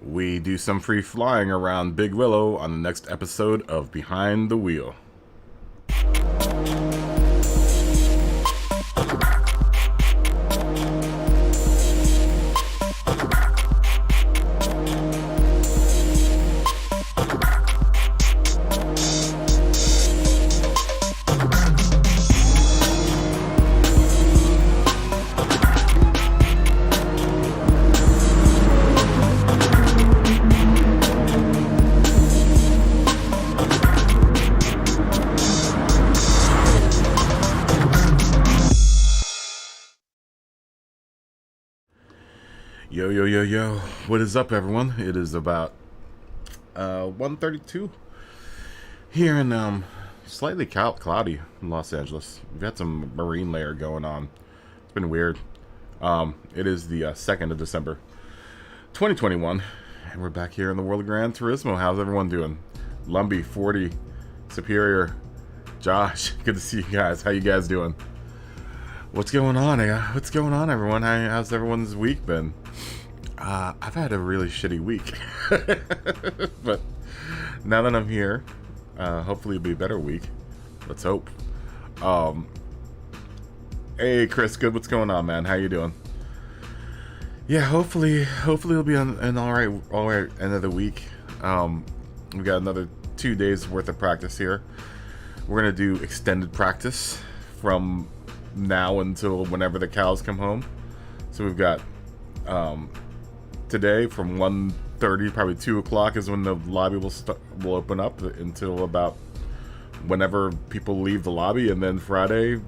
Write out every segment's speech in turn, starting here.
we do some free flying around Big Willow on the next episode of Behind the Wheel. Yo, what is up, everyone? It is about 1:32 here in slightly cloudy in Los Angeles. We've had some marine layer going on. It's been weird. It is the 2nd of December 2021, and we're back here in the world of Gran Turismo. How's everyone doing? Lumby, 40, Superior, Josh, good to see you guys. How you guys doing? What's going on? What's going on, everyone? How's everyone's week been? I've had a really shitty week. But now that I'm here, hopefully it'll be a better week. Let's hope. Hey, Chris, good. What's going on, man? How you doing? Yeah, hopefully it'll be an all right end of the week. We got another 2 days worth of practice here. We're gonna do extended practice from now until whenever the cows come home. So we've got today from 1:30, probably 2 o'clock is when the lobby will open up until about whenever people leave the lobby, and then Friday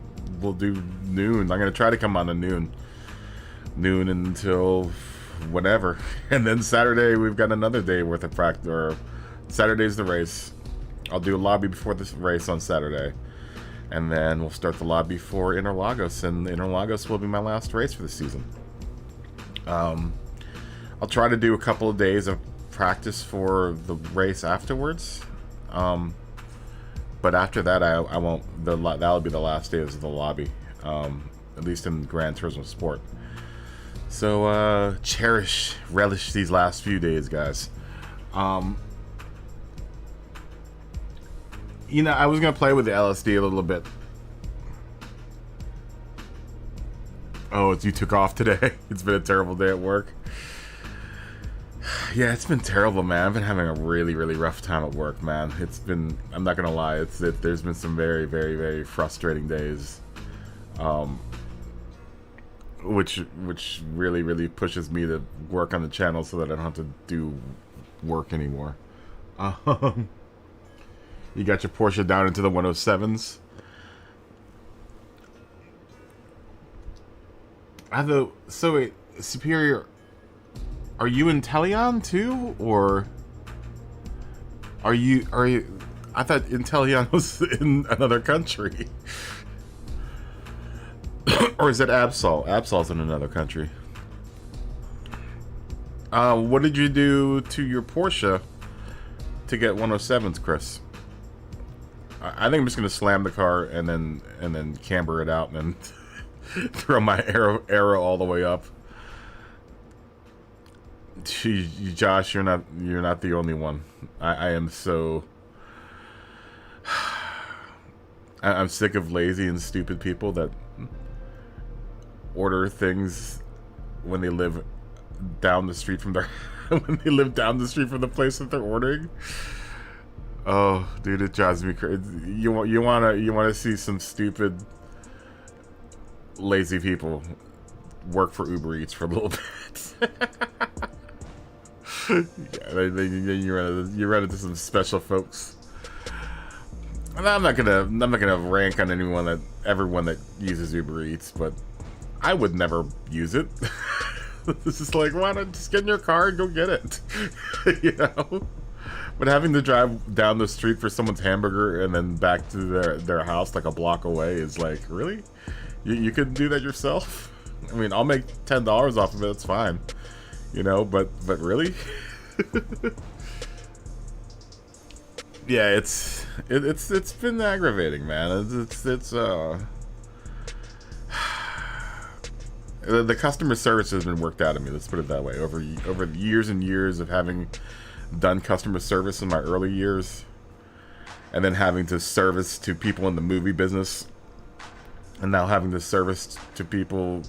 we'll do noon. I'm gonna try to come on to noon until whatever, and then Saturday we've got another day worth of practice. Or Saturday's the race. I'll do a lobby before this race on Saturday, and then we'll start the lobby for Interlagos, and Interlagos will be my last race for the season. I'll try to do a couple of days of practice for the race afterwards, but after that I won't. That'll be the last days of the lobby, at least in Gran Turismo Sport. So relish these last few days, guys. You know, I was gonna play with the LSD a little bit. Oh, you took off today. It's been a terrible day at work. Yeah, it's been terrible, man. I've been having a really rough time at work, man. It's been, I'm not gonna lie, there's been some very frustrating days, which really pushes me to work on the channel so that I don't have to do work anymore. You got your Porsche down into the 107s. So wait, Superior, are you in Inteleon too, or are you? I thought Inteleon was in another country. Or is it Absol? Absol's in another country. What did you do to your Porsche to get 107s, Chris? I think I'm just gonna slam the car and then camber it out and then throw my arrow all the way up. Josh, you're not the only one. I am so. I'm sick of lazy and stupid people that order things when they live down the street from their the place that they're ordering. Oh, dude, it drives me crazy. You wanna see some stupid, lazy people work for Uber Eats for a little bit. Yeah, you run into some special folks. And I'm not gonna rank on everyone that uses Uber Eats, but I would never use it. It's just like, why not just get in your car and go get it? You know? But having to drive down the street for someone's hamburger and then back to their house like a block away is like, really? You couldn't do that yourself? I mean, I'll make $10 off of it, it's fine. You know, but really? Yeah, it's been aggravating, man. The customer service has been worked out of me. Let's put it that way. Over the years and years of having done customer service in my early years, and then having to service to people in the movie business, and now having to service to people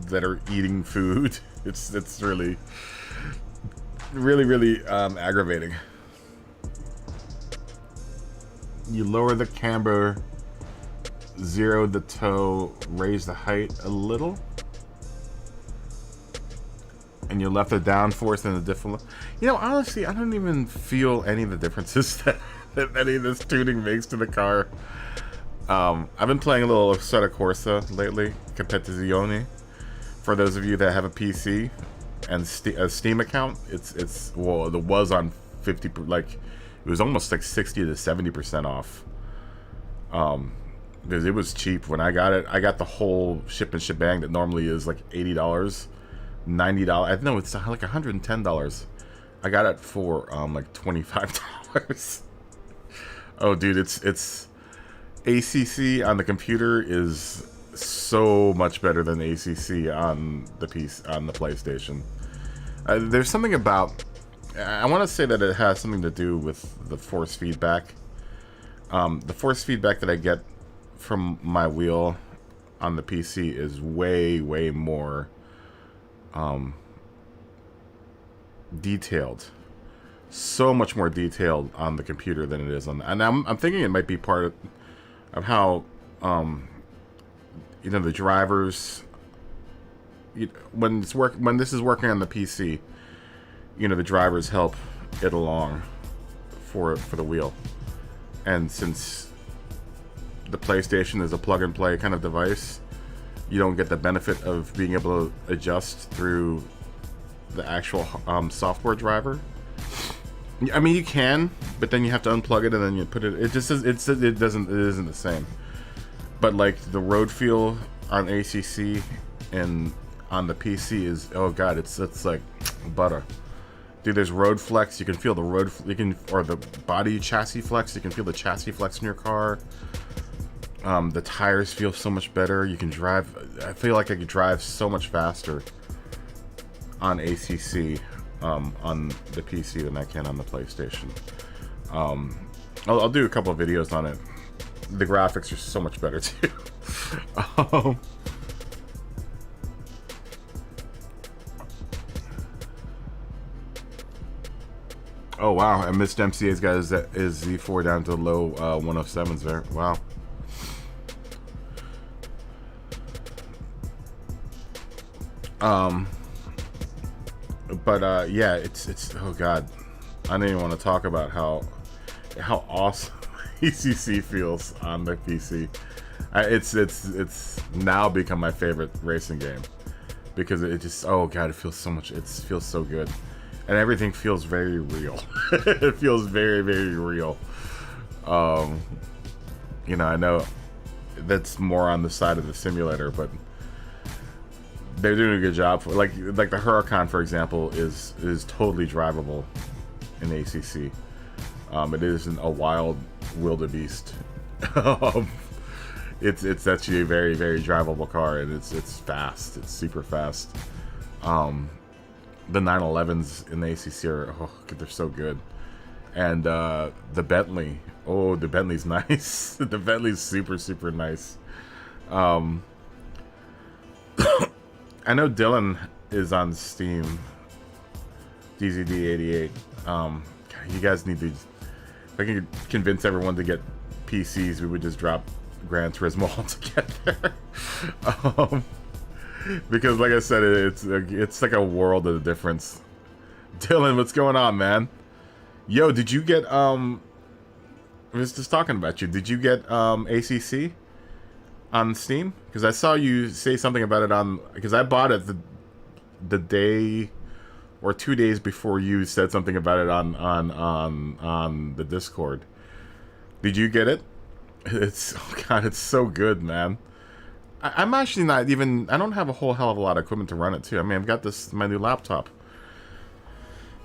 that are eating food, it's really aggravating. You lower the camber, zero the toe, raise the height a little, and you left the downforce and the different. You know, honestly, I don't even feel any of the differences that any of this tuning makes to the car. I've been playing a little Assetto Corsa lately, Competizione. For those of you that have a PC and a Steam account, it was on 50, like it was almost like 60 to 70% off. Because it was cheap when I got it. I got the whole ship and shebang that normally is like $80, $90. I know it's like $110. I got it for like $25. Oh, dude, it's ACC on the computer is so much better than ACC on the PlayStation. There's something about. I want to say that it has something to do with the force feedback. The force feedback that I get from my wheel on the PC is way more detailed. So much more detailed on the computer than it is on. And I'm thinking it might be part of how the drivers. When this is working on the PC, the drivers help it along for the wheel. And since the PlayStation is a plug-and-play kind of device, you don't get the benefit of being able to adjust through the actual software driver. I mean, you can, but then you have to unplug it and then you put it. It isn't the same. But like the road feel on ACC and on the PC is, oh god, it's like butter. Dude, there's road flex. You can feel the road. Or the body chassis flex. You can feel the chassis flex in your car. The tires feel so much better. You can drive. I feel like I could drive so much faster on ACC on the PC than I can on the PlayStation. I'll do a couple of videos on it. The graphics are so much better too. Oh wow, I missed MCA's got his Z4 down to low 107s there. Wow. But yeah, it's oh god, I don't even want to talk about how awesome ECC feels on the PC. It's now become my favorite racing game because it just, oh god, it feels so much. It feels so good. And everything feels very real. It feels very real. I know that's more on the side of the simulator, but they're doing a good job. Like the Huracan, for example, is totally drivable in ACC. It isn't a wild wildebeest. It's actually a very drivable car, and it's fast. It's super fast. The 911s in the ACC are, they're so good. And the Bentley, the Bentley's nice. The Bentley's super nice. I know Dylan is on Steam. DZD88. You guys need to. If I can convince everyone to get PCs, we would just drop Gran Turismo altogether. Because, like I said, it's like a world of difference. Dylan, what's going on, man? Yo, did you get I was just talking about you. Did you get ACC on Steam? Because I saw you say something about it on. Because I bought it the day or 2 days before you said something about it on the Discord. Did you get it? It's, oh god, it's so good, man. I'm actually not even. I don't have a whole hell of a lot of equipment to run it too. I mean, I've got my new laptop,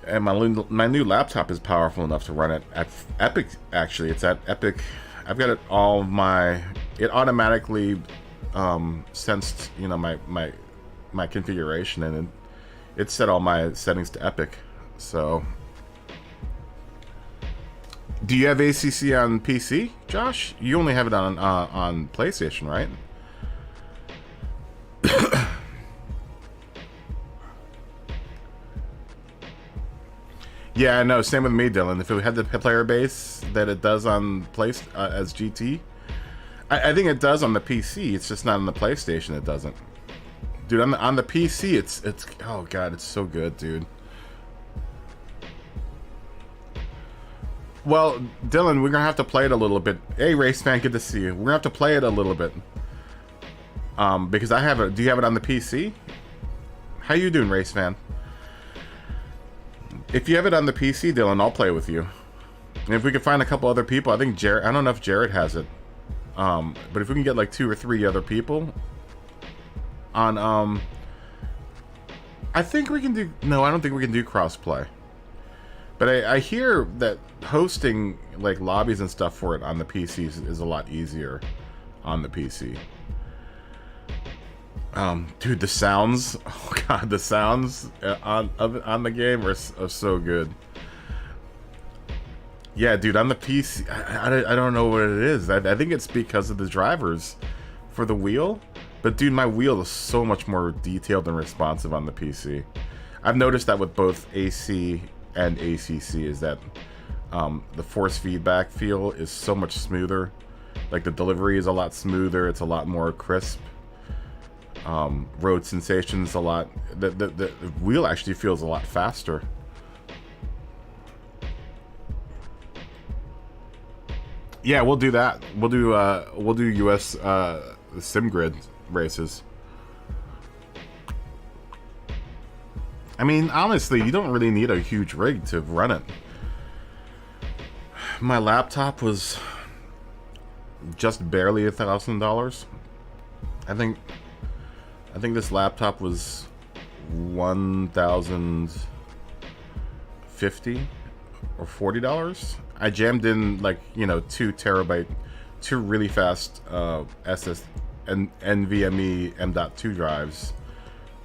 and my new laptop is powerful enough to run it at Epic. Actually, it's at Epic. I've got it all. It automatically sensed, my my configuration, and it set all my settings to epic. So, do you have ACC on PC, Josh? You only have it on PlayStation, right? Yeah, no, same with me, Dylan. If it had the player base that it does on as GT, I think it does on the PC. It's just not on the PlayStation. It doesn't, dude. On the PC, it's oh god, it's so good, dude. Well, Dylan, we're gonna have to play it a little bit. Hey, race fan, good to see you. We're gonna have to play it a little bit, because I have it. Do you have it on the PC? How you doing, race fan? If you have it on the PC, Dylan, I'll play with you. And if we can find a couple other people, I think Jared. I don't know if Jared has it, but if we can get like 2 or 3 other people on, I think we can do. No, I don't think we can do crossplay. But I hear that hosting like lobbies and stuff for it on the PC is a lot easier on the PC. Dude, the sounds, oh god, the sounds on the game are so good. Yeah, dude, on the PC, I don't know what it is. I think it's because of the drivers for the wheel. But dude, my wheel is so much more detailed and responsive on the PC. I've noticed that with both AC and ACC, is that the force feedback feel is so much smoother. Like the delivery is a lot smoother. It's a lot more crisp. Road sensations a lot. The wheel actually feels a lot faster. Yeah, we'll do that. We'll do US sim grid races. I mean, honestly, you don't really need a huge rig to run it. My laptop was just barely $1,000. I think this laptop was $1,050 or $40. I jammed in like, you know, 2 really fast SS and NVMe M.2 drives,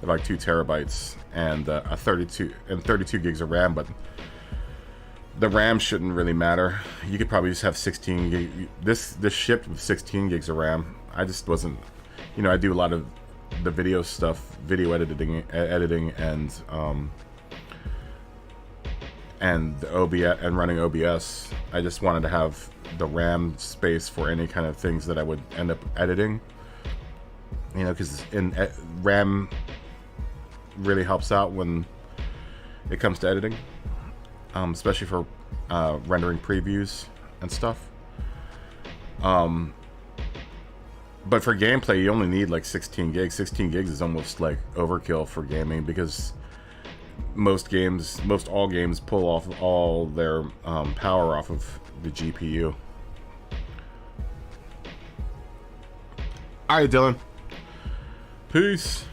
like 2 terabytes, and a 32 gigs of RAM. But the RAM shouldn't really matter. You could probably just have 16 gig. This shipped with 16 gigs of RAM. I just wasn't, you know, I do a lot of the video stuff, video editing, and the OBS and running OBS. I just wanted to have the RAM space for any kind of things that I would end up editing. You know, because RAM really helps out when it comes to editing, especially for rendering previews and stuff. But for gameplay, you only need like 16 gigs. 16 gigs is almost like overkill for gaming, because most all games pull off all their power off of the GPU. All right, Dylan. Peace.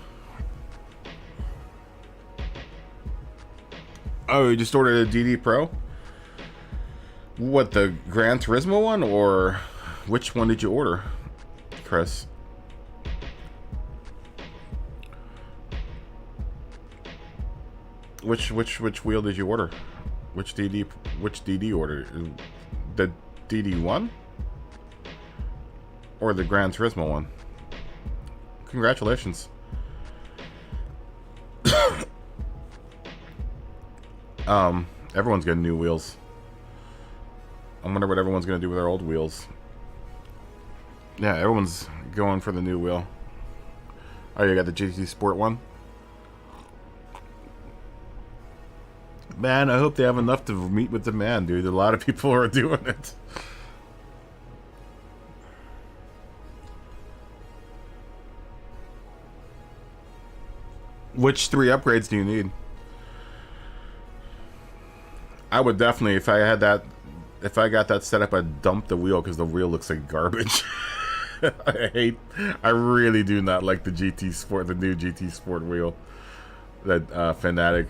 Oh, you just ordered a DD Pro? What, the Gran Turismo one, or which one did you order, Chris? Which wheel did you order? Which DD order? The DD1 or the Gran Turismo one? Congratulations. Everyone's getting new wheels. I wonder what everyone's gonna do with their old wheels. Yeah, everyone's going for the new wheel. Oh, you got the GT Sport one? Man, I hope they have enough to meet with demand, dude. A lot of people are doing it. Which 3 upgrades do you need? I would definitely, if I got that set up, I'd dump the wheel, because the wheel looks like garbage. I really do not like the GT Sport, the new GT Sport wheel that Fanatic,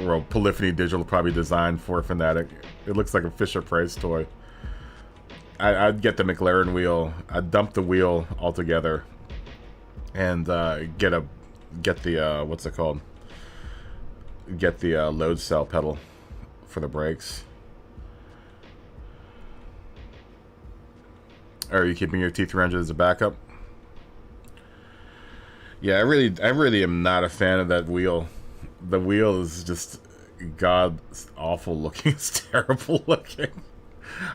or Polyphony Digital probably designed for Fanatic. It looks like a Fisher-Price toy. I'd get the McLaren wheel. I'd dump the wheel altogether and get a get the what's it called? Get the load cell pedal for the brakes. Are you keeping your T300 as a backup? Yeah, I really am not a fan of that wheel. The wheel is just god awful looking. It's terrible looking.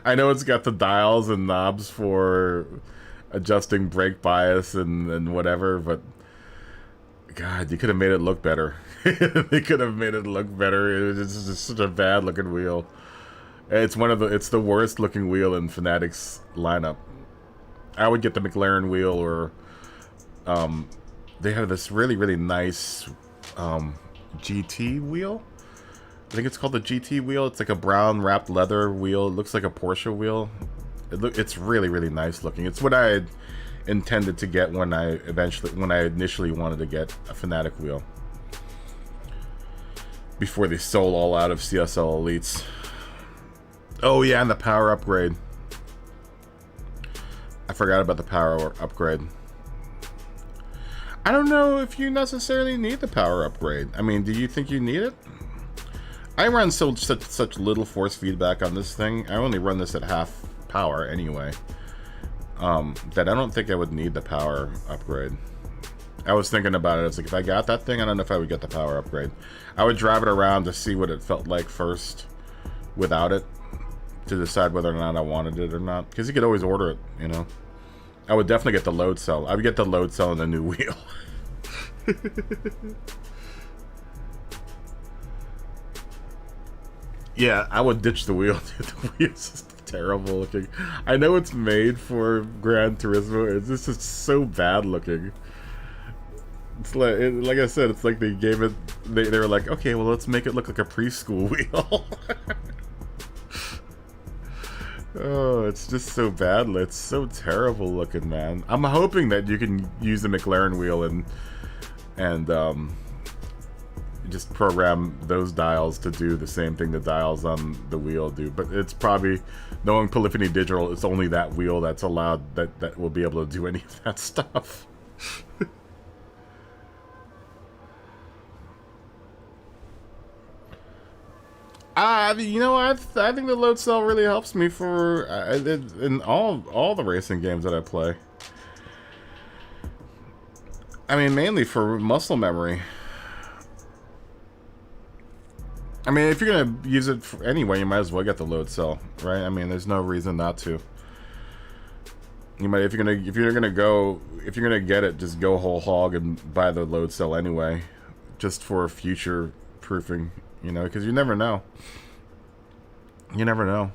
I know it's got the dials and knobs for adjusting brake bias and whatever, but God, you could have made it look better. They could have made it look better. It's just such a bad looking wheel. It's the worst looking wheel in Fanatics lineup. I would get the McLaren wheel, or they have this really nice GT wheel. I think it's called the GT wheel. It's like a brown wrapped leather wheel. It looks like a Porsche wheel. It's really nice looking. It's what I had intended to get when I initially wanted to get a Fanatic wheel, before they sold all out of CSL Elites. Oh yeah, and the power upgrade. I forgot about the power upgrade. I don't know if you necessarily need the power upgrade. I mean, do you think you need it? I run such little force feedback on this thing. I only run this at half power anyway. That I don't think I would need the power upgrade. I was thinking about it. It's like, if I got that thing, I don't know if I would get the power upgrade. I would drive it around to see what it felt like first without it, to decide whether or not I wanted it or not. Because you could always order it, you know. I would definitely get the load cell. I would get the load cell and the new wheel. Yeah, I would ditch the wheel, dude. The wheel's just terrible looking. I know it's made for Gran Turismo. This is so bad looking. It's like I said, it's like they gave it. They were like, okay, well, let's make it look like a preschool wheel. Oh, it's just so bad. It's so terrible looking, man. I'm hoping that you can use the McLaren wheel and just program those dials to do the same thing the dials on the wheel do. But it's probably, knowing Polyphony Digital, it's only that wheel that's allowed that will be able to do any of that stuff. You know, I think the load cell really helps me for in all the racing games that I play. I mean, mainly for muscle memory. I mean, if you're gonna use it anyway, you might as well get the load cell, right? I mean, there's no reason not to. You might, if you're gonna get it, just go whole hog and buy the load cell anyway, just for future proofing. You know, because you never know. You never know.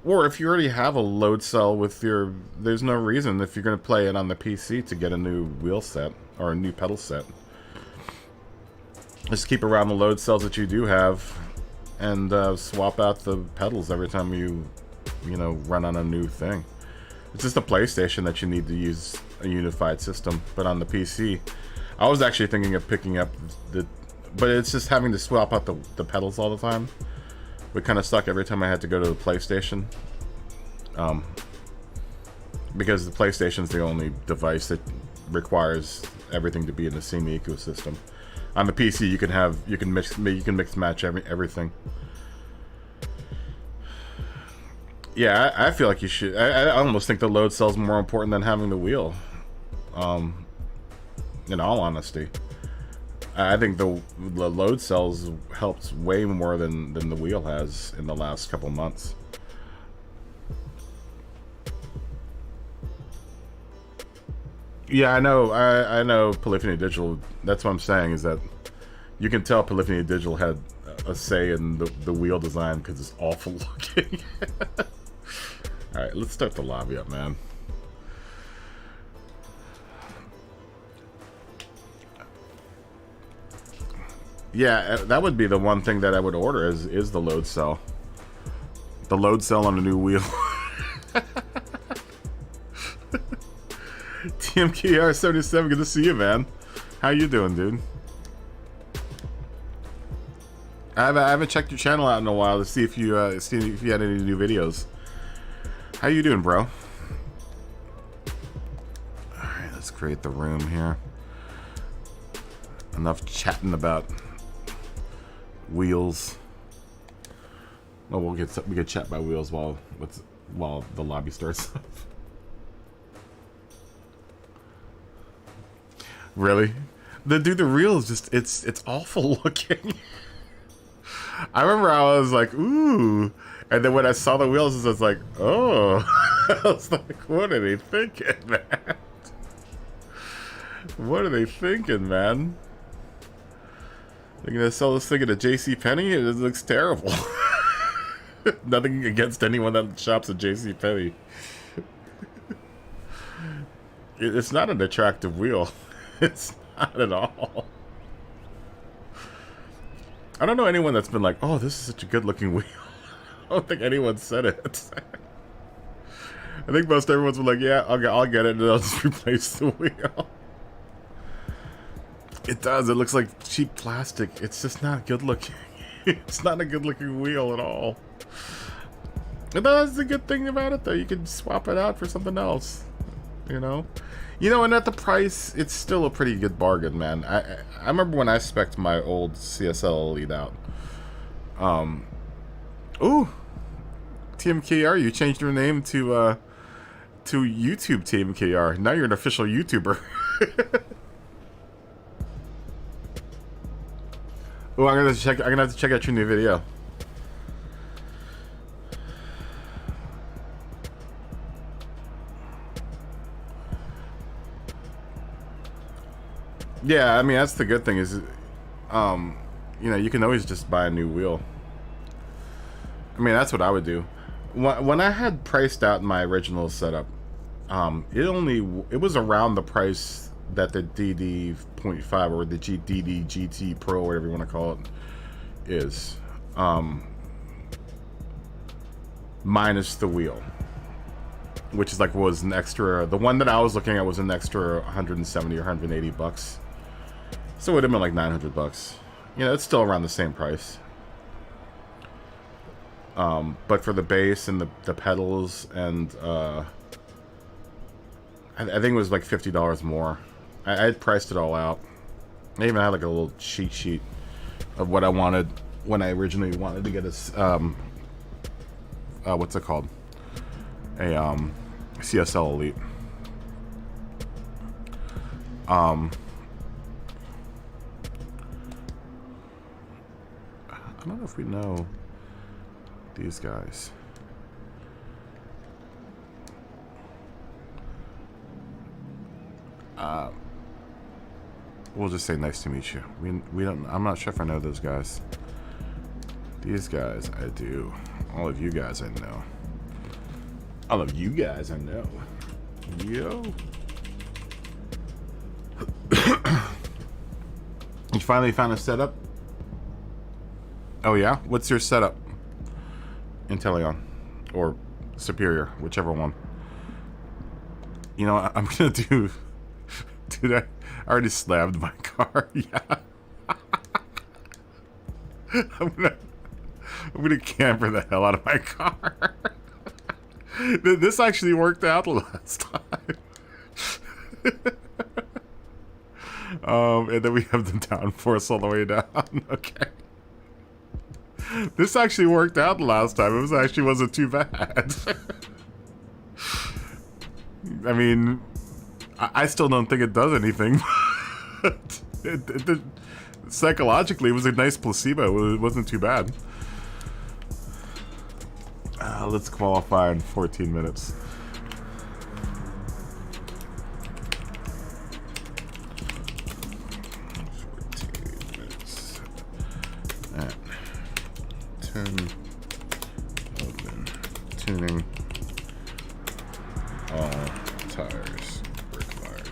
Or if you already have a load cell with your... There's no reason, if you're going to play it on the PC, to get a new wheel set or a new pedal set. Just keep around the load cells that you do have and swap out the pedals every time you know, run on a new thing. It's just a PlayStation that you need to use a unified system. But on the PC, I was actually thinking of picking up the... But it's just having to swap out the pedals all the time. Would kind of suck every time I had to go to the PlayStation. Because the PlayStation's the only device that requires everything to be in the same ecosystem. On the PC, you can mix match everything. Yeah, I feel like you should. I almost think the load cell's more important than having the wheel. In all honesty. I think the load cells helped way more than the wheel has in the last couple months. Yeah, I know. I know Polyphony Digital. That's what I'm saying, is that you can tell Polyphony Digital had a say in the wheel design because it's awful looking. All right, let's start the lobby up, man. Yeah, that would be the one thing that I would order is the load cell. The load cell on a new wheel. TMKR77, good to see you, man. How you doing, dude? I haven't checked your channel out in a while to see if you had any new videos. How you doing, bro? All right, let's create the room here. enough chatting about wheels. Oh, we get chat by wheels while the lobby starts. Really? The real is just it's awful looking. I remember I was like, ooh, and then when I saw the wheels, I was like, oh. I was like, what are they thinking, man? What are they thinking, man? They're gonna sell this thing at a JCPenney? It looks terrible. Nothing against anyone that shops at JCPenney. It's not an attractive wheel. It's not at all. I don't know anyone that's been like, oh, this is such a good looking wheel. I don't think anyone said it. I think most everyone's been like, yeah, I'll get it, and I'll just replace the wheel. It does. It looks like cheap plastic. It's just not good looking. It's not a good looking wheel at all. And that's the good thing about it, though. You can swap it out for something else. You know? And at the price, it's still a pretty good bargain, man. I remember when I spec'd my old CSL Elite out. Ooh! TMKR, you changed your name to YouTube TMKR. Now you're an official YouTuber. Oh, I'm gonna have to check out your new video. Yeah, I mean that's the good thing is, you can always just buy a new wheel. I mean that's what I would do. When I had priced out my original setup, it was around the price that the DD.5 or the DD GT Pro, whatever you want to call it, is, minus the wheel, which is was an extra. The one that I was looking at was an extra 170 or 180 bucks, so it would have been like 900 bucks. It's still around the same price. But for the bass and the pedals and I think it was like $50 more. I had priced it all out. I even had like a little cheat sheet of what I wanted when I originally wanted to get a what's it called? A CSL Elite. I don't know if we know these guys. We'll just say nice to meet you. We don't. I'm not sure if I know those guys. These guys I do. All of you guys I know. All of you guys I know. Yo. You finally found a setup? Oh yeah? What's your setup? Intellion. Or Superior, whichever one. I'm gonna do... Dude, I already slammed my car. Yeah. I'm gonna camper the hell out of my car. This actually worked out last time. And then we have the downforce all the way down. Okay. This actually worked out last time. It wasn't too bad. I mean, I still don't think it does anything. Psychologically, it was a nice placebo. It wasn't too bad. Let's qualify in 14 minutes. At 10, open, tuning, all tires required.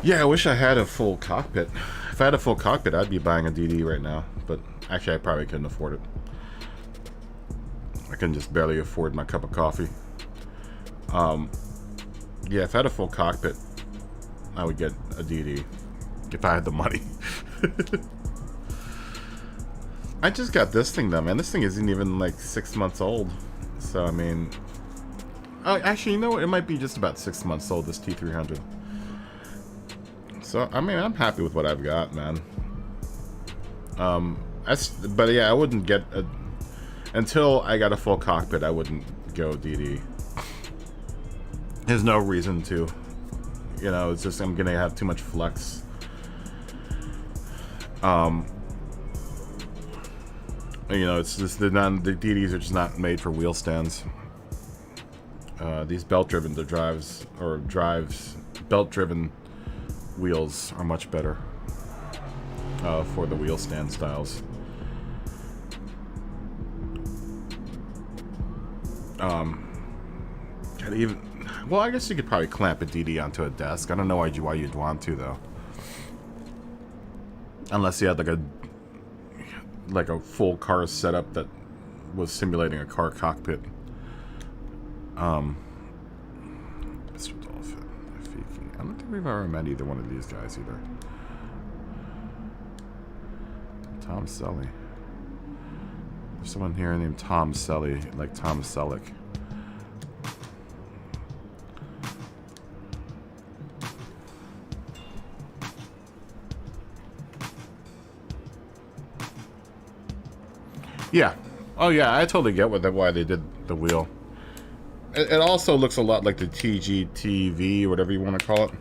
Yeah, I wish I had a full cockpit. If I had a full cockpit, I'd be buying a DD right now. But actually, I probably couldn't afford it. I can just barely afford my cup of coffee. Yeah, if I had a full cockpit, I would get a DD. If I had the money. I just got this thing though, man. This thing isn't even like 6 months old. So, I mean, Actually, you know what? It might be just about 6 months old, this T300. So, I mean, I'm happy with what I've got, man. But yeah, I wouldn't get until I got a full cockpit. I wouldn't go DD. There's no reason to. You know, it's just I'm gonna have too much flex. You know, it's just the DDs are just not made for wheel stands. These belt-driven belt-driven wheels are much better for the wheel stand styles. Well, I guess you could probably clamp a DD onto a desk. I don't know why you'd want to, though. Unless you had like a full car setup that was simulating a car cockpit. Mr. Dolphin, I don't think we've ever met either one of these guys either. Tom Selly. There's someone here named Tom Selly, like Tom Selleck. Yeah. Oh yeah, I totally get why they did the wheel. It also looks a lot like the TGTV, whatever you want to call it.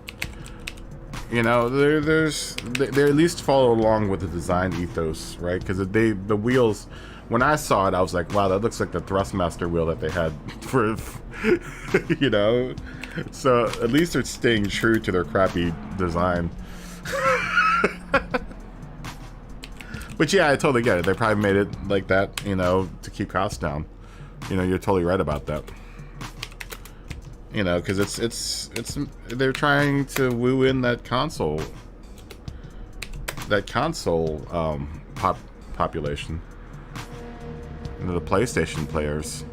You know, they at least follow along with the design ethos, right? Because the wheels, when I saw it, I was like, wow, that looks like the Thrustmaster wheel that they had for, you know. So at least they're staying true to their crappy design. But yeah, I totally get it. They probably made it like that, you know, to keep costs down. You know, you're totally right about that. You know, because it's they're trying to woo in that console population. You know, the PlayStation players.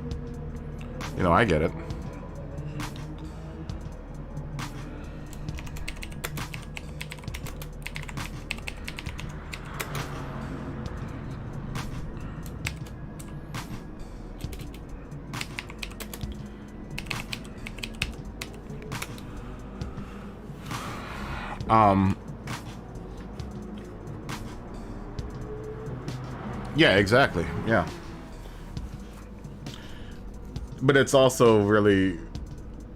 You know, I get it. Yeah, exactly. Yeah. But it's also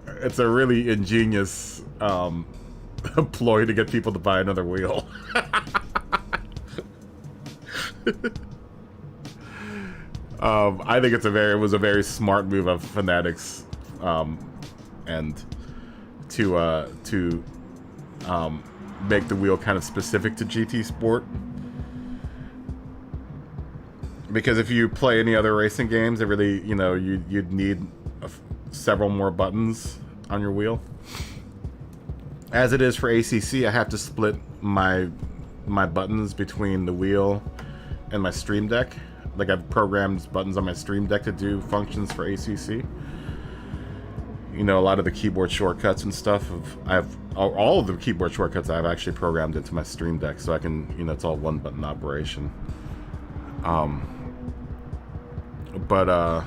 it's a really ingenious ploy to get people to buy another wheel. I think it was a very smart move of Fanatics, and to make the wheel kind of specific to GT Sport. Because if you play any other racing games, it really, you know, you'd need several more buttons on your wheel. As it is for ACC, I have to split my buttons between the wheel and my Stream Deck. Like, I've programmed buttons on my Stream Deck to do functions for ACC. You know, a lot of the keyboard shortcuts and stuff. All of the keyboard shortcuts I've actually programmed into my Stream Deck, so I can, you know, it's all one button operation. But I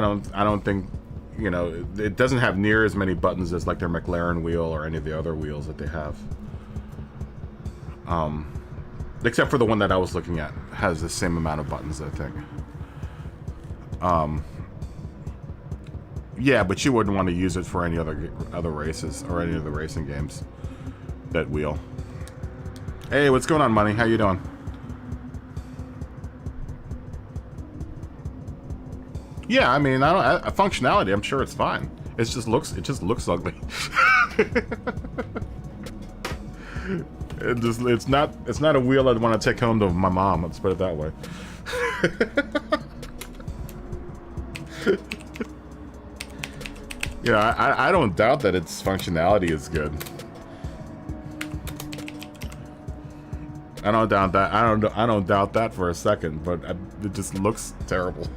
don't think, you know, it doesn't have near as many buttons as like their McLaren wheel or any of the other wheels that they have. Except for the one that I was looking at has the same amount of buttons, I think. Yeah, but you wouldn't want to use it for any other races or any of the racing games. That wheel. Hey, what's going on, Money? How you doing? Yeah, I mean, functionality, I'm sure it's fine. It just looks ugly. It's not a wheel I'd want to take home to my mom. Let's put it that way. Yeah, I don't doubt that its functionality is good. I don't doubt that. I don't doubt that for a second, but it just looks terrible.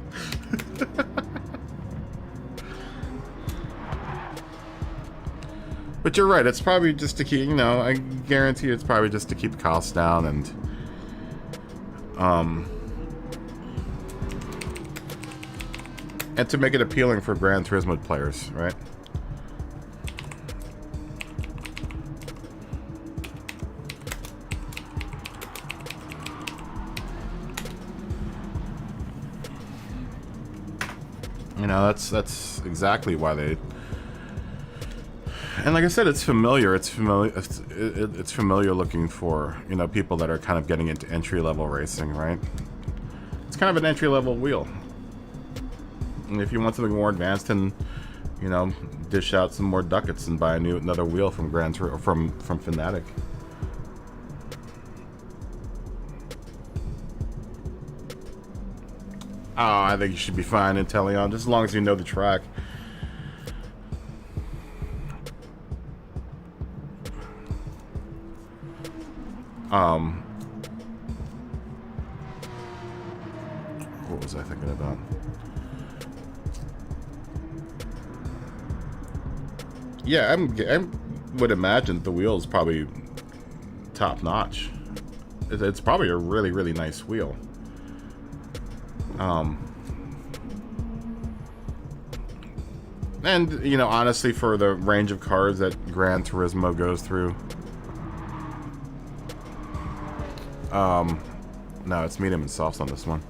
But you're right. It's probably just to keep, you know, I guarantee it's probably just to keep costs down and and to make it appealing for Gran Turismo players, right? You know, that's exactly why they. And like I said, it's familiar. It's familiar. It's familiar looking for, you know, people that are kind of getting into entry-level racing, right? It's kind of an entry-level wheel. And if you want something more advanced, and you know, dish out some more ducats and buy another wheel from from Fnatic. Oh, I think you should be fine in Teleon, just as long as you know the track. What was I thinking about? Yeah, I would imagine the wheel is probably top notch. It's probably a really, really nice wheel. And, you know, honestly, for the range of cars that Gran Turismo goes through, no, it's medium and softs on this one.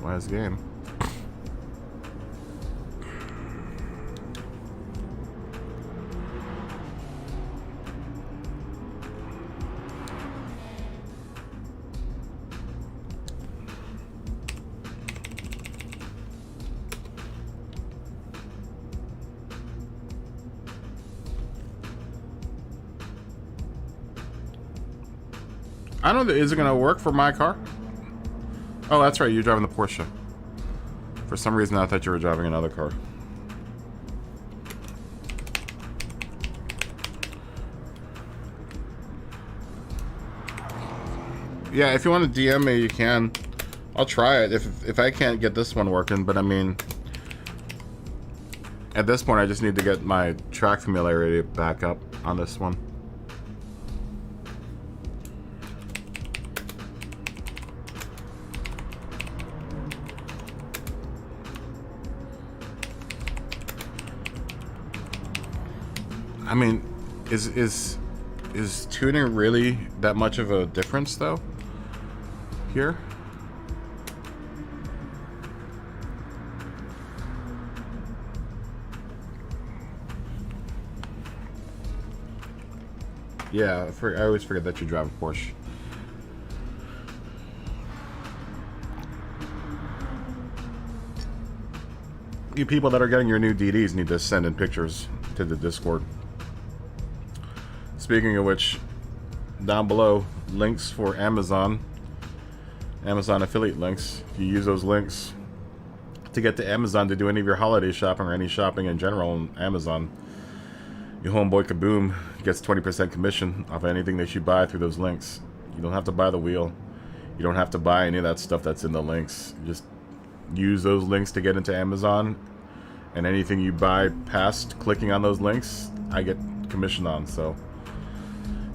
Last game. I don't know. Is it going to work for my car? Oh, that's right. You're driving the Porsche. For some reason, I thought you were driving another car. Yeah, if you want to DM me, you can. I'll try it if I can't get this one working. But I mean, at this point, I just need to get my track familiarity back up on this one. I mean, is tuning really that much of a difference though? Here? Yeah, I always forget that you drive a Porsche. You people that are getting your new DDs need to send in pictures to the Discord. Speaking of which, down below, links for Amazon affiliate links. If you use those links to get to Amazon to do any of your holiday shopping or any shopping in general on Amazon, your homeboy Kaboom gets 20% commission off anything that you buy through those links. You don't have to buy the wheel. You don't have to buy any of that stuff that's in the links. You just use those links to get into Amazon, and anything you buy past clicking on those links, I get commission on. So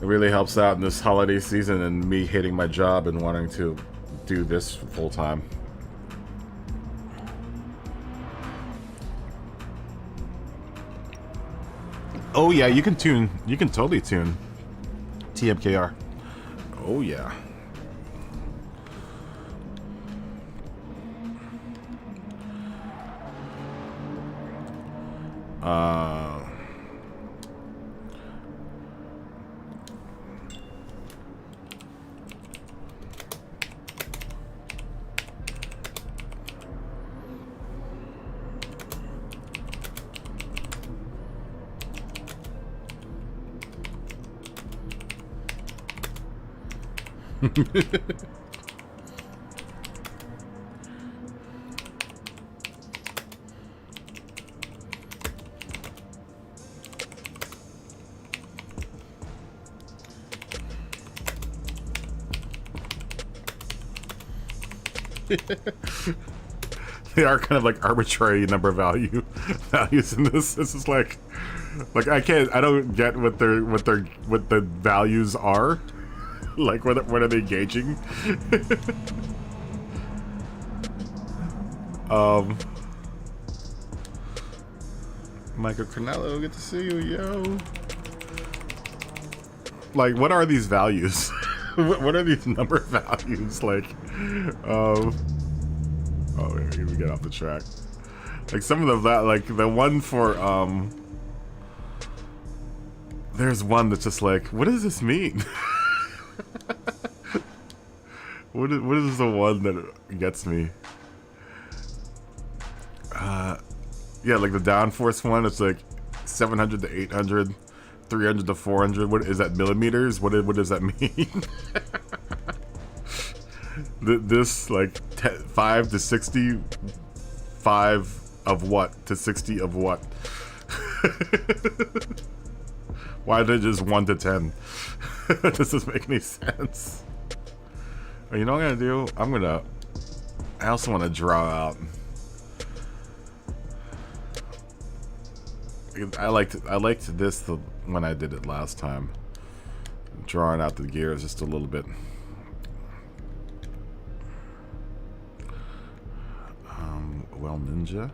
it really helps out in this holiday season and me hating my job and wanting to do this full time. Oh yeah, you can totally tune TMKR. Oh yeah. They are kind of like arbitrary number values in this. This is like I don't get what the values are. Like what are they gauging? Michael Cornello, good to see you, yo. Like, what are these values? What are these number values? Like, oh, here we get off the track. Like some of the like the one for there's one that's just like, what does this mean? What is the one that gets me? Yeah, like the downforce one. It's like 700 to 800, 300 to 400. What is that, millimeters? What does that mean? This like 5 to 60, 5 of what to 60 of what? Why did it just 1 to 10? Does this make any sense? Oh, you know what I'm gonna do? I also want to draw out. I liked this when I did it last time. Drawing out the gears just a little bit. Well, Ninja.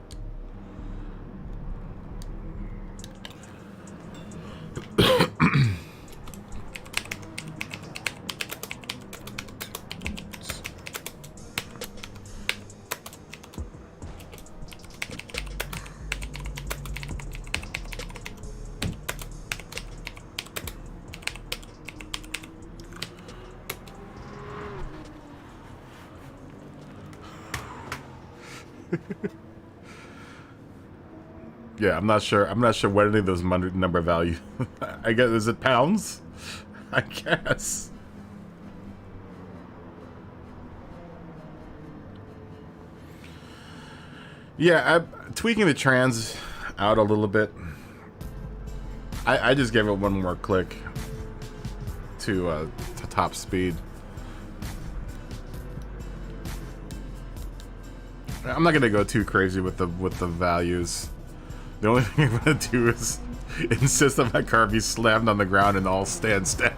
Yeah, I'm not sure what any of those number value. I guess, is it pounds? I guess. Yeah, I'm tweaking the trans out a little bit. I just gave it one more click to top speed. I'm not gonna go too crazy with the values. The only thing I'm gonna do is insist that my car be slammed on the ground and all stands down.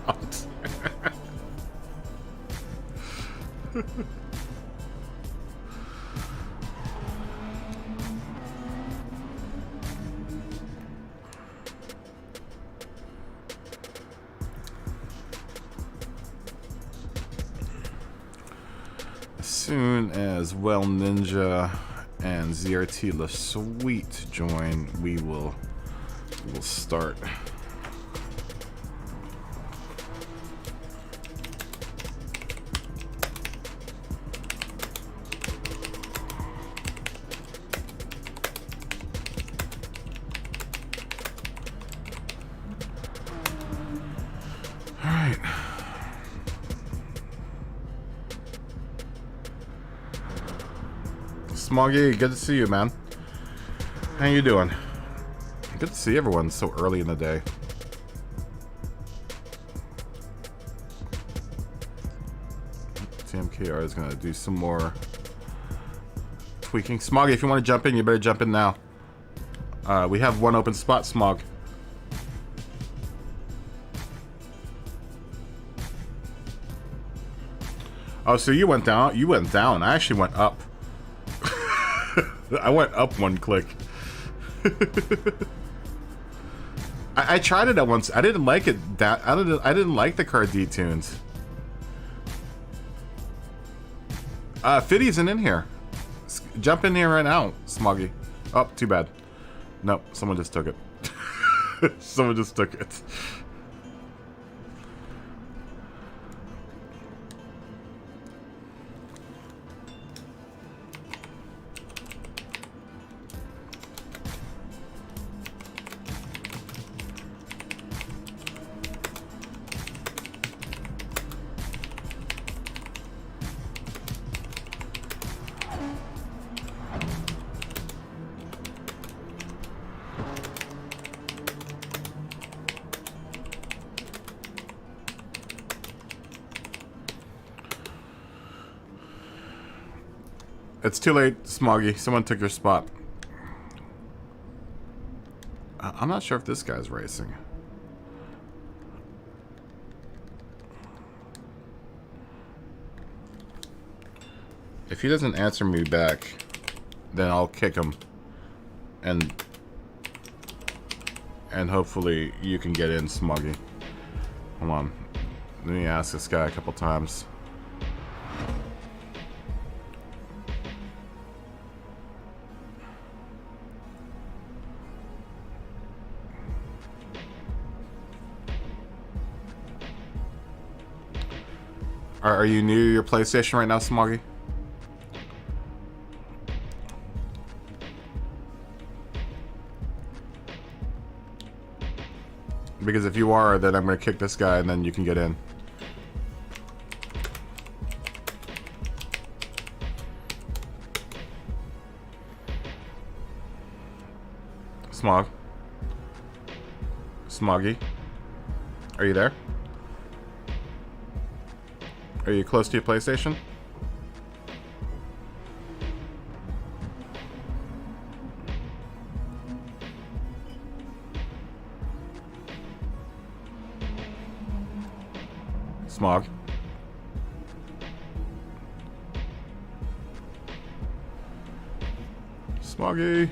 As soon as Well Ninja and ZRT La Sweet join, we will start. All right. Smoggy, good to see you, man. How you doing? Good to see everyone so early in the day. TMKR is gonna do some more tweaking. Smoggy, if you want to jump in, you better jump in now. We have one open spot, Smog. Oh, so you went down. You went down. I actually went up. I went up one click. I tried it at once. I didn't like it. I didn't like the car detuned. Fiddy isn't in here. Jump in here right now, Smoggy. Oh, too bad. Nope, someone just took it. Someone just took it. It's too late, Smoggy. Someone took your spot. I'm not sure if this guy's racing. If he doesn't answer me back, then I'll kick him. And hopefully you can get in, Smoggy. Hold on. Let me ask this guy a couple times. Are you new to your PlayStation right now, Smoggy? Because if you are, then I'm going to kick this guy and then you can get in. Smog. Smoggy. Are you there? Are you close to your PlayStation? Smog. Smoggy.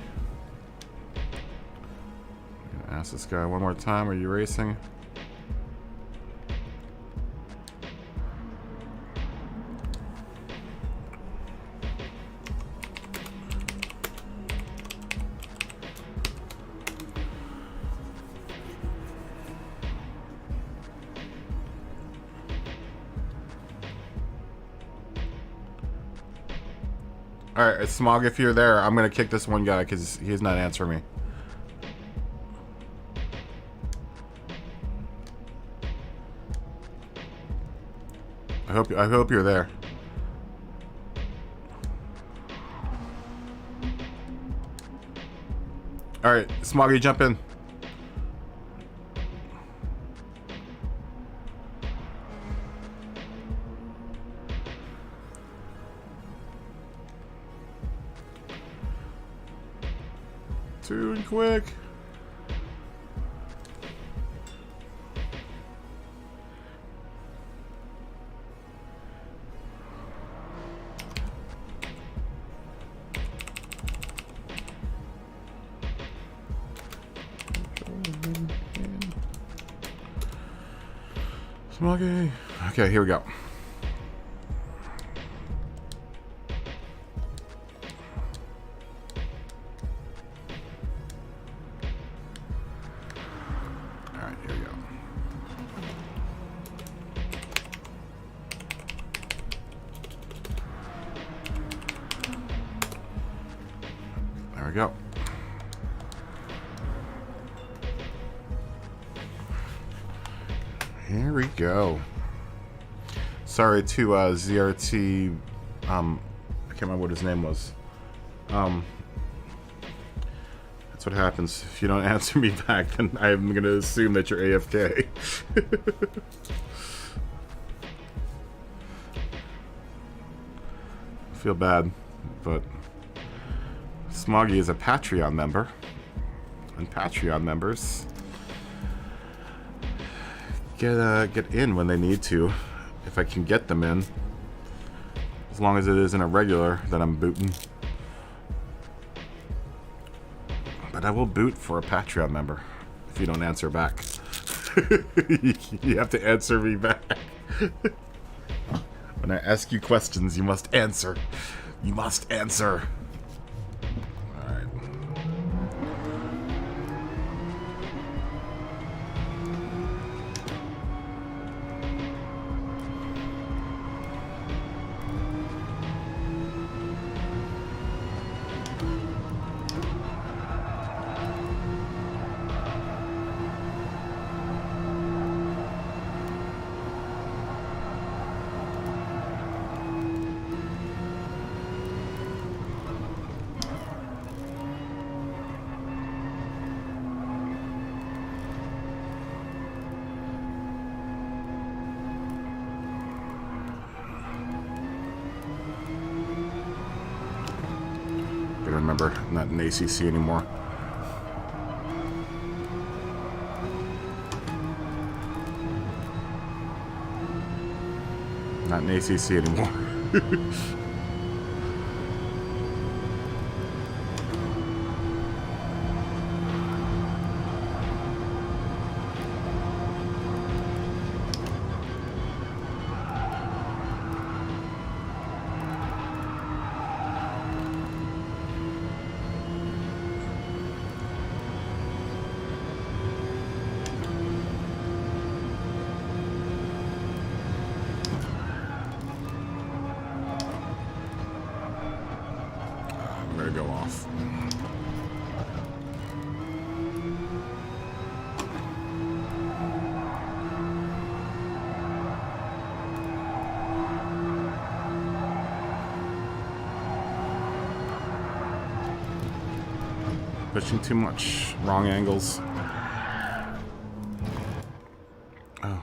I'm gonna ask this guy one more time. Are you racing? Alright, Smog, if you're there, I'm gonna kick this one guy because he's not answering me. I hope you're there. Alright, Smoggy, jump in. Too quick. Smoggy. Okay, here we go. There we go. Here we go. Sorry to ZRT. I can't remember what his name was. That's what happens if you don't answer me back. Then I'm gonna assume that you're AFK. I feel bad, but Smoggy is a Patreon member, and Patreon members get in when they need to, if I can get them in. As long as it isn't a regular that I'm booting. But I will boot for a Patreon member if you don't answer back. You have to answer me back. When I ask you questions, you must answer. You must answer. Alright. remember. I'm not in ACC anymore. Not in ACC anymore. Go off. Pushing too much. Wrong angles. Oh.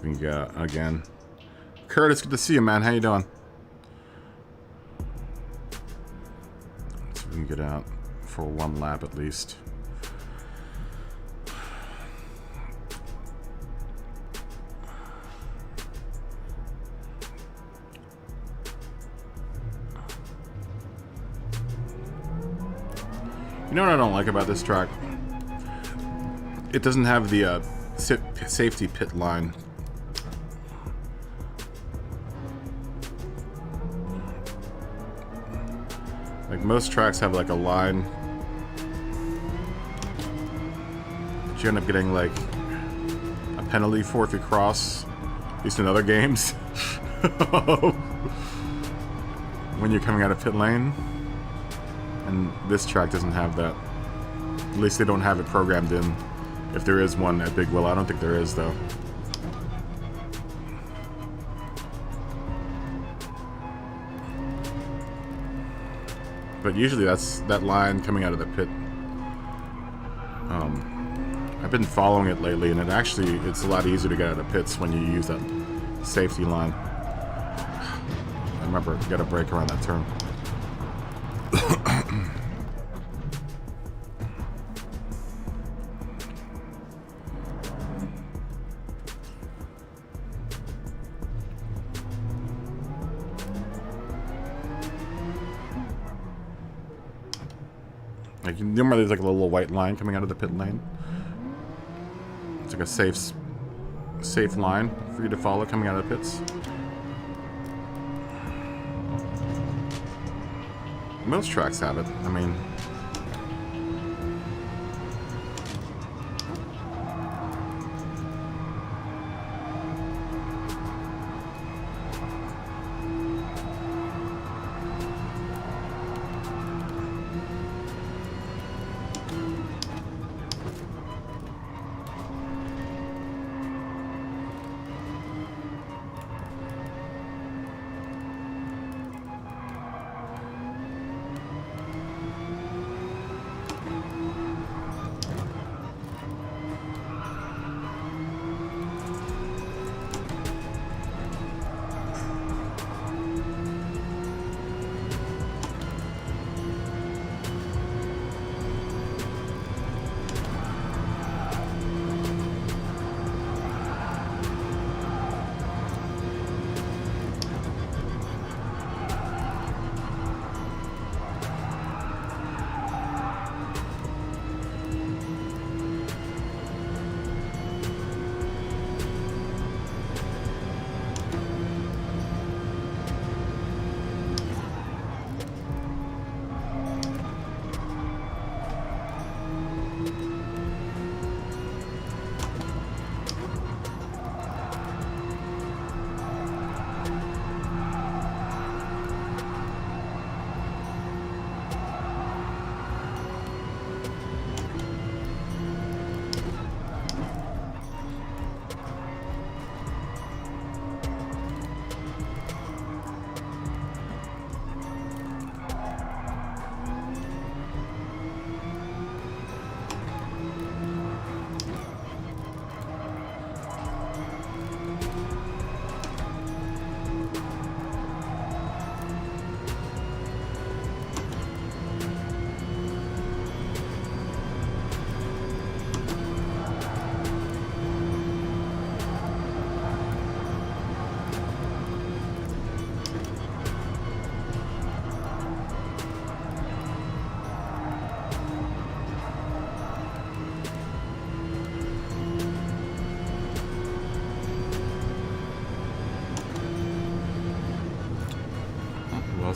We got again. Curtis, good to see you, man. How you doing? So we can get out for one lap at least. You know what I don't like about this track? It doesn't have the safety pit line. Like most tracks have like a line that you end up getting like a penalty for if you cross, at least in other games. When you're coming out of pit lane. And this track doesn't have that. At least they don't have it programmed in. If there is one at Big Willow, I don't think there is though. But usually that's that line coming out of the pit. I've been following it lately, and it's a lot easier to get out of pits when you use that safety line. I remember you got to brake around that turn. Like, you remember there's like a little white line coming out of the pit lane? It's like a safe line for you to follow coming out of the pits. Most tracks have it. I mean...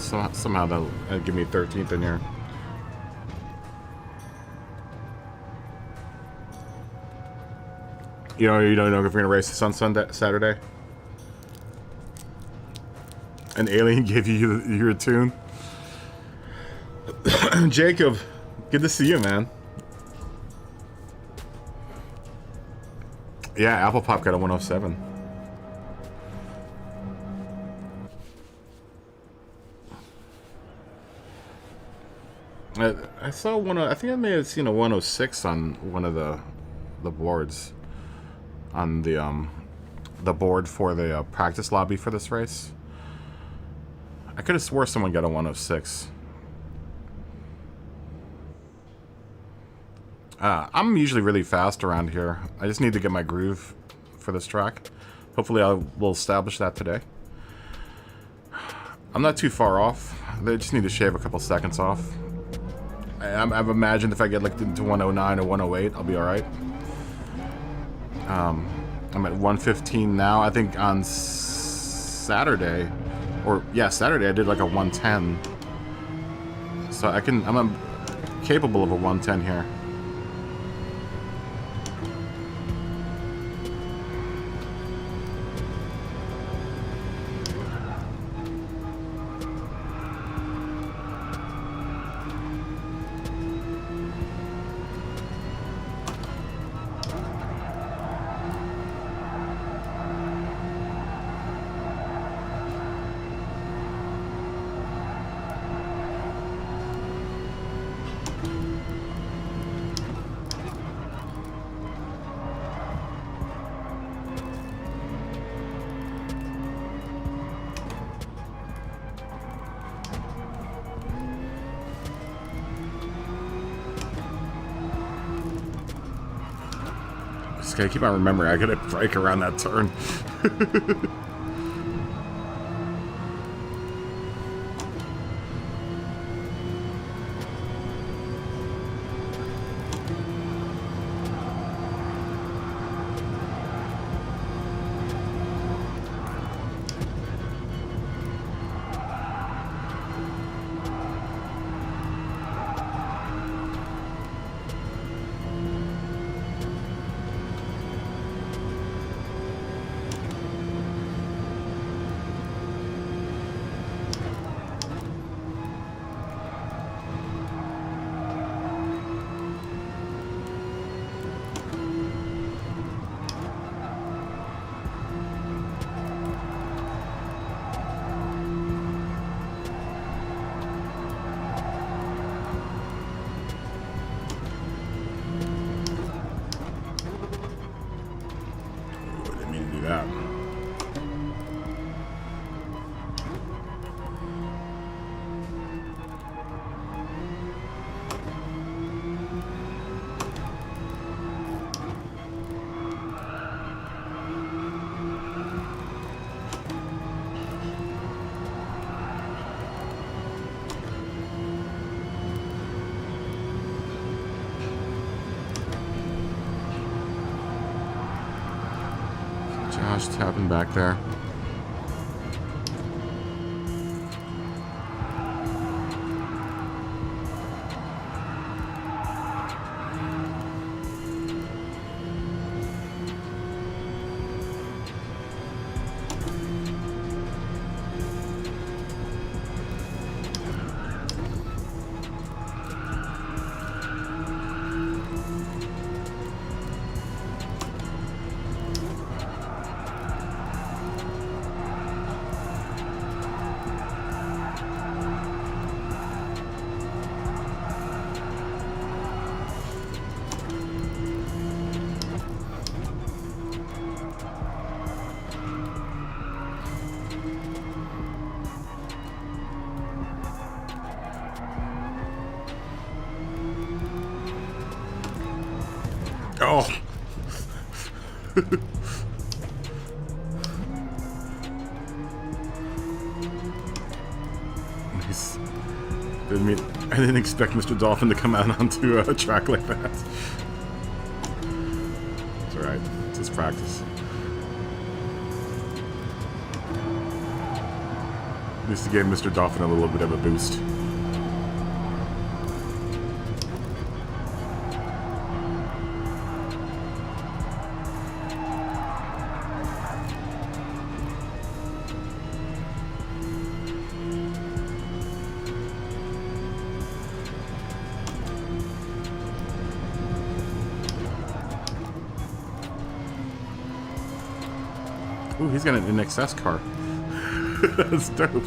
somehow that'll give me 13th in here. You don't know if we're gonna race this on Saturday. An alien gave you your tune. Jacob, good to see you, man. Yeah, Apple Pop got a 107. I saw one. I think I may have seen a 106 on one of the boards on the board for the practice lobby for this race. I could have swore someone got a 106. I'm usually really fast around here. I just need to get my groove for this track. Hopefully I will establish that today. I'm not too far off. I just need to shave a couple seconds off. I've imagined if I get like into 109 or 108, I'll be alright. I'm at 115 now. I think on Saturday, Saturday I did like a 110. So I'm capable of a 110 here. I keep on remembering I gotta brake around that turn. Josh tapping back there. Oh. Nice. I didn't expect Mr. Dolphin to come out onto a track like that. It's alright. It's his practice. This gave Mr. Dolphin a little bit of a boost. Ooh, he's got an NXS car. That's dope.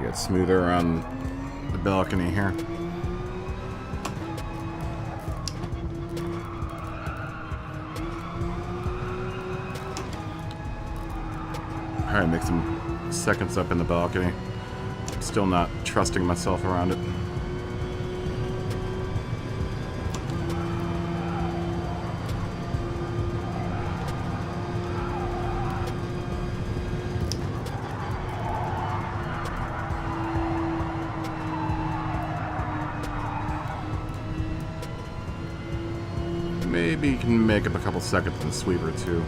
Get smoother on the balcony here. Alright, make some seconds up in the balcony. Still not trusting myself around it. maybe you can make up a couple seconds in the sweeper too.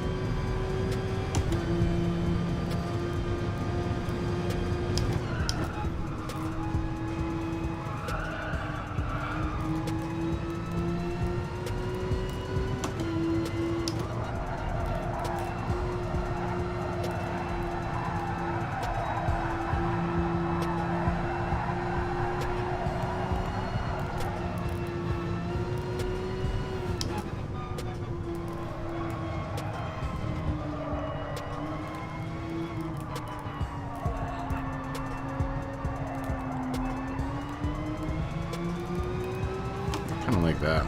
Kind of like that.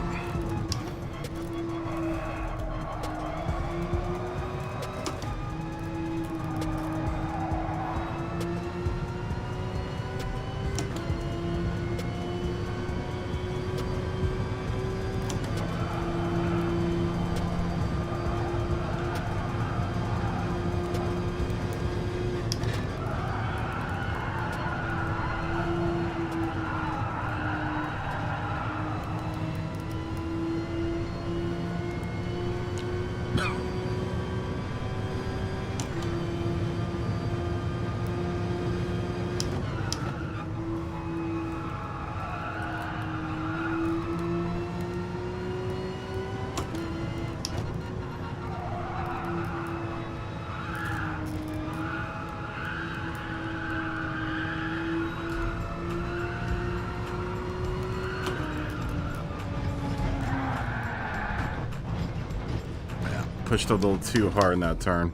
Pushed a little too hard in that turn.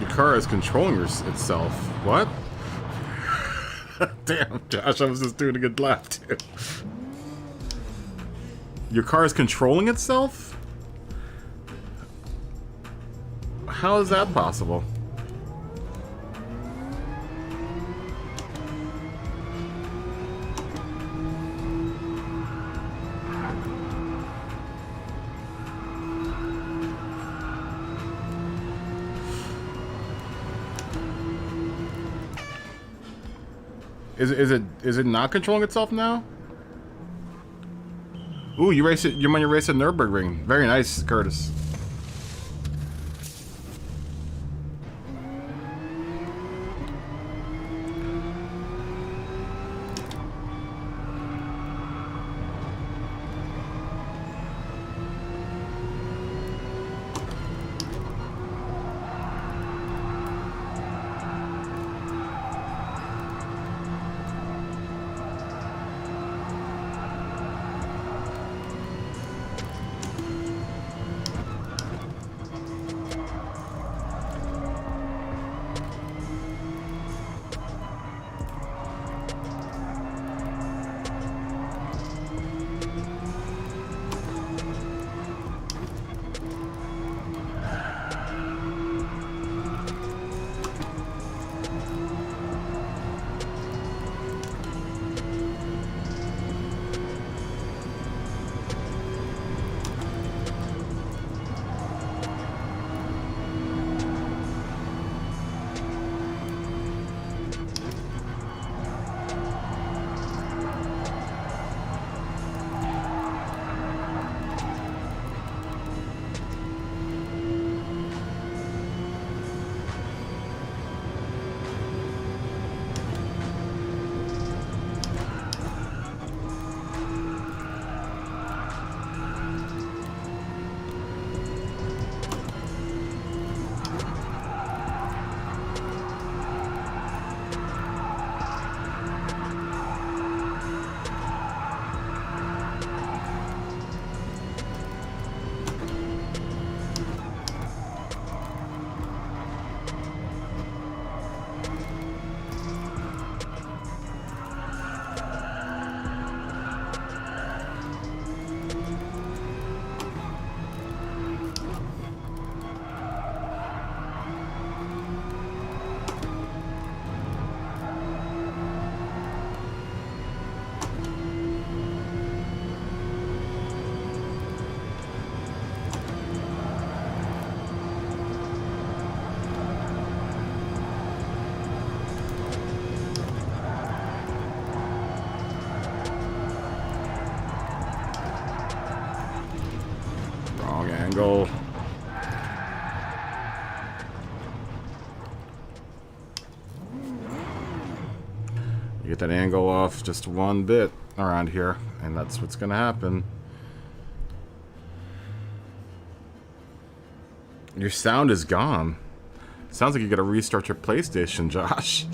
Car is controlling itself. What? Damn, Josh, I was just doing a good lap too. Your car is controlling itself? How is that possible? Is it not controlling itself now? Ooh, you race it. You when you race at Nürburgring. Very nice, Curtis. angle. You get that angle off just one bit around here, and that's what's going to happen. Your sound is gone. Sounds like you got to restart your PlayStation, Josh.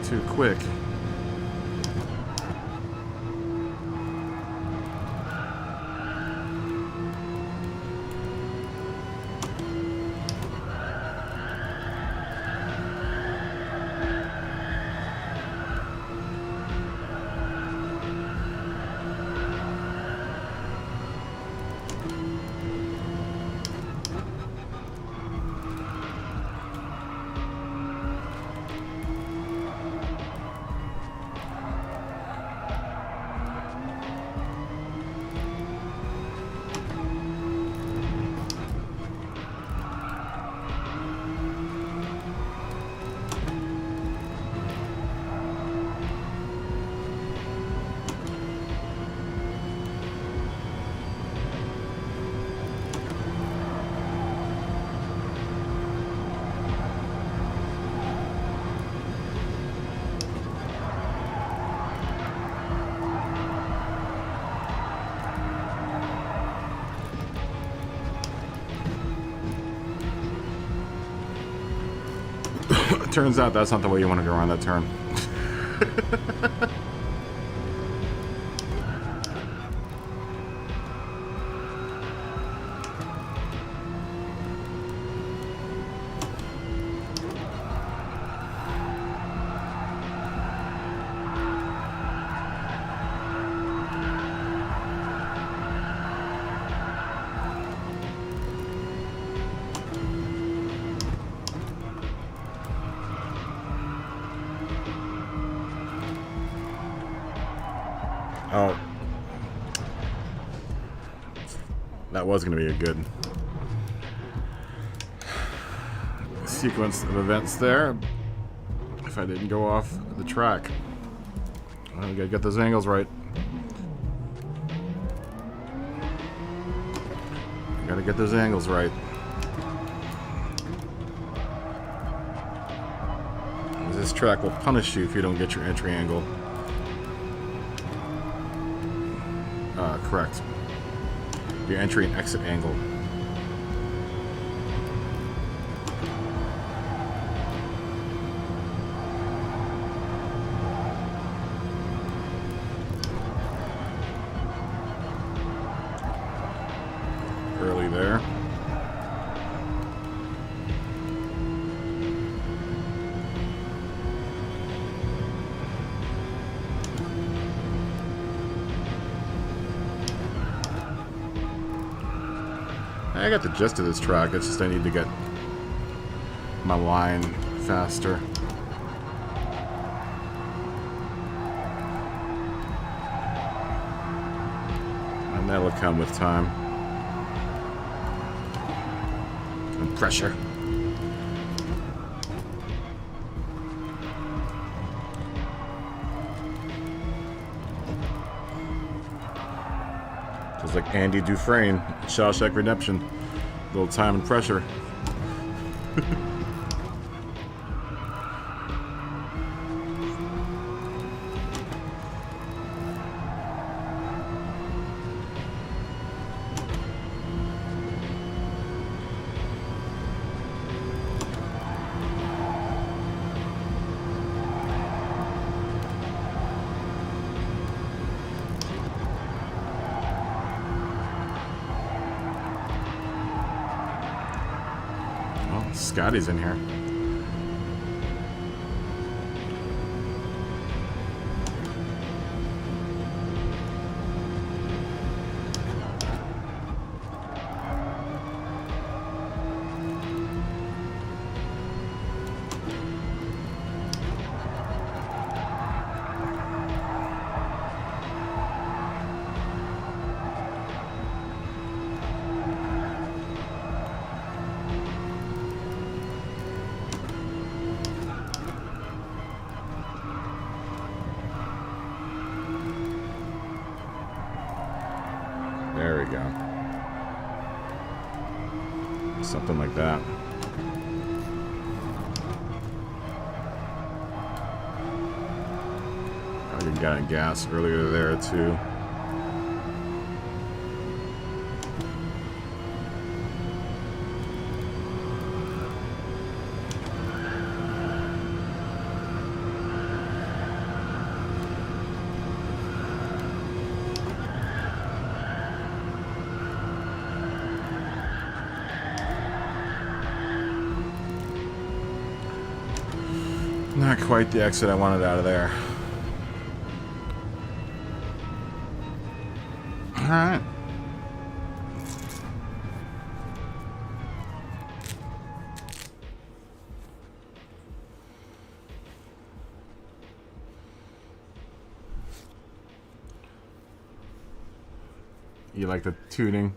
Too quick. Turns out that's not the way you want to go around that turn. Oh. That was going to be a good sequence of events there. If I didn't go off the track. I gotta get those angles right. Gotta get those angles right. This track will punish you if you don't get your entry angle correct. Your entry and exit angle. Early there. I got the gist of this track. It's just I need to get my line faster. And that'll come with time. And pressure. Just like Andy Dufresne, Shawshank Redemption. A little time and pressure. Scotty's in here. There we go. Something like that. I got gas earlier there too. Not quite the exit I wanted out of there. All right. You like the tuning?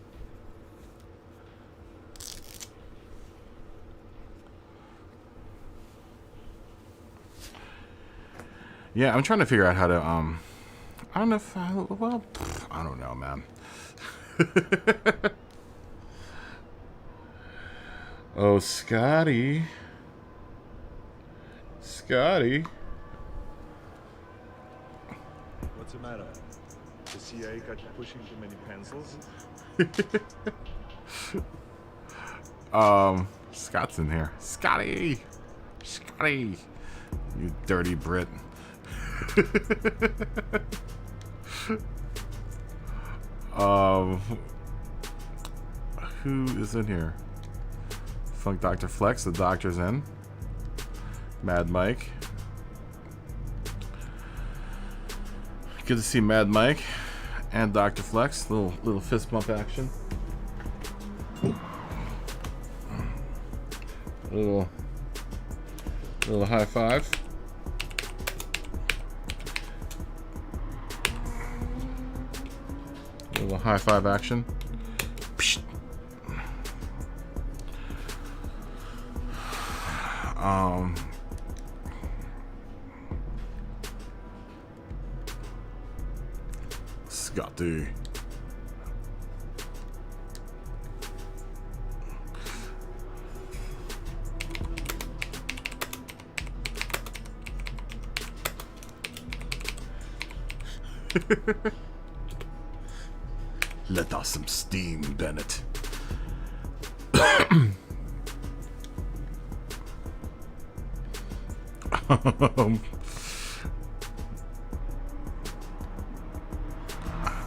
Yeah, I'm trying to figure out how to, I don't know if I, well, I don't know, man. Oh, Scotty. Scotty. What's the matter? The CIA got you pushing too many pencils? Scott's in here. Scotty. Scotty. You dirty Brit. Who is in here? Funk Dr. Flex, the doctor's in. Mad Mike. Good to see Mad Mike and Dr. Flex. Little fist bump action. Little high five. little high five action. Psht. Scotty. Let off some steam, Bennett.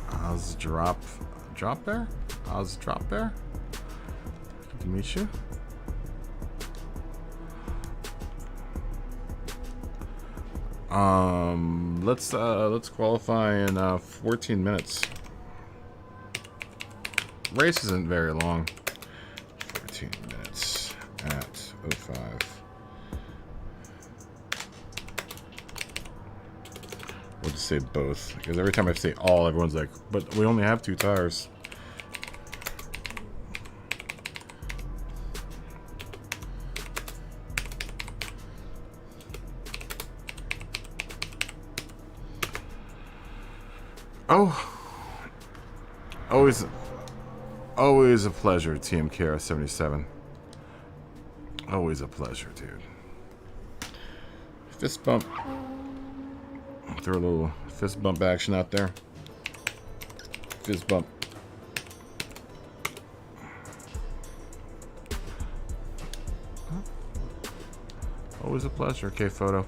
How's drop there? How's drop there? Good to meet you. Let's qualify in 14 minutes. Race isn't very long. 14 minutes at 05. We'll just say both, because every time I say all, everyone's like, but we only have 2 tires. Oh, always a pleasure, Team Kara 77. Always a pleasure, dude. Fist bump. Throw a little fist bump action out there. Fist bump. Always a pleasure. Okay, photo.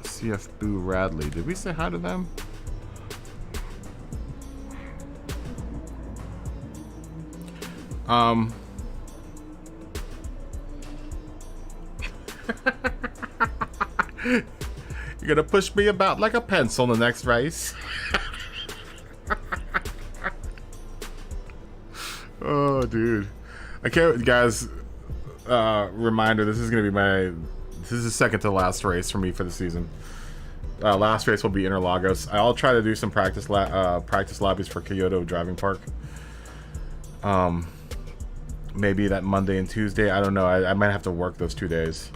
CF Boo Radley. Did we say hi to them? You're gonna push me about like a pencil in the next race. Oh, dude. I can't, guys. Reminder: this is gonna be this is the second to last race for me for the season. Last race will be Interlagos. I'll try to do some practice lobbies for Kyoto Driving Park. Maybe that Monday and Tuesday. I don't know. I might have to work those 2 days.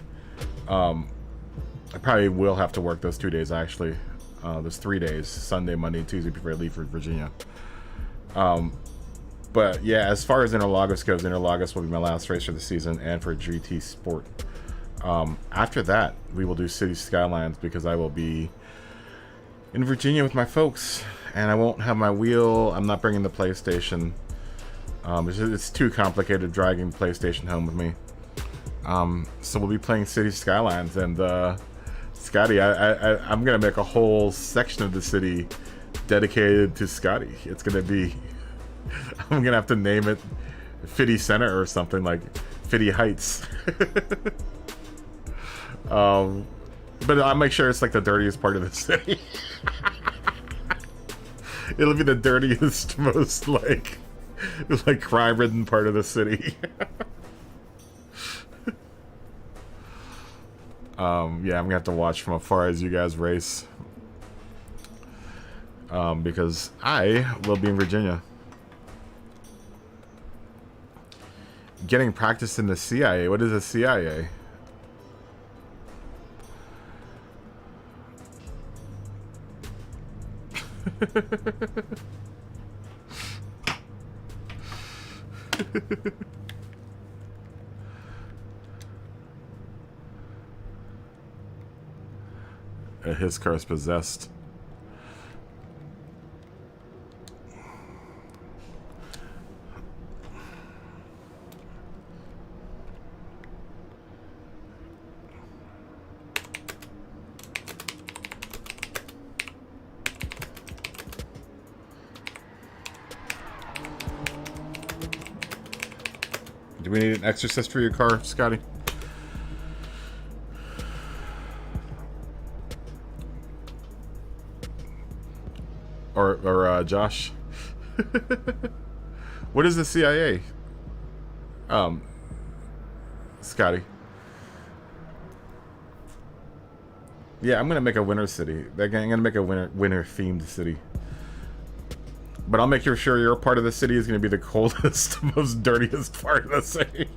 I probably will have to work those 2 days, actually. There's 3 days. Sunday, Monday, and Tuesday before I leave for Virginia. But yeah, as far as Interlagos goes, Interlagos will be my last race for the season and for GT Sport. After that, we will do City Skylines because I will be in Virginia with my folks. And I won't have my wheel. I'm not bringing the PlayStation. It's too complicated dragging PlayStation home with me. So we'll be playing City Skylines, and Scotty, I'm gonna make a whole section of the city dedicated to Scotty. It's gonna be, I'm gonna have to name it Fitty Center or something, like Fitty Heights. But I'll make sure it's like the dirtiest part of the city. It'll be the dirtiest, most like crime-ridden part of the city. Yeah, I'm gonna have to watch from afar as you guys race. Because I will be in Virginia. Getting practice in the CIA. What is a CIA? His car's possessed. Do we need an exorcist for your car, Scotty? Or Josh? What is the CIA? Scotty. Yeah, I'm gonna make a winter city. I'm gonna make a winter themed city. But I'll make sure your part of the city is gonna be the coldest, most dirtiest part of the city.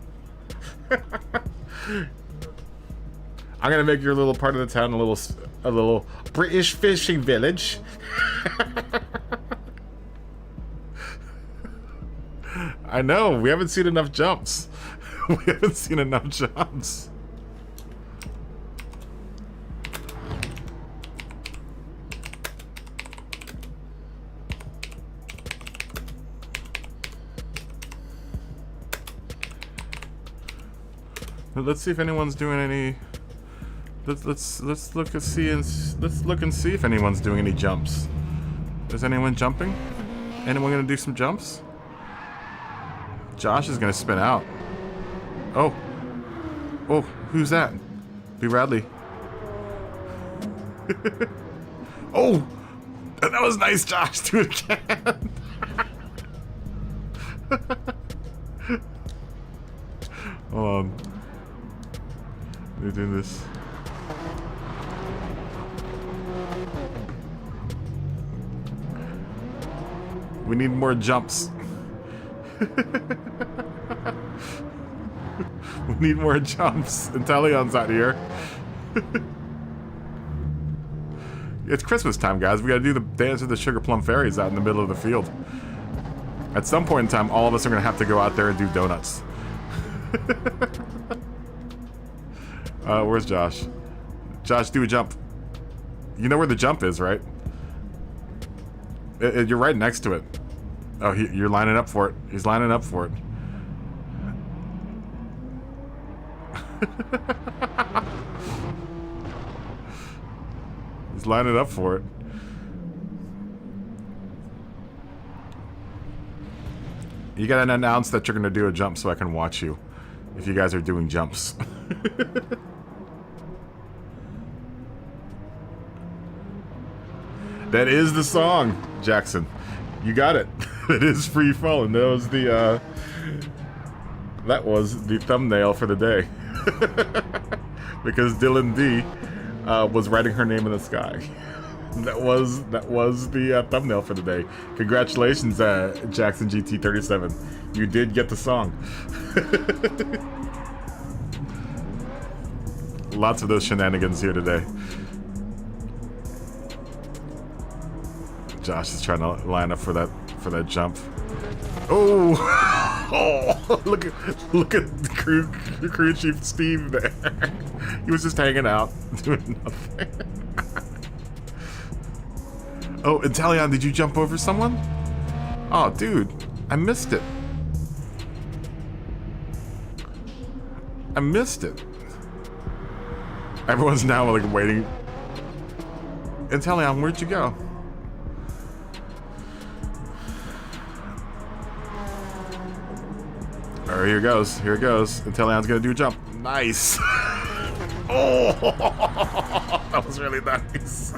I'm gonna make your little part of the town a little British fishing village. I know, we haven't seen enough jumps. We haven't seen enough jumps. Let's see if anyone's doing any. Let's look and see if anyone's doing any jumps. Is anyone jumping? Anyone gonna do some jumps? Josh is gonna spin out. Oh, who's that? B. Radley. Oh, that was nice, Josh. Do it again. Hold on. They're doing this. We need more jumps. We need more jumps. Intellion's out here. It's Christmas time, guys. We gotta do the dance of the Sugar Plum Fairies out in the middle of the field. At some point in time, all of us are gonna have to go out there and do donuts. Where's Josh? Josh, do a jump. You know where the jump is, right? You're right next to it. Oh, you're lining up for it. He's lining up for it. He's lining up for it. You gotta announce that you're gonna do a jump so I can watch you. If you guys are doing jumps. That is the song, Jackson. You got it. It is Free Falling. That was the thumbnail for the day. Because Dylan D was writing her name in the sky. That was the thumbnail for the day. Congratulations, Jackson GT37. You did get the song. Lots of those shenanigans here today. Josh is trying to line up for that jump. Oh, oh! Look at the crew chief Steve there. He was just hanging out, doing nothing. Oh, Intelion, did you jump over someone? Oh, dude, I missed it. I missed it. Everyone's now like waiting. Intelion, where'd you go? All right, here goes. Here it goes. Intellion's gonna do a jump. Nice. Oh, that was really nice.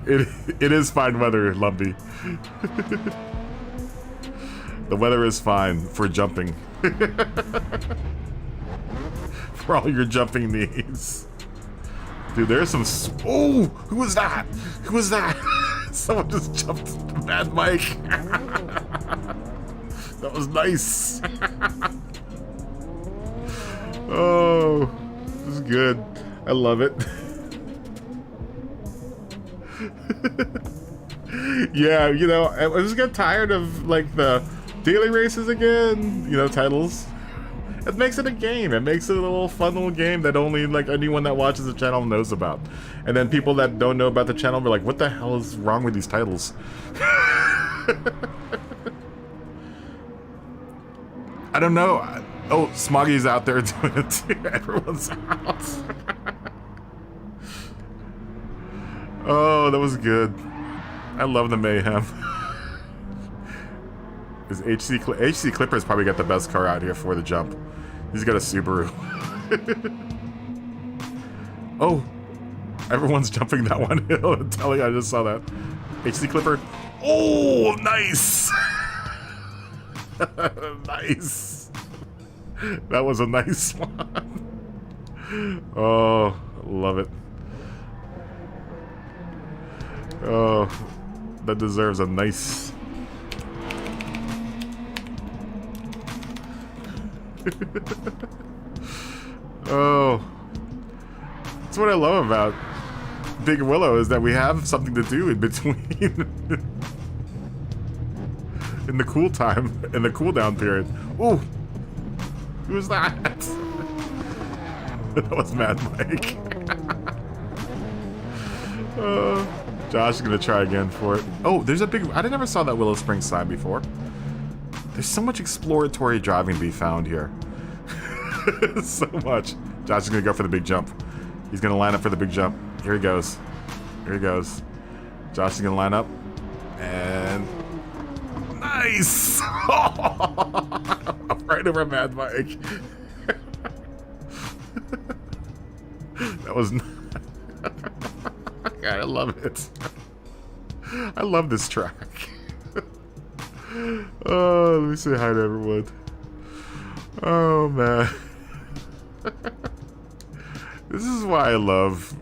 It is fine weather, Lumpy. The weather is fine for jumping. For all your jumping needs. Dude, there's some... Oh! Who was that? Who was that? Someone just jumped Bad Mike. That was nice. Oh, this is good. I love it. Yeah, you know, I just got tired of like the daily races again, you know, titles. It makes it a game. It makes it a little fun little game that only like anyone that watches the channel knows about. And then people that don't know about the channel be like, what the hell is wrong with these titles? I don't know. Oh, Smoggy's out there doing it too. Everyone's out. Oh, that was good. I love the mayhem. Is HC Clipper's probably got the best car out here for the jump. He's got a Subaru. Oh, everyone's jumping that one hill. I'm telling you, I just saw that. HC Clipper. Oh, nice. Nice. That was a nice one. Oh, love it. Oh, that deserves a nice... Oh, that's what I love about Big Willow, is that we have something to do in between. In the cool time, in the cool down period. Ooh, who's that? That was Mad Mike. Josh is gonna try again for it. Oh, there's a big... I never saw that Willow Springs sign before. There's so much exploratory driving to be found here. So much. Josh is gonna go for the big jump. He's gonna line up for the big jump. Here he goes. Here he goes. Josh is gonna line up. And... Nice! Right over Mad Mike. That was... God, I love it. I love this track. Oh, let me say hi to everyone. Oh, man. This is why I love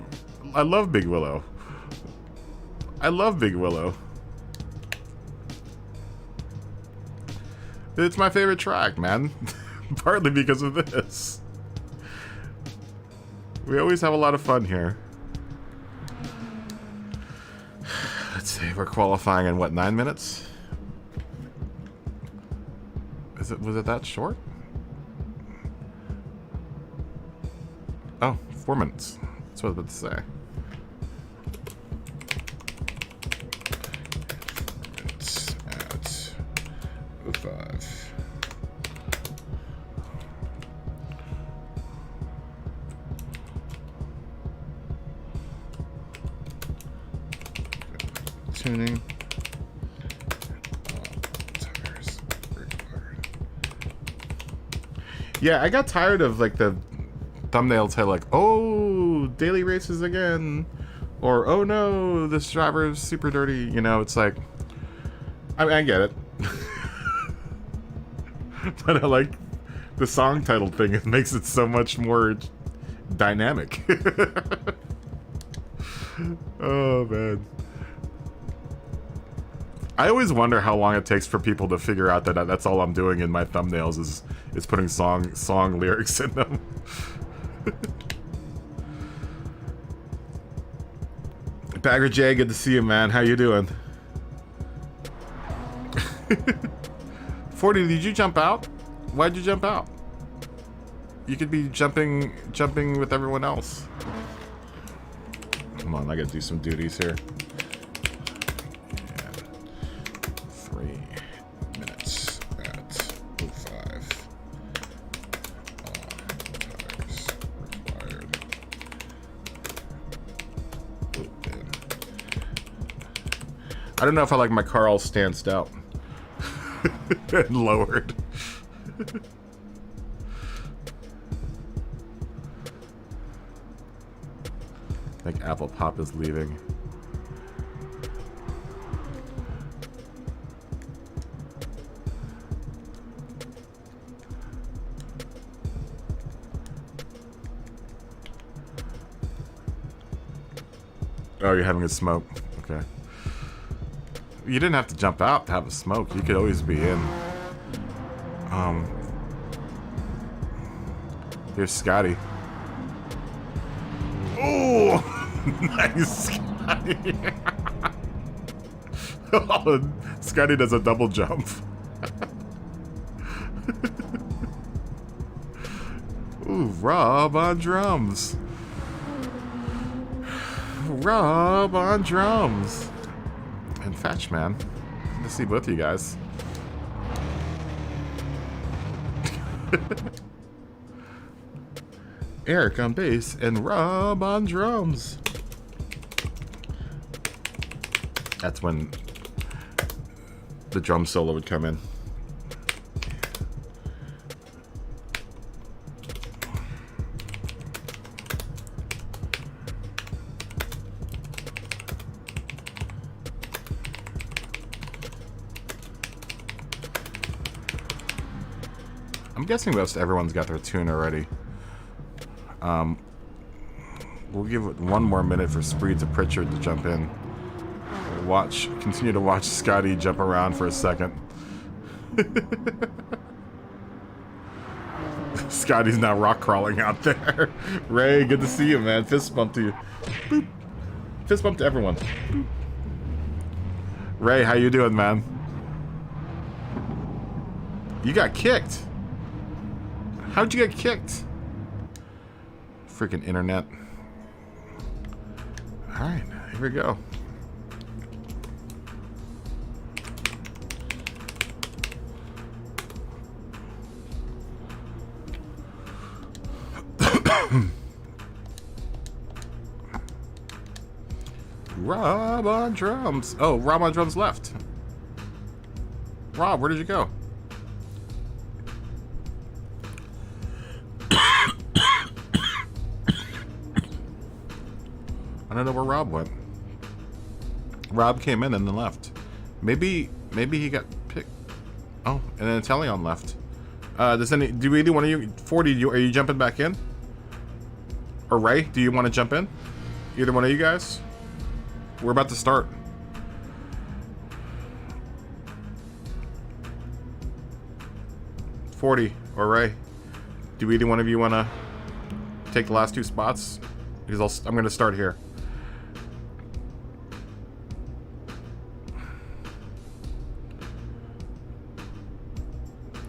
Big Willow. I love Big Willow. It's my favorite track, man. Partly because of this. We always have a lot of fun here. Let's see, we're qualifying in what, 9 minutes? Was it that short? Oh, 4 minutes. That's what I was about to say. 4 minutes at 05. Tuning. Tires required. Yeah, I got tired of like the thumbnails had like, oh, daily races again, or oh no, this driver is super dirty. You know, it's like, I mean, I get it, but I like the song title thing. It makes it so much more dynamic. Oh man. I always wonder how long it takes for people to figure out that that's all I'm doing in my thumbnails is putting song lyrics in them. Bagger J, good to see you, man. How you doing? 40, did you jump out? Why'd you jump out? You could be jumping with everyone else. Come on, I gotta do some duties here. 3 minutes at 05. Tires required. Open. I don't know if I like my car all stanced out and lowered. I think Apple Pop is leaving. Oh, you're having a smoke. Okay. You didn't have to jump out to have a smoke. You could always be in. Here's Scotty. Oh, nice, Scotty. Oh, Scotty does a double jump. Ooh, Rob on drums. Rob on drums. And Fetch, man. Good to see both of you guys. Eric on bass and Rob on drums. That's when the drum solo would come in. I'm I'm guessing most everyone's got their tune already. We'll give it one more minute for Spree to Pritchard to jump in. Continue to watch Scotty jump around for a second. Scotty's now rock crawling out there. Ray, good to see you, man. Fist bump to you. Boop. Fist bump to everyone. Boop. Ray, how you doing, man? You got kicked. How'd you get kicked? Freaking internet. Alright, here we go. Rob on drums. Oh, Rob on drums left. Rob, where did you go? I don't know where Rob went. Rob came in and then left. Maybe he got picked. Oh, and then Italian left. Do either one of you, 40, are you jumping back in? Or Ray, do you want to jump in? Either one of you guys? We're about to start. $40 or Ray, do either one of you want to take the last two spots? Because I'm going to start here.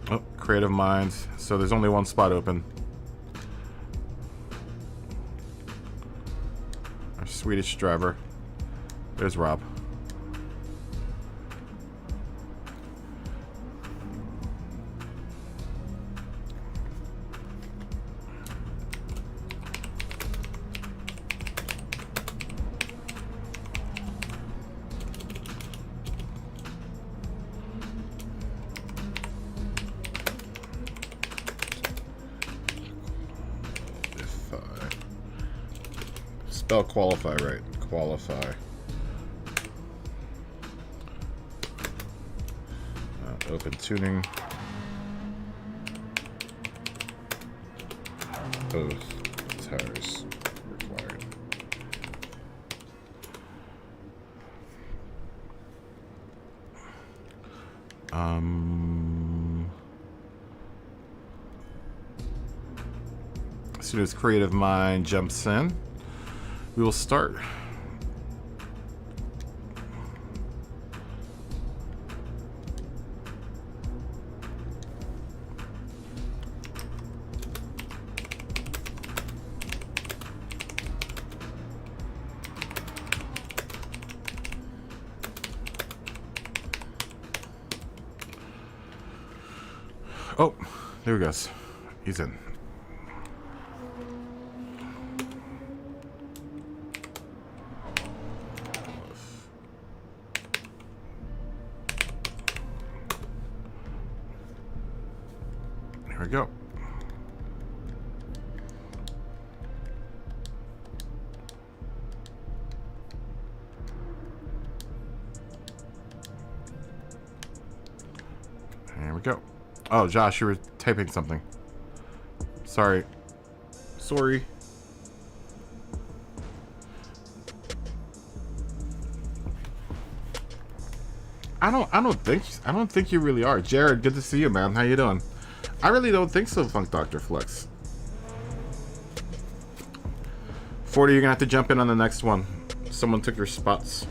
Oh, creative minds. So there's only one spot open. Our Swedish driver. There's Rob. Spell qualify right. Qualify. Open tuning. Both tires required. As soon as Creative Mind jumps in, we will start. Oh, there he goes. He's in. Here we go. Here we go. Oh, Josh, you were typing something. Sorry. Sorry. I don't think you really are. Jared, good to see you, man. How you doing? I really don't think so, Funk Dr. Flex. 40, you're gonna have to jump in on the next one. Someone took your spots.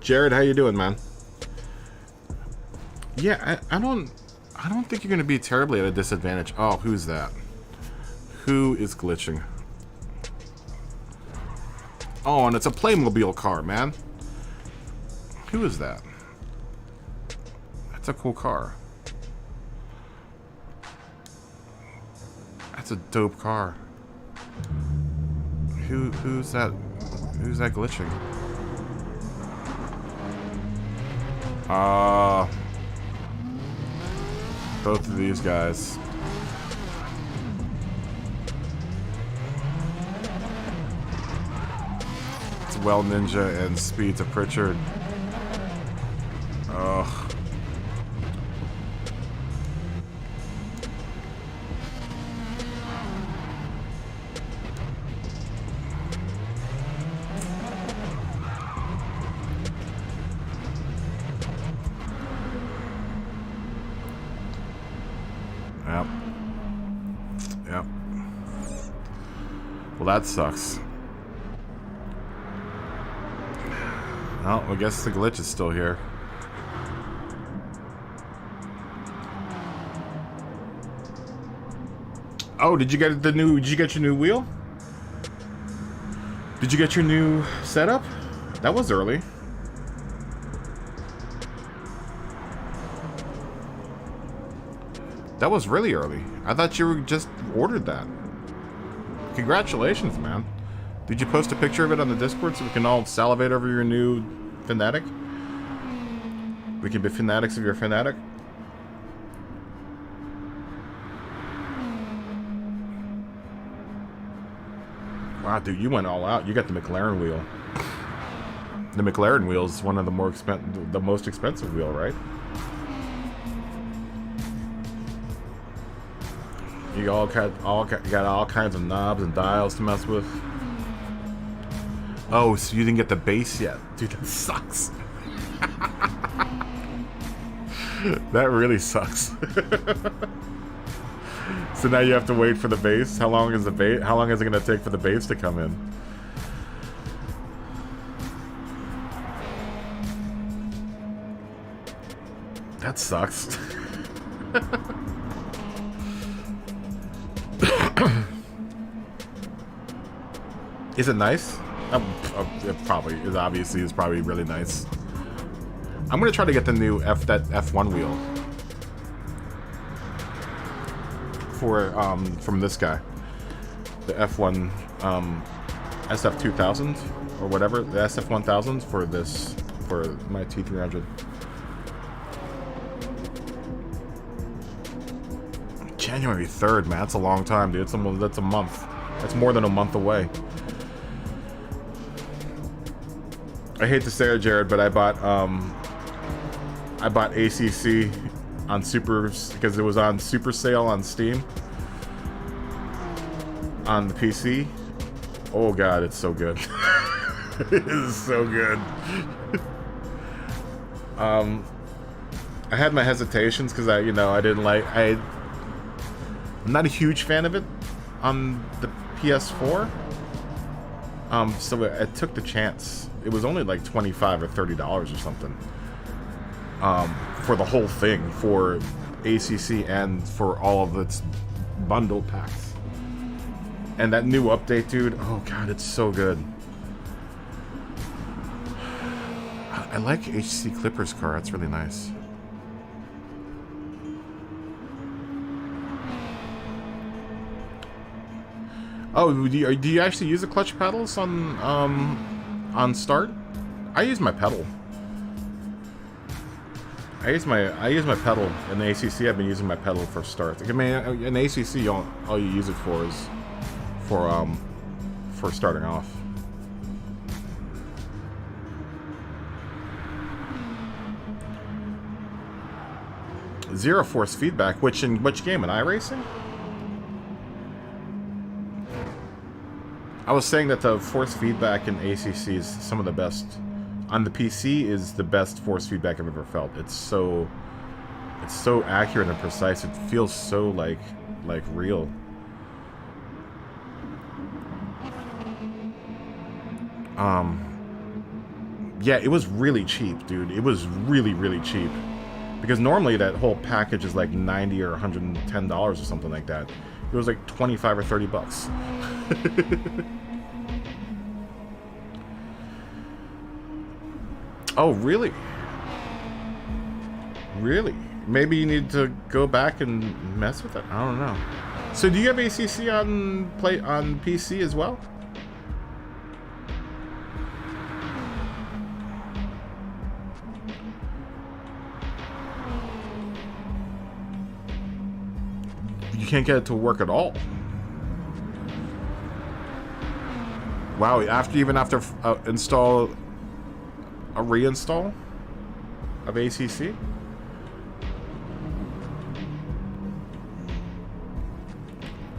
Jared, how you doing, man? Yeah, I don't think you're gonna be terribly at a disadvantage. Oh, who's that? Who is glitching? Oh, and it's a Playmobil car, man. Who is that? That's a cool car. That's a dope car. Who's that? Who's that glitching? Both of these guys. It's Well Ninja and Speed to Pritchard. Ugh. Yep. Yep. Well, that sucks. Oh, I guess the glitch is still here. Oh, did you get the new? Did you get your new wheel? Did you get your new setup? That was early. That was really early. I thought you just ordered that. Congratulations, man. Did you post a picture of it on the Discord so we can all salivate over your new Fanatic? We can be fanatics of your Fanatic. Wow, dude, you went all out. You got the McLaren wheel. The McLaren wheel is one of the most expensive wheel, right? You got all kinds of knobs and dials to mess with. Oh, so you didn't get the base yet. Dude, that sucks. That really sucks. So now you have to wait for the base? How long is it going to take for the base to come in? That sucks. Is it nice? It probably is. Obviously, it's probably really nice. I'm gonna try to get the new F1 wheel for from this guy, the F1 SF2000 or whatever, the SF1000 for my T300. January 3rd, man. That's a long time, dude. That's a month. That's more than a month away. I hate to say it, Jared, but I bought ACC on because it was on super sale on Steam on the PC. Oh god, it's so good. It is so good. I had my hesitations because I'm not a huge fan of it on the PS4. So I took the chance. It was only like $25 or $30 or something. For the whole thing, for ACC and for all of its bundle packs. And that new update, dude, oh god, it's so good. I like HC Clipper's car, it's really nice. Oh, do you actually use the clutch pedals on start? I use my pedal. I use my pedal in the ACC. I've been using my pedal for start. I mean, in the ACC, all you use it for is for starting off. Zero force feedback. Which game? In iRacing? I was saying that the force feedback in ACC is some of the best. On the PC is the best force feedback I've ever felt. It's so accurate and precise. It feels so like real. Yeah, it was really cheap, dude. It was really, really cheap. Because normally that whole package is like $90 or $110 or something like that. It was like 25 or 30 bucks. Oh, really? Really? Maybe you need to go back and mess with it. I don't know. So do you have ACC on PC as well? You can't get it to work at all. Wow, even after install a reinstall of ACC?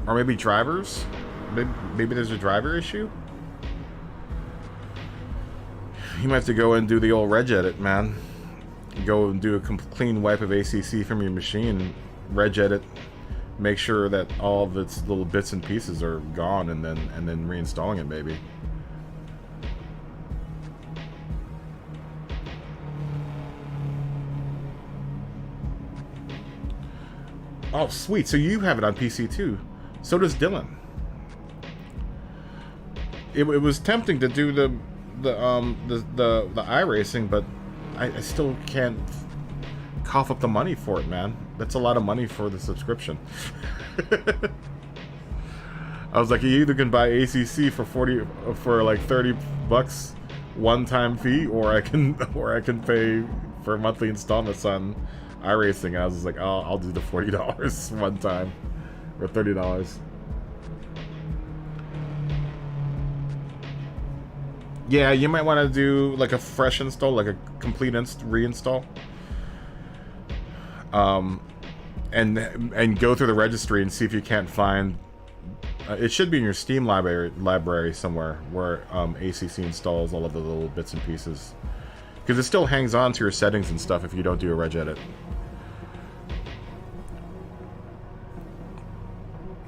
Or maybe drivers? Maybe there's a driver issue? You might have to go and do the old reg edit, man. Go and do a clean wipe of ACC from your machine, reg edit, make sure that all of its little bits and pieces are gone, and then reinstalling it, maybe. Oh, sweet. So you have it on PC too. So does Dylan. It was tempting to do the iRacing, but I still can't cough up the money for it, man. That's a lot of money for the subscription. I was like, you either can buy ACC for like $30 one-time fee, or I can pay for monthly installments on iRacing. And I was like, oh, I'll do the $40 one time, or $30. Yeah, you might want to do like a fresh install, like a complete reinstall. And go through the registry and see if you can't find. It should be in your Steam library somewhere where ACC installs all of the little bits and pieces, because it still hangs on to your settings and stuff if you don't do a reg edit.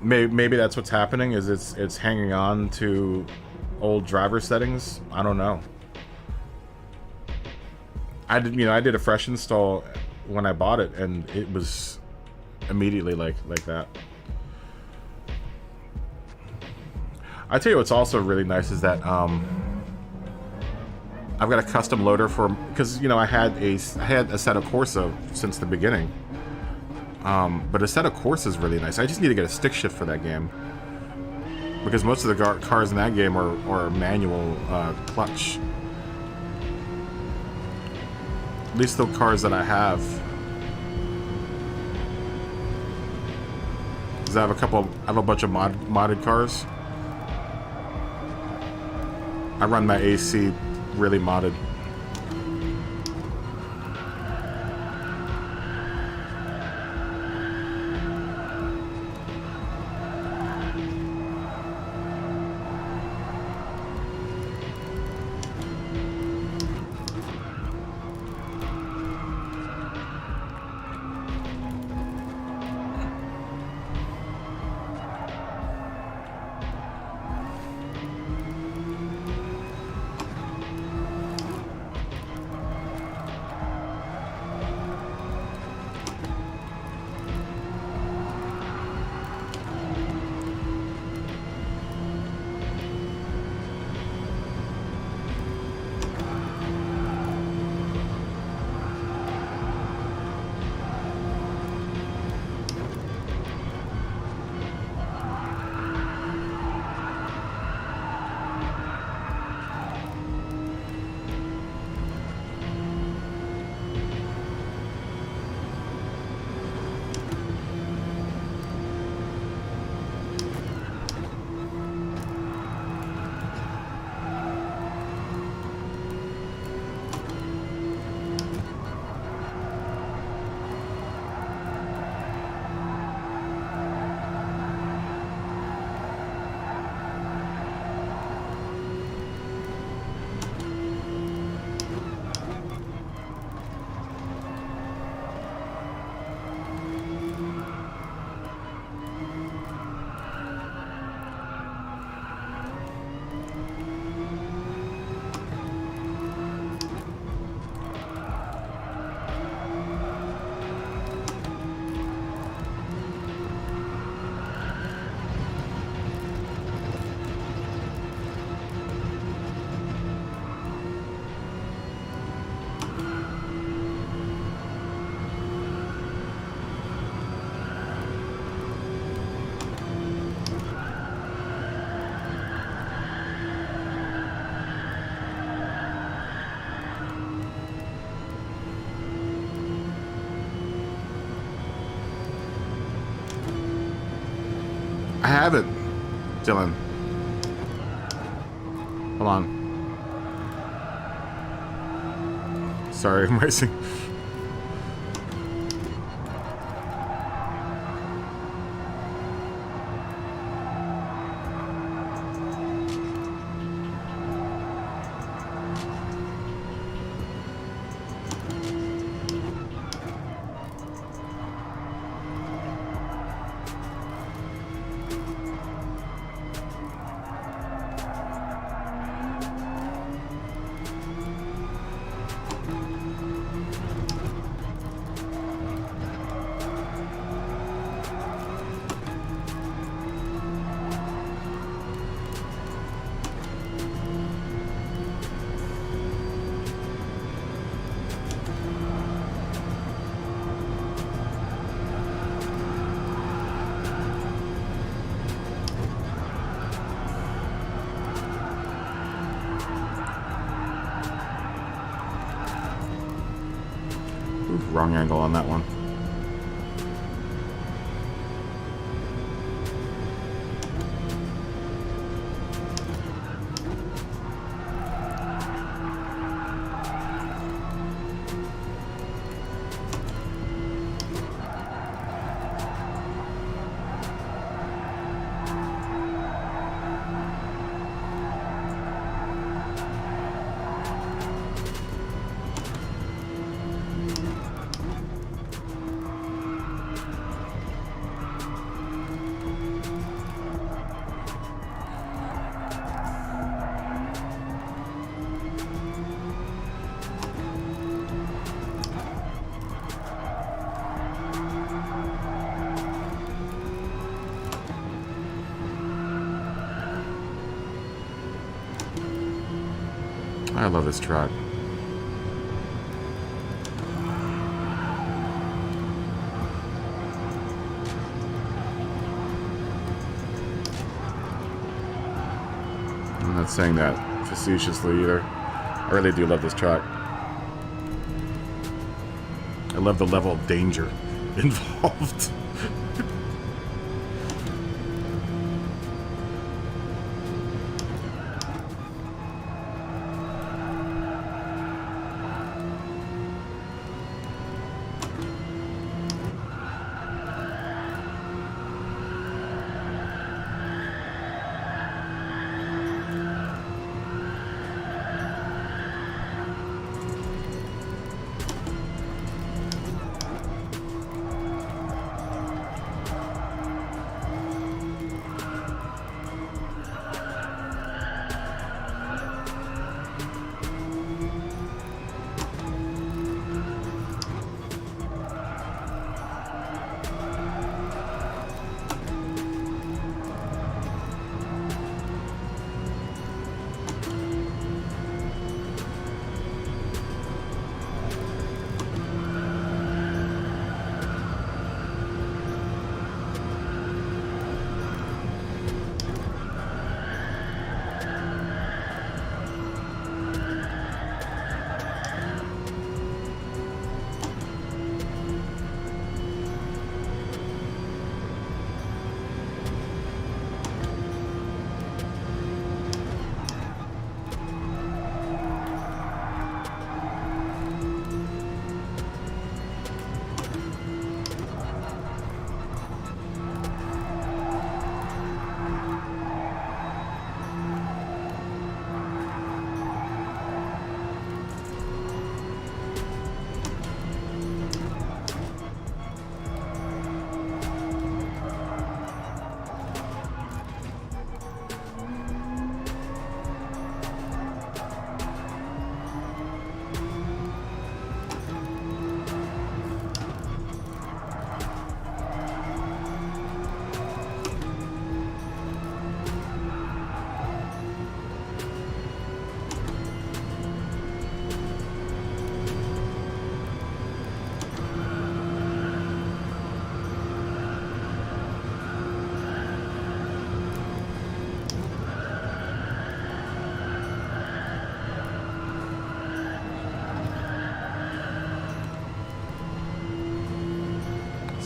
Maybe that's what's happening. Is it's hanging on to old driver settings. I don't know. I did a fresh install when I bought it, and it was immediately like that. I tell you what's also really nice is that I've got a custom loader for, because I had a Assetto Corsa since the beginning. But Assetto Corsa is really nice. I just need to get a stick shift for that game, because most of the cars in that game are manual clutch. At least the cars that I have. Because I have a bunch of modded cars. I run my AC really modded. I have it, Dylan. Hold on. Sorry, I'm racing. Wrong angle on that one. I love this track. I'm not saying that facetiously either. I really do love this track. I love the level of danger involved.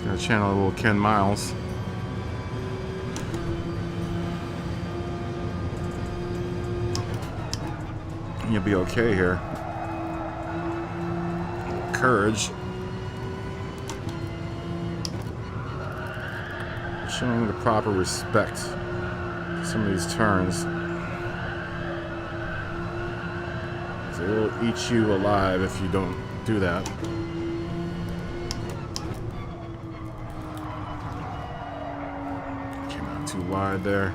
Gonna channel a little Ken Miles. you'll be okay here. Courage. Showing the proper respect to some of these turns. They will eat you alive if you don't do that. Came out too wide there.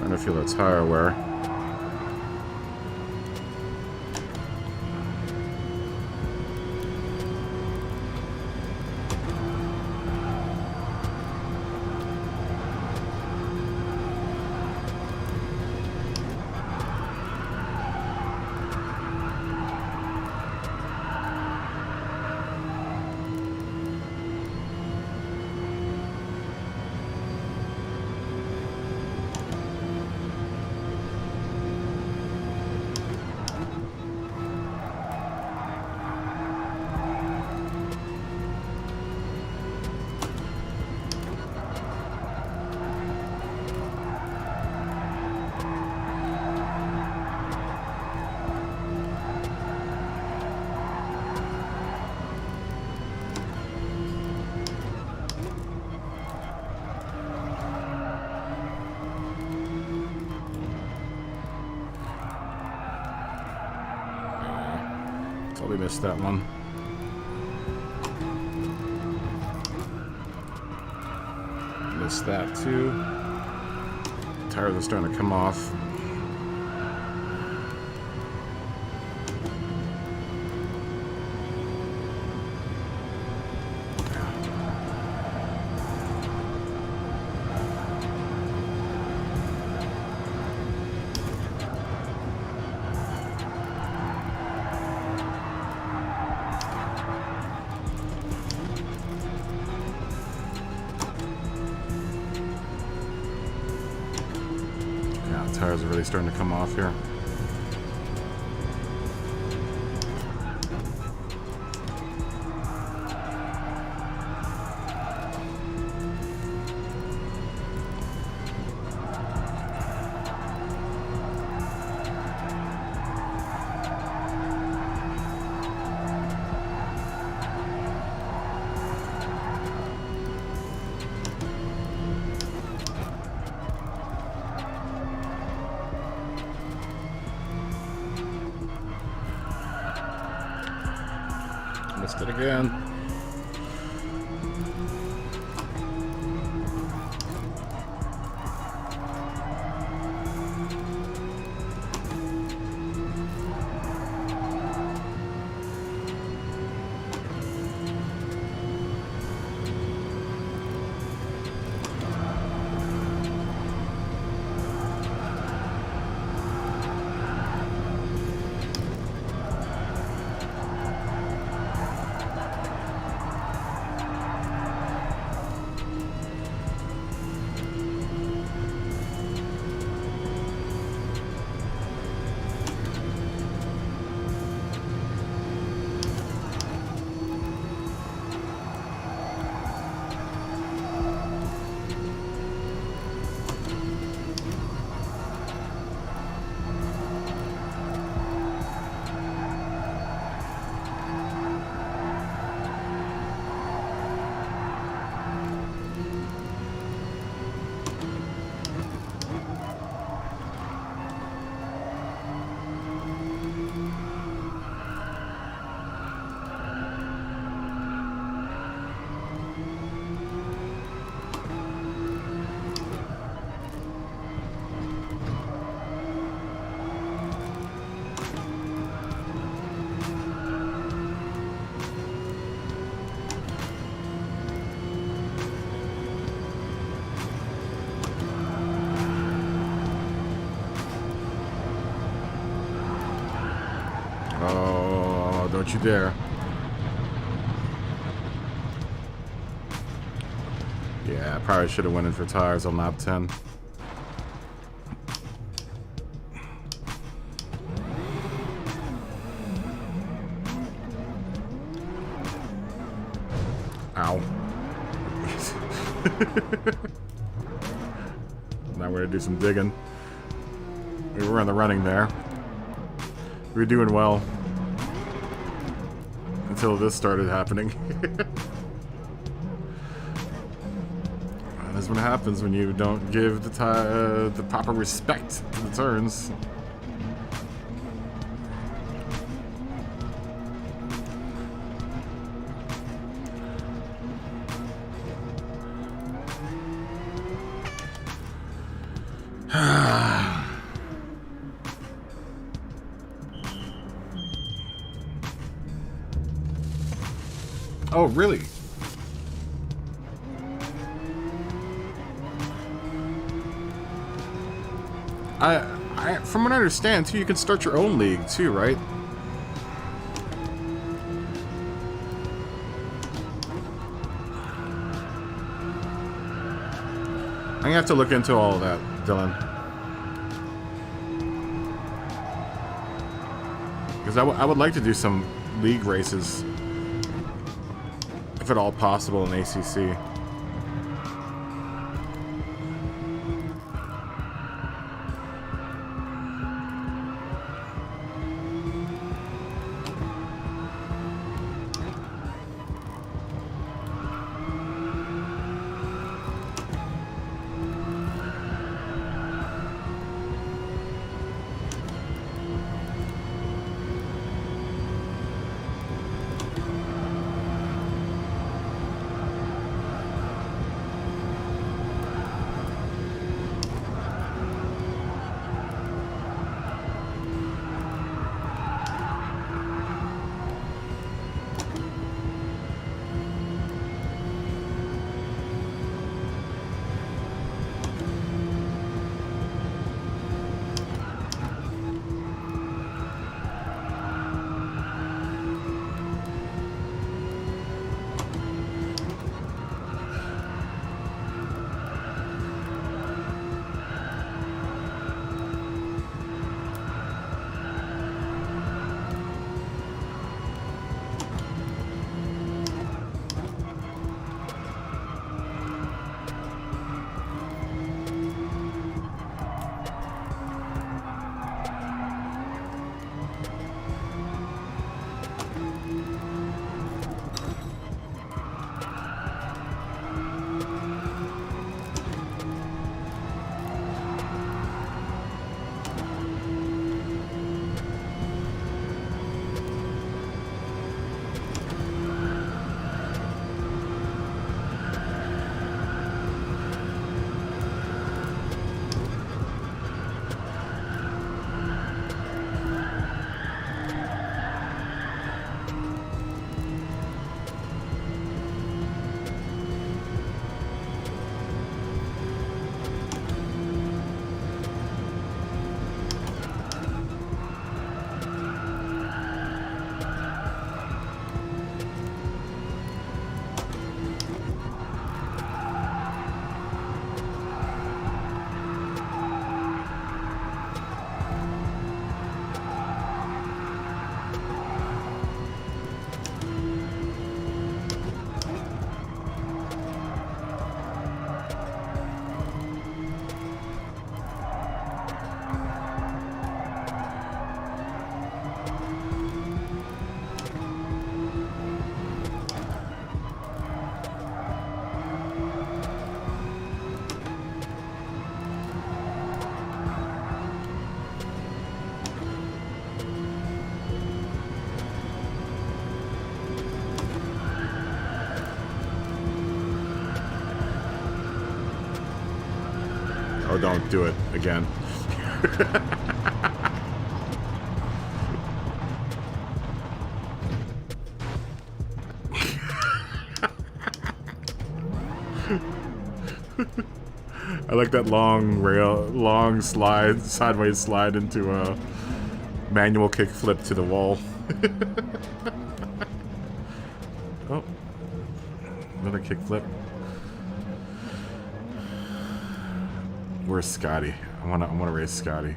I feel that tire wear. Totally missed that one. Missed that too. Tires are starting to come off. Tires are really starting to come off here. Missed it again. don't you dare. Yeah, I probably should have went in for tires on lap 10. Ow. Now we're gonna do some digging. We were in the running there. We were doing well. Until this started happening. That's what happens when you don't give the proper respect to the turns. Oh, really? From what I understand, too, you can start your own league, too, right? I'm gonna have to look into all of that, Dylan. Because I would like to do some league races, if at all possible, in ACC. Oh, don't do it again. I like that long slide, sideways slide into a manual kick flip to the wall. kickflip. Where's Scotty? I wanna race Scotty.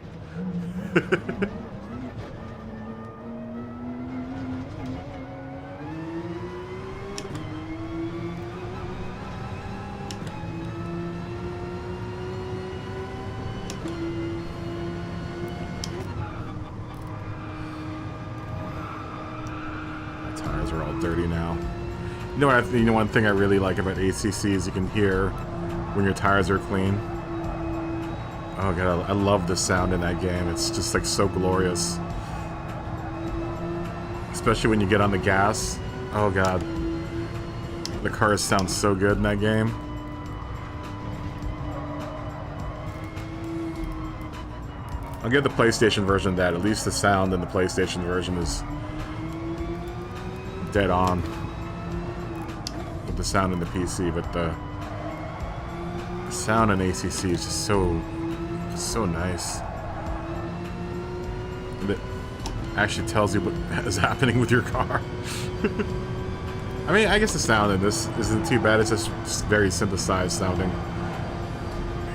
Tires are all dirty now. You know what? You know, one thing I really like about ACC is you can hear when your tires are clean. Oh god, I love the sound in that game. It's just like so glorious. Especially when you get on the gas. Oh god. The cars sound so good in that game. I'll give the PlayStation version of that. At least the sound in the PlayStation version is dead on with the sound in the PC, but the sound in ACC is just so nice. It actually tells you what is happening with your car. I mean, I guess the sound in this isn't too bad. It's just very synthesized sounding.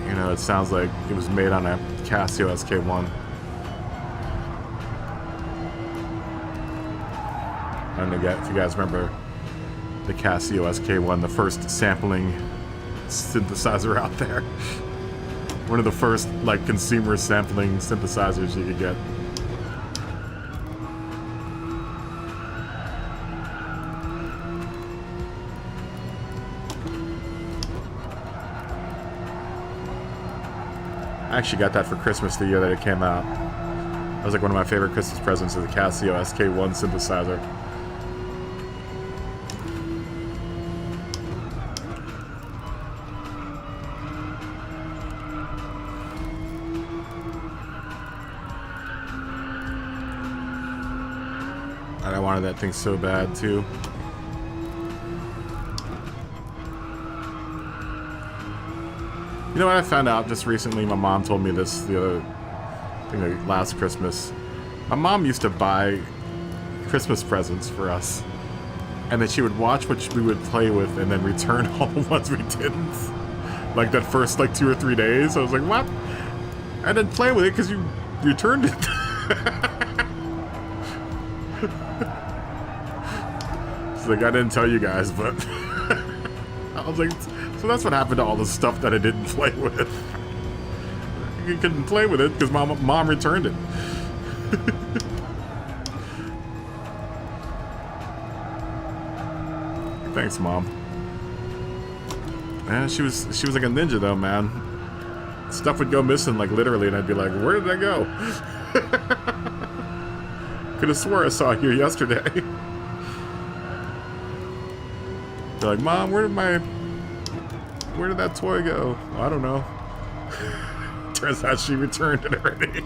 You know, it sounds like it was made on a Casio SK1. I don't know if you guys remember the Casio SK1, the first sampling synthesizer out there. One of the first, like, consumer sampling synthesizers you could get. I actually got that for Christmas the year that it came out. That was like one of my favorite Christmas presents, is the Casio SK1 synthesizer. And I wanted that thing so bad too. You know what I found out just recently? My mom told me this the other thing, like last Christmas. My mom used to buy Christmas presents for us, and then she would watch what we would play with and then return all the ones we didn't. Like that first like 2 or 3 days. I was like, what? I didn't play with it because you returned it. It's like, I didn't tell you guys, but I was like, so that's what happened to all the stuff that I didn't play with. You couldn't play with it because mom returned it. Thanks, Mom. Man, she was like a ninja though, man. Stuff would go missing like literally, and I'd be like, where did that go? Could have swore I saw it here yesterday. They're like, Mom, where did that toy go? Well, I don't know. Turns out she returned it already.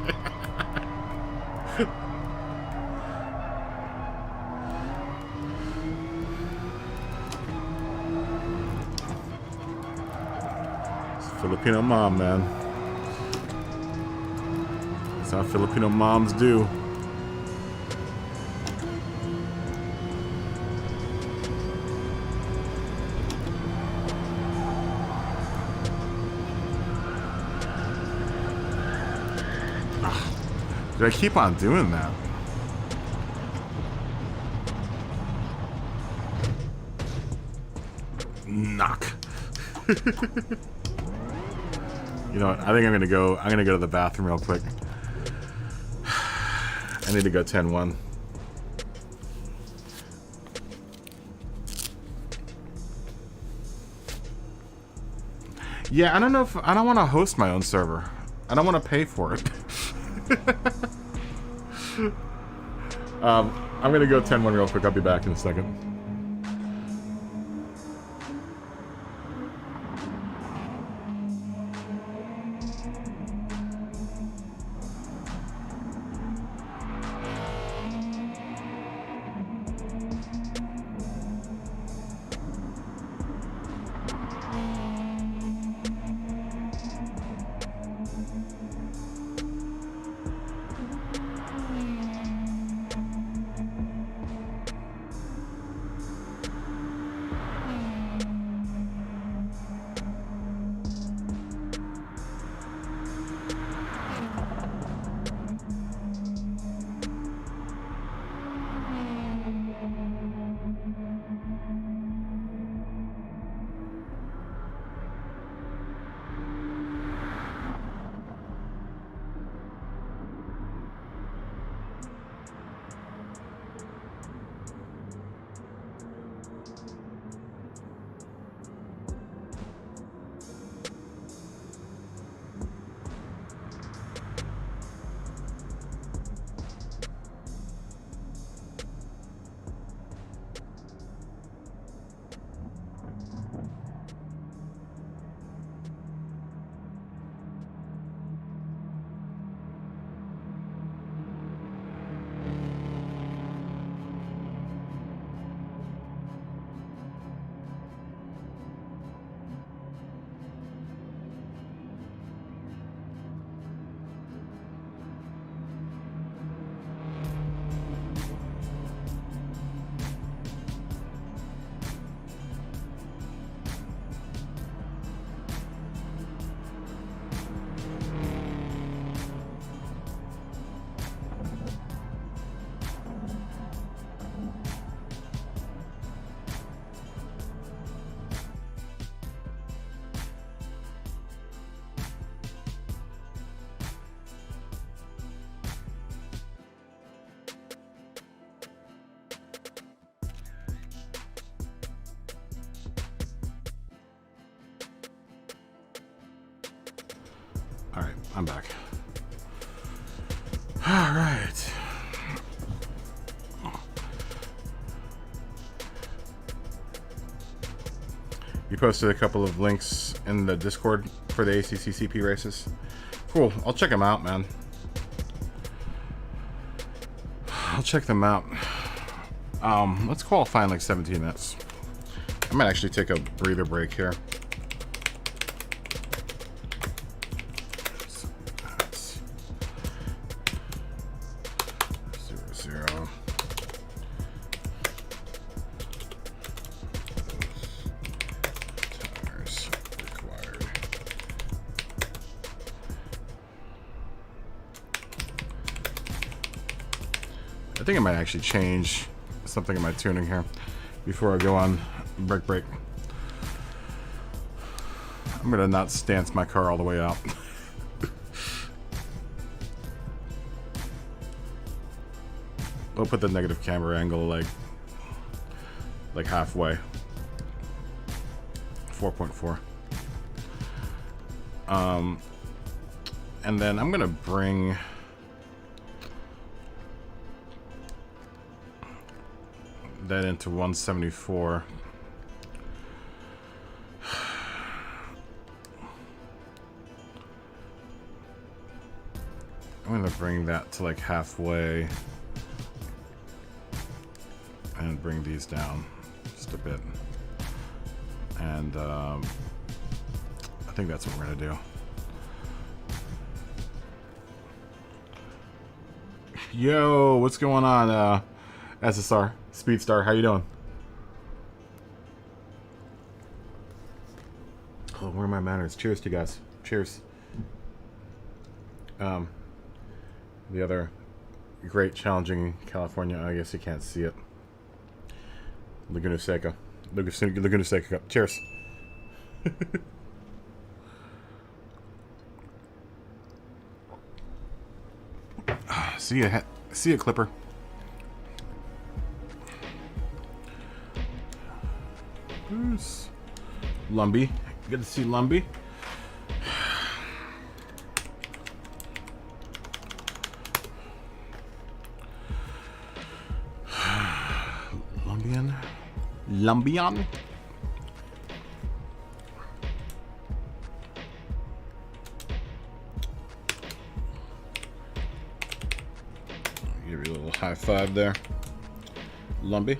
Filipino mom, man. That's how Filipino moms do. Did I keep on doing that? Knock. You know what? I think I'm gonna go to the bathroom real quick. I need to go 10-1. Yeah, I don't know if I don't want to host my own server. I don't want to pay for it. I'm gonna go 10-1 real quick. I'll be back in a second. Alright, I'm back. Alright. You posted a couple of links in the Discord for the ACCCP races. Cool. I'll check them out, man. I'll check them out. Let's qualify in like 17 minutes. I might actually take a breather break here. That's 0, 0. Tires required. I think I might actually change something in my tuning here before I go on break. I'm gonna not stance my car all the way out. We'll put the negative camera angle like halfway. 4.4. And then I'm gonna bring that into 174. I'm gonna bring that to like halfway and bring these down just a bit. And I think that's what we're gonna do. Yo, what's going on, SSR Speedstar? How you doing? Oh, where are my manners? Cheers to you guys. Cheers. The other great challenging California, I guess you can't see it. Laguna Seca. Laguna Seca. Cheers. See ya, Clipper. Bruce. Lumby. Good to see Lumby. Lumbion. Give you a little high five there, Lumby.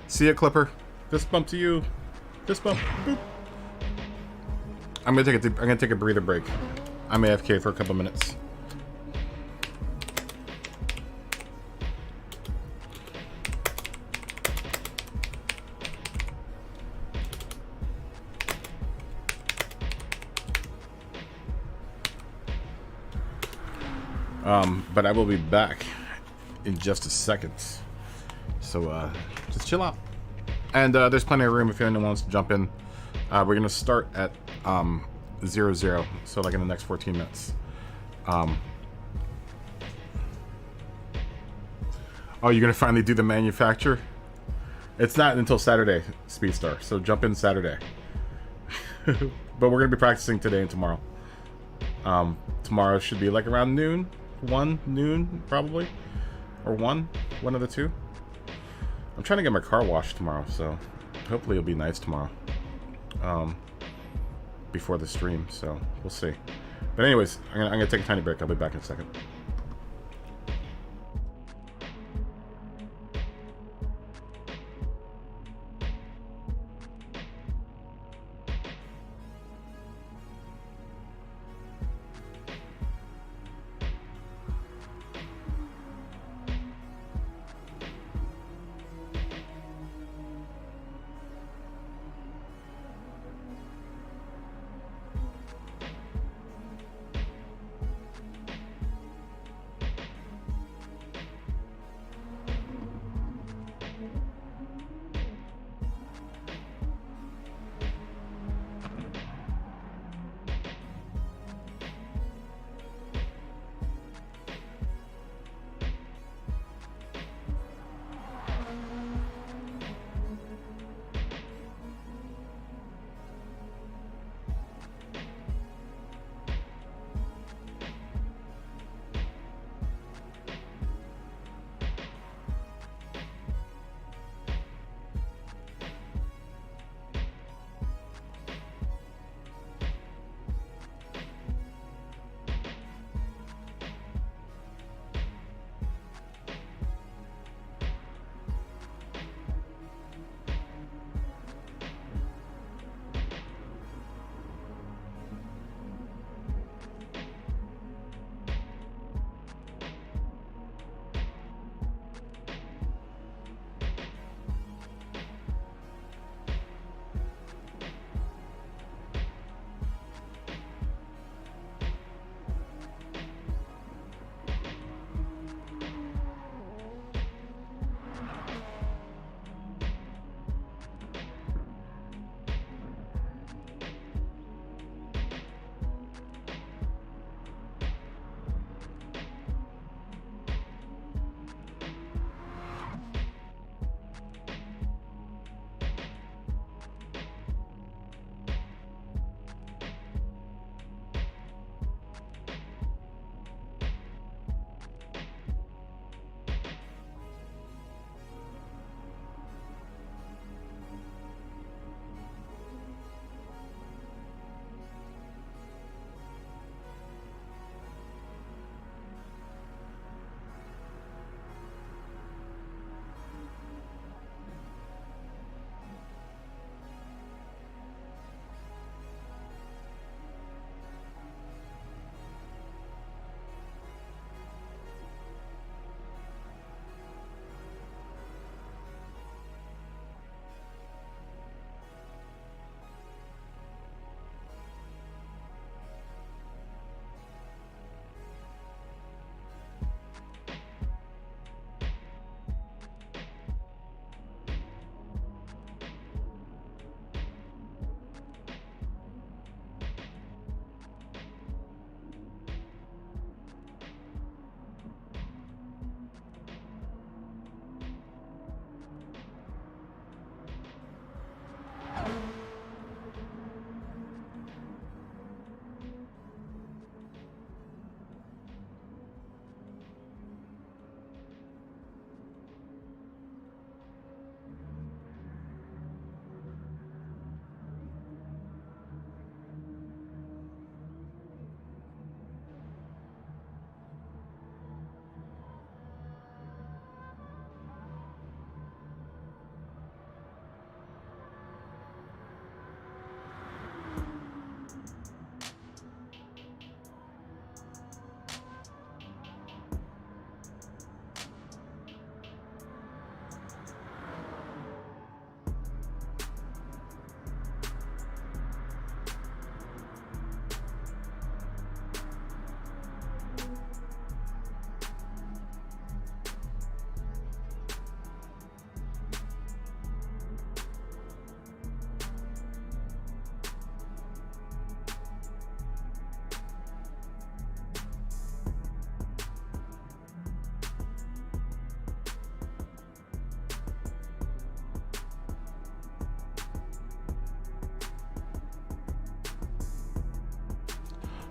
See ya, Clipper. Fist bump to you. Fist bump. Boop. I'm gonna take a breather break. I'm AFK for a couple minutes. But I will be back in just a second. So just chill out. And there's plenty of room if anyone wants to jump in. We're going to start at 0-0, so like in the next 14 minutes. Oh, you're going to finally do the manufacture? It's not until Saturday, Speedstar, so jump in Saturday. But we're going to be practicing today and tomorrow. Tomorrow should be like around noon. 1 noon, probably. Or 1 of the two. I'm trying to get my car washed tomorrow, so hopefully it'll be nice tomorrow. Before the stream, so we'll see. But anyways, I'm gonna take a tiny break. I'll be back in a second.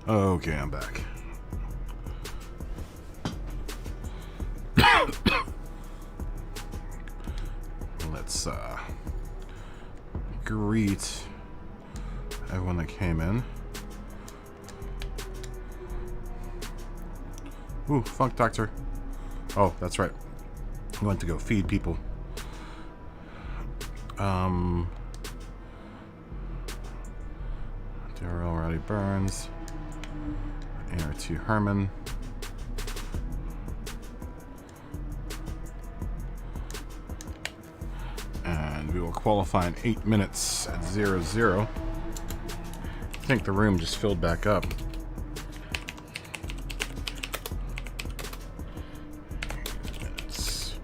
Okay, I'm back. Let's greet everyone that came in. Ooh, Funk Doctor. Oh, that's right. I went to go feed people. Daryl Roddy Burns. ART Herman. And we will qualify in 8 minutes at 0-0. I think the room just filled back up. Minutes.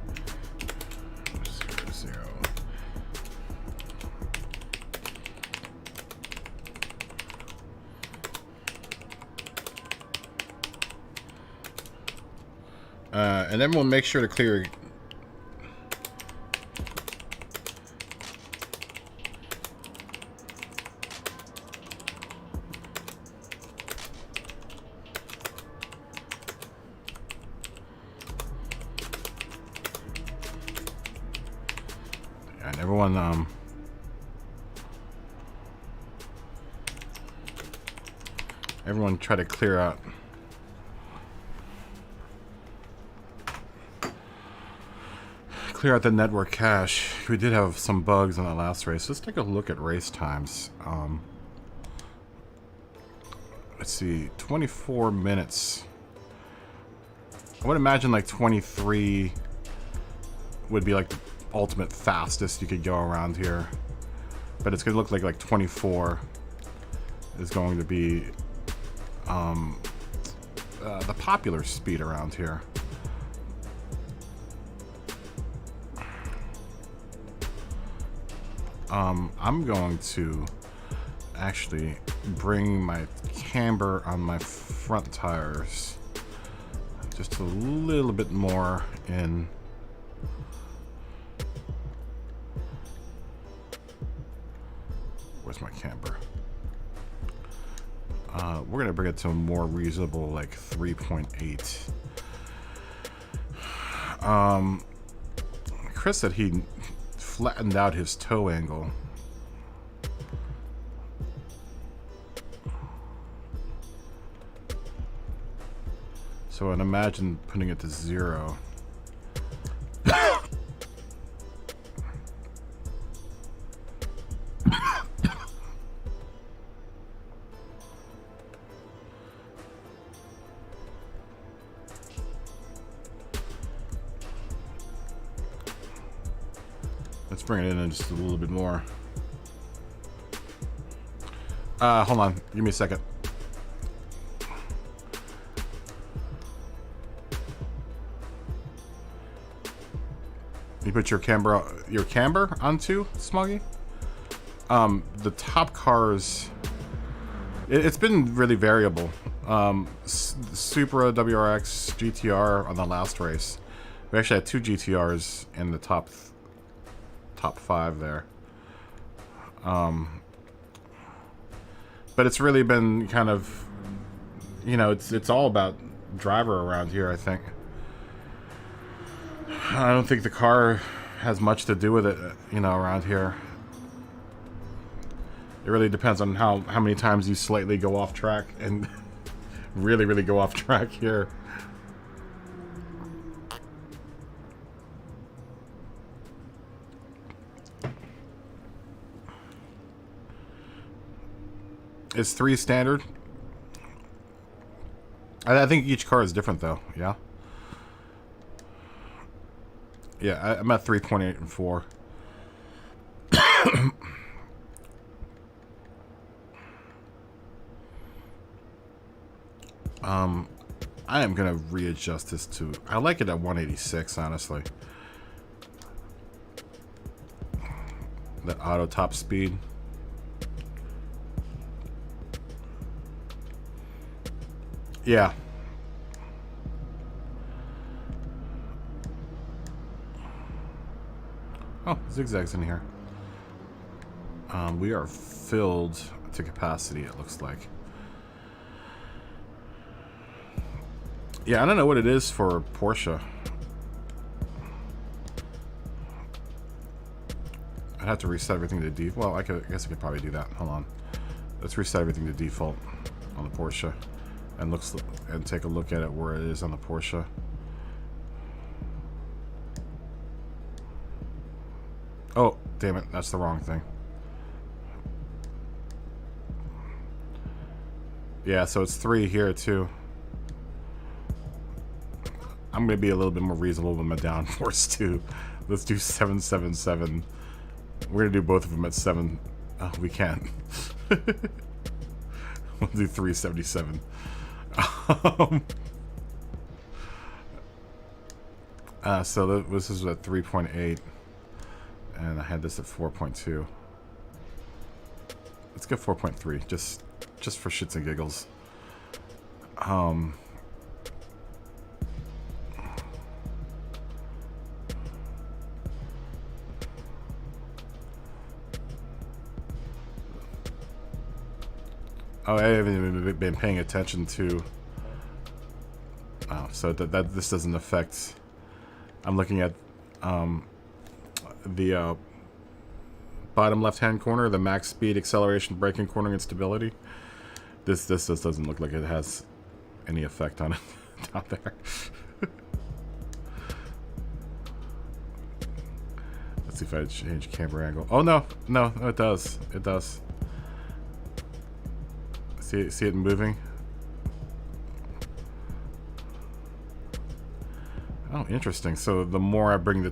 0-0. And everyone make sure to clear. And everyone try to clear out. Clear out the network cache. We did have some bugs on that last race. Let's take a look at race times. Let's see, 24 minutes. I would imagine like 23 would be like the ultimate fastest you could go around here. But it's going to look like 24 is going to be the popular speed around here. I'm going to actually bring my camber on my front tires just a little bit more in. Where's my camber? We're gonna bring it to a more reasonable, like 3.8. Chris said he flattened out his toe angle. So I'd imagine putting it to 0. Let's bring it in just a little bit more. Hold on. Give me a second. You put your camber onto, Smoggy? The top cars, it's been really variable. Supra, WRX, GTR on the last race. We actually had 2 GTRs in the top 5 there. But it's really been kind of, you know, it's all about driver around here, I think. I don't think the car has much to do with it, you know, around here. It really depends on how many times you slightly go off track and really go off track here. Is 3 standard? I think each car is different though, yeah? Yeah, I'm at 3.8 and 4. I am gonna readjust this to, I like it at 186, honestly. That auto top speed. Yeah. Oh, zigzags in here. We are filled to capacity, it looks like. Yeah, I don't know what it is for Porsche. I'd have to reset everything to default. Well, I guess I could probably do that. Hold on. Let's reset everything to default on the Porsche, and take a look at it where it is on the Porsche. Oh, damn it! That's the wrong thing. Yeah, so it's 3 here too. I'm gonna be a little bit more reasonable with my downforce too. Let's do 777. We're gonna do both of them at 7. Oh, we can't. We'll do 377. So this is at 3.8, and I had this at 4.2. Let's go 4.3, just for shits and giggles. Oh, I haven't even been paying attention to. Oh, so that this doesn't affect. I'm looking at the bottom left-hand corner, the max speed, acceleration, braking, cornering, and stability. This just doesn't look like it has any effect on it down there. Let's see if I change camera angle. Oh no, it does. It does. See it moving? Oh, interesting. So the more I bring the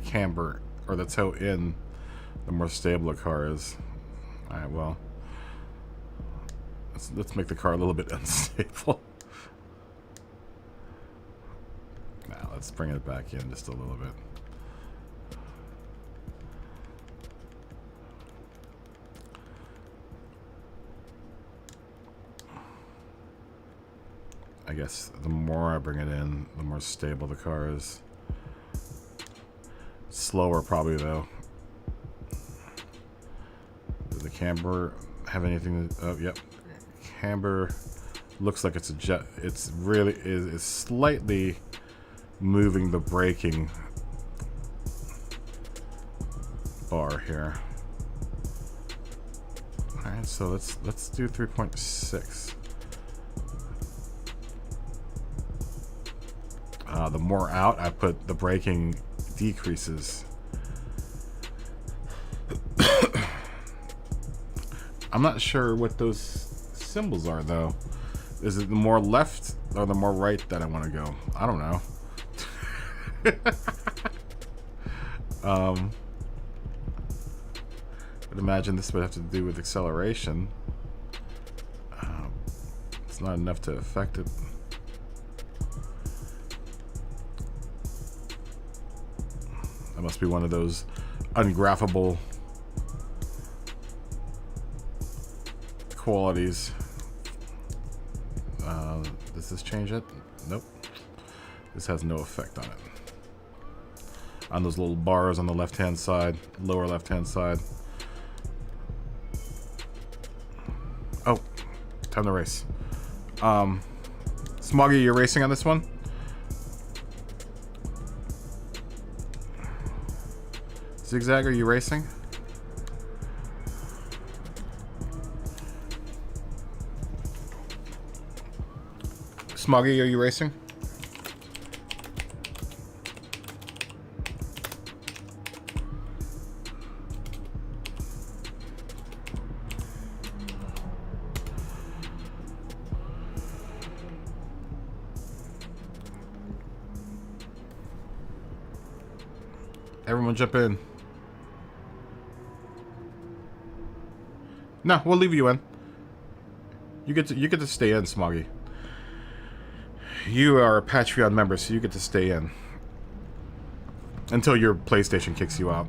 camber or the toe in, the more stable the car is. All right, well, let's make the car a little bit unstable. Now let's bring it back in just a little bit. I guess the more I bring it in, the more stable the car is. Slower probably though. Does the camber have anything to, oh yep. Camber looks like it's a jet. It's really is slightly moving the braking bar here. Alright, so let's do 3.6. The more out I put, the braking decreases. I'm not sure what those symbols are though. Is it the more left or the more right that I want to go? I don't know. I'd imagine this would have to do with acceleration. It's not enough to affect it. That must be one of those ungraphable qualities. Does this change it? Nope. This has no effect on it. On those little bars on the left-hand side, lower left-hand side. Oh, time to race. Smoggy, you're racing on this one? Zigzag, are you racing? Smoggy, are you racing? Everyone jump in. No, we'll leave you in. You get to stay in, Smoggy. You are a Patreon member, so you get to stay in until your PlayStation kicks you out.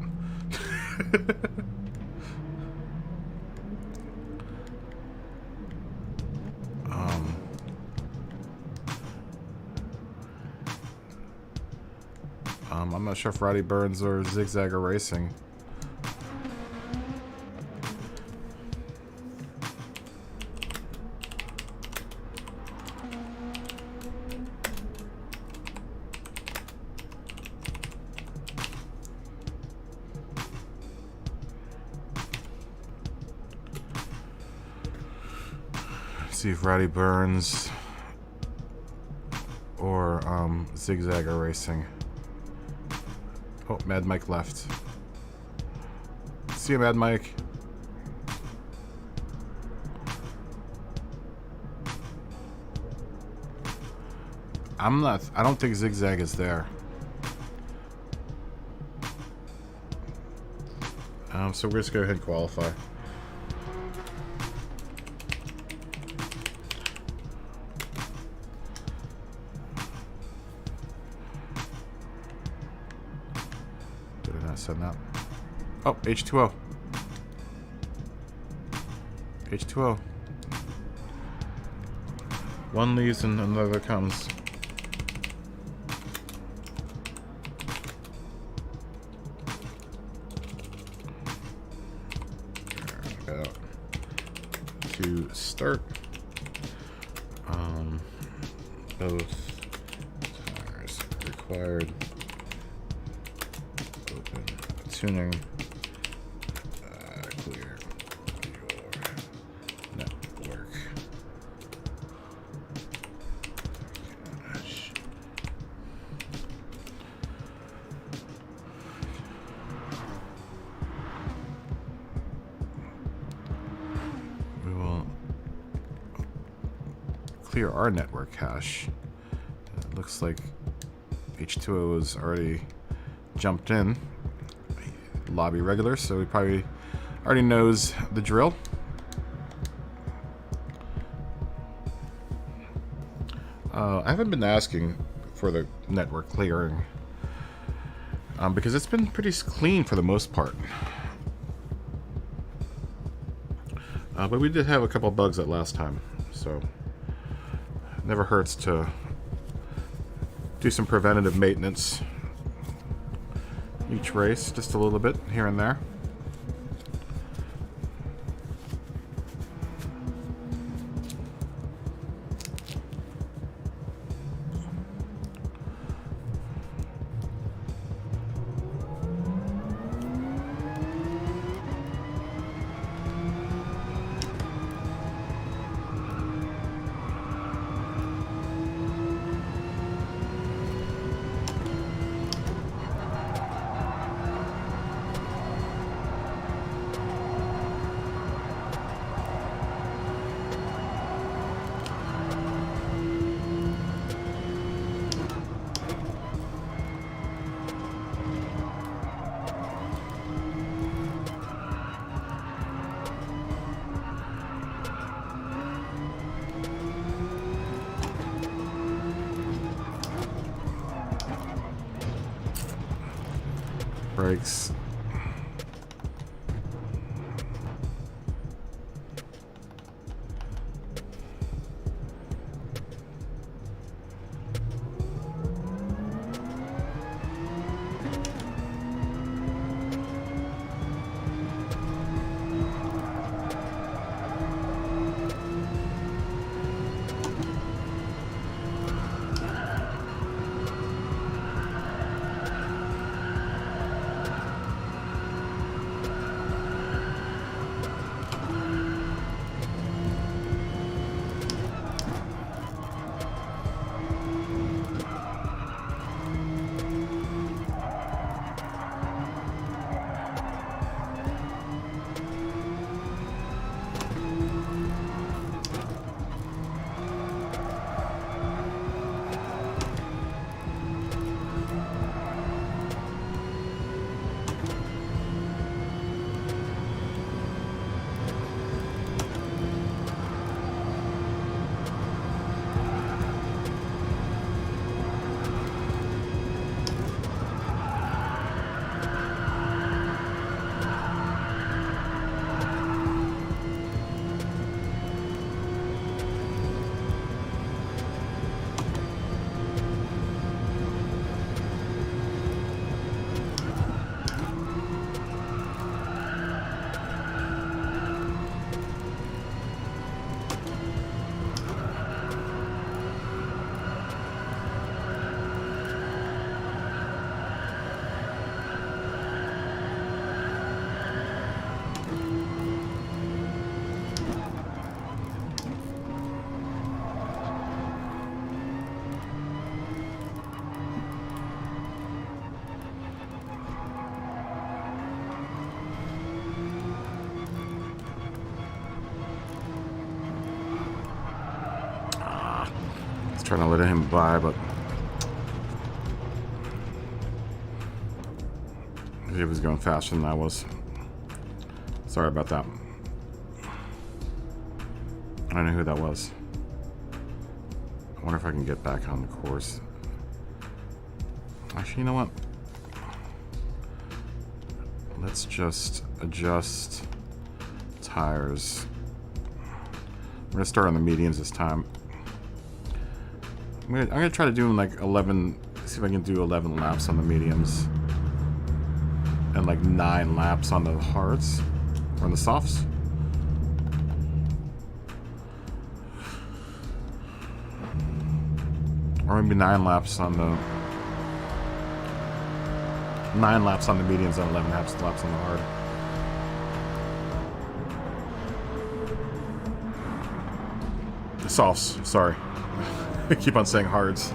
I'm not sure if Roddy Burns or Zigzag are racing. see if Roddy Burns or Zigzag are racing. Oh, Mad Mike left. See you, Mad Mike. I don't think Zigzag is there. So we're just go ahead and qualify. Did I not send that? Oh, H2O. H2O. One leaves and another comes. About to start. Both tires required. Open tuning. Clear your network. We will clear our network cache. It looks like H2O has already jumped in. Lobby regular, so he probably already knows the drill. I haven't been asking for the network clearing because it's been pretty clean for the most part. But we did have a couple bugs that last time, so it never hurts to do some preventative maintenance each race, just a little bit here and there. Brakes. Trying to let him by, but he was going faster than I was. Sorry about that. I don't know who that was. I wonder if I can get back on the course. Actually, you know what? Let's just adjust tires. I'm gonna start on the mediums this time. I'm gonna try to do like 11. See if I can do 11 laps on the mediums and like 9 laps on the hards or on the softs. Or maybe 9 laps on the mediums and 11 laps on the hard. The softs, sorry. I keep on saying hards.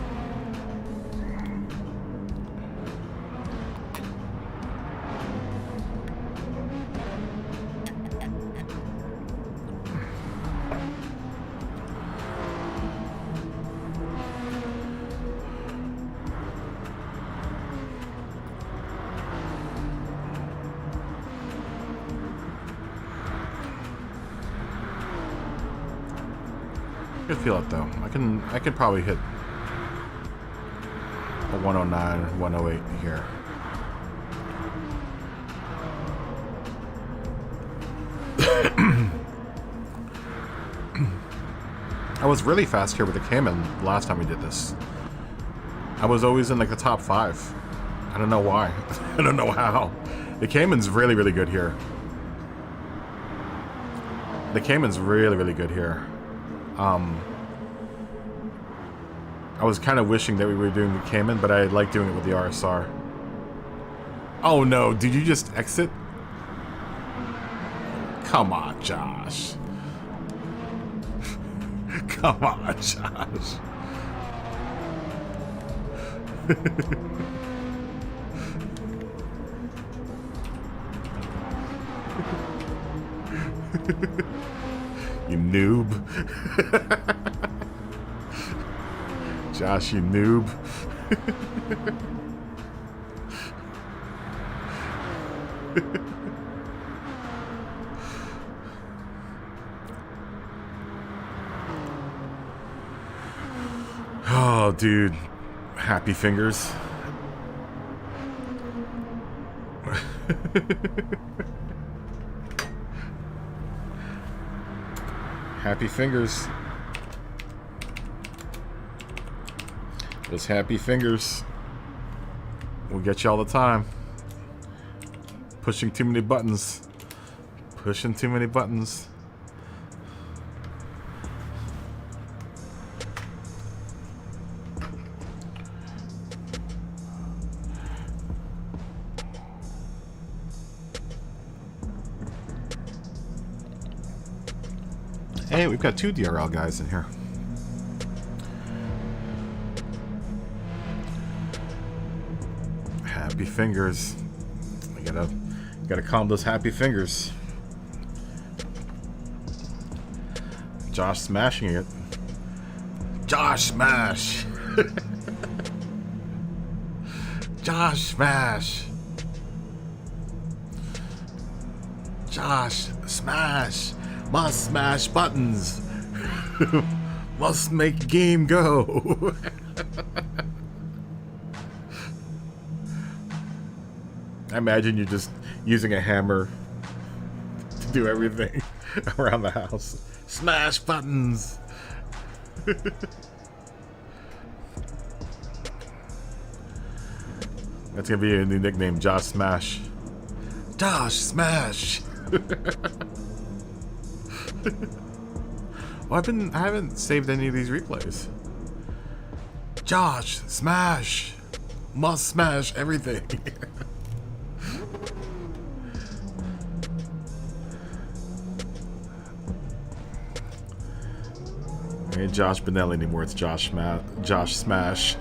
I can feel it though. I can probably hit a 109, 108 here. I was really fast here with the Cayman last time we did this. I was always in like the top 5. I don't know why. I don't know how. The Cayman's really, really good here. The Cayman's really, really good here. I was kind of wishing that we were doing the Cayman, but I like doing it with the RSR. Oh no, did you just exit? Come on, Josh. Come on, Josh. You noob. Josh, you noob. Oh, dude. Happy fingers. Happy fingers. Those happy fingers will get you all the time. Pushing too many buttons. Pushing too many buttons. Hey, we've got 2 DRL guys in here. Happy fingers. We gotta calm those happy fingers. Josh smashing it. Josh smash. Josh smash. Josh smash. Must smash buttons. Must make game go. I imagine you're just using a hammer to do everything around the house. Smash buttons. That's gonna be a new nickname, Josh Smash. Josh Smash. Well, I haven't saved any of these replays. Josh Smash. Must smash everything. Ain't Josh Benelli anymore, it's Josh Smash.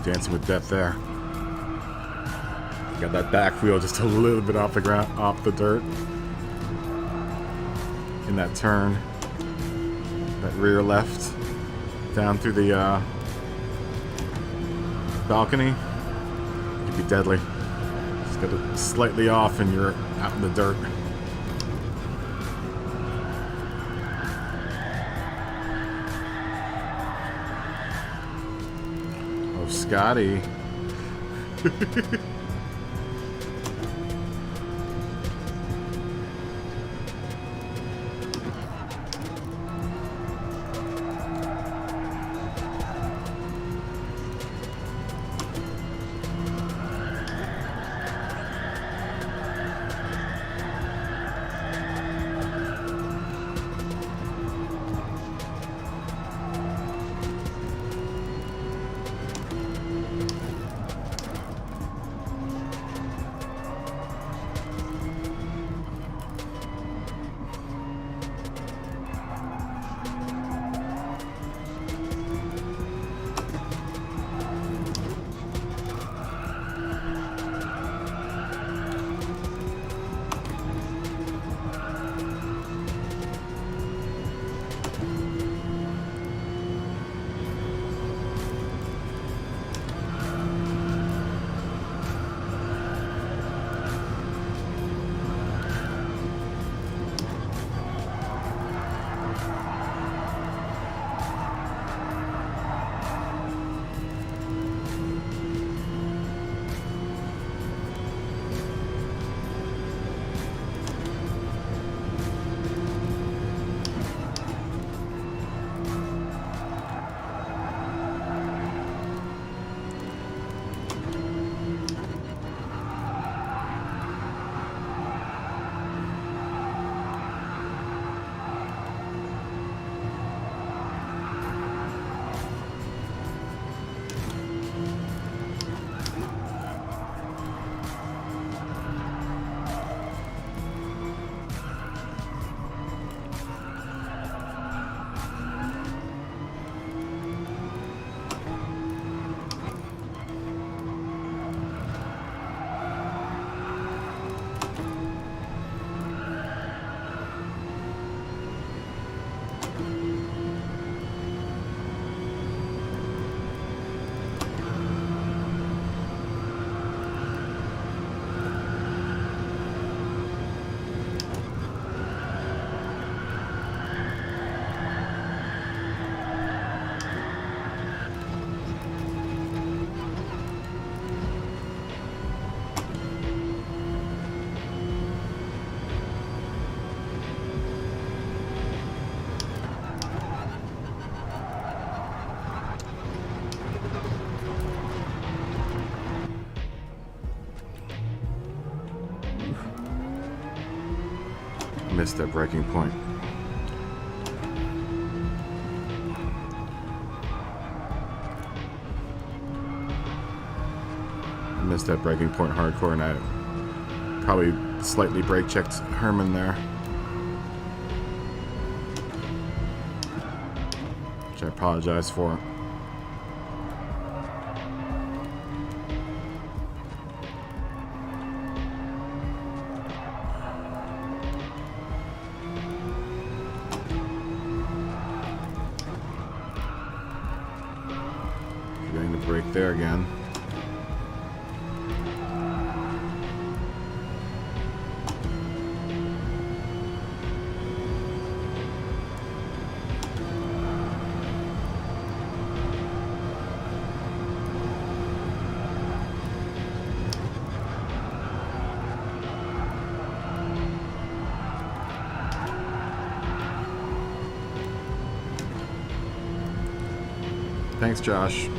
Dancing with death there. Got that back wheel just a little bit off the ground, off the dirt. In that turn. That rear left. Down through the balcony. Could be deadly. Just got it slightly off and you're out in the dirt. Oh, Scotty. Missed that breaking point. Missed that breaking point hardcore, and I probably slightly brake checked Herman there, which I apologize for. Getting the brake there again. Thanks, Josh.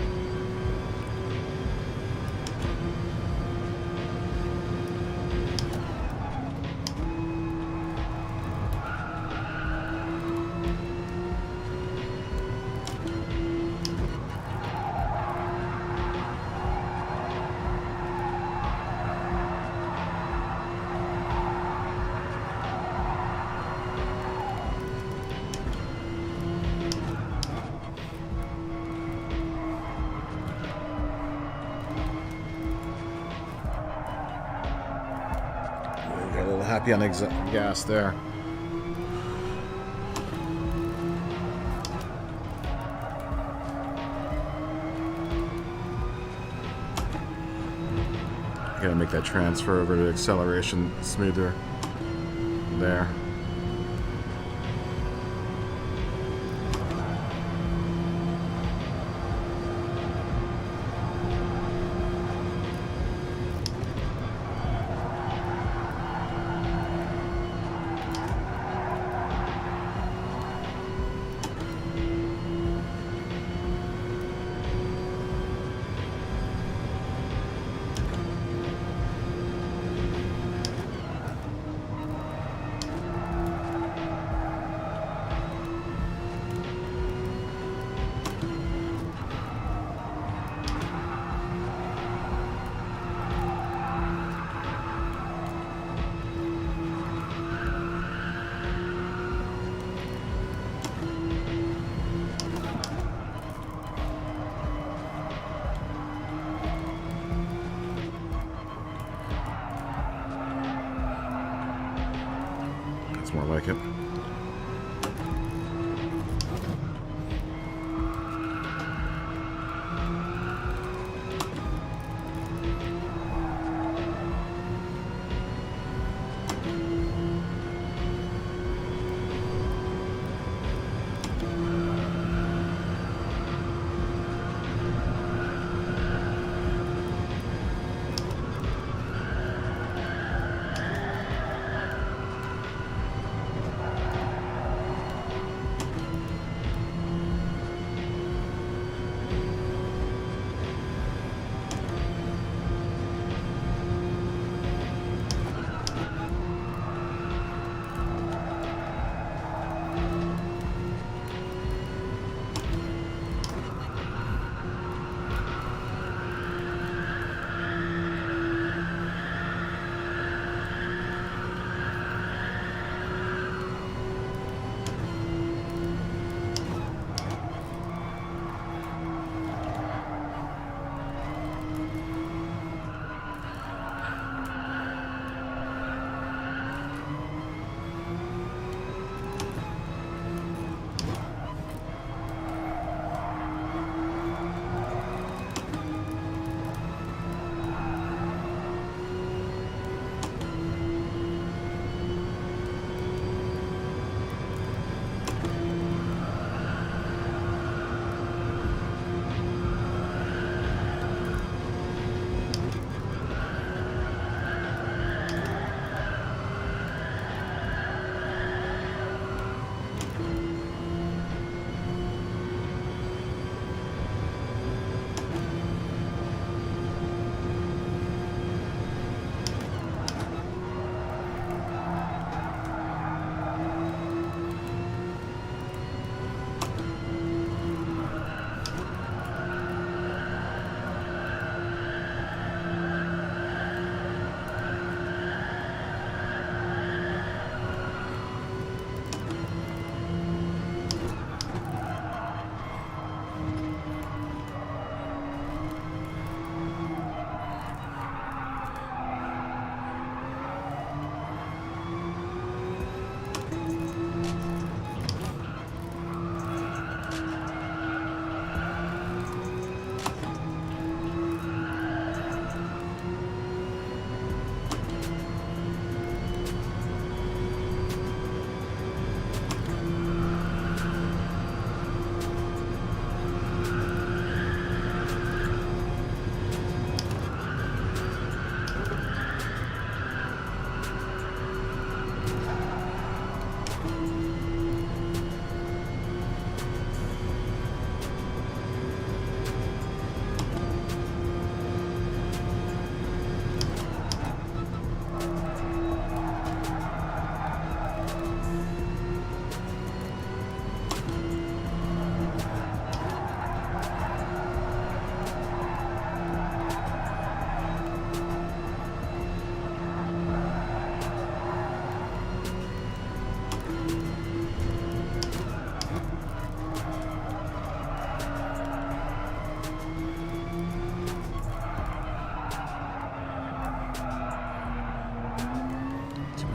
happy on gas there. Gotta make that transfer over to acceleration smoother there. That's more like it.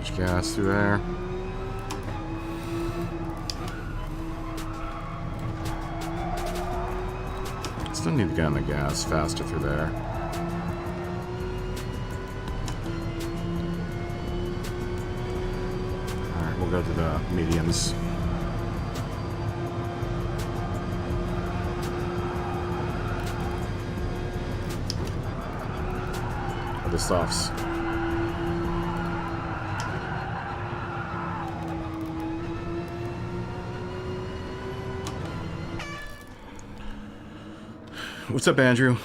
Much gas through there. Still need to get on the gas faster through there. Alright, we'll go to the mediums. Or the softs. What's up, Andrew?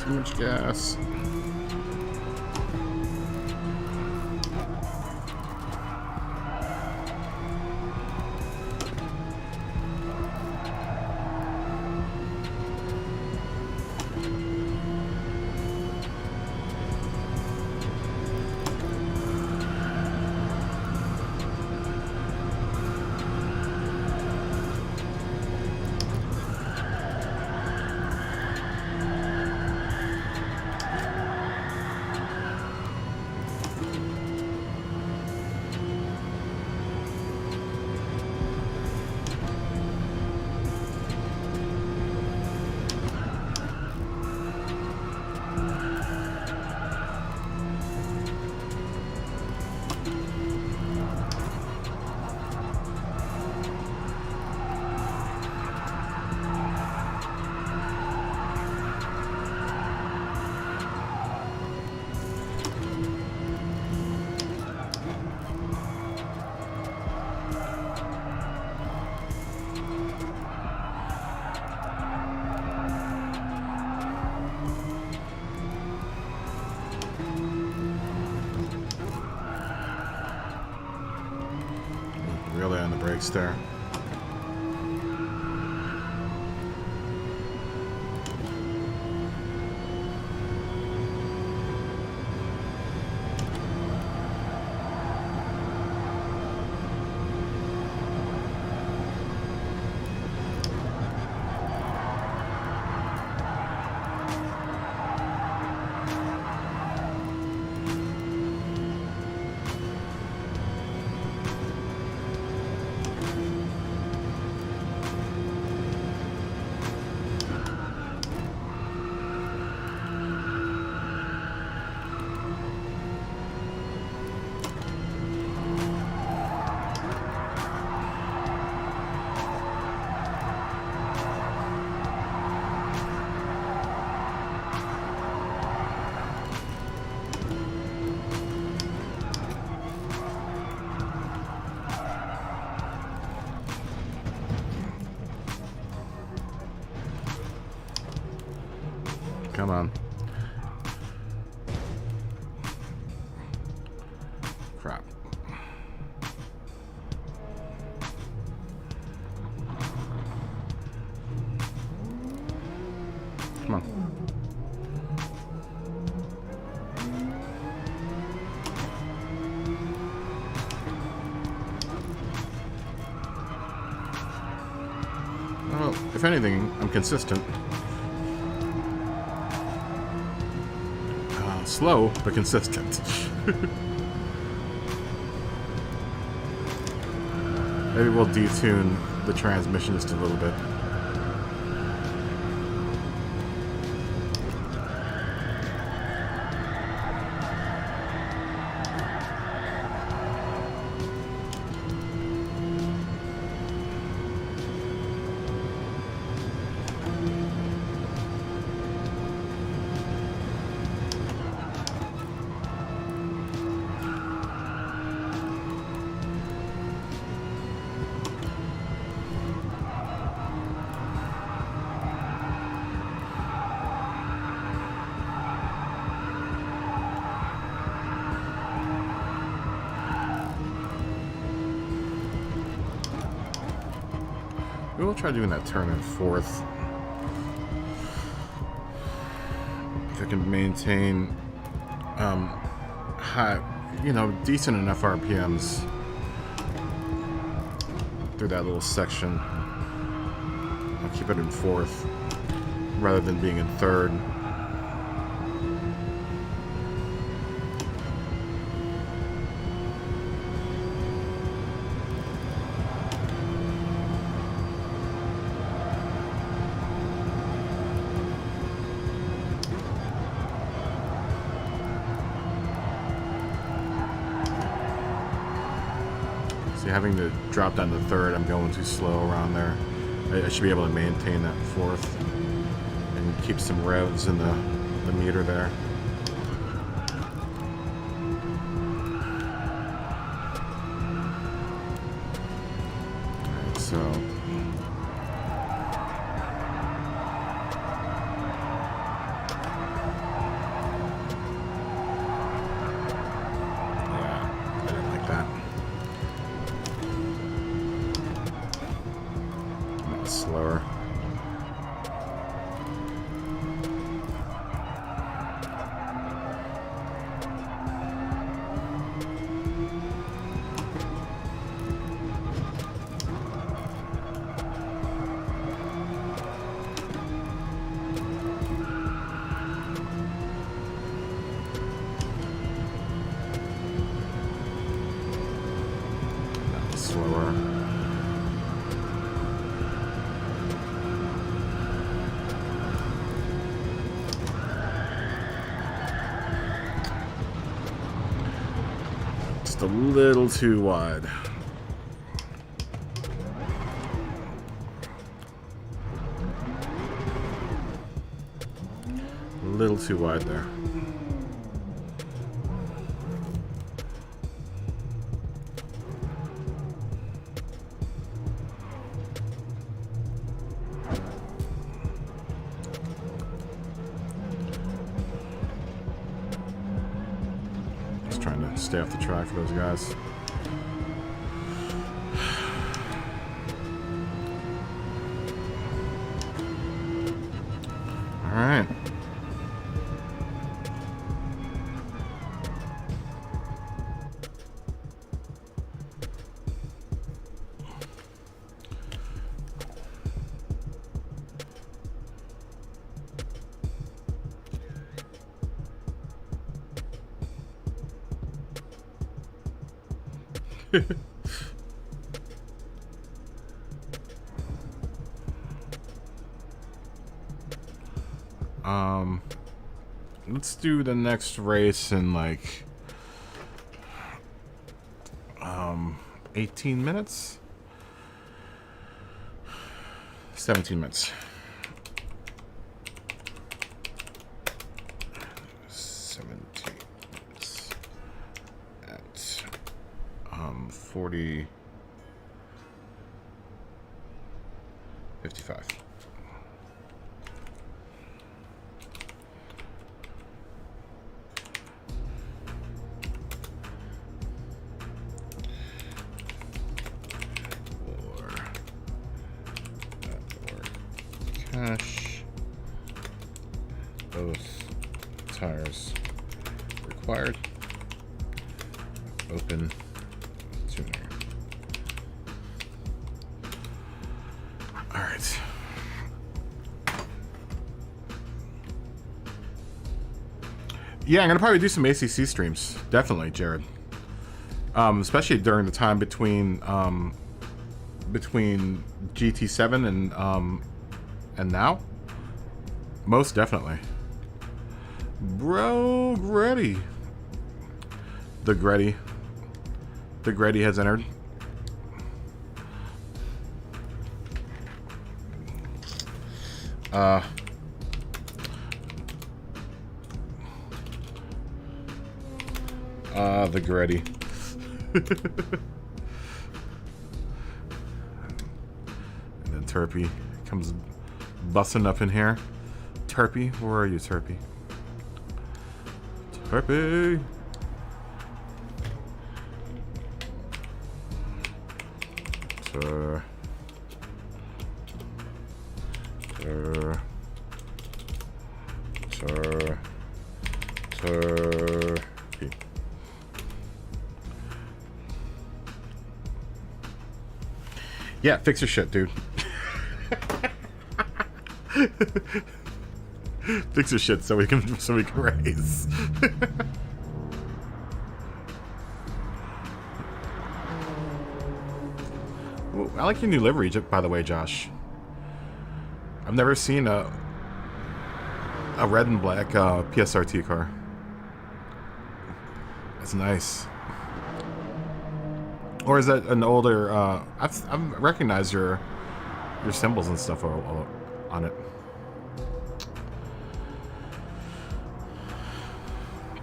Too much gas. Really on the brakes there. Come on. Crap. Come on. Well, if anything, I'm consistent. Slow, but consistent. Maybe we'll detune the transmission just a little bit. We'll try doing that turn in fourth. If I can maintain high, decent enough RPMs through that little section. I'll keep it in fourth rather than being in third. Having to drop down to third, I'm going too slow around there. I should be able to maintain that fourth and keep some revs in the meter there. Alright, so slower. Just a little too wide. A little too wide there. Just trying to stay off the track for those guys. All right. Let's do the next race in like 18 minutes? 17 minutes. 17 minutes at 40 55. Cash. Both tires required. Open tuner. All right. Yeah, I'm gonna probably do some ACC streams. Definitely, Jared. Especially during the time between GT7 and now. Most definitely. Bro, Gretty. The Gretty has entered. The Gretty. And then Turpy comes busting up in here. Turpy, where are you, Turpy? Turpy! Turpy. Yeah, fix your shit, dude. Fix your shit so we can race. Well, I like your new livery, by the way, Josh. I've never seen a red and black PSRT car. It's nice. Or is that an older? I've recognized your symbols and stuff on it.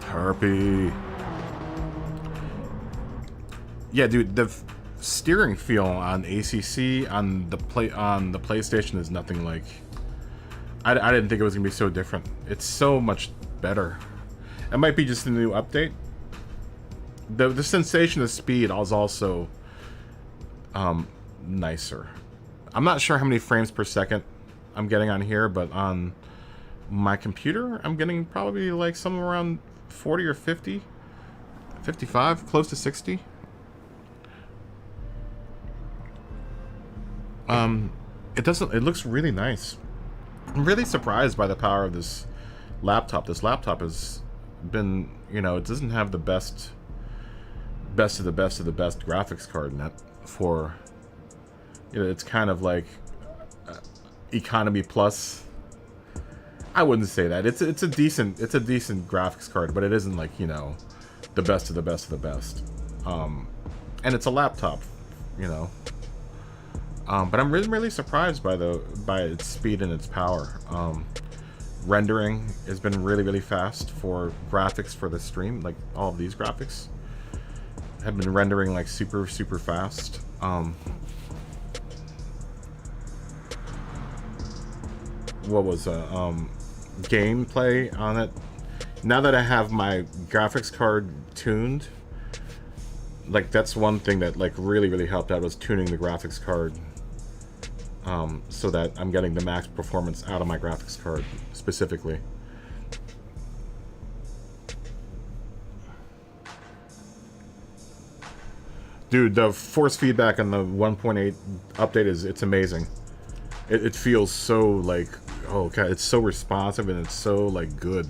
Harpy. Yeah, dude, the steering feel on ACC on the PlayStation is nothing like. I didn't think it was gonna be so different. It's so much better. It might be just a new update. The sensation of speed is also nicer. I'm not sure how many frames per second I'm getting on here, but on my computer, I'm getting probably like somewhere around 40 or 50, 55, close to 60. It looks really nice. I'm really surprised by the power of this laptop. This laptop has been, it doesn't have the best of the best graphics card in it. for, you know, it's kind of like economy plus. I wouldn't say that. It's a decent graphics card, but it isn't like, you know, the best of the best of the best. And it's a laptop, you know. But I'm really surprised by its speed and its power. Rendering has been really fast for graphics for the stream. Like all of these graphics have been rendering like super fast. What was gameplay on it? Now that I have my graphics card tuned, like that's one thing that like really helped out, was tuning the graphics card, so that I'm getting the max performance out of my graphics card specifically. Dude, the force feedback on the 1.8 update it's amazing. It feels so like, oh god, it's so responsive and it's so like good.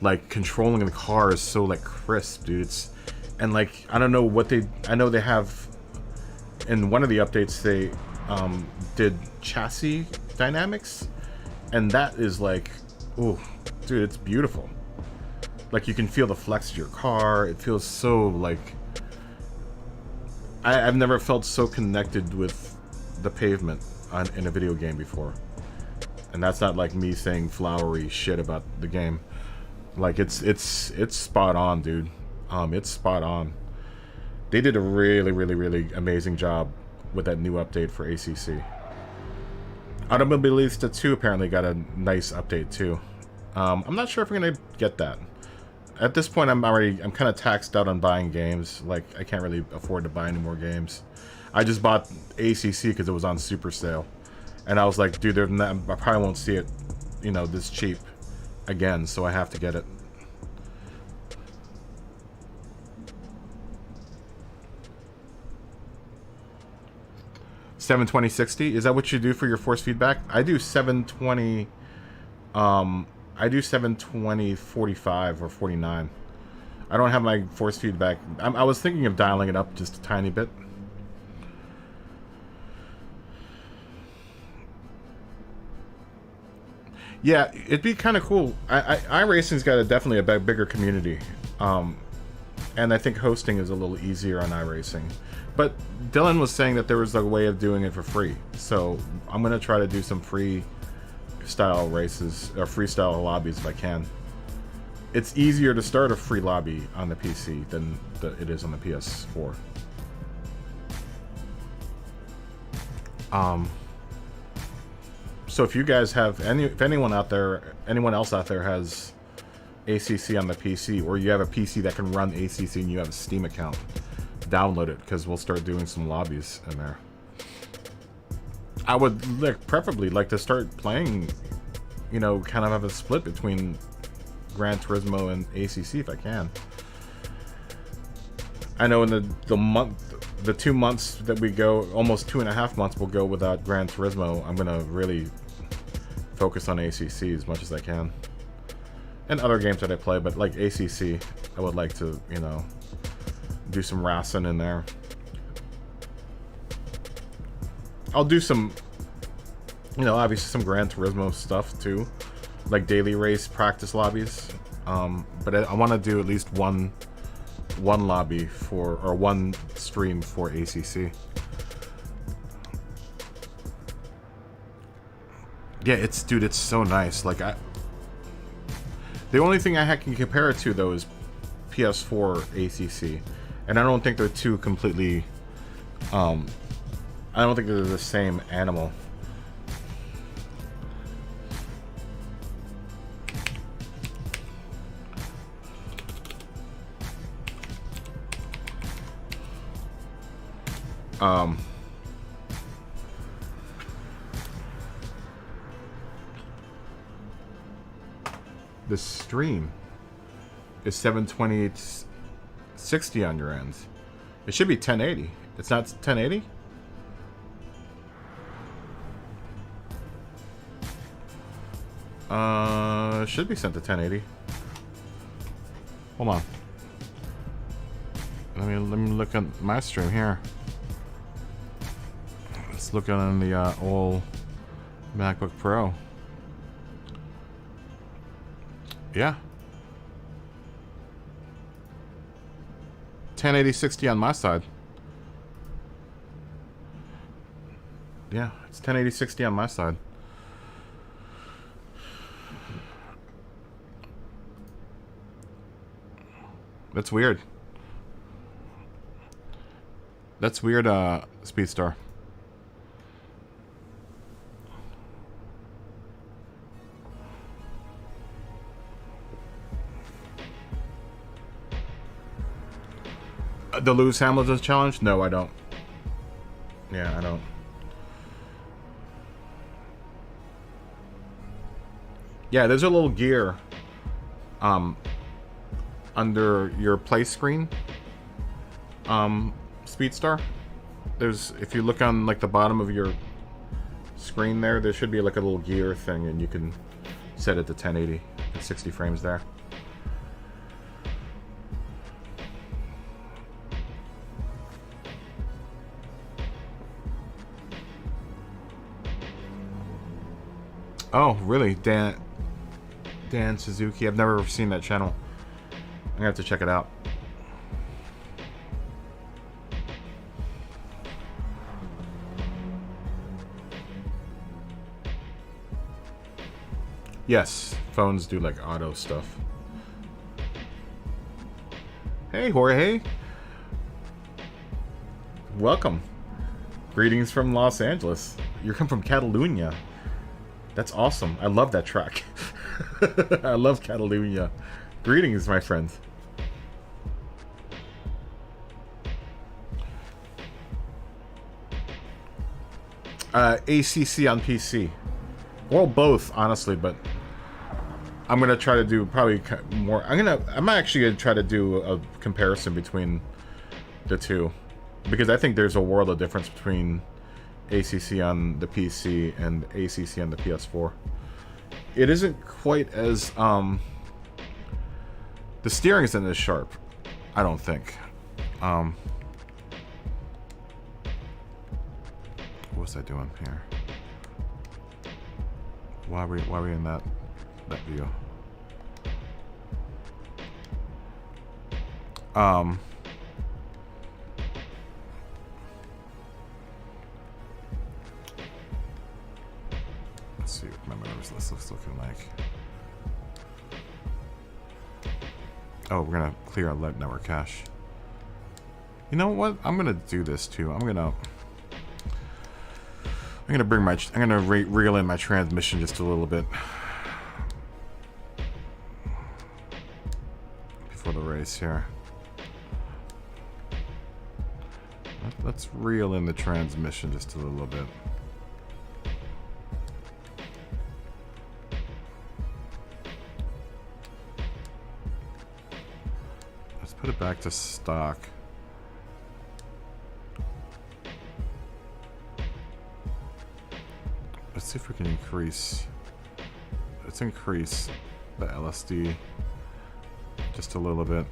Like controlling the car is so like crisp, dude. And like I don't know what I know they have in one of the updates they did chassis dynamics, and that is like, oh dude, it's beautiful. Like you can feel the flex of your car. It feels so like, I've never felt so connected with the pavement in a video game before. And that's not like me saying flowery shit about the game. Like it's spot on, dude. It's spot on. They did a really amazing job with that new update for ACC. Automobilista 2 apparently got a nice update too. I'm not sure if we're gonna get that. At this point, I'm kind of taxed out on buying games. Like I can't really afford to buy any more games. I just bought ACC because it was on super sale, and I was like, dude, I probably won't see it, you know, this cheap again, so I have to get it. $720-60, is that what you do for your force feedback? I do 720. I do 720 45 or 49. I don't have my force feedback. I was thinking of dialing it up just a tiny bit. Yeah, it'd be kind of cool. iRacing's got definitely a bigger community, and I think hosting is a little easier on iRacing. But Dylan was saying that there was a way of doing it for free, so I'm gonna try to do some freestyle races or freestyle lobbies if I can. It's easier to start a free lobby on the PC than it is on the PS4. So if you guys have if anyone else out there has ACC on the PC, or you have a PC that can run ACC and you have a Steam account, download it, because we'll start doing some lobbies in there. I would preferably like to start playing, you know, kind of have a split between Gran Turismo and ACC if I can. I know in the 2 months that we go, almost 2.5 months we'll go without Gran Turismo, I'm gonna really focus on ACC as much as I can. And other games that I play, but like ACC, I would like to, you know, do some racing in there. I'll do some, you know, obviously some Gran Turismo stuff too, like daily race practice lobbies. But I want to do at least one lobby for, or one stream for ACC. Yeah, dude, it's so nice. Like the only thing I can compare it to though is PS4 ACC, and I don't think they're two completely. I don't think they're the same animal. The stream is 720/60 on your end. It should be 1080. It's not 1080? It should be sent to 1080. Hold on. Let me look at my stream here. Let's look on the old MacBook Pro. Yeah. 1080 60 on my side. Yeah, it's 1080 60 on my side. That's weird. That's weird, Speedstar. The Lewis Hamilton challenge? No, I don't. Yeah, I don't. Yeah, there's a little gear under your play screen. Speedstar. There's, if you look on like the bottom of your screen there should be like a little gear thing, and you can set it to 1080 at 60 frames there. Oh, really? Dan Suzuki? I've never seen that channel. I'm gonna have to check it out. Yes, phones do like auto stuff. Hey, Jorge. Welcome. Greetings from Los Angeles. You come from Catalunya. That's awesome. I love that track. I love Catalunya. Greetings, my friends. ACC on PC. Well, both, honestly, but I'm gonna try to do probably more. I'm actually gonna try to do a comparison between the two, because I think there's a world of difference between ACC on the PC and ACC on the PS4. It isn't quite as the steering isn't as sharp, I don't think. What was I doing here? Why are we in that view? Let's see what my members list looks looking like. Oh, we're gonna clear our network cache. You know what? I'm gonna do this too. I'm gonna reel in my transmission just a little bit before the race here. Let's reel in the transmission just a little bit. Let's put it back to stock. Let's see if we can increase. Let's increase the LSD just a little bit.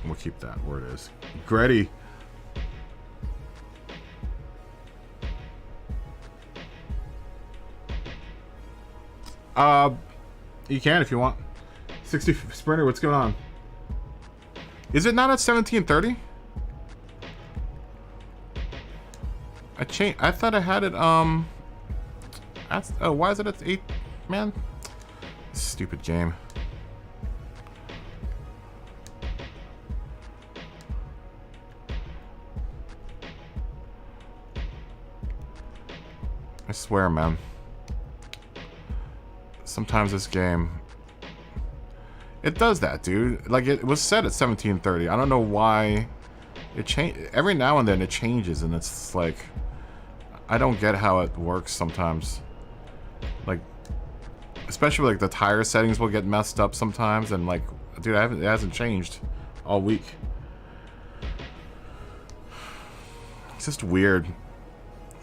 We'll keep that where it is. Gretty. You can if you want. 60 Sprinter, what's going on? Is it not at 1730? I thought I had it, oh, why is it at 8? Man. Stupid game. I swear, man. Sometimes this game, it does that, dude. Like, it was set at 1730. I don't know why it changed. Every now and then it changes, and it's like, I don't get how it works sometimes. Like, especially like the tire settings will get messed up sometimes, and like, dude, it hasn't changed all week. It's just weird.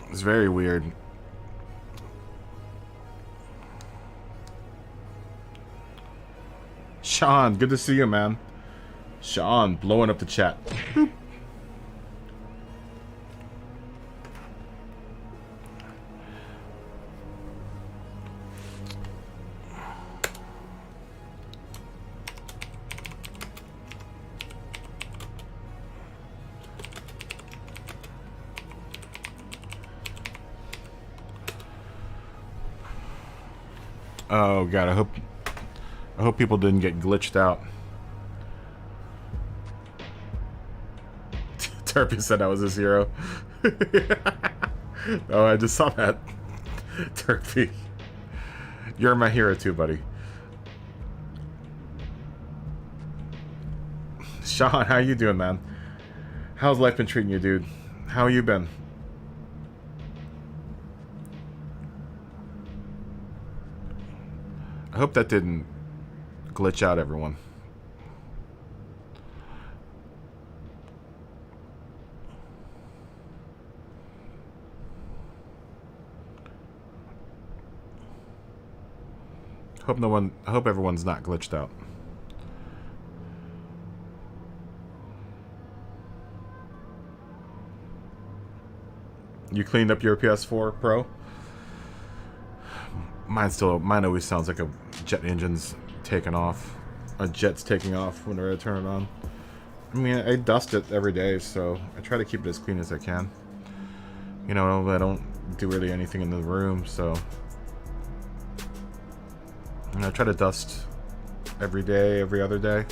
It's very weird. Sean, good to see you, man. Sean, blowing up the chat. Boop. Oh god, I hope people didn't get glitched out. Turpy said I was his hero. Oh, I just saw that. Turpy. You're my hero too, buddy. Sean, how you doing, man? How's life been treating you, dude? How you been? I hope that didn't glitch out everyone. I hope everyone's not glitched out. You cleaned up your PS4 Pro? Mine always sounds like a jet engine's taking off. A jet's taking off whenever I turn it on. I mean, I dust it every day, so I try to keep it as clean as I can. You know, I don't do really anything in the room, so... And I try to dust every day, every other day.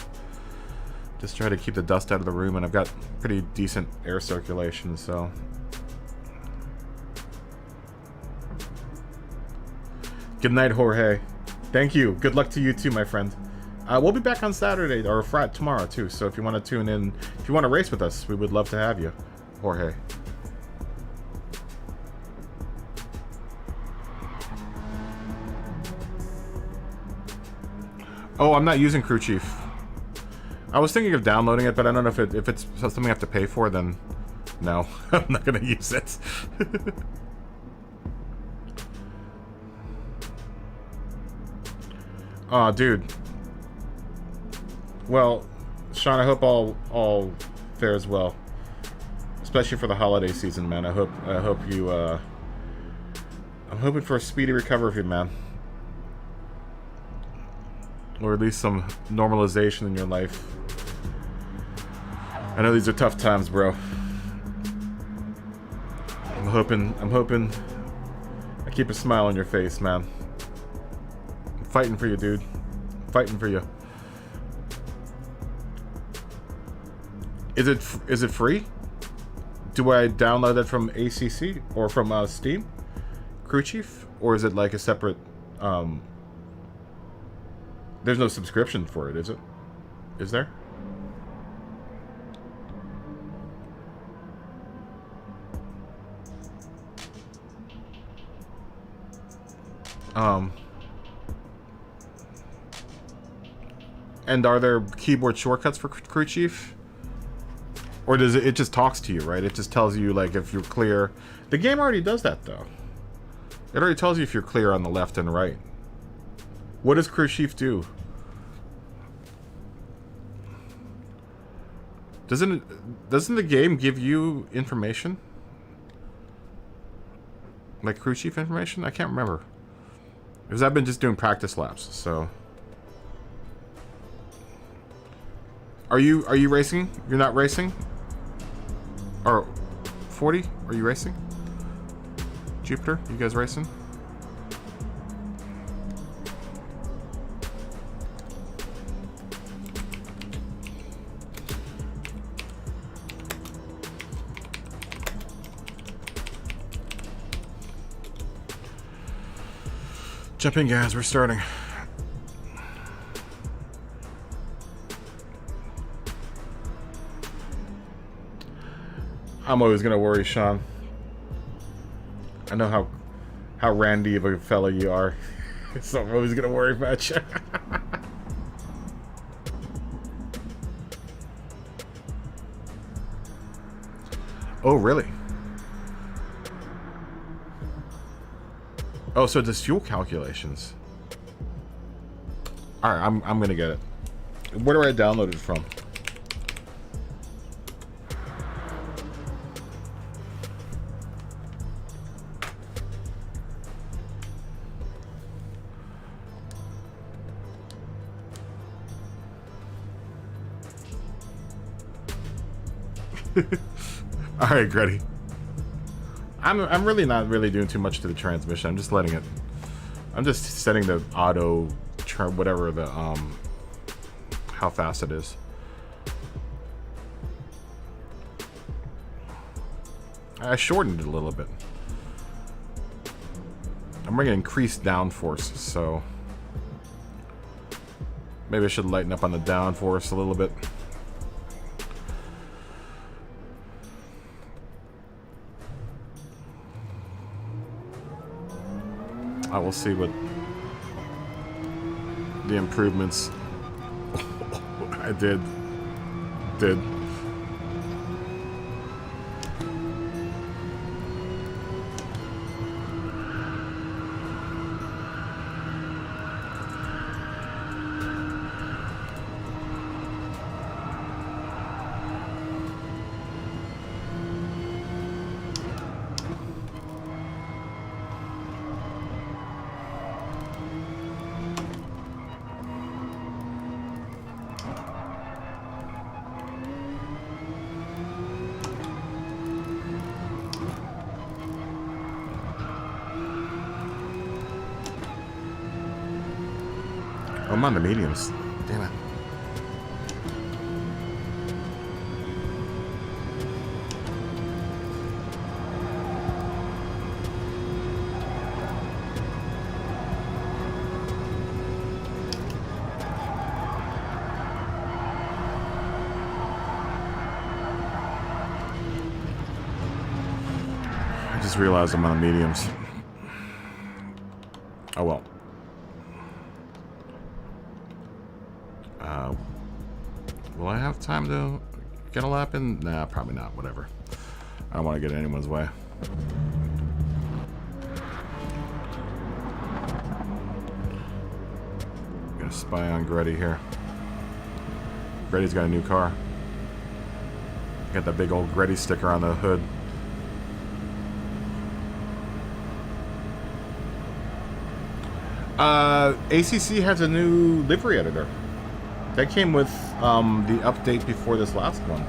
Just try to keep the dust out of the room, and I've got pretty decent air circulation, so... Good night, Jorge. Thank you. Good luck to you too, my friend. We'll be back on Saturday, or Friday, tomorrow too, so if you want to tune in, if you want to race with us, we would love to have you, Jorge. Oh, I'm not using Crew Chief. I was thinking of downloading it, but I don't know if it's something I have to pay for, then no, I'm not going to use it. Aw, dude. Well, Sean, I hope all fares well. Especially for the holiday season, man. I hope you I'm hoping for a speedy recovery for you, man. Or at least some normalization in your life. I know these are tough times, bro. I'm hoping I keep a smile on your face, man. I'm fighting for you, dude. I'm fighting for you. Is it free? Do I download it from ACC or from Steam? Crew Chief? Or is it like a separate there's no subscription for it, is it? Is there? And are there keyboard shortcuts for Crew Chief? Or does it just talks to you, right? It just tells you, like, if you're clear. The game already does that, though. It already tells you if you're clear on the left and right. What does Crew Chief do? Doesn't the game give you information? Like Crew Chief information? I can't remember. Because I've been just doing practice laps, so... Are you racing? You're not racing? Or 40? Are you racing? Jupiter, you guys racing? Jump in, guys, we're starting. I'm always gonna worry, Sean. I know how randy of a fella you are. So I'm always gonna worry about you. Oh, really? Oh, so it does fuel calculations. Alright, I'm gonna get it. Where do I download it from? All right, Gretty. I'm really not really doing too much to the transmission. I'm just letting it. I'm just setting the auto, whatever the how fast it is. I shortened it a little bit. I'm bringing increased downforce, so maybe I should lighten up on the downforce a little bit. I will see what the improvements I did. I'm on the mediums. Damn it. I just realized I'm on mediums. Oh well. Will I have time to get a lap in? Nah, probably not. Whatever. I don't want to get in anyone's way. Gonna spy on Gretty here. Gretty's got a new car. Got that big old Gretty sticker on the hood. ACC has a new livery editor. That came with the update before this last one.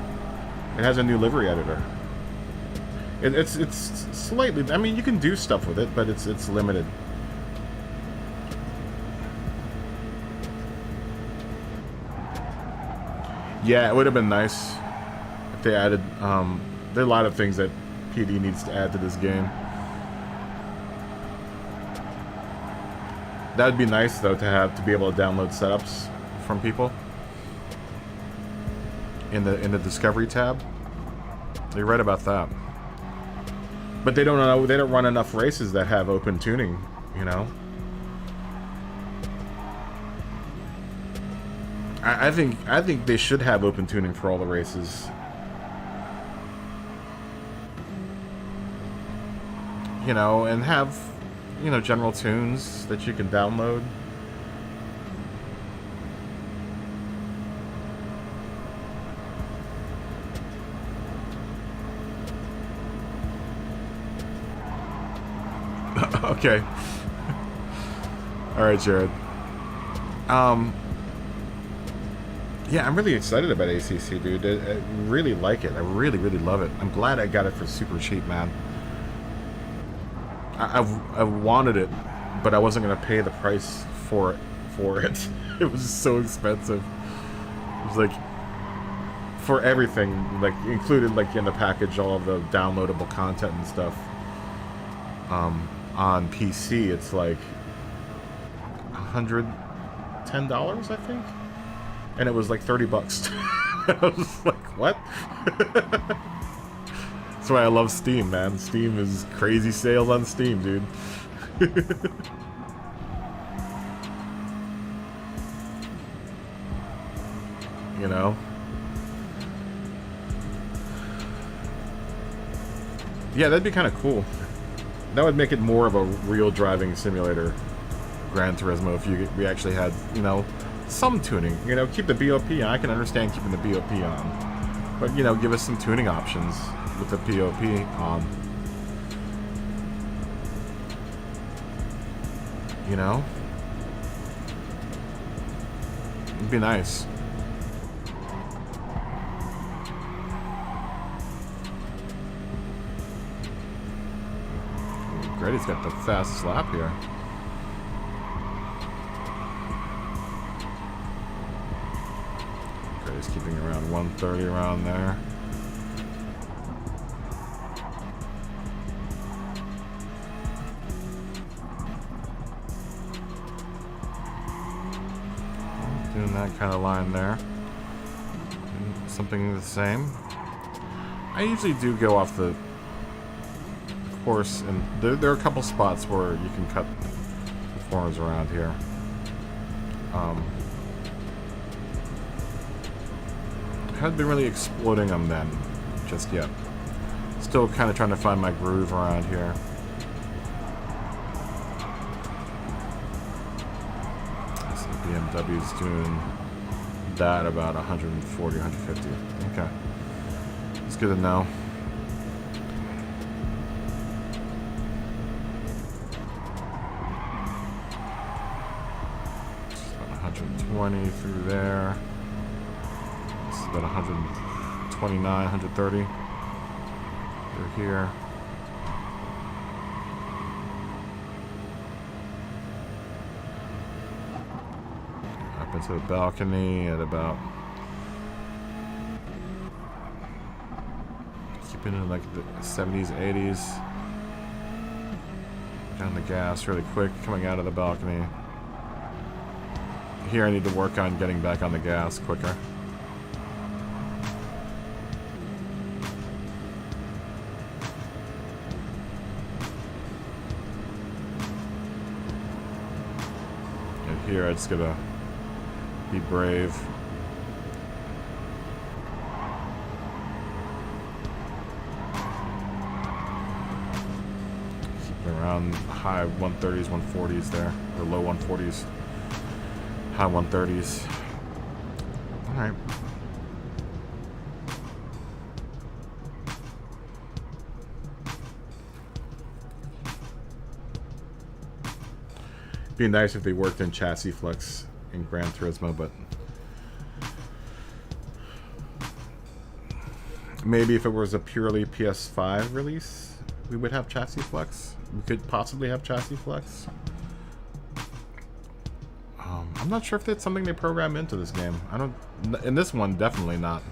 It has a new livery editor. It's slightly. I mean, you can do stuff with it, but it's limited. Yeah, it would have been nice if they added. There are a lot of things that PD needs to add to this game. That would be nice though to be able to download setups from people in the Discovery tab. You're right about that. But they don't know. They don't run enough races that have open tuning. You know. I think they should have open tuning for all the races. You know, and have, you know, general tunes that you can download. Okay. All right, Jared. Yeah, I'm really excited about ACC, dude. I really like it. I really, really love it. I'm glad I got it for super cheap, man. I wanted it, but I wasn't gonna pay the price for it. It was so expensive. It was like for everything, like included, like in the package, all of the downloadable content and stuff. On PC, it's like $110, I think, and it was like $30. I was like, what? That's why I love Steam, man. Steam is crazy sales on Steam, dude. You know? Yeah, that'd be kind of cool. That would make it more of a real driving simulator, Gran Turismo, if we actually had, you know, some tuning. You know, keep the BOP on. I can understand keeping the BOP on. But, you know, give us some tuning options with the BOP on. You know? It'd be nice. Great, he's got the fastest lap here. Great, he's keeping around 130 around there. Doing that kind of line there. Something the same. I usually do go off the course, and there are a couple spots where you can cut the corners around here. Haven't been really exploiting them then just yet. Still kind of trying to find my groove around here. So BMW's doing that about 140, 150. Okay. It's good to know. It's about 120 through there. This is about 129, 130. Through here. Up into the balcony at about, keeping it like the 70s, 80s. Down the gas really quick, coming out of the balcony. Here I need to work on getting back on the gas quicker. And here I just gotta be brave. Around high 130s, 140s there, or low 140s, high 130s. All right. Be nice if they worked in chassis flex in Gran Turismo, but maybe if it was a purely PS5 release, we would have chassis flex. We could possibly have chassis flex. I'm not sure if that's something they program into this game. I don't. In this one, definitely not.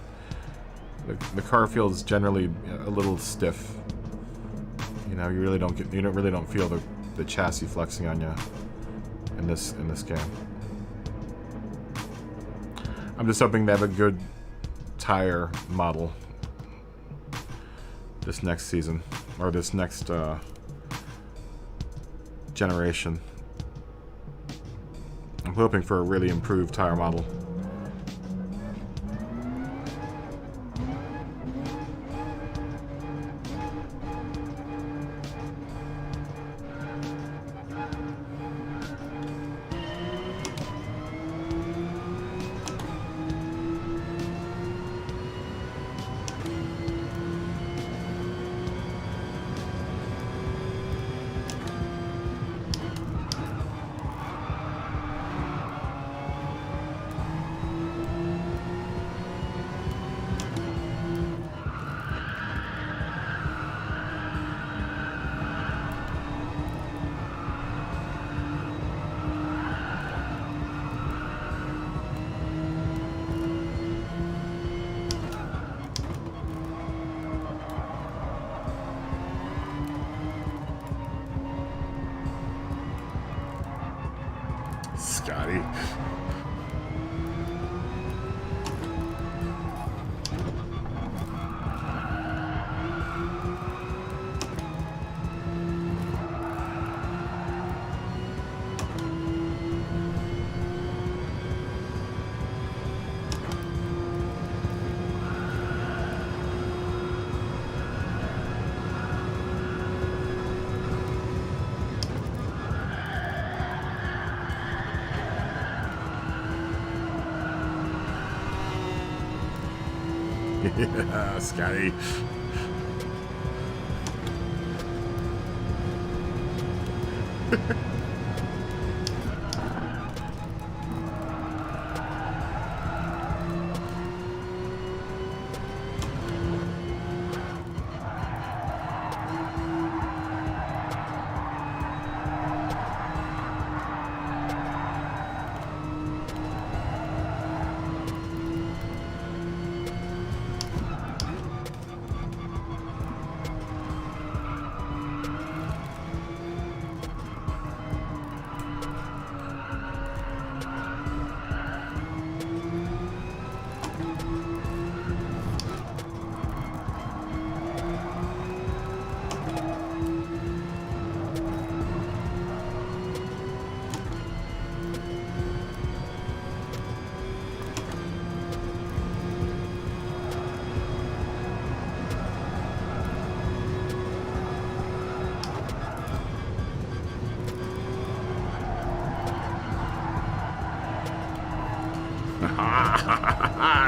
The car feels generally a little stiff. You know, you really don't get. You really don't feel the chassis flexing on you in this game. I'm just hoping they have a good tire model this next season, or this next generation. I'm hoping for a really improved tire model. Scotty. Yeah, Scotty.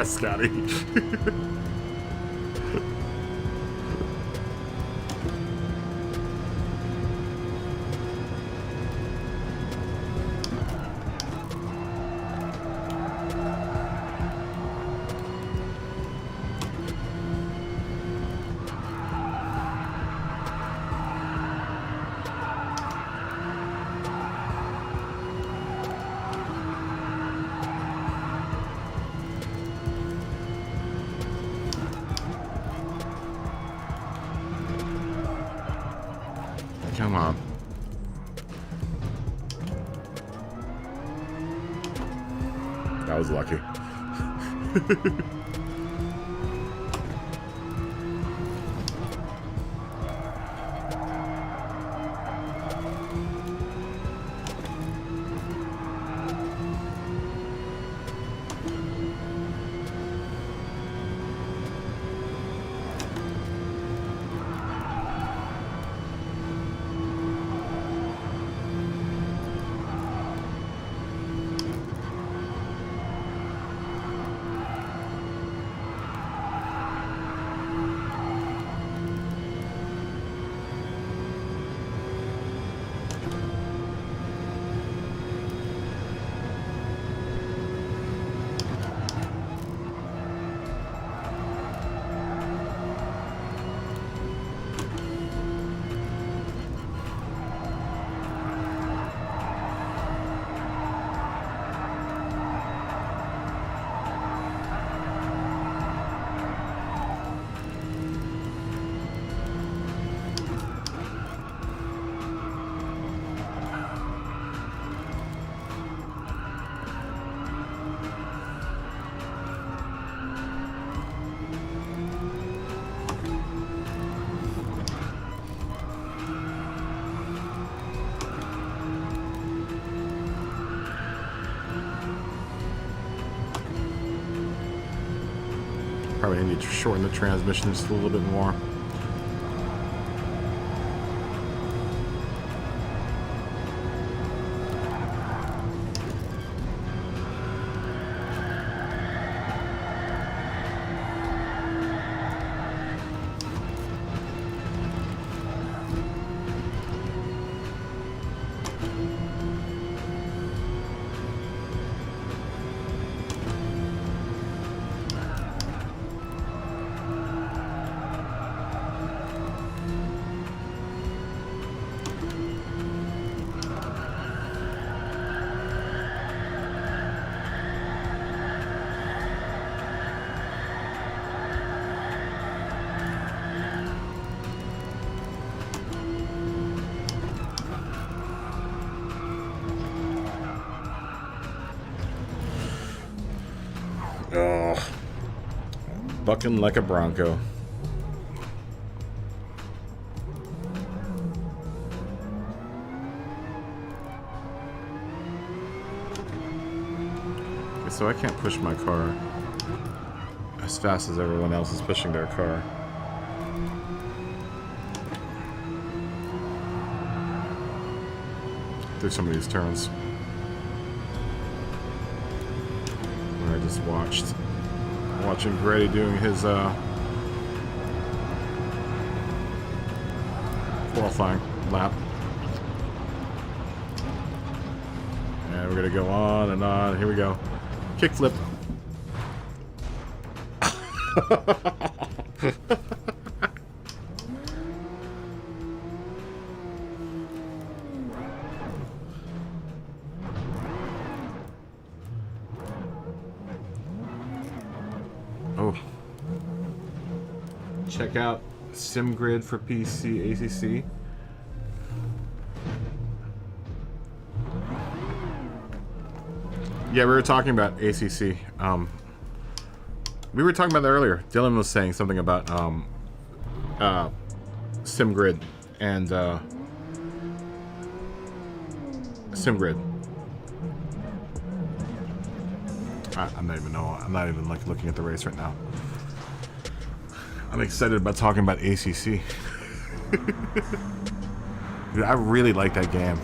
Scotty. Come on. That was lucky. Probably need to shorten the transmission just a little bit more. Oh, bucking like a bronco. Okay, so I can't push my car as fast as everyone else is pushing their car. Through some of these turns. I just watched. Watching Grady doing his qualifying lap. And we're gonna go on and on. Here we go. Kickflip. Oh. Check out SimGrid for PC ACC. Yeah, we were talking about ACC. We were talking about that earlier. Dylan was saying something about SimGrid and SimGrid. I'm not even like looking at the race right now. I'm excited about talking about ACC. Dude, I really like that game.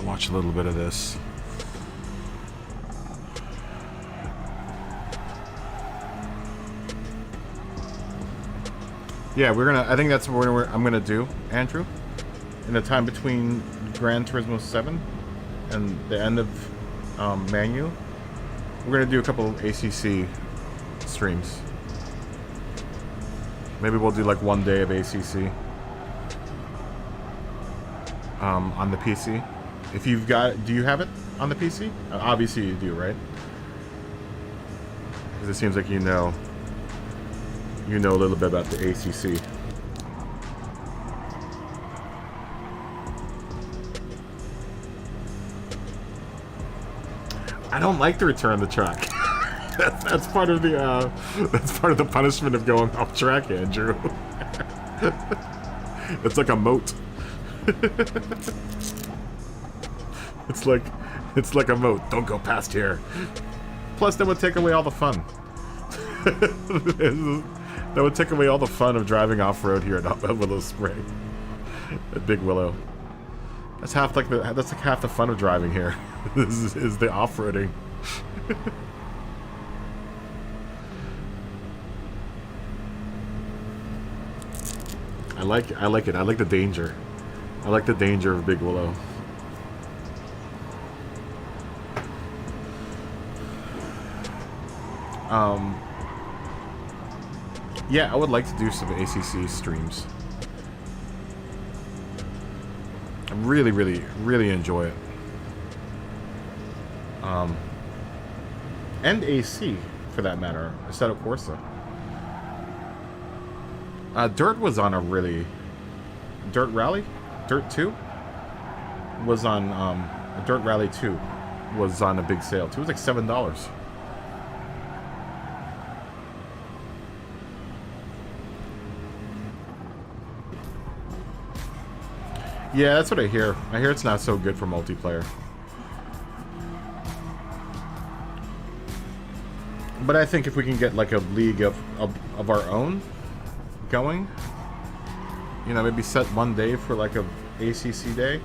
Watch a little bit of this. Yeah, I think that's what I'm gonna do, Andrew. In the time between Gran Turismo 7 and the end of Manu, we're gonna do a couple of ACC streams. Maybe we'll do like one day of ACC on the PC. If you've got, do you have it on the PC? Obviously you do, right? Because it seems like you know a little bit about the ACC. I don't like to return the track. that's part of the punishment of going off track, Andrew. It's like a moat. It's like a moat. Don't go past here. Plus, that would take away all the fun. That would take away all the fun of driving off-road here at Willow Spring, at Big Willow. That's half the fun of driving here. is the off-roading. I like it. I like the danger. I like the danger of Big Willow. Yeah, I would like to do some ACC streams. I really, really, really enjoy it. And AC, for that matter, Assetto Corsa. Dirt was on a really... Dirt Rally? Dirt 2? Was on... Dirt Rally 2 was on a big sale. It was like $7. Yeah, that's what I hear. I hear it's not so good for multiplayer. But I think if we can get like a league of our own going, you know, maybe set one day for like a ACC day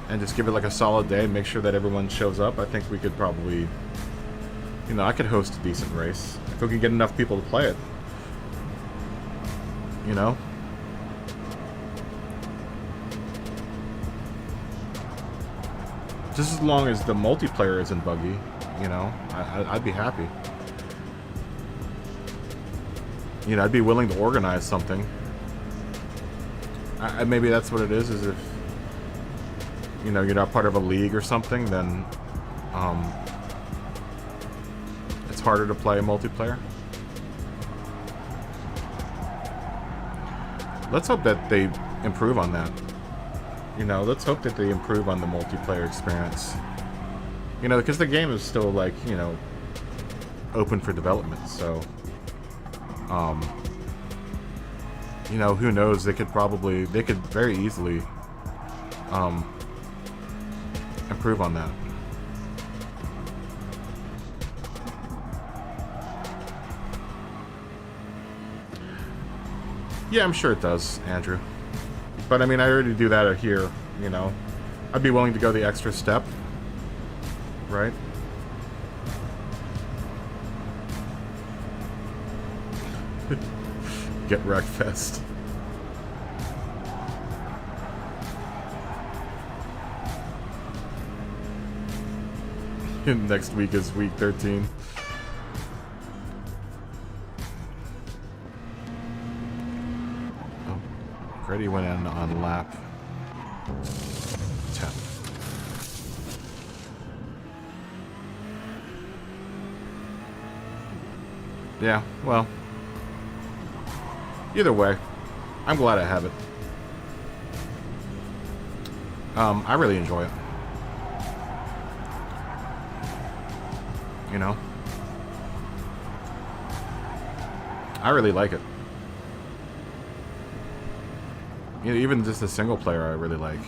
and just give it like a solid day, make sure that everyone shows up. I think we could probably, you know, I could host a decent race if we can get enough people to play it. You know? Just as long as the multiplayer isn't buggy, you know, I'd be happy. You know, I'd be willing to organize something. Maybe that's what it is if, you know, you're not part of a league or something, then it's harder to play multiplayer. Let's hope that they improve on that. You know, let's hope that they improve on the multiplayer experience. You know, because the game is still, like, you know, open for development, so... you know, who knows, they could very easily, improve on that. Yeah, I'm sure it does, Andrew. But I mean, I already do that here, you know. I'd be willing to go the extra step, right? Get wrecked fest. Next week is week 13. Oh, Grady went in on lap 10. Yeah, well, either way, I'm glad I have it. I really enjoy it. You know? I really like it. You know, even just the single player I really like.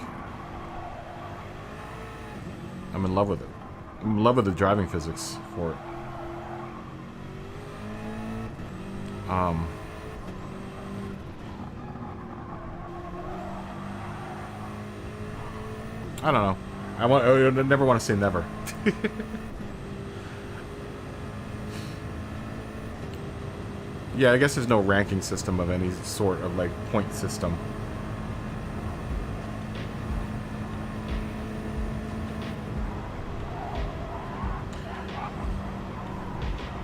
I'm in love with it. I'm in love with the driving physics for it. I don't know. I never want to say never. Yeah, I guess there's no ranking system of any sort of like point system.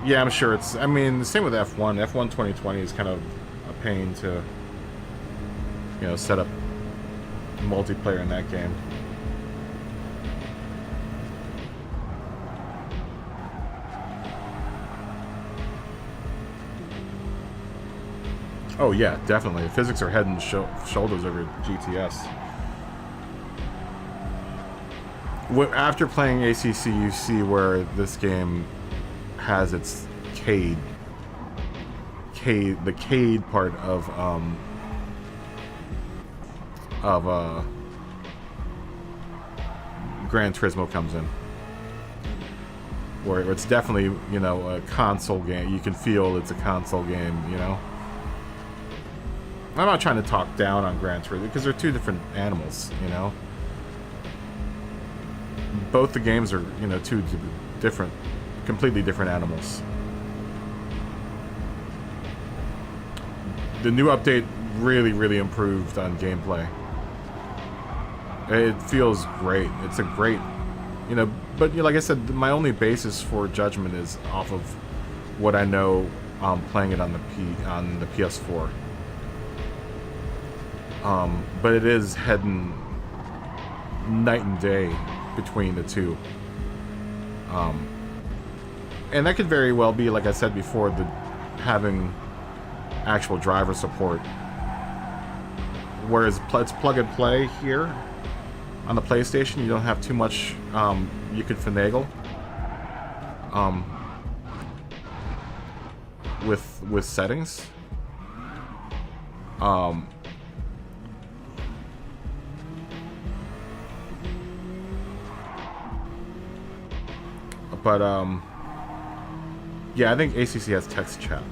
Yeah, I'm sure it's... I mean, the same with F1. F1 2020 is kind of a pain to, you know, set up multiplayer in that game. Oh yeah, definitely. The physics are head and shoulders over GTS. After playing ACC, you see where this game has its the CAD part of Gran Turismo comes in, where it's definitely, you know, a console game. You can feel it's a console game, you know. I'm not trying to talk down on Gran Turismo because they're two different animals, you know. Both the games are, you know, two different, completely different animals. The new update really, really improved on gameplay. It feels great. It's a great, you know, but you know, like I said, my only basis for judgment is off of what I know playing it on the PS4. But it is heading night and day between the two. And that could very well be, like I said before, having actual driver support. Whereas it's plug and play here on the PlayStation, you don't have too much you could finagle with settings. But yeah, I think ACC has text chat.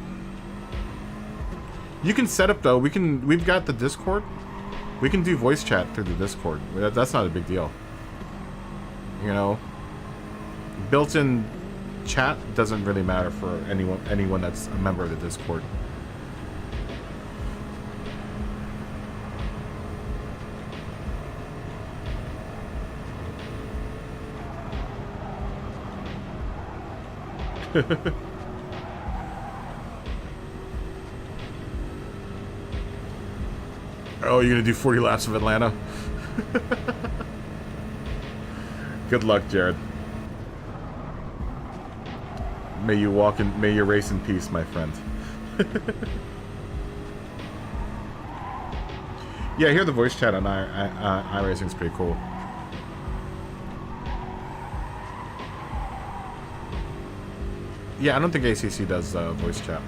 You can set up though. We've got the Discord. We can do voice chat through the Discord. That's not a big deal. You know, built-in chat doesn't really matter for anyone that's a member of the Discord. Oh, you're gonna do 40 laps of Atlanta? Good luck, Jared. May you race in peace, my friend. Yeah, I hear the voice chat on iRacing is pretty cool. Yeah, I don't think ACC does voice chat.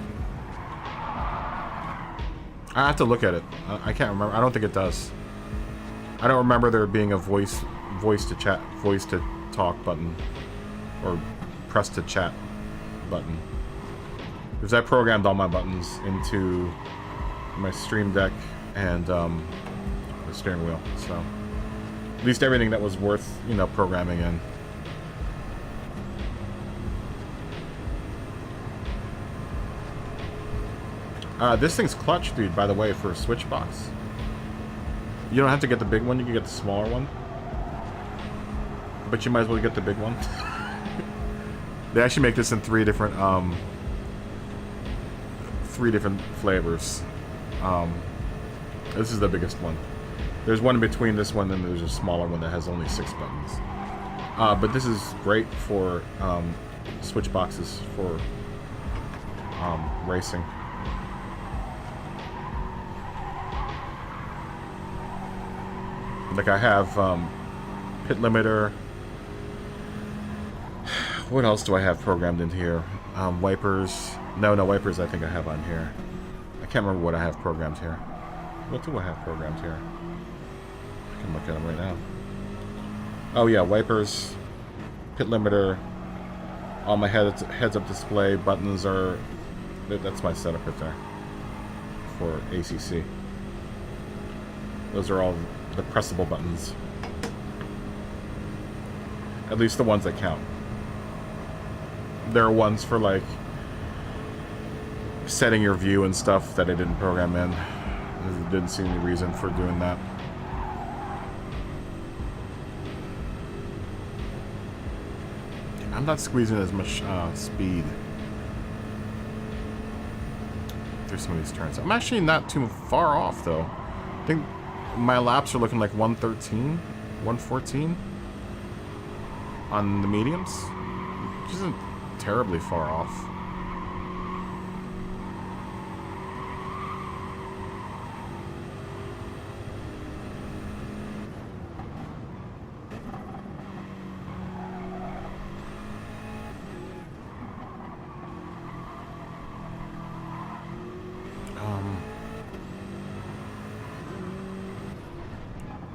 I have to look at it. I can't remember. I don't think it does. I don't remember there being a voice to talk button, or press to chat button. Because I programmed all my buttons into my Stream Deck and the steering wheel. So at least everything that was worth, you know, programming in. This thing's clutch, dude, by the way, for a switch box. You don't have to get the big one, you can get the smaller one. But you might as well get the big one. They actually make this in three different flavors. This is the biggest one. There's one in between this one, and there's a smaller one that has only 6 buttons. But this is great for switch boxes for racing. Like I have pit limiter. What else do I have programmed in here? Wipers. No, wipers I think I have on here. I can't remember what I have programmed here. What do I have programmed here? I can look at them right now. Oh yeah, wipers, pit limiter, all my heads-up display buttons are... That's my setup right there for ACC. Those are all the pressable buttons. At least the ones that count. There are ones for like setting your view and stuff that I didn't program in. There didn't see any reason for doing that. I'm not squeezing as much speed through some of these turns. I'm actually not too far off though. I think my laps are looking like 113, 114 on the mediums, which isn't terribly far off.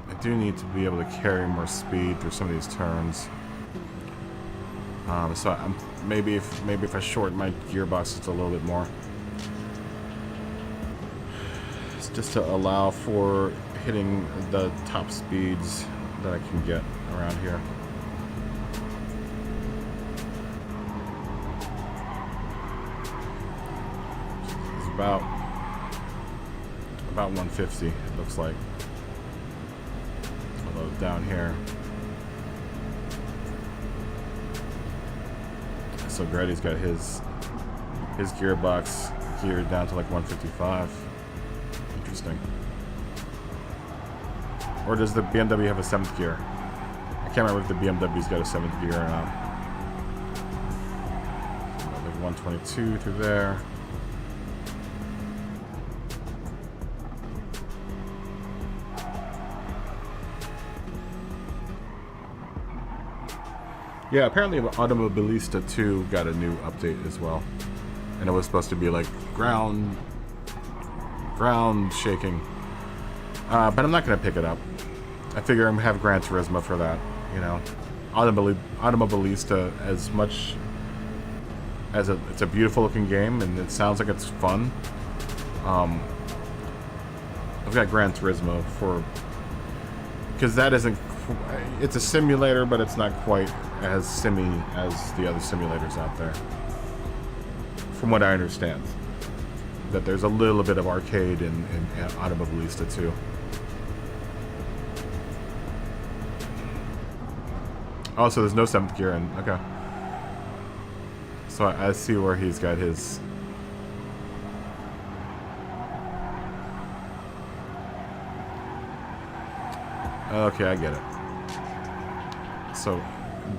I do need to be able to carry more speed through some of these turns. So I'm maybe if I shorten my gearbox just a little bit more, it's just to allow for hitting the top speeds that I can get around here. It's about 150, it looks like. Although down here. So Grady's got his gearbox geared down to like 155. Interesting. Or does the BMW have a 7th gear? I can't remember if the BMW's got a 7th gear or not. Like 122 through there. Yeah, apparently Automobilista 2 got a new update as well. And it was supposed to be like ground shaking. But I'm not going to pick it up. I figure I'm going to have Gran Turismo for that, you know. Automobilista, as much as it's a beautiful looking game and it sounds like it's fun. I've got Gran Turismo for... Because that isn't... It's a simulator, but it's not quite as simmy as the other simulators out there. From what I understand. That there's a little bit of arcade in Automobilista too. Oh, so there's no 7th gear in. Okay. So I see where he's got his... Okay, I get it. So,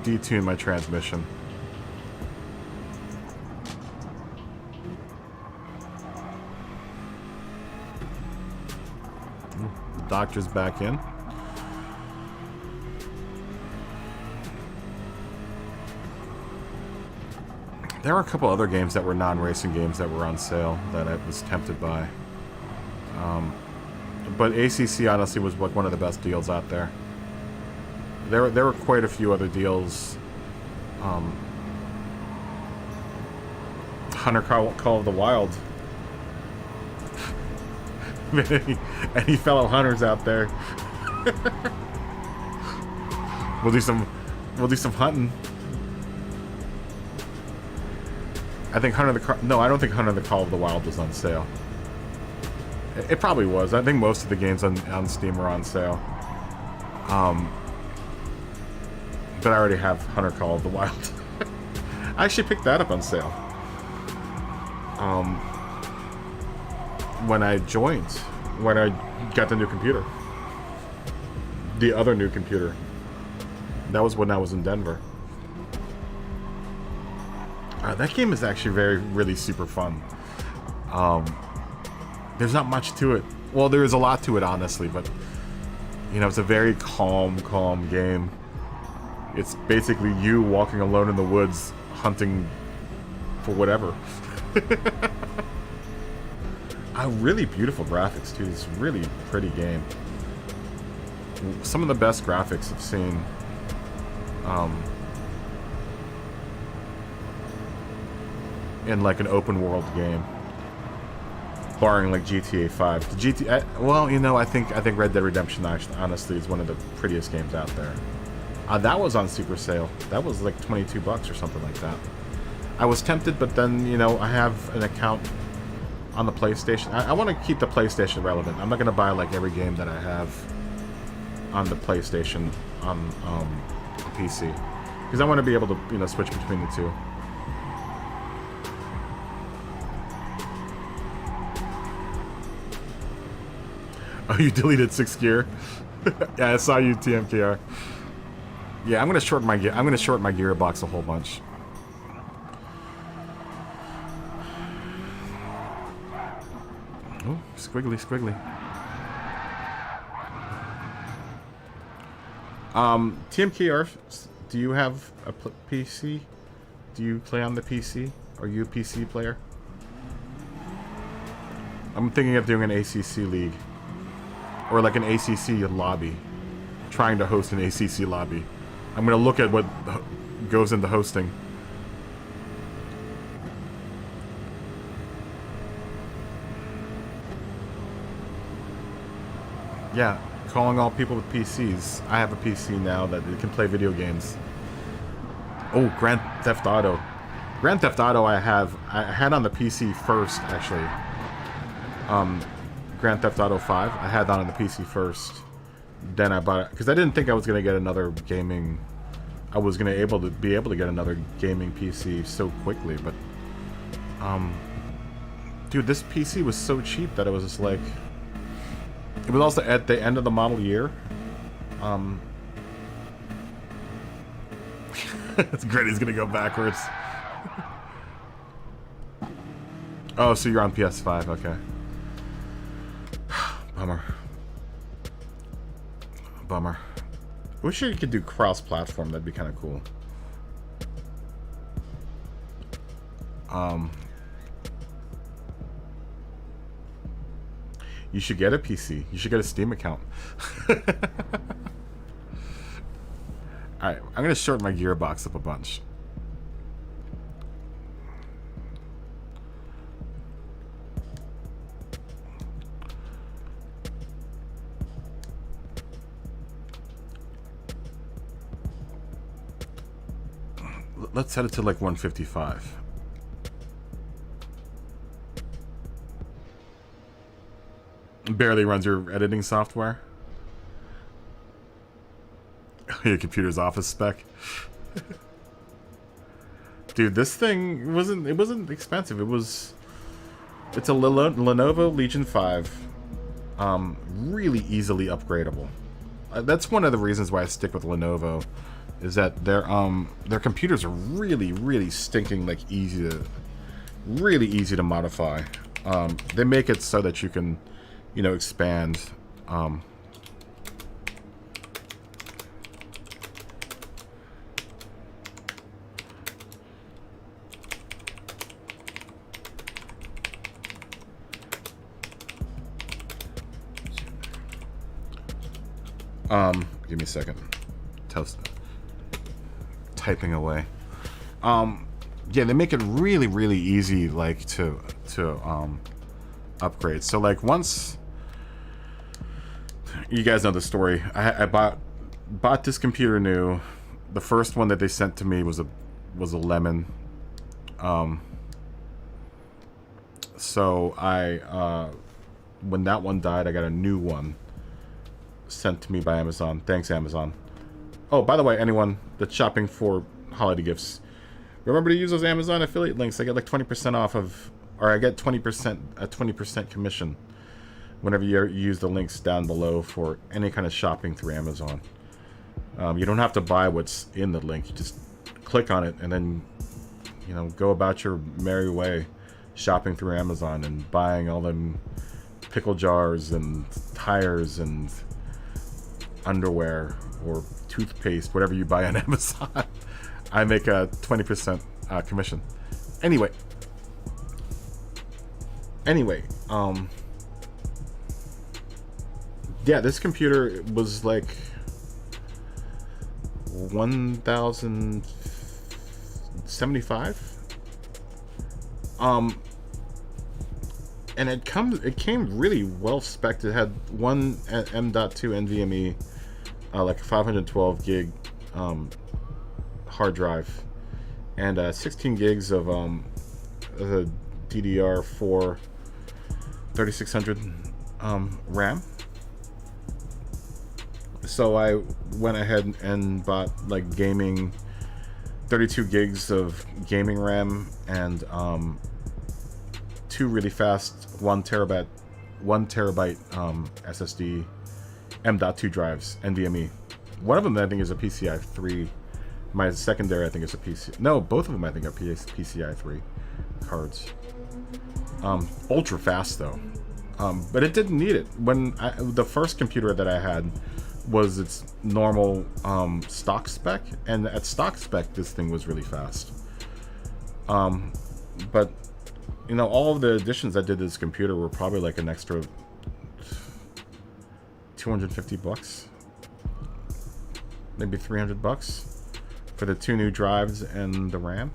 detune my transmission. The doctor's back in. There were a couple other games that were non-racing games that were on sale that I was tempted by. But ACC honestly was like one of the best deals out there. There were quite a few other deals. Hunter Call of the Wild Any fellow hunters out there? We'll do some hunting. I think no, I don't think Hunter the Call of the Wild was on sale. It probably was. I think most of the games on Steam are on sale. But I already have Hunter Call of the Wild. I actually picked that up on sale. When I got the new computer. The other new computer. That was when I was in Denver. That game is actually really super fun. There's not much to it. Well, there is a lot to it, honestly, but you know, it's a very calm game. It's basically you walking alone in the woods, hunting for whatever. Really beautiful graphics too. It's a really pretty game. Some of the best graphics I've seen. In like an open world game, barring like GTA 5. Well, you know, I think Red Dead Redemption actually, honestly, is one of the prettiest games out there. That was on super sale. That was like $22 or something like that. I was tempted, but then, you know, I have an account on the PlayStation. I want to keep the PlayStation relevant. I'm not going to buy like every game that I have on the PlayStation on PC, because I want to be able to, you know, switch between the two. Oh, you deleted 6th Gear? Yeah, I saw you, TMKR. Yeah, I'm gonna shorten my gearbox a whole bunch. Oh, squiggly. TMKR, do you have a PC? Do you play on the PC? Are you a PC player? I'm thinking of doing an ACC league. Or like an ACC lobby. Trying to host an ACC lobby. I'm going to look at what goes into hosting. Yeah, calling all people with PCs. I have a PC now that can play video games. Oh, Grand Theft Auto. Grand Theft Auto I had on the PC first, actually. Grand Theft Auto 5. I had that on the PC first. Then I bought it because I didn't think I was going to get another gaming. I was going to be able to get another gaming PC so quickly, but dude, this PC was so cheap that it was just like, it was also at the end of the model year. It's great. He's going to go backwards. Oh, so you're on PS5? Okay. Bummer. I wish you could do cross-platform. That'd be kind of cool. You should get a PC. You should get a Steam account. Alright, I'm going to shorten my gearbox up a bunch. Let's set it to like 155. Barely runs your editing software. Your computer's office spec. Dude, this thing wasn't expensive. It's a Lenovo Legion 5. Really easily upgradable. That's one of the reasons why I stick with Lenovo. Is that their computers are really stinking like really easy to modify. They make it so that you can, you know, expand. Give me a second. Typing away. Yeah, they make it really easy, like to upgrade. So like once You guys know the story. I bought this computer new. The first one that they sent to me was a lemon. So when that one died, I got a new one sent to me by Amazon. Thanks, Amazon. Oh, by the way, anyone that's shopping for holiday gifts, remember to use those Amazon affiliate links. I get like 20% off of, or I get 20% a 20% commission whenever you use the links down below for any kind of shopping through Amazon. You don't have to buy what's in the link. You just click on it and then, you know, go about your merry way shopping through Amazon and buying all them pickle jars and tires and underwear or toothpaste, whatever you buy on Amazon. I make a 20% commission. Anyway, yeah, this computer was like 1,075. And it came really well spec'd. It had one M.2 NVMe, like a 512 gig hard drive, and 16 gigs of the DDR4 3600 RAM. So I went ahead and bought like gaming 32 gigs of gaming RAM and 2 really fast 1 terabyte SSD M.2 drives, NVMe. One of them I think is a PCI 3. My secondary I think is a PC. No, both of them I think are PCI 3 cards. Ultra fast though, but it didn't need it. When the first computer that I had was its normal stock spec, and at stock spec this thing was really fast. But you know, all of the additions I did to this computer were probably like an extra $250, maybe $300 for the 2 new drives and the RAM.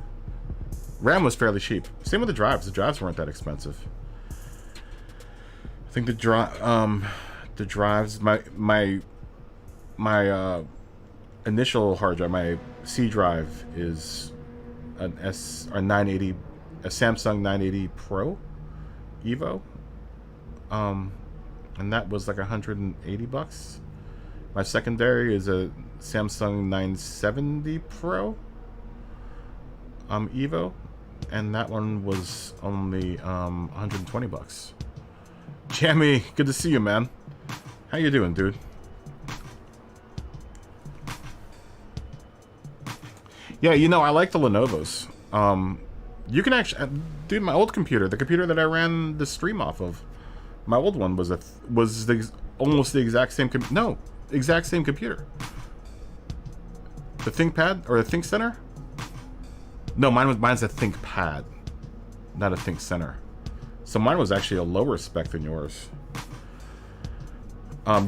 RAM was fairly cheap. Same with the drives. The drives weren't that expensive. I think the drives, my initial hard drive, my C drive is a Samsung 980 Pro Evo, and that was like $180. My secondary is a Samsung 970 Pro Evo, and that one was only $120. Jammy, good to see you, man. How you doing, dude? Yeah, you know, I like the Lenovo's. You can actually, dude, my old computer, the computer that I ran the stream off of, my old one was almost the exact same exact same computer. The ThinkPad or the ThinkCenter? No, mine's a ThinkPad, not a ThinkCenter. So mine was actually a lower spec than yours. I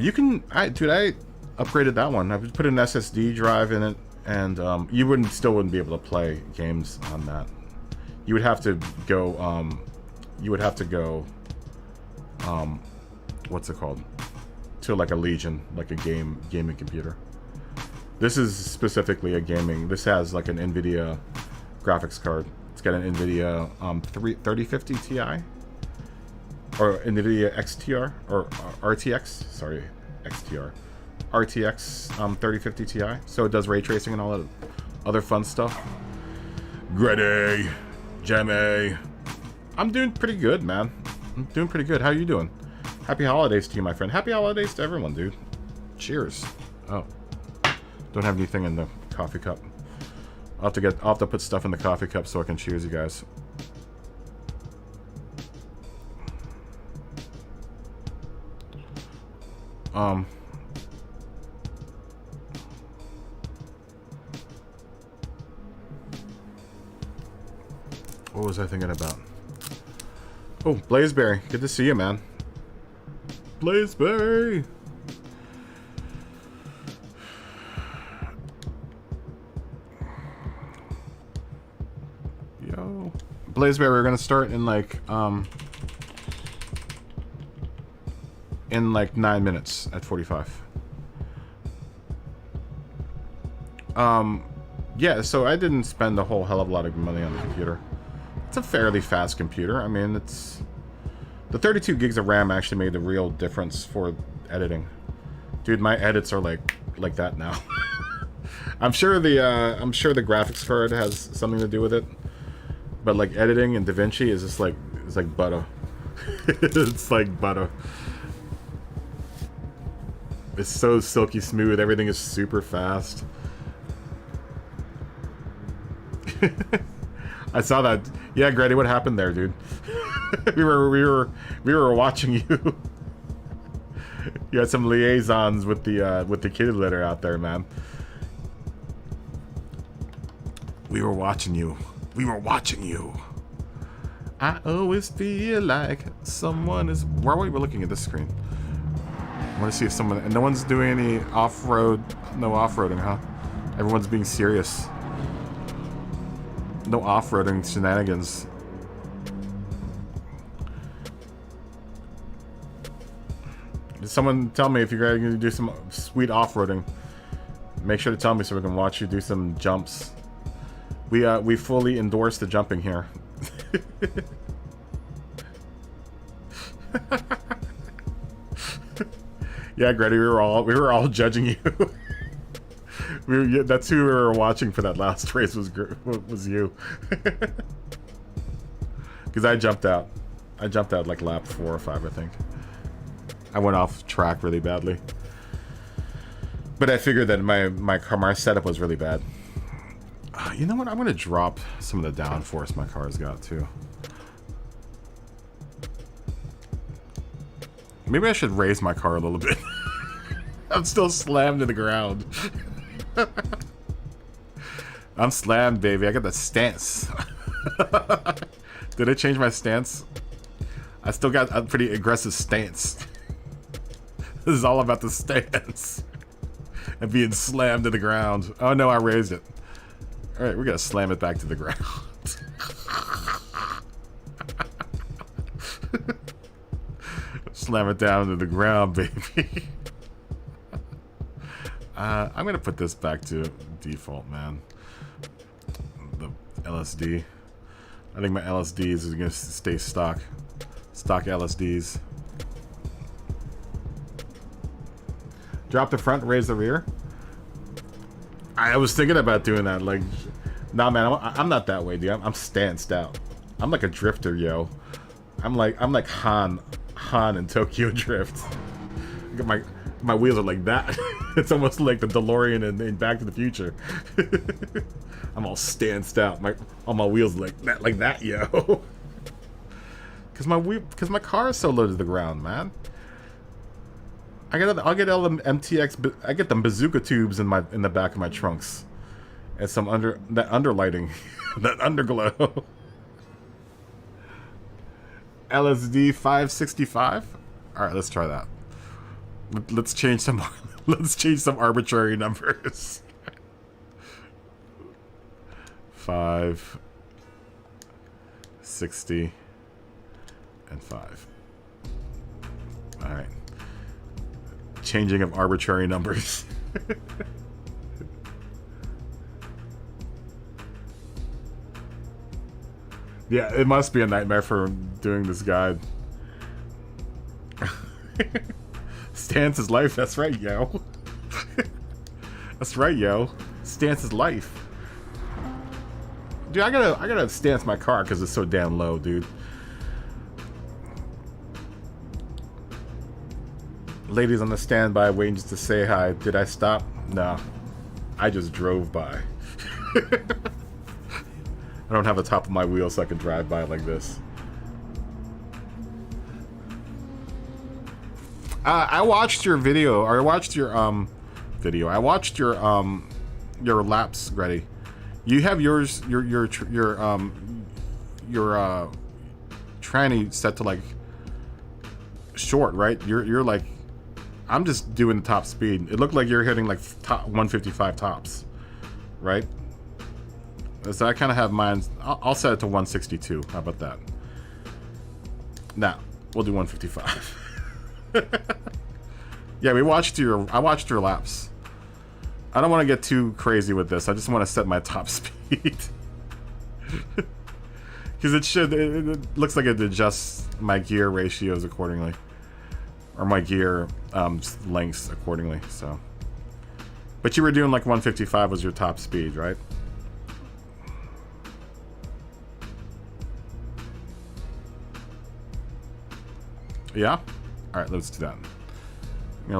upgraded that one. I put an SSD drive in it, and you still wouldn't be able to play games on that. You would have to go. What's it called? To like a Legion, like a gaming computer. This is specifically a gaming. This has like an NVIDIA graphics card. It's got an NVIDIA 3050 Ti or NVIDIA XTR or RTX. Sorry, XTR. RTX 3050 Ti. So it does ray tracing and all that other fun stuff. Grady, Jamie, I'm doing pretty good, man. I'm doing pretty good. How you doing? Happy holidays to you, my friend. Happy holidays to everyone, dude. Cheers. Oh, don't have anything in the coffee cup. I'll have to put stuff in the coffee cup so I can cheers you guys. What was I thinking about? Oh, Blazeberry. Good to see you, man. Blazeberry. Yo. Blazeberry, we're gonna start in like in like 9 minutes at 45. Yeah, so I didn't spend a whole hell of a lot of money on the computer. It's a fairly fast computer. I mean, it's... The 32 gigs of RAM actually made a real difference for editing. Dude, my edits are like that now. I'm sure the graphics card has something to do with it. But like editing in DaVinci is just like, it's like butter. It's like butter. It's so silky smooth. Everything is super fast. I saw that. Yeah, Grady, what happened there, dude? we were watching you. You had some liaisons with the kitty litter out there, man. We were watching you. We were watching you. I always feel like someone is... Why are we looking at this screen? I want to see if someone... And no one's doing any off-road... No off-roading, huh? Everyone's being serious. No off-roading shenanigans. Someone tell me if you're going to do some sweet off-roading. Make sure to tell me so we can watch you do some jumps. We fully endorse the jumping here. Yeah, Grady, we were all judging you. That's who we were watching for that last race was you. Because I jumped out. I jumped out like lap 4 or 5, I think. I went off track really badly. But I figured that my setup was really bad. You know what? I'm gonna drop some of the downforce my car's got too. Maybe I should raise my car a little bit. I'm still slammed to the ground. I'm slammed, baby. I got the stance. Did I change my stance? I still got a pretty aggressive stance. This is all about the stance. And being slammed to the ground. Oh no, I raised it. Alright, we're gonna slam it back to the ground. Slam it down to the ground, baby. I'm gonna put this back to default, man. The LSD. I think my LSDs is gonna stay stock. Stock LSDs. Drop the front, raise the rear. I was thinking about doing that. Like, nah, man, I'm not that way, dude. I'm stanced out. I'm like a drifter, yo. I'm like Han in Tokyo Drift. My wheels are like that. It's almost like the DeLorean in Back to the Future. I'm all stanced out. All my wheels like that, yo. Cause my car is so low to the ground, man. I'll get all them MTX. I get them bazooka tubes in the back of my trunks, and some underlighting, that underglow. LSD 565. All right, let's try that. Let's change some. Let's change some arbitrary numbers. 5, 60, and 5. All right. Changing of arbitrary numbers. Yeah, it must be a nightmare for doing this guide. Stance is life. That's right, yo. That's right, yo. Stance is life. Dude, I gotta stance my car because it's so damn low, dude. Ladies on the standby waiting just to say hi. Did I stop? No. I just drove by. I don't have the top of my wheel so I can drive by like this. I watched your video, or I watched your video. I watched your laps, Grady. You have your tranny set to like short, right? You're like, I'm just doing the top speed. It looked like you're hitting like top 155 tops, right? So I kind of have mine. I'll set it to 162. How about that? Now we'll do 155. Yeah, I watched your laps. I don't want to get too crazy with this. I just want to set my top speed. Because it looks like it adjusts my gear ratios accordingly. Or my gear lengths accordingly, so. But you were doing like 155 was your top speed, right? Yeah? Alright, let's do that. I'm gonna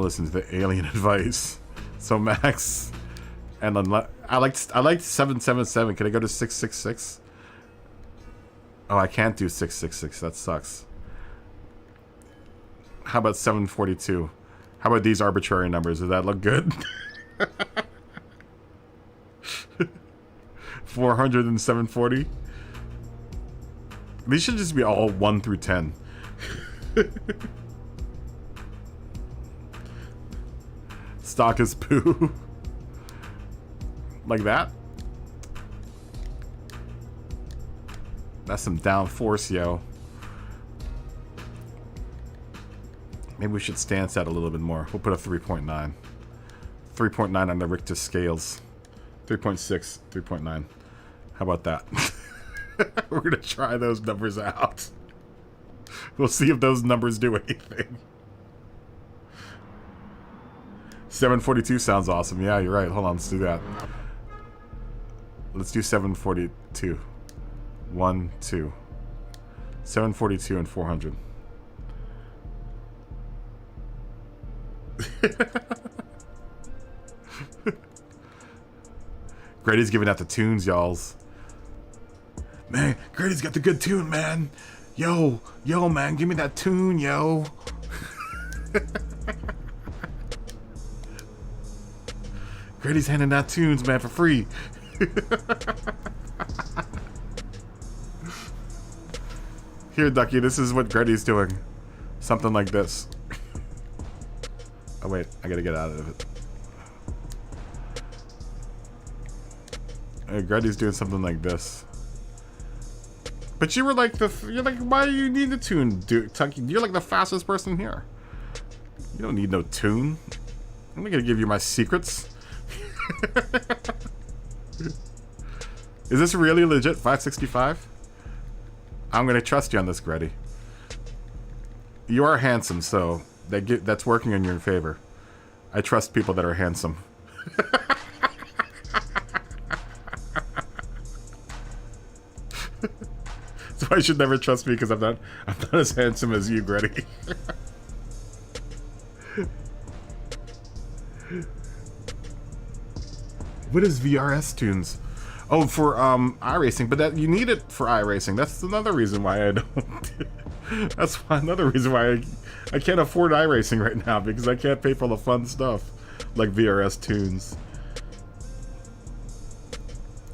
listen to the alien advice. So Max, and I liked 777. Can I go to 666? Oh, I can't do 666. That sucks. How about 742? How about these arbitrary numbers? Does that look good? 400 and 740. These should just be all 1 through 10. Stock is poo. Like that? That's some downforce, yo. Maybe we should stance that a little bit more. We'll put a 3.9. 3.9 on the Richter scales. 3.6, 3.9. How about that? We're gonna try those numbers out. We'll see if those numbers do anything. 742 sounds awesome. Yeah, you're right. Hold on, let's do that. Let's do 742. 1, 2. 742 and 400. Grady's giving out the tunes, y'alls. Man, Grady's got the good tune, man. Yo, man, give me that tune, yo. Grady's handing out tunes, man, for free. Here, Ducky, this is what Grady's doing. Something like this. Oh, wait, I gotta get out of it. Grady's doing something like this. But you were like you're like, why do you need a tune, Tucky? You're like the fastest person here. You don't need no tune. I'm not gonna give you my secrets. Is this really legit 565? I'm gonna trust you on this, Grady. You are handsome, so that's working in your favor. I trust people that are handsome. So I should never trust me because I'm not as handsome as you, Grady. What is VRS tunes? Oh, for iRacing, but that you need it for iRacing. That's another reason why I don't. That's another reason why I can't afford iRacing right now, because I can't pay for the fun stuff like VRS tunes.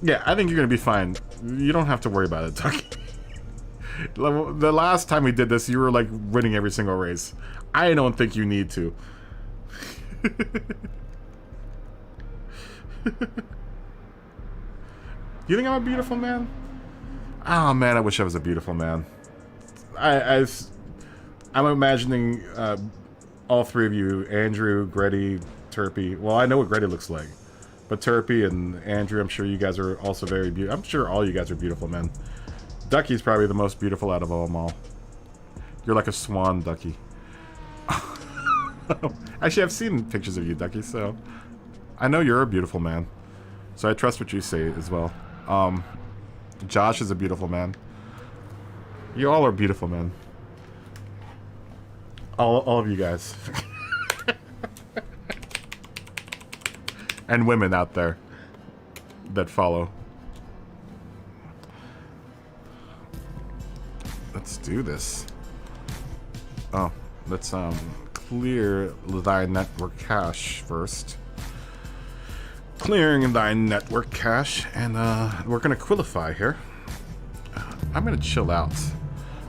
Yeah, I think you're gonna be fine. You don't have to worry about it, Tucky. The last time we did this, you were like winning every single race. I don't think you need to. You think I'm a beautiful man? Oh man, I wish I was a beautiful man. I'm imagining all three of you, Andrew, Grady, Turpy. Well, I know what Grady looks like, but Turpy and Andrew, I'm sure you guys are also very beautiful. I'm sure all you guys are beautiful men. Ducky's probably the most beautiful out of them all. You're like a swan, Ducky. Actually, I've seen pictures of you, Ducky, so I know you're a beautiful man. So I trust what you say as well. Josh is a beautiful man. You all are beautiful men. All of you guys. And women out there that follow. Let's do this. Oh, let's clear thy network cache first. Clearing thy network cache, and we're gonna qualify here. I'm gonna chill out.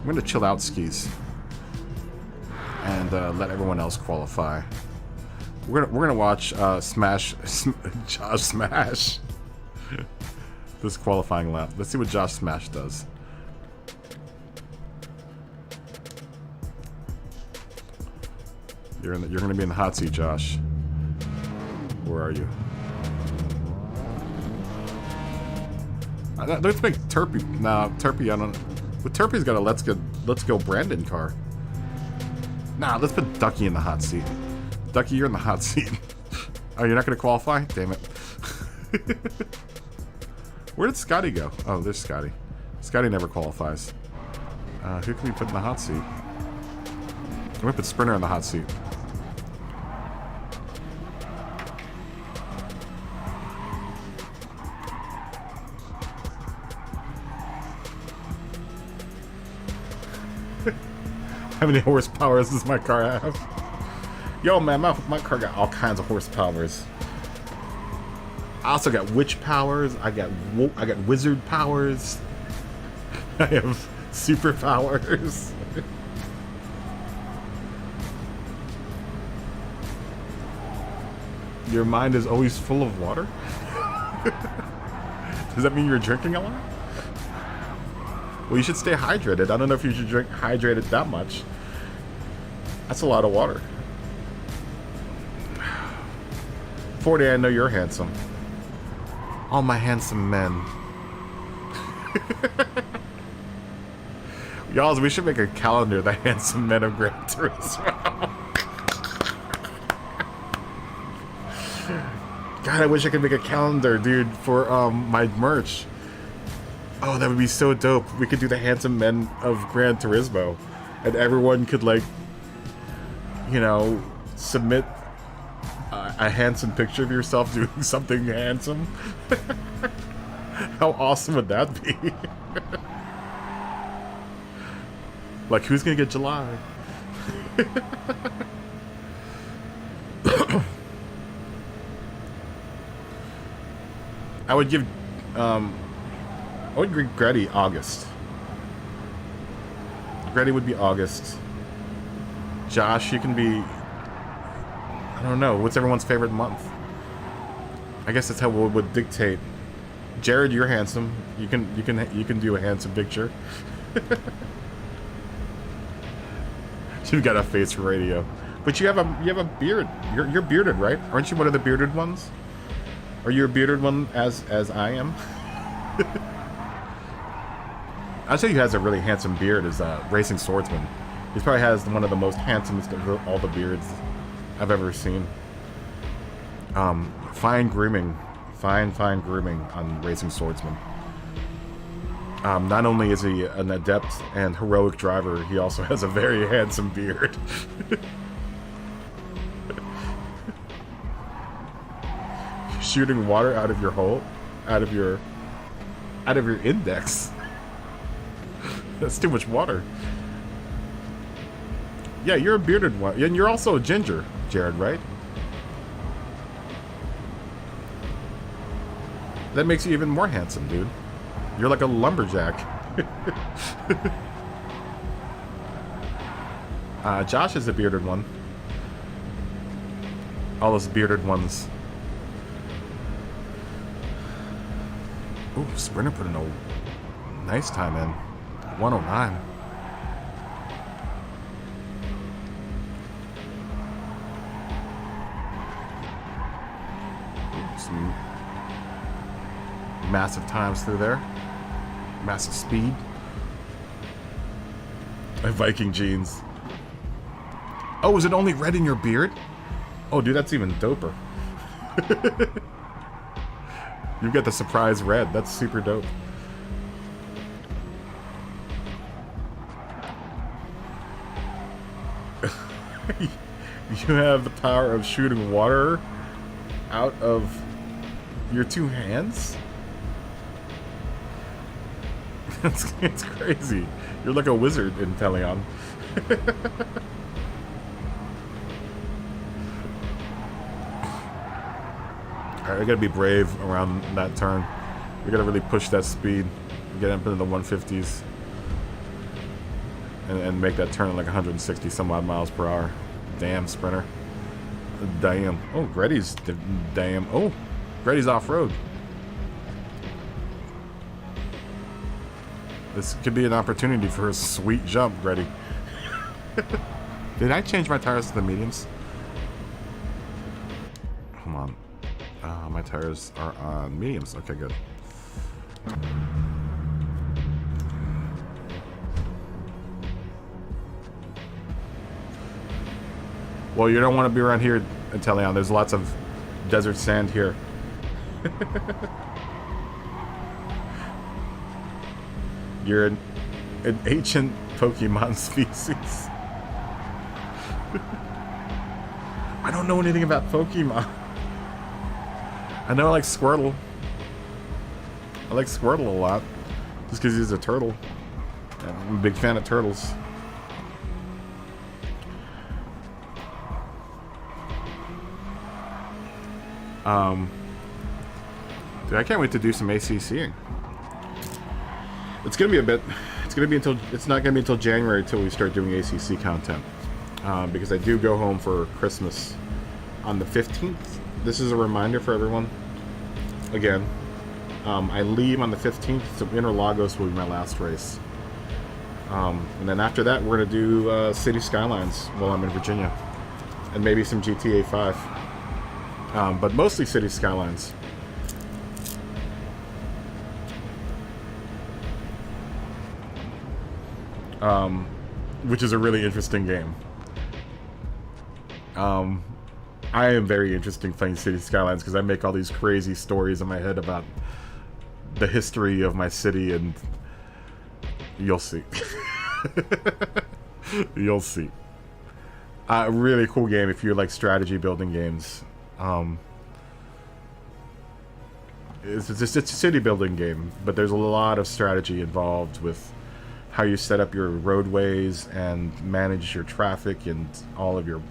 I'm gonna chill out skis, and let everyone else qualify. We're gonna watch Josh Smash this qualifying lap. Let's see what Josh Smash does. You're gonna be in the hot seat, Josh. Where are you? Let's make Turpy. Nah, Turpy. I don't. But Turpy's got a let's go Brandon car. Nah, let's put Ducky in the hot seat. Ducky, you're in the hot seat. Oh, you're not gonna qualify? Damn it. Where did Scotty go? Oh, there's Scotty. Scotty never qualifies. Who can we put in the hot seat? I'm gonna put Sprinter in the hot seat. How many horsepowers does my car have? Yo, man, my car got all kinds of horsepowers. I also got witch powers. I got wizard powers. I have superpowers. Your mind is always full of water? Does that mean you're drinking a lot? Well, you should stay hydrated. I don't know if you should drink hydrated that much. That's a lot of water. 40, I know you're handsome. All my handsome men. Y'all, we should make a calendar, the handsome men of Gran Turismo. God, I wish I could make a calendar, dude, for my merch. Oh, that would be so dope. We could do the handsome men of Gran Turismo. And everyone could, like, you know, submit a handsome picture of yourself doing something handsome. How awesome would that be? Like, who's gonna get July? I would give Gretty August. Gretty would be August. Josh, you can be, I don't know, what's everyone's favorite month? I guess that's how we would dictate. Jared, you're handsome. You can do a handsome picture. You've got a face for radio, but you have a beard. You're bearded, right? Aren't you one of the bearded ones? Are you a bearded one as I am? I'll tell you who has a really handsome beard is Racing Swordsman. He probably has one of the most handsomest of all the beards I've ever seen. Fine grooming on Racing Swordsman. Not only is he an adept and heroic driver, he also has a very handsome beard. Shooting water out of your hole, out of your index. That's too much water. Yeah, you're a bearded one, and you're also a ginger, Jared, right? That makes you even more handsome, dude. You're like a lumberjack. Josh is a bearded one. All those bearded ones. Ooh, Sprinter put in a nice time in. 109. Ooh, some massive times through there. Massive speed. My Viking jeans. Oh, is it only red in your beard? Oh, dude, that's even doper. You get the surprise red. That's super dope. You have the power of shooting water out of your two hands? It's crazy. You're like a wizard in Pelion. Alright, we gotta be brave around that turn. We gotta really push that speed. Get up into the 150s. And make that turn like 160 some odd miles per hour. Damn, Sprinter. Damn. Oh, Gretty's damn. Oh, Gretty's off-road. This could be an opportunity for a sweet jump, Gretty. Did I change my tires to the mediums? Hold on. My tires are on mediums. Okay, good. Well, you don't want to be around here, Inteleon. There's lots of desert sand here. You're an ancient Pokemon species. I don't know anything about Pokemon. I know I like Squirtle. I like Squirtle a lot. Just because he's a turtle. I'm a big fan of turtles. Dude, I can't wait to do some ACCing. It's gonna be a bit. It's gonna be until. It's not gonna be until January until we start doing ACC content. Because I do go home for Christmas on the 15th. This is a reminder for everyone. Again, I leave on the 15th, so Interlagos will be my last race. And then after that, we're gonna do City Skylines while I'm in Virginia, and maybe some GTA 5. But mostly City Skylines. Which is a really interesting game. I am very interested playing City Skylines because I make all these crazy stories in my head about the history of my city, and you'll see. You'll see. Really cool game if you like strategy building games. It's a city building game, but there's a lot of strategy involved with how you set up your roadways and manage your traffic and all of your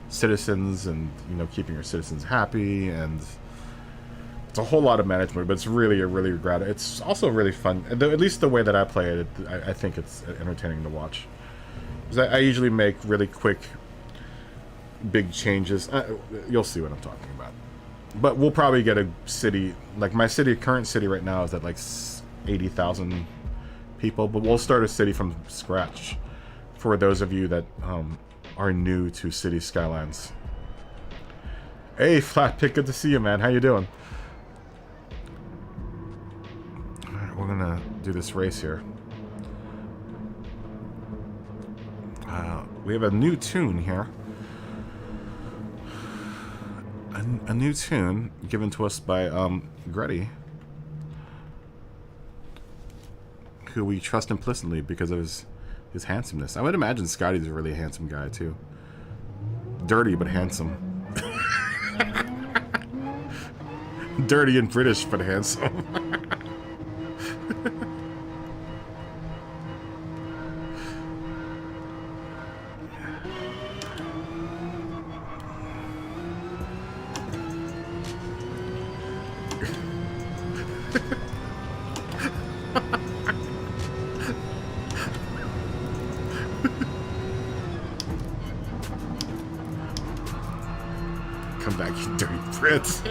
citizens, and keeping your citizens happy, and it's a whole lot of management, but it's really it's also really fun. At least the way that I play it, I think it's entertaining to watch, because I usually make really quick big changes. You'll see what I'm talking about. But we'll probably get a city, like my current city right now is at like 80,000 people, but we'll start a city from scratch for those of you that are new to City Skylines. Hey, Flatpick, good to see you, man. How you doing? Alright, we're gonna do this race here. We have a new tune here. A new tune given to us by Gretty, who we trust implicitly because of his handsomeness. I would imagine Scotty's a really handsome guy too. Dirty but handsome. Dirty and British but handsome. Come back, you dirty Brits.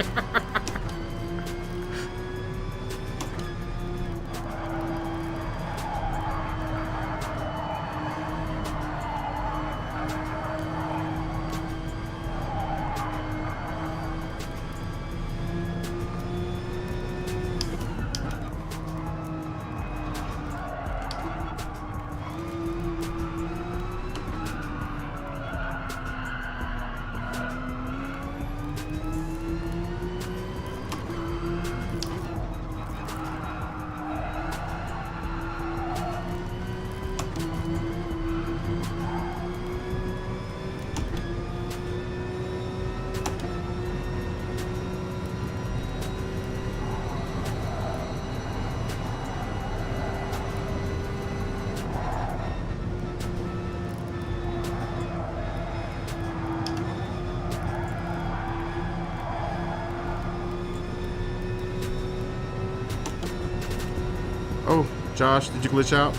Oh, Josh, did you glitch out?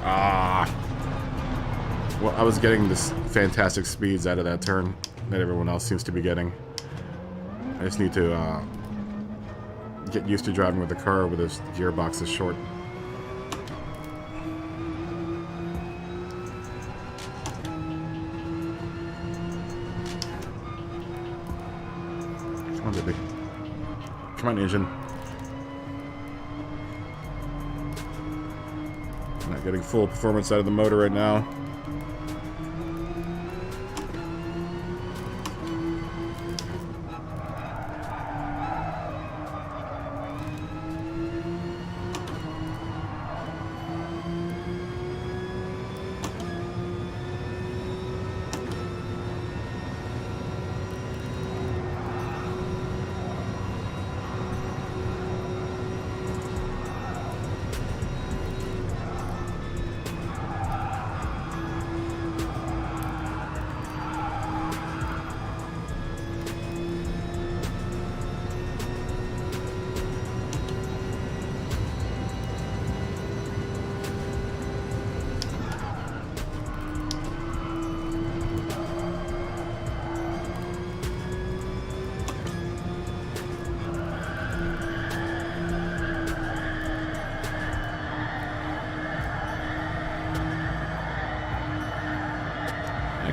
Ah. Well, I was getting this fantastic speeds out of that turn that everyone else seems to be getting. I just need to get used to driving with the car with this gearbox is short. Come on, baby. Come on, engine. Not getting full performance out of the motor right now.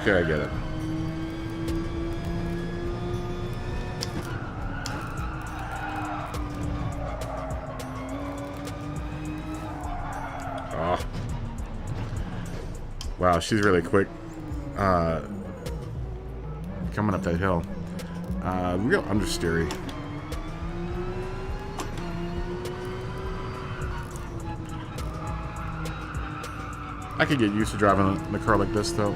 Okay, I get it. Oh. Wow, she's really quick. Coming up that hill. Real understeery. I could get used to driving the car like this, though.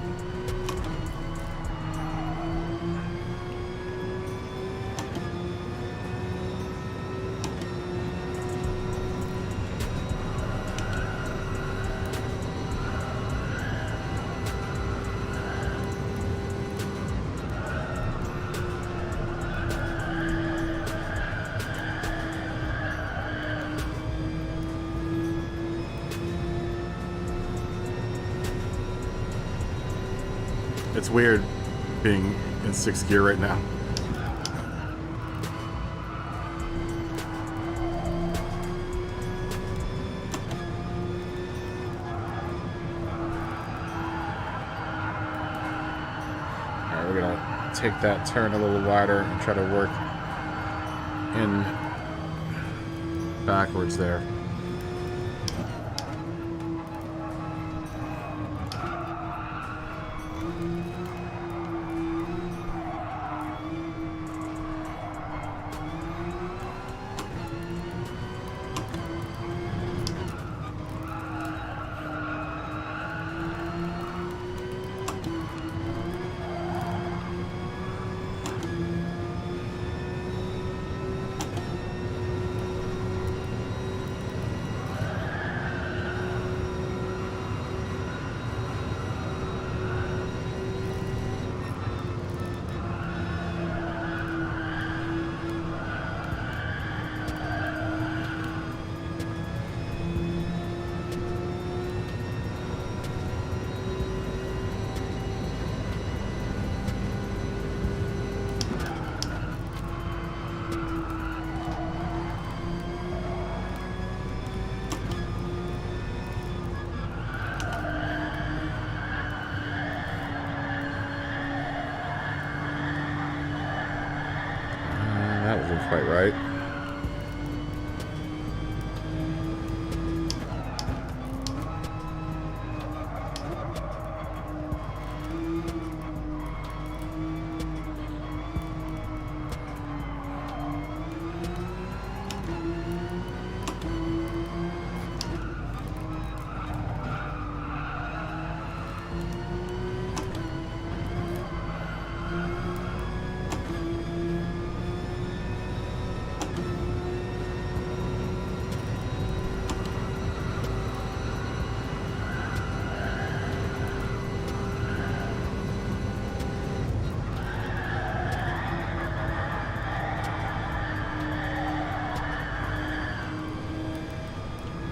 It's weird being in 6th gear right now. Alright, we're gonna take that turn a little wider and try to work in backwards there. That wasn't quite right.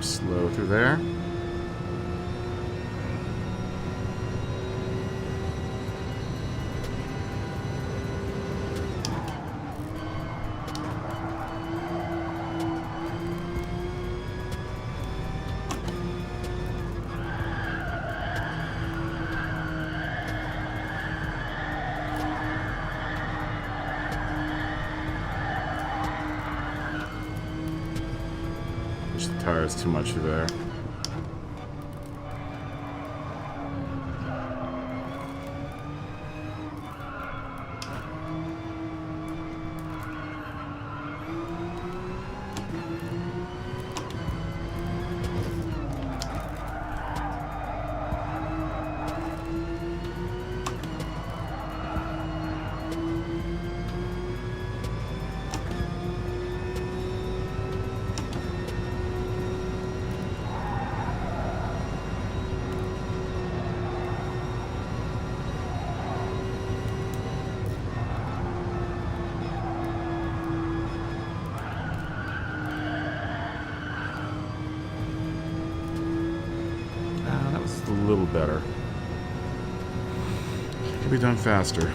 Slow through there. tires too much there. A little better. Could be done faster.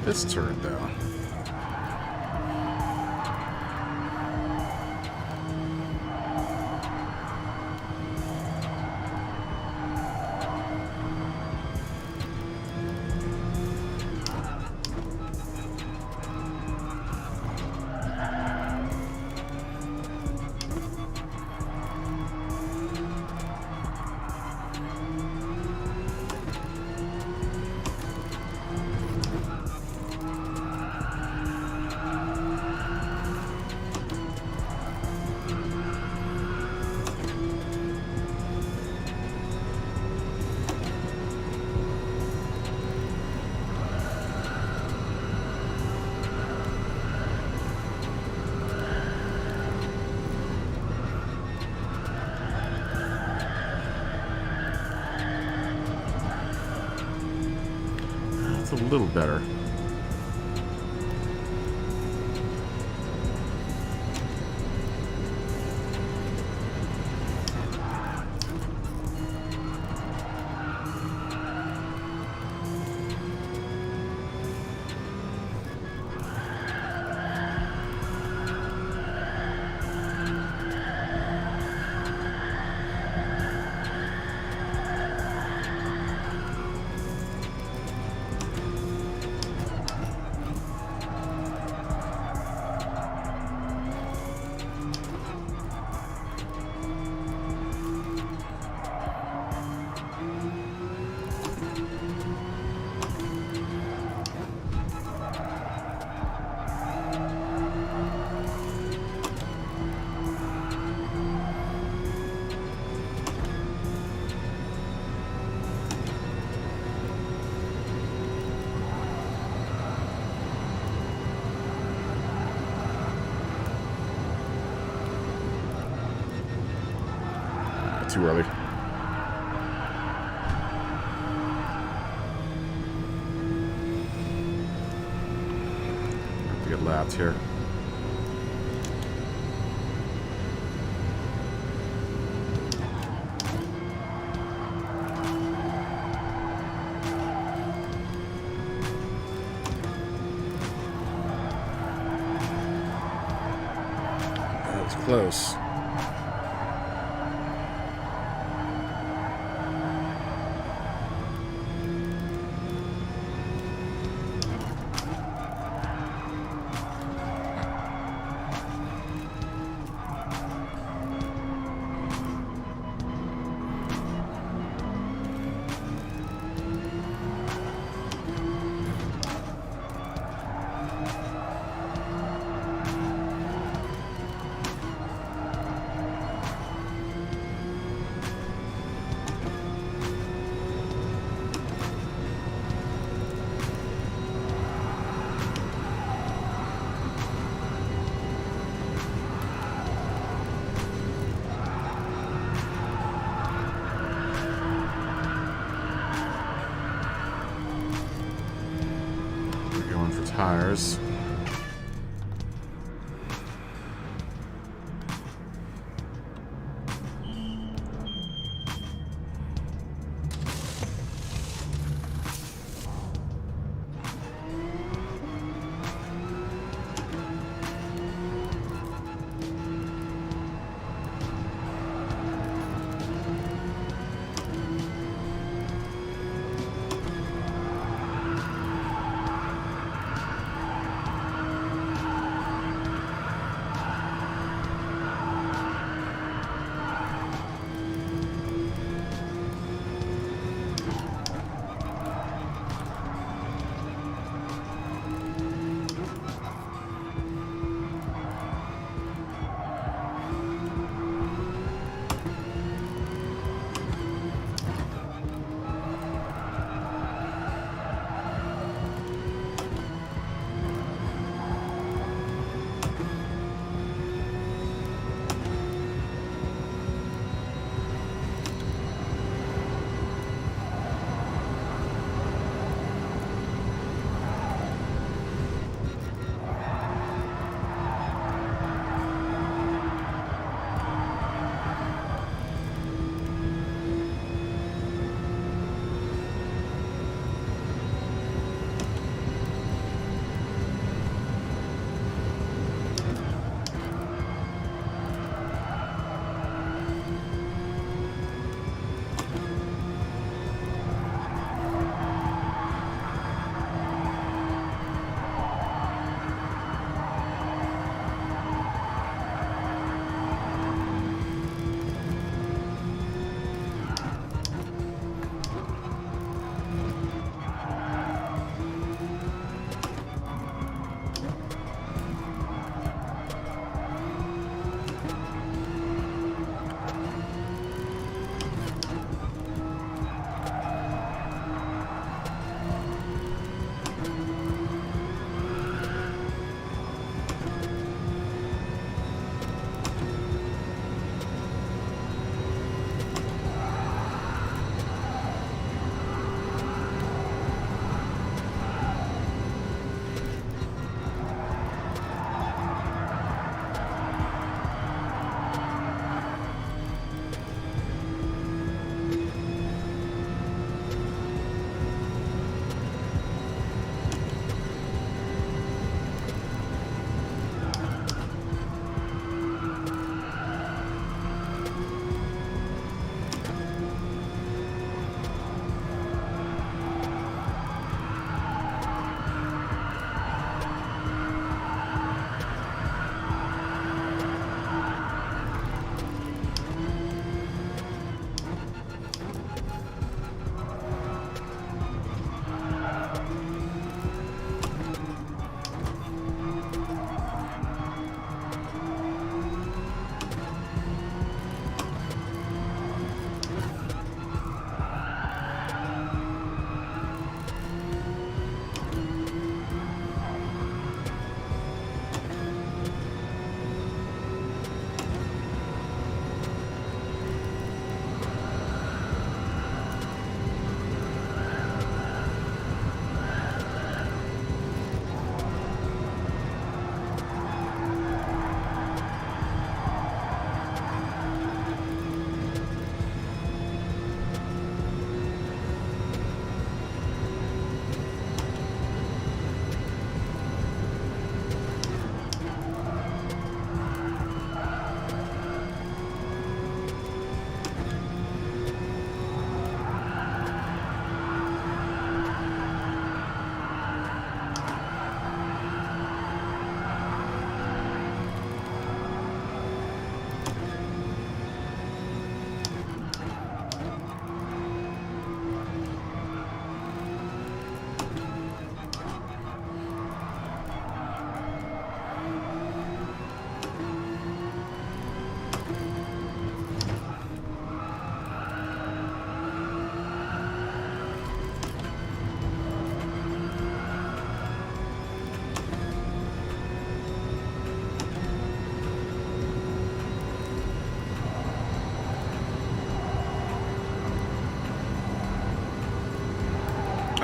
This turn though. It's a little better. Too early. Have to get lapped here. That was close. Tires.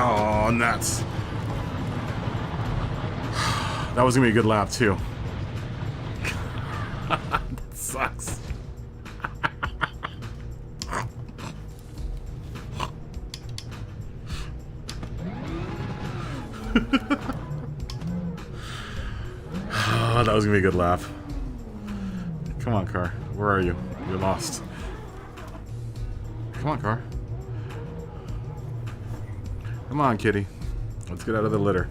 Oh, nuts. That was going to be a good lap, too. That sucks. Oh, that was going to be a good laugh. Come on, car. Where are you? You're lost. Come on, car. Come on, kitty. Let's get out of the litter.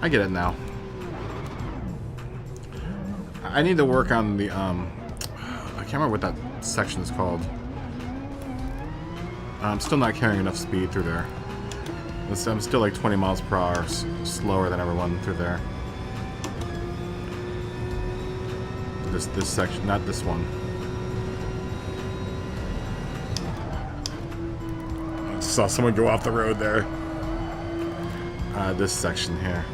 I get it now. I need to work on the, I can't remember what that section is called. I'm still not carrying enough speed through there. I'm still like 20 miles per hour slower than everyone through there. This section, not this one. I saw someone go off the road there. This section here.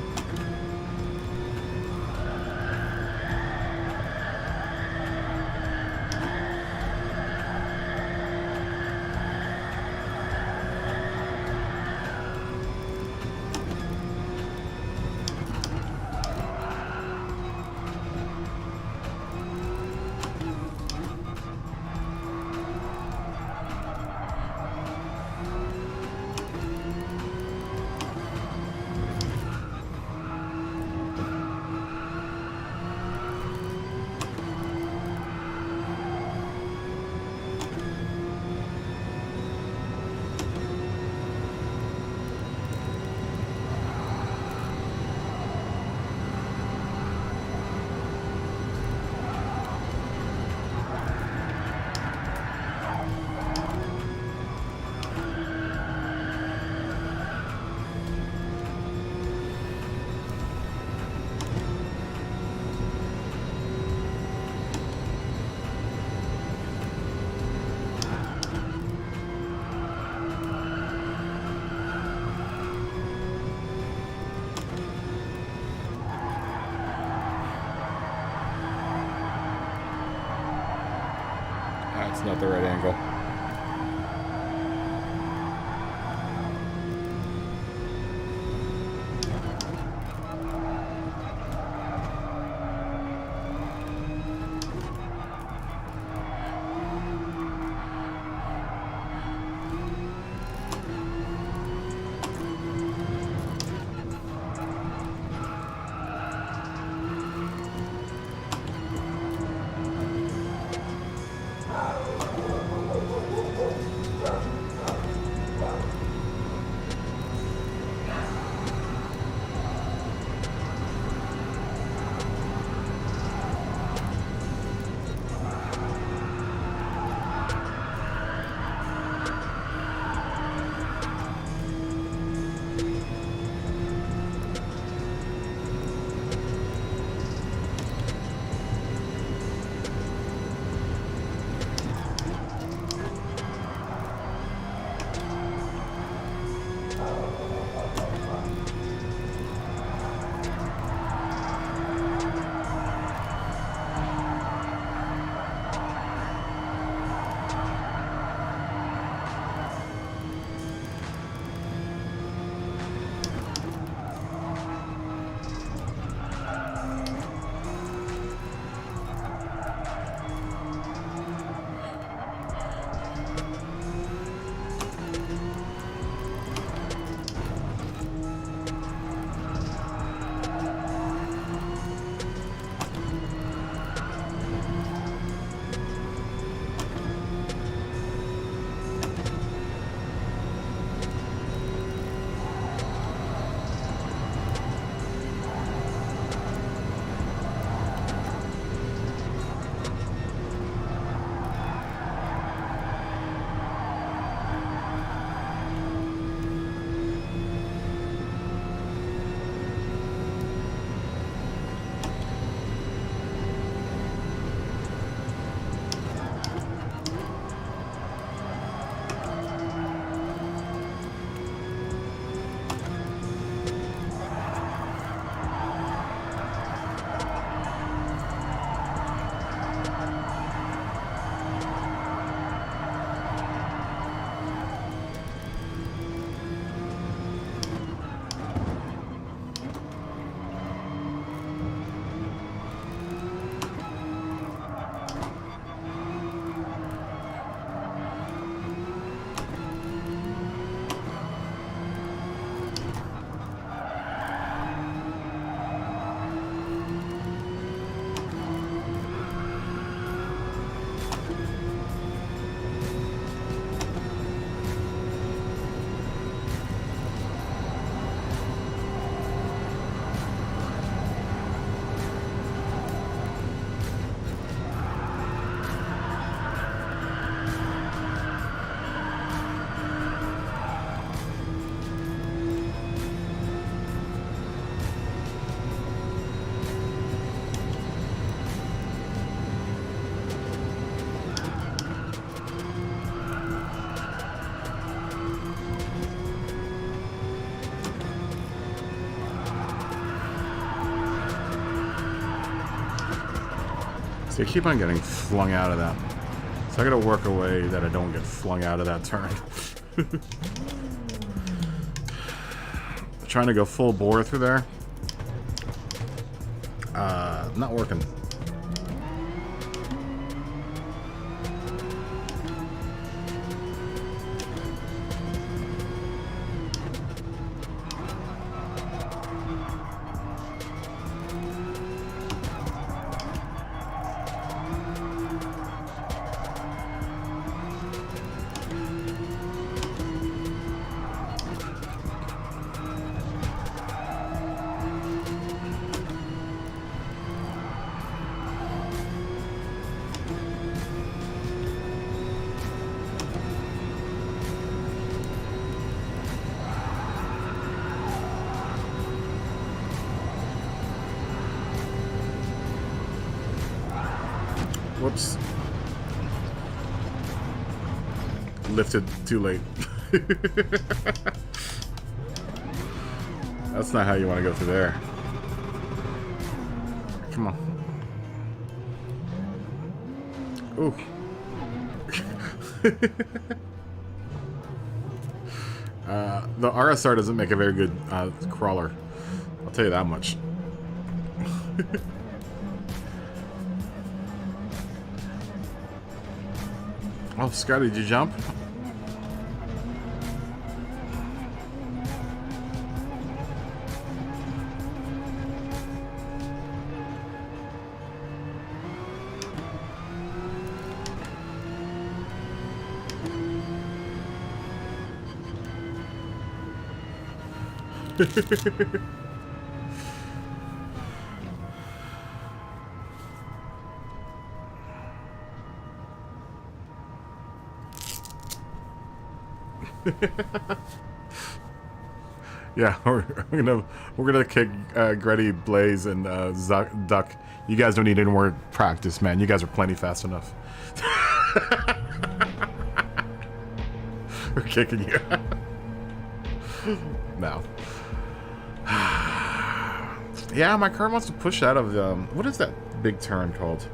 That's not the right angle. See, I keep on getting flung out of that. So I gotta work a way that I don't get flung out of that turn. Trying to go full bore through there. Not working. Whoops. Lifted too late. That's not how you want to go through there. Come on. Ooh. The RSR doesn't make a very good crawler. I'll tell you that much. Oh, Scotty, did you jump? Yeah, we're gonna kick Gretty, Blaze, and Duck. You guys don't need any more practice, man. You guys are plenty fast enough. We're kicking you. No. Yeah, my car wants to push out of what is that big turn called?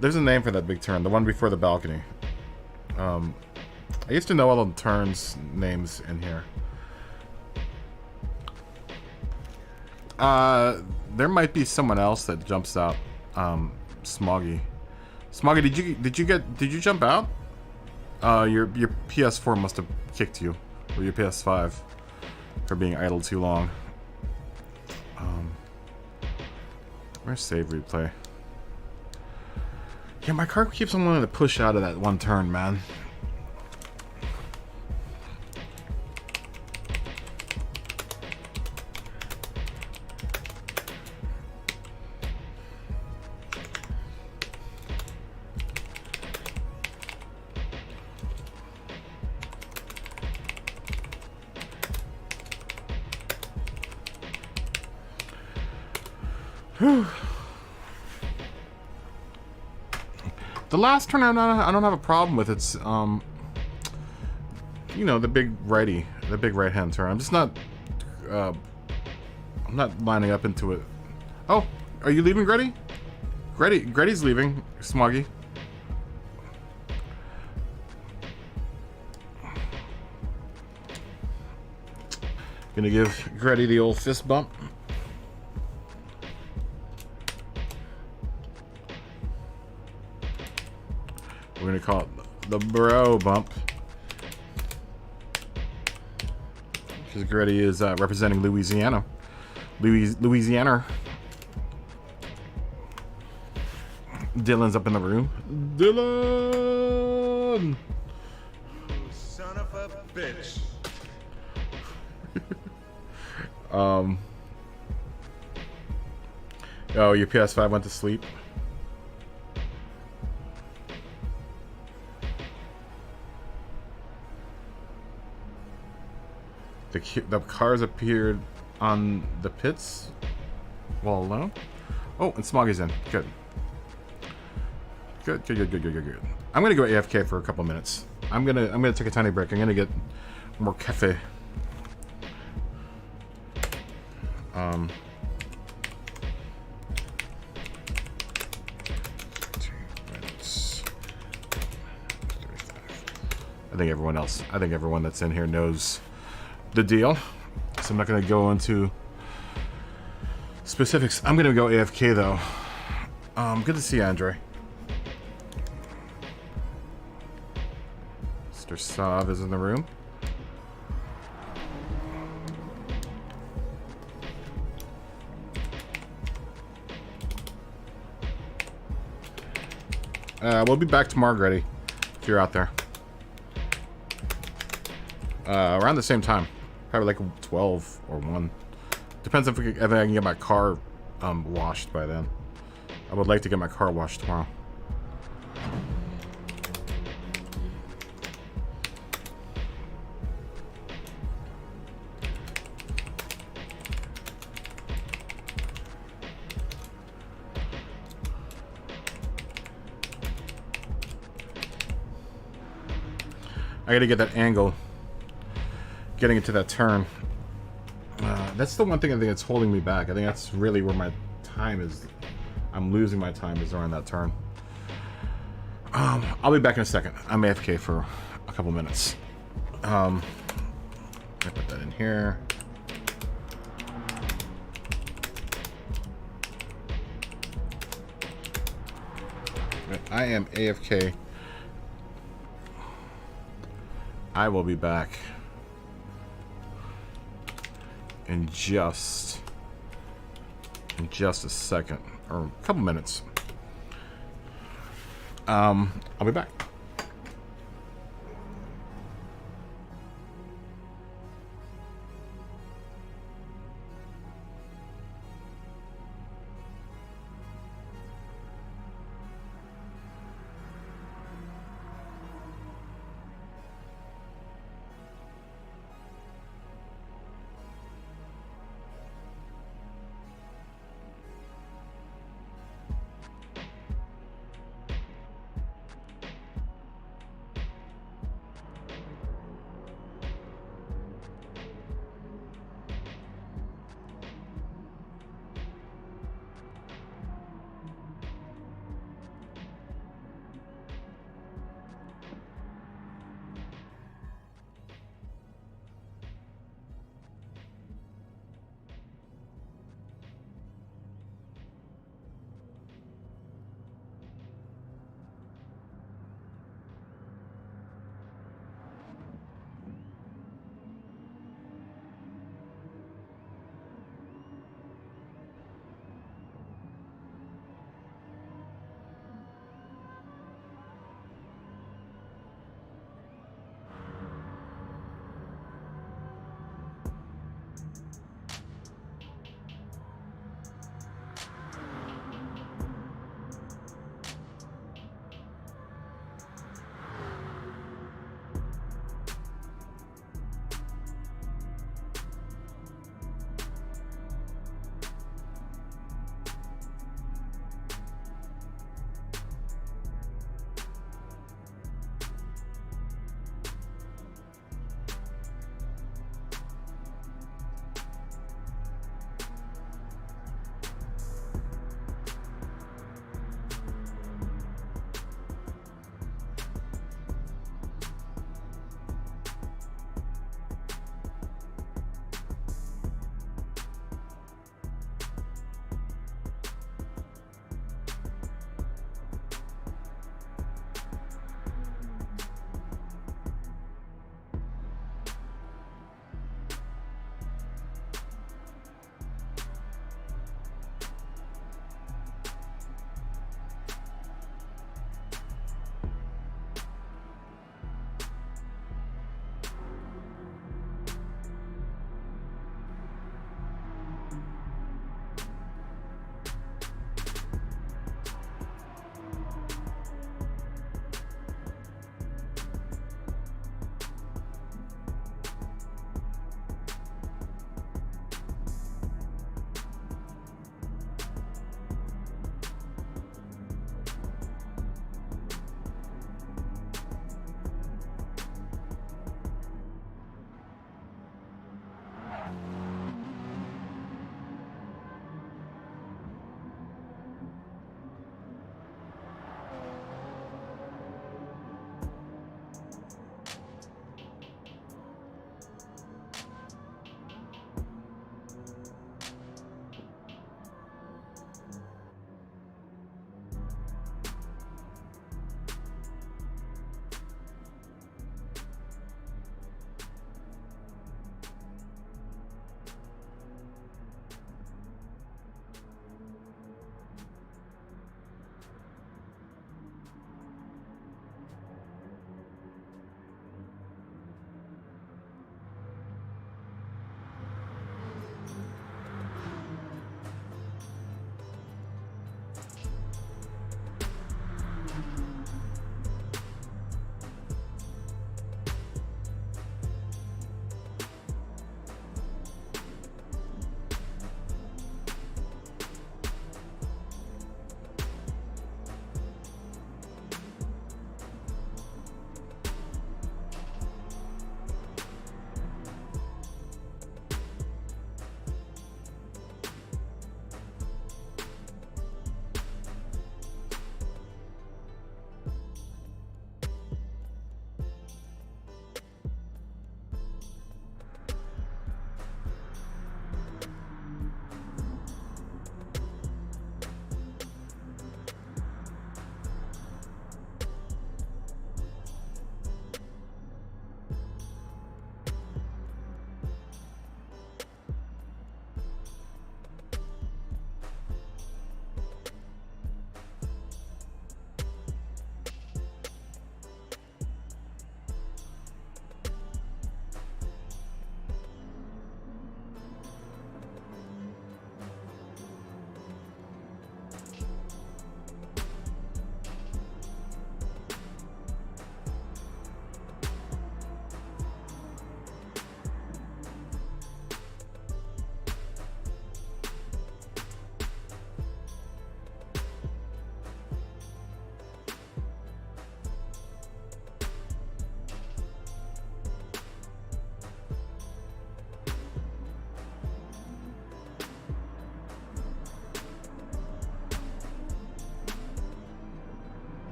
There's a name for that big turn, the one before the balcony. I used to know all the turns names in here. There might be someone else that jumps out. Smoggy. Smoggy, did you jump out? Your PS4 must have kicked you, or your PS5, for being idle too long. Where's save replay? Yeah, my car keeps on wanting to push out of that one turn, man. The last turn I don't have a problem with. It's you know, the big right hand turn. I'm just not I'm not lining up into it. Oh, are you leaving, Gretty? Gretty's leaving, Smoggy. Gonna give Gretty the old fist bump. We're gonna call it the bro bump, because Gretty is representing Louisiana. Louisiana. Dylan's up in the room. Dylan! You son of a bitch. Oh, your PS5 went to sleep. The cars appeared on the pits while alone. Oh, and Smoggy's in. Good. Good. I'm gonna go AFK for a couple minutes. I'm gonna take a tiny break. I'm gonna get more cafe. think everyone that's in here knows the deal. So I'm not going to go into specifics. I'm going to go AFK though. Good to see Andre. Mr. Sav is in the room. We'll be back tomorrow, Grady, if you're out there. Around the same time. Probably like 12 or 1. Depends if I can get my car washed by then. I would like to get my car washed tomorrow. I gotta get that angle, getting into that turn. That's the one thing I think that's holding me back. I think that's really where my time is. I'm losing my time is around that turn. I'll be back in a second. I'm AFK for a couple minutes. I put that in here. I am AFK. I will be back in just a second or a couple minutes. I'll be back.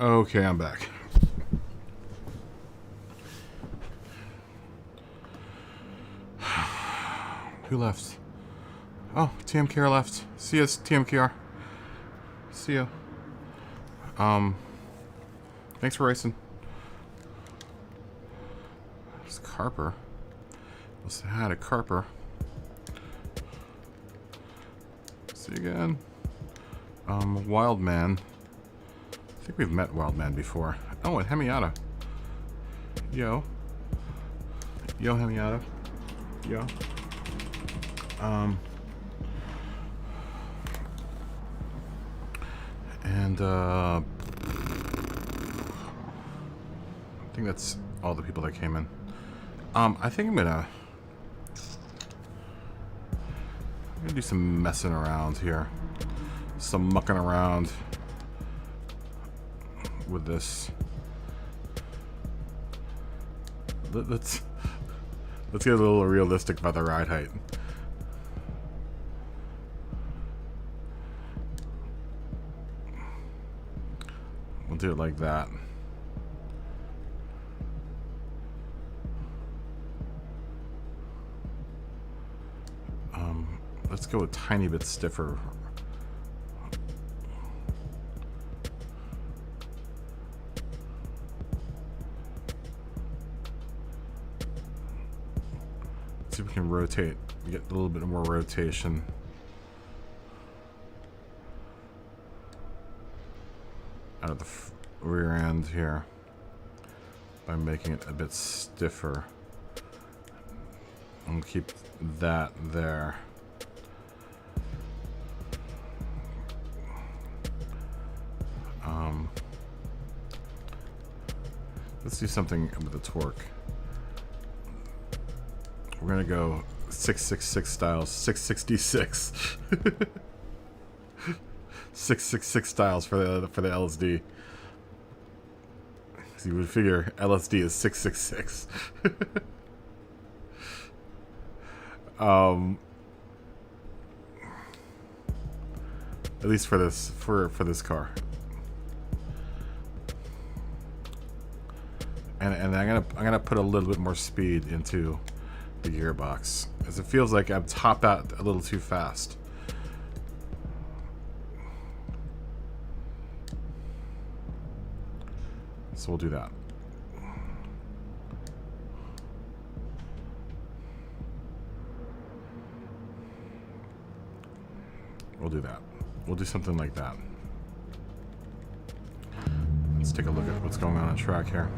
Okay, I'm back. Who left? Oh, TMKR left. See you, TMKR. See ya. Thanks for racing. It's Carper. Must have had a Carper. See you again. Wildman. I think we've met Wildman before. Oh, and Hemiata. Yo. Yo, Hemiata. Yo. And, I think that's all the people that came in. I think I'm gonna do some messing around here. Some mucking around with this. Let's get a little realistic about the ride height. We'll do it like that. Let's go a tiny bit stiffer. See if we can rotate, get a little bit more rotation. Out of the rear end here by making it a bit stiffer. And keep that there. Let's do something with the torque. We're gonna go 666 styles, 666. 666 styles for the LSD. So you would figure LSD is 666. At least for this this car. And I'm gonna put a little bit more speed into the gearbox, as it feels like I've topped out a little too fast. So we'll do that. We'll do that. We'll do something like that. Let's take a look at what's going on track here.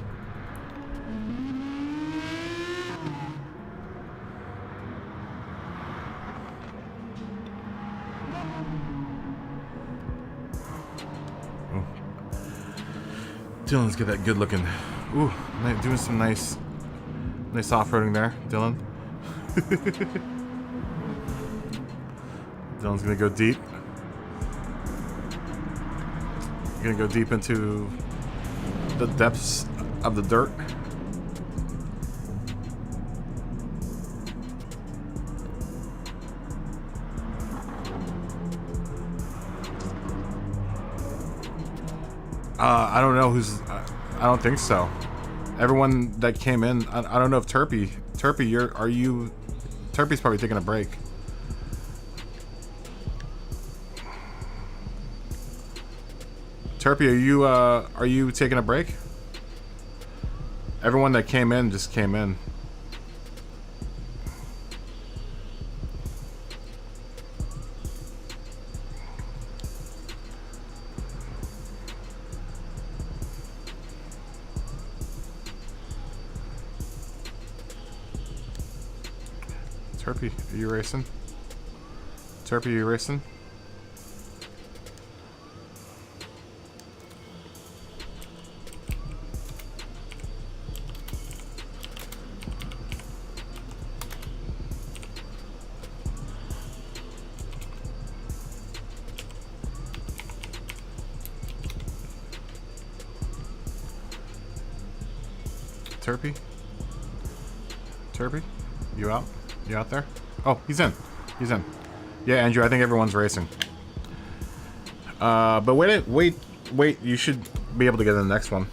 Dylan's got that good looking. Ooh, doing some nice off-roading there, Dylan. Dylan's gonna go deep. Gonna go deep into the depths of the dirt. I don't know who's. I don't think so. Everyone that came in, I don't know if Turpy, Turpy's probably taking a break. Turpy, are you taking a break? Everyone that came in just came in. Turpy, are you racing? Turpy, are you racing? Turpy? Turpy? You out? You out there? Oh, he's in. He's in. Yeah, Andrew, I think everyone's racing. But wait, you should be able to get in the next one.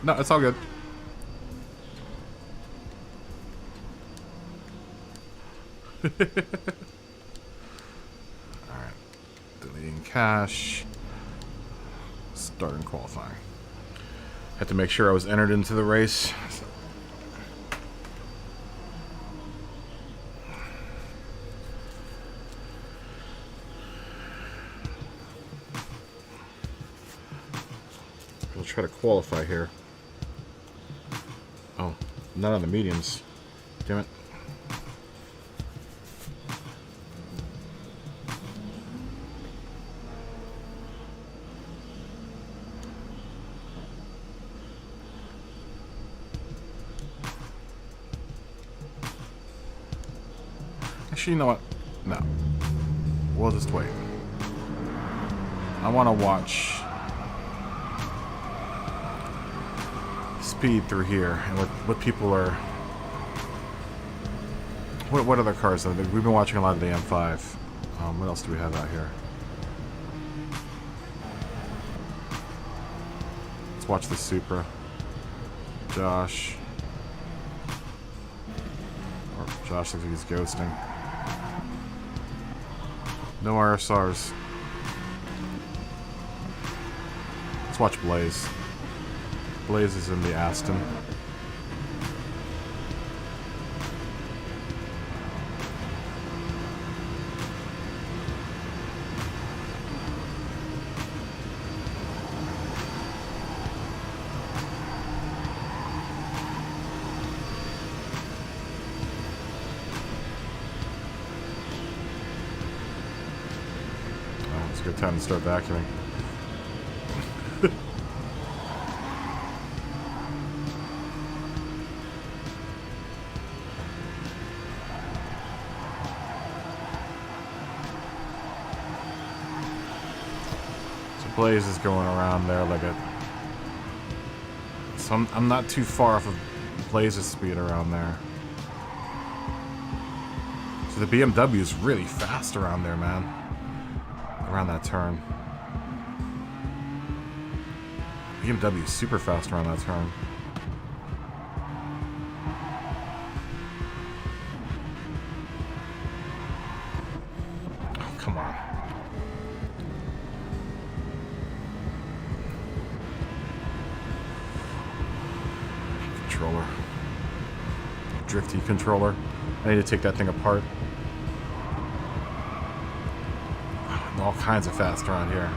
No, it's all good. Alright. Deleting cache. Starting qualifying. Had to make sure I was entered into the race. I'll try to qualify here. Oh, not on the mediums. Damn it. Actually, you know what? No. We'll just wait. I want to watch speed through here and what people are. What other cars? We've been watching a lot of the M5. What else do we have out here? Let's watch the Supra. Josh. Josh looks like he's ghosting. No RSRs. Let's watch Blaze. Blaze is in the Aston. It's a good time to start vacuuming. Blaze is going around there like a. So I'm not too far off of Blaze's speed around there. So the BMW is really fast around there, man. Around that turn. BMW is super fast around that turn. Oh, come on. Controller. Drifty controller. I need to take that thing apart. All kinds of fast around here.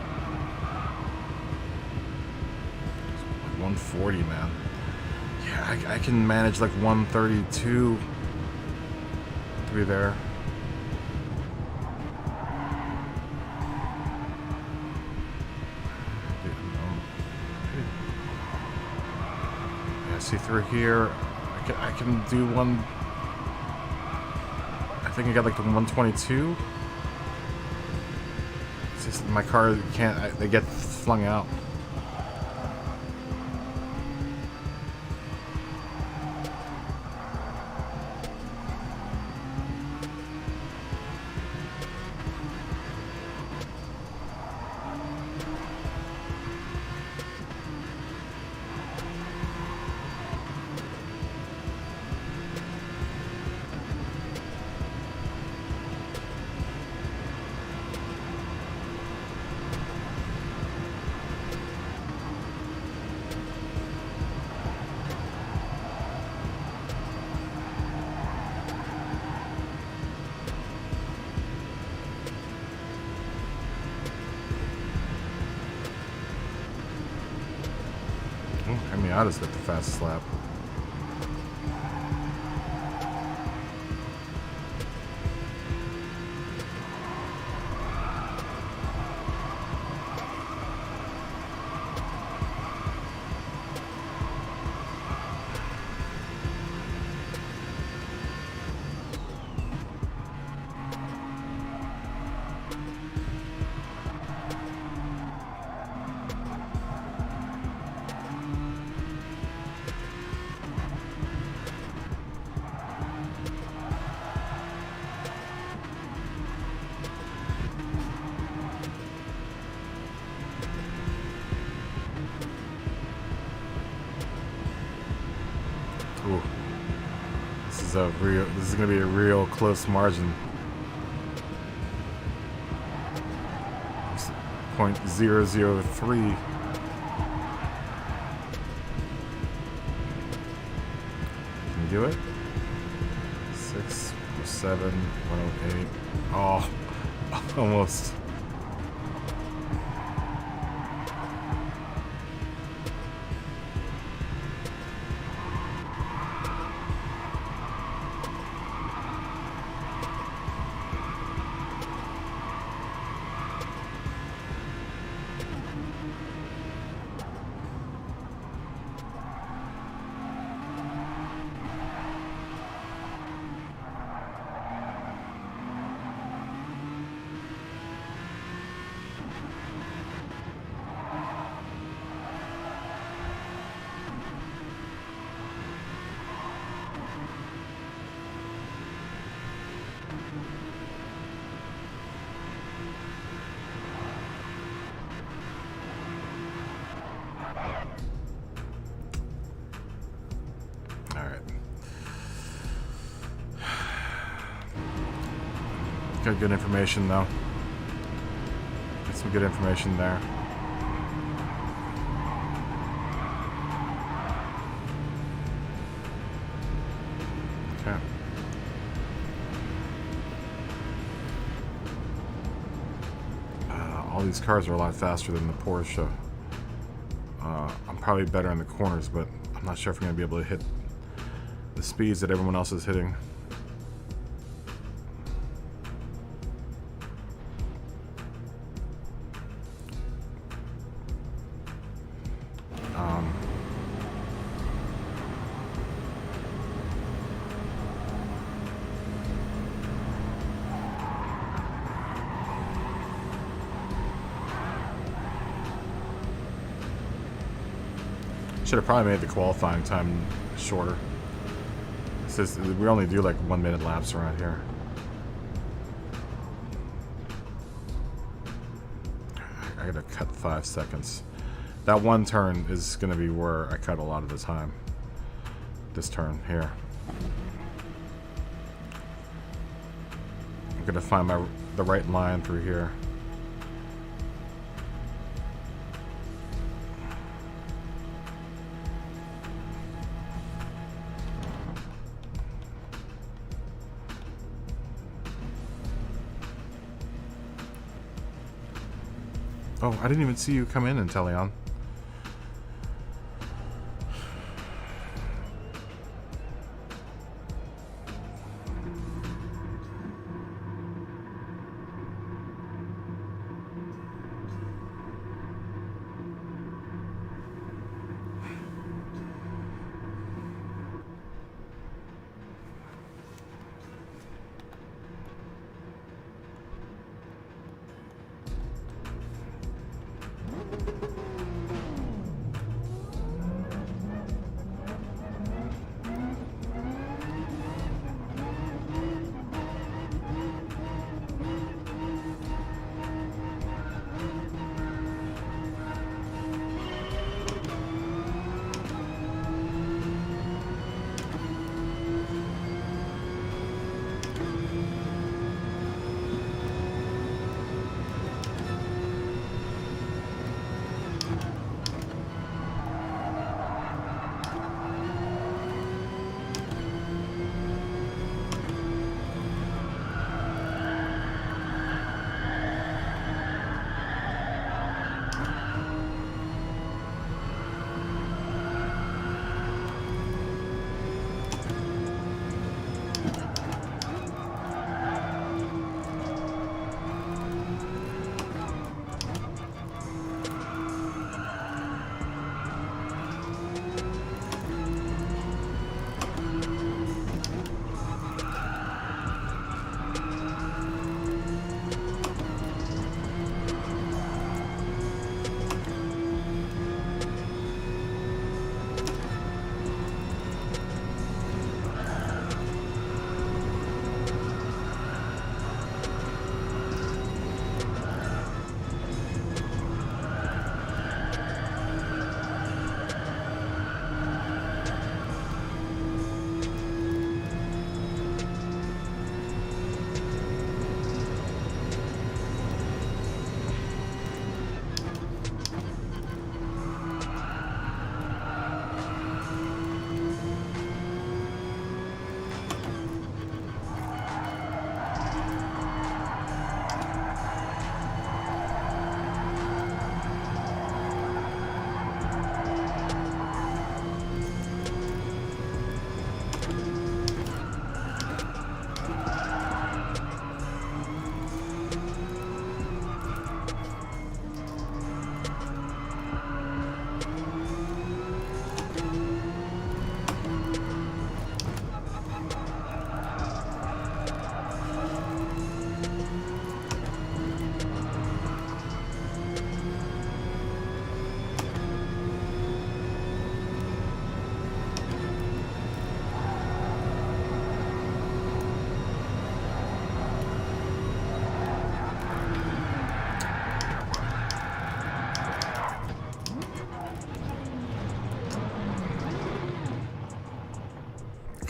140, man. Yeah, I can manage like 132 to be there. Yeah, see through here. I can do one. I think I got like the 122. My car can't. They get flung out. Miata's got the fast slap. This is gonna be a real close margin. 0.003. Can you do it? 6, 7, 108. Oh, almost. Got good information though. Got some good information there. Okay. All these cars are a lot faster than the Porsche. I'm probably better in the corners, but I'm not sure if I'm going to be able to hit the speeds that everyone else is hitting. Should have probably made the qualifying time shorter. It says we only do like 1 minute laps around here. I gotta cut 5 seconds. That one turn is gonna be where I cut a lot of the time. This turn here. I'm gonna find the right line through here. Oh, I didn't even see you come in, Inteleon.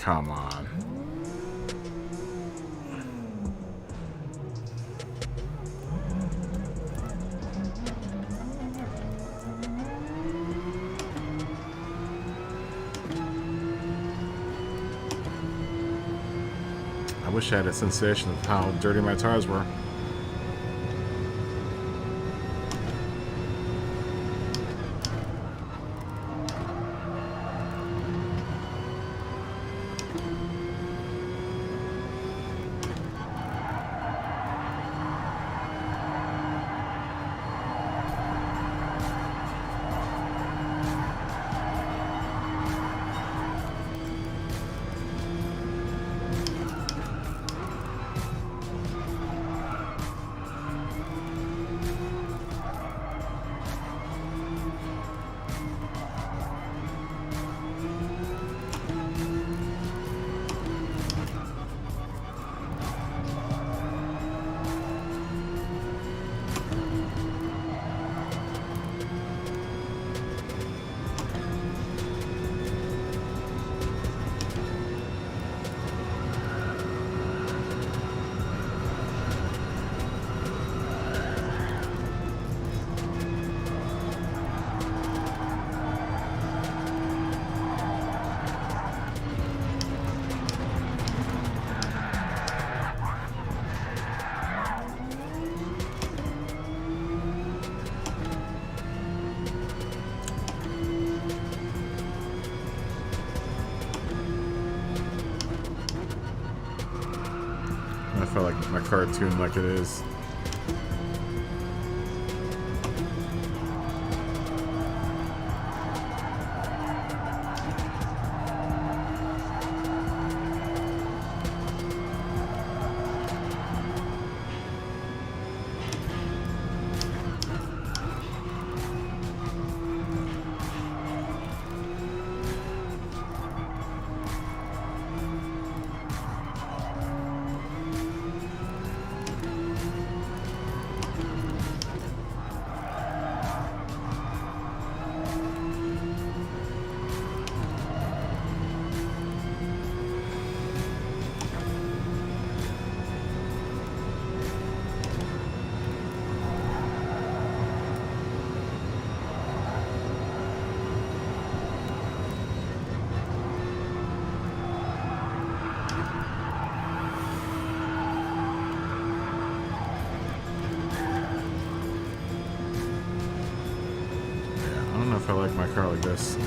come on. I wish I had a sensation of how dirty my tires were. I felt like my cartoon like it is. I don't know if I like my car like this.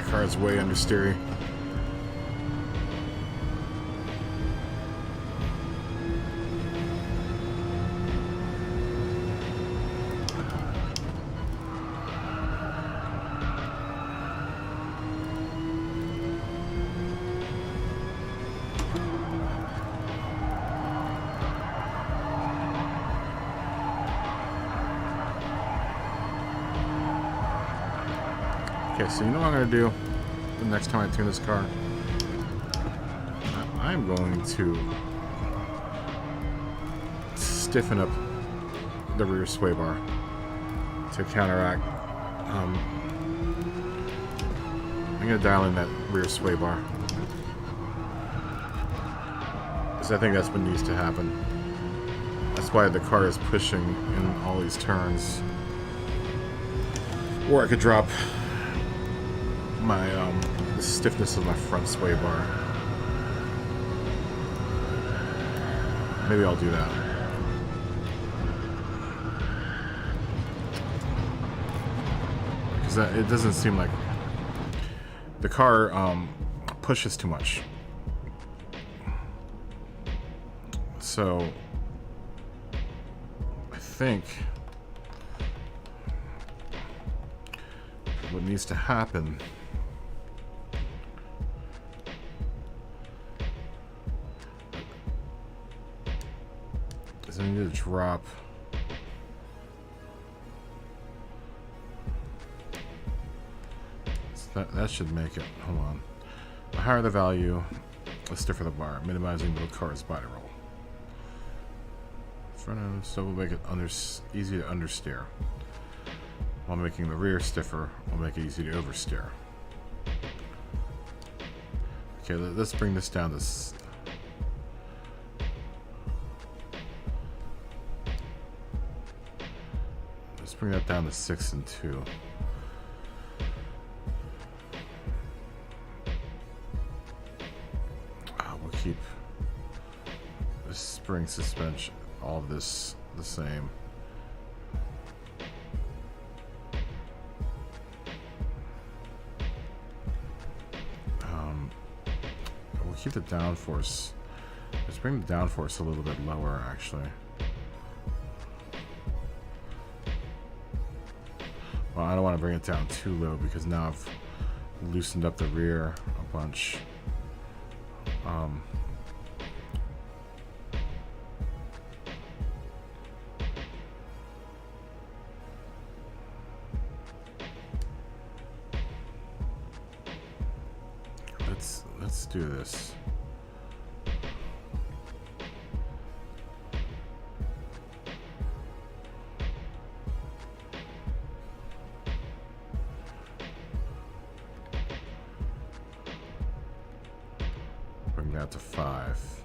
Car's way understeery. Okay, so you know what I'm going to do the next time I tune this car? I'm going to stiffen up the rear sway bar to counteract. I'm going to dial in that rear sway bar, because I think that's what needs to happen. That's why the car is pushing in all these turns. Or I could drop my the stiffness of my front sway bar. Maybe I'll do that. Because it doesn't seem like the car pushes too much. So I think what needs to happen is I need to drop that should make it. Hold on. The higher the value, the stiffer the bar, minimizing the car's body roll. Front end, so we'll make it easy to understeer. While making the rear stiffer, we'll make it easy to oversteer. Okay, let's bring this down to let's bring that down to 6 and 2. We'll keep the spring suspension, all of this the same. We'll keep the downforce. Let's bring the downforce a little bit lower, actually. Well, I don't want to bring it down too low because now I've loosened up the rear a bunch. Let's do this. Bring that to 5.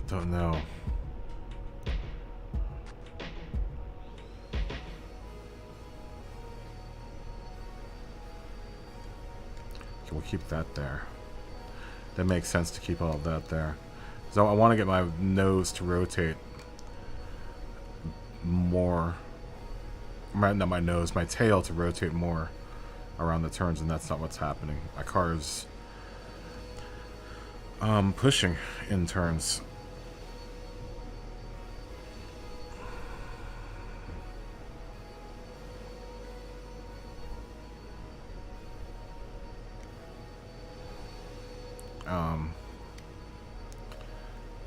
Don't know. Okay, we'll keep that there. That makes sense to keep all of that there. So I want to get my nose to rotate more. Not my nose, my tail to rotate more around the turns, and that's not what's happening. My car's pushing in turns.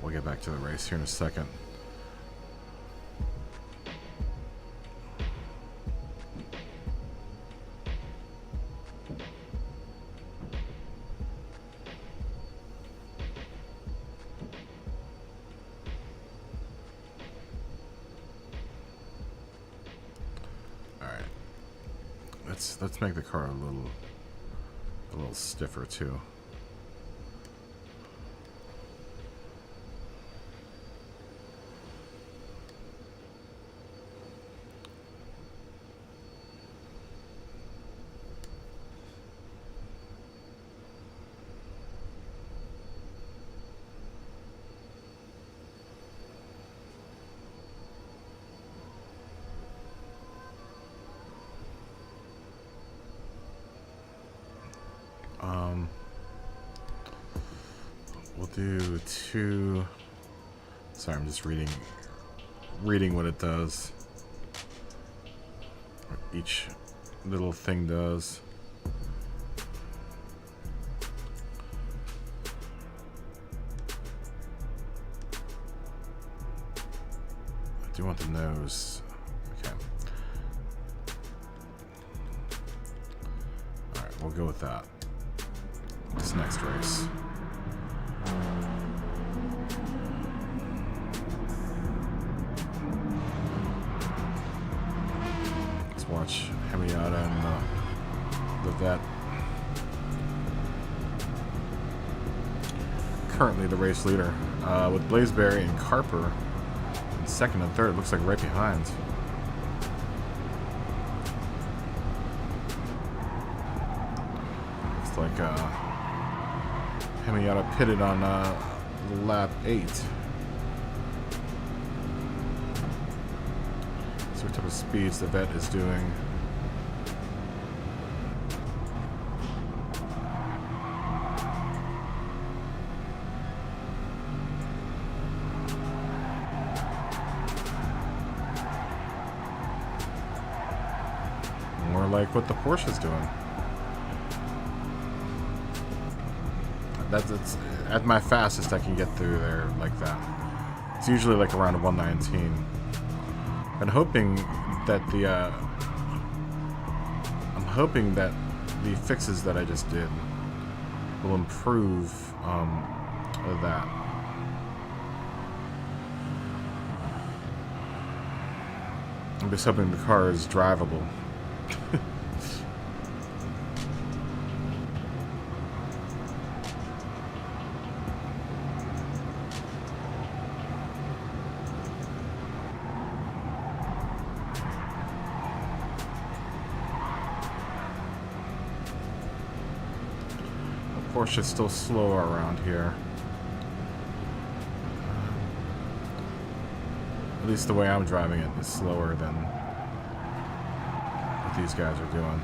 We'll get back to the race here in a second. All right. Let's make the car a little stiffer too. We'll do 2. Sorry, I'm just reading what it does. What each little thing does. I do want the nose. Okay. Alright, we'll go with that. this next race. Let's watch Hemiata and the vet. Currently the race leader, with Blazeberry and Carper in second and third. It looks like right behind. Looks like Hemiata pitted on lap 8. See what type of speeds the vet is doing. More like what the Porsche's doing. That's at my fastest I can get through there like that. It's usually like around 119. I'm hoping that the fixes that I just did will improve that. I'm just hoping the car is drivable. Porsche's still slower around here. At least the way I'm driving it is slower than what these guys are doing.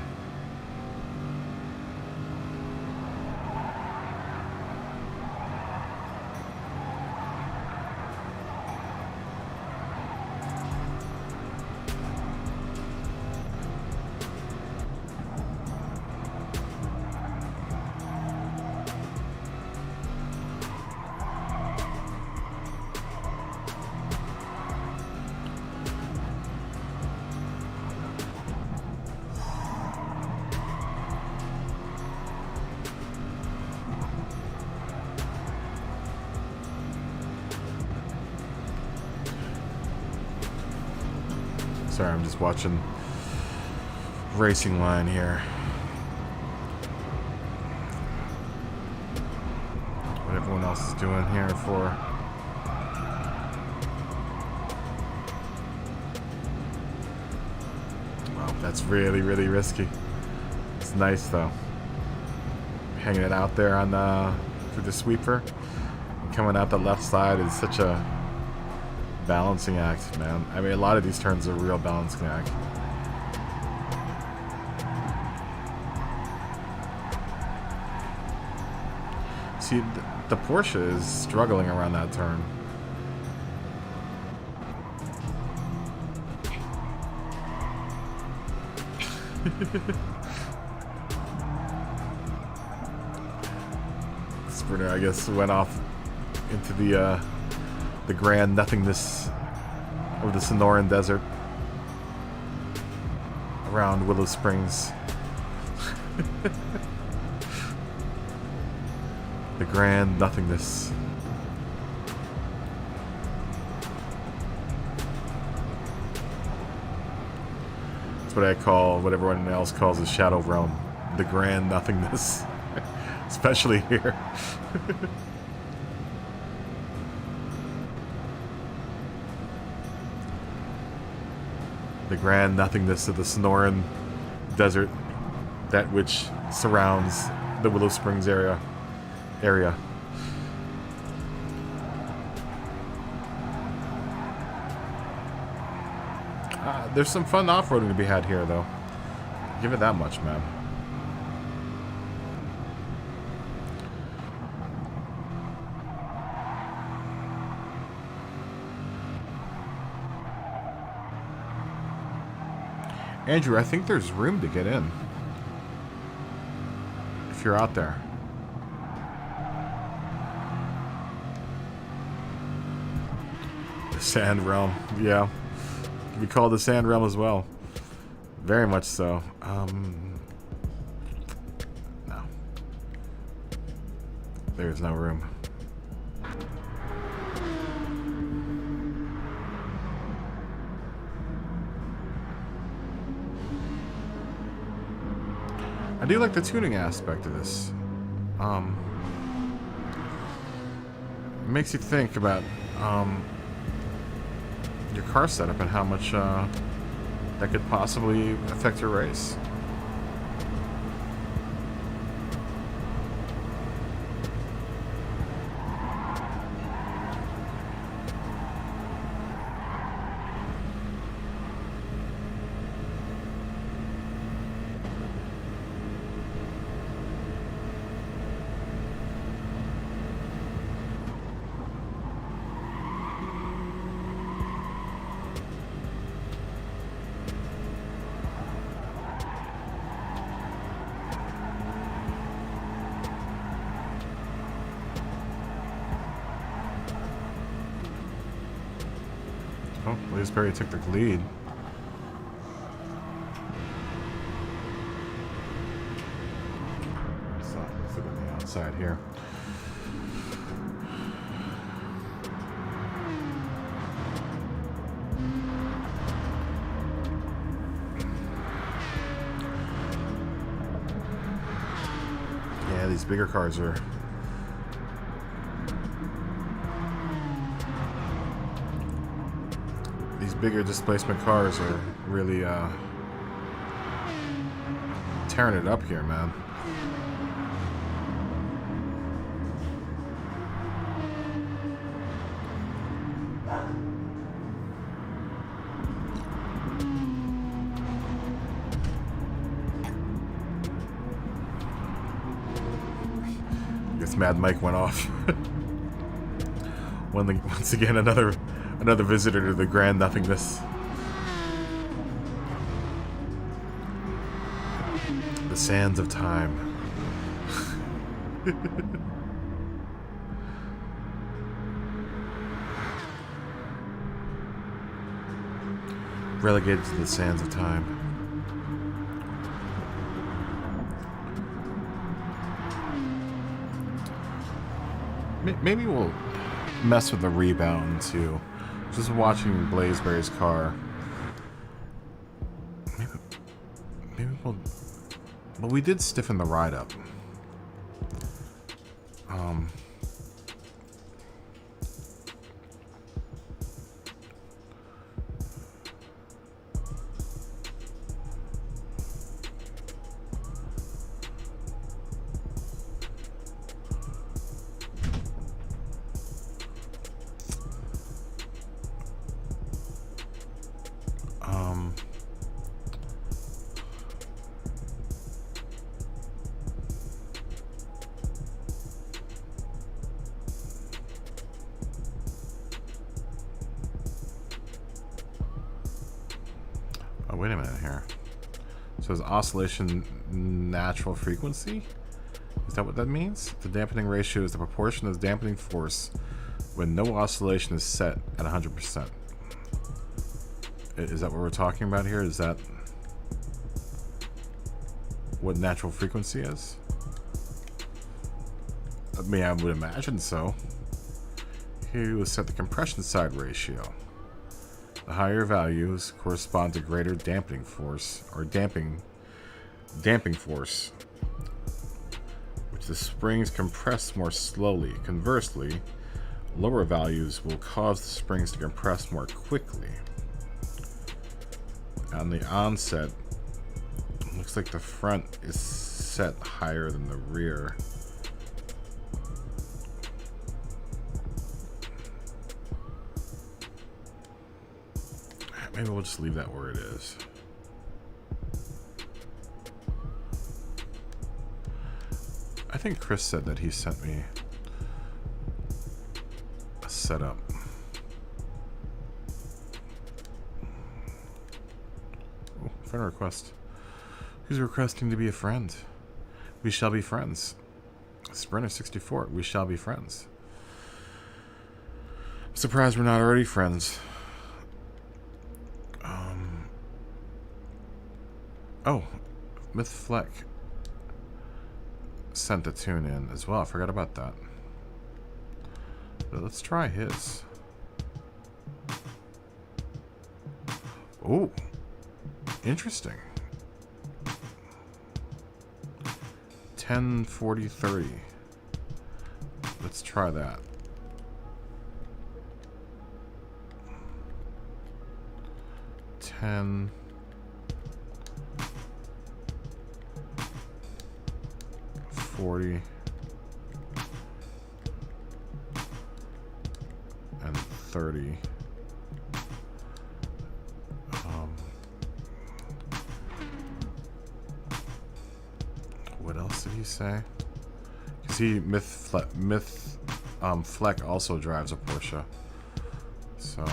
Sorry, I'm just watching Racing Line here. What everyone else is doing here for. Wow, that's really, really risky. It's nice though. Hanging it out there on through the sweeper. Coming out the left side is such a balancing act, man. I mean, a lot of these turns are a real balancing act. See, the Porsche is struggling around that turn. Sprinter, I guess, went off into the grand nothingness of the Sonoran Desert around Willow Springs. The grand nothingness. That's what I call what everyone else calls the Shadow Realm. The grand nothingness. Especially here. The grand nothingness of the Sonoran Desert, that which surrounds the Willow Springs area. There's some fun off-roading to be had here, though. Give it that much, man. Andrew, I think there's room to get in. If you're out there. The Sand Realm, yeah. We call it the Sand Realm as well. Very much so. No. There's no room. I do like the tuning aspect of this. It makes you think about your car setup and how much that could possibly affect your race. Oh, Blazeberry took the lead. Let's look at the outside here. Yeah, these bigger cars are... These bigger displacement cars are really tearing it up here, man. I guess Mad Mike went off. Once again, another visitor to the grand nothingness. The sands of time. Relegated to the sands of time. Maybe we'll mess with the rebound too. Just watching Blazeberry's car. Maybe we'll... Well, we did stiffen the ride up. Oh, wait a minute here. So is oscillation natural frequency? Is that what that means? The dampening ratio is the proportion of the dampening force when no oscillation is set at 100%. Is that what we're talking about here? Is that what natural frequency is? I mean, I would imagine so. Here we set the compression side ratio. The higher values correspond to greater dampening force, or damping force, which the springs compress more slowly. Conversely, lower values will cause the springs to compress more quickly. On the onset, it looks like the front is set higher than the rear. Maybe we'll just leave that where it is. I think Chris said that he sent me a setup. Oh, friend request. Who's requesting to be a friend? We shall be friends. Sprinter 64. We shall be friends. I'm surprised we're not already friends. Oh, Myth Fleck. sent the tune in as well. I forgot about that. But let's try his. Oh, interesting. 10, 40, 30. Let's try that. $10, 40, and 30. What else did he say? Because Fleck also drives a Porsche. So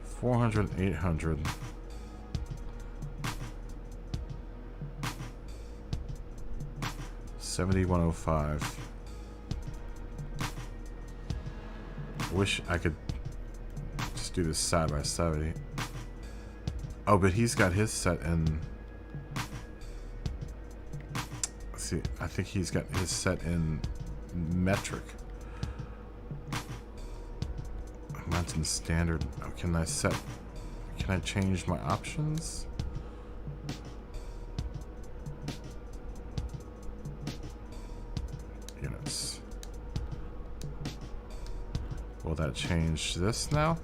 400, 800. $71.05. I wish I could just do this side by side. Oh, but he's got his set in. Let's see, I think he's got his set in metric. Mine's in standard. Oh, can I change my options? Units. Will that change this now?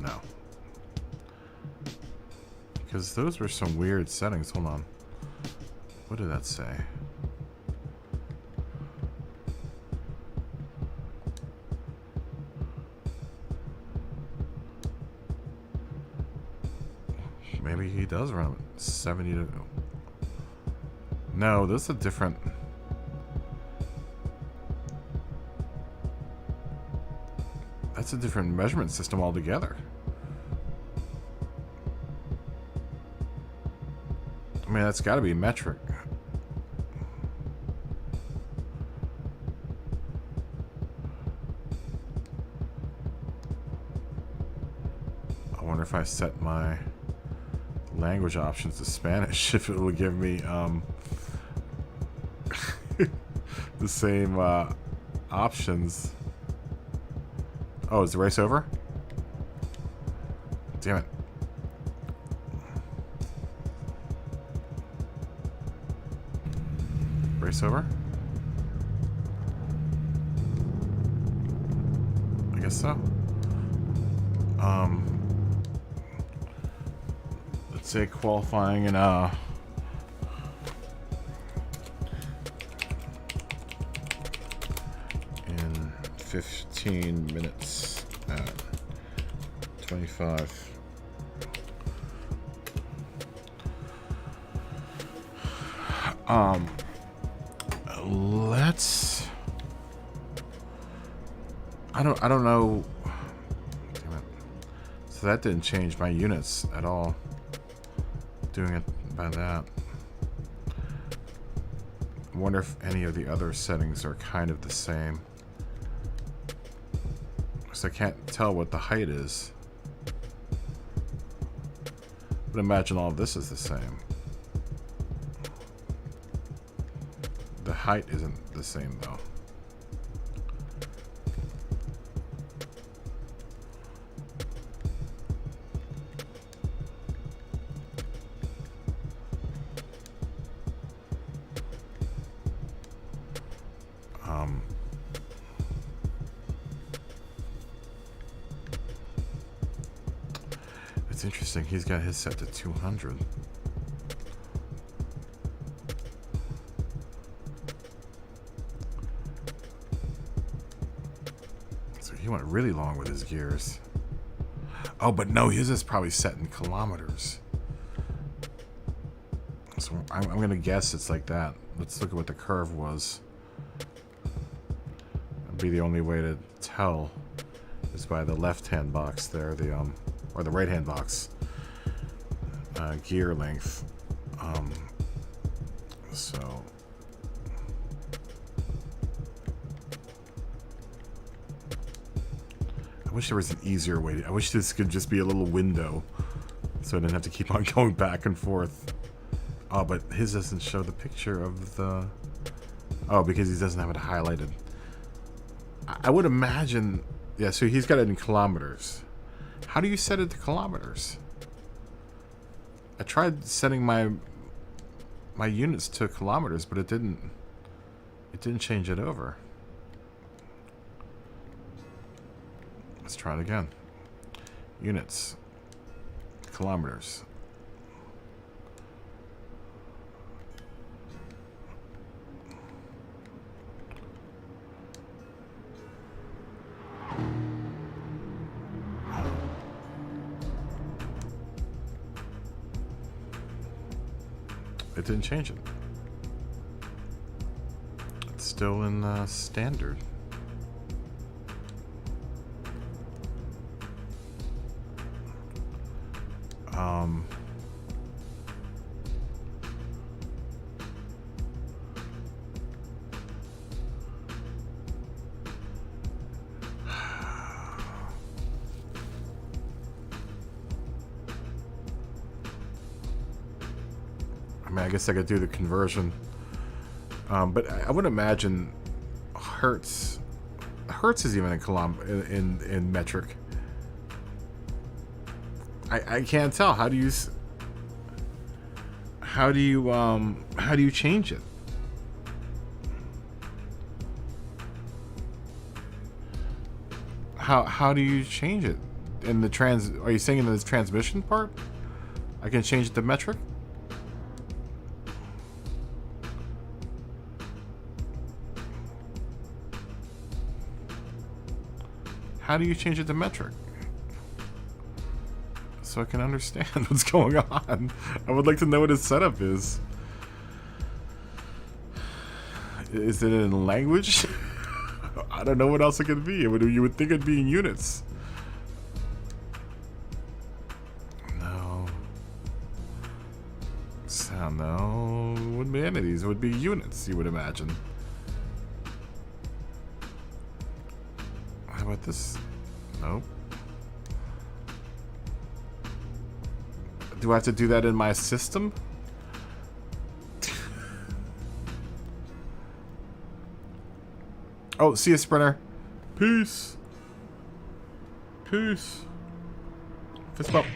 No. Because those were some weird settings. Hold on. What did that say? Maybe he does run 70 to... No, this is a different... That's a different measurement system altogether. I mean, that's got to be metric. I wonder if I set my language options to Spanish, if it will give me the same options. Oh, is the race over? Damn it. Race over? I guess so. Let's say qualifying in 15 minutes at 25. Let's... I don't know. Damn it. So that didn't change my units at all. Doing it by that. I wonder if any of the other settings are kind of the same. Because I can't tell what the height is. But imagine all of this is the same. The height isn't the same though. It's interesting, he's got his set to 200. So he went really long with his gears. Oh, but no, his is probably set in kilometers. So I'm gonna guess it's like that. Let's look at what the curve was. That'd be the only way to tell is by the left-hand box there, or the right-hand box, gear length. So I wish there was an easier way I wish this could just be a little window so I didn't have to keep on going back and forth. Oh, but his doesn't show the picture of the... Oh, because he doesn't have it highlighted. I would imagine... Yeah, so he's got it in kilometers. How do you set it to kilometers? I tried setting my units to kilometers, but it didn't change it over. Let's try it again. Units. Kilometers. It didn't change it. It's still in standard. I mean, I guess I could do the conversion, but I would imagine hertz is even in metric. I can't tell. How do you change it? How do you change it? In the are you saying in the transmission part? I can change it to metric? How do you change it to metric? So I can understand what's going on. I would like to know what his setup is. Is it in language? I don't know what else it could be. You would think it'd be in units. No. Sound, no. It wouldn't be any of these. It would be units, you would imagine. How about this? Nope. Do I have to do that in my system? Oh, see you, Sprinter. Peace. Peace. Fist bump.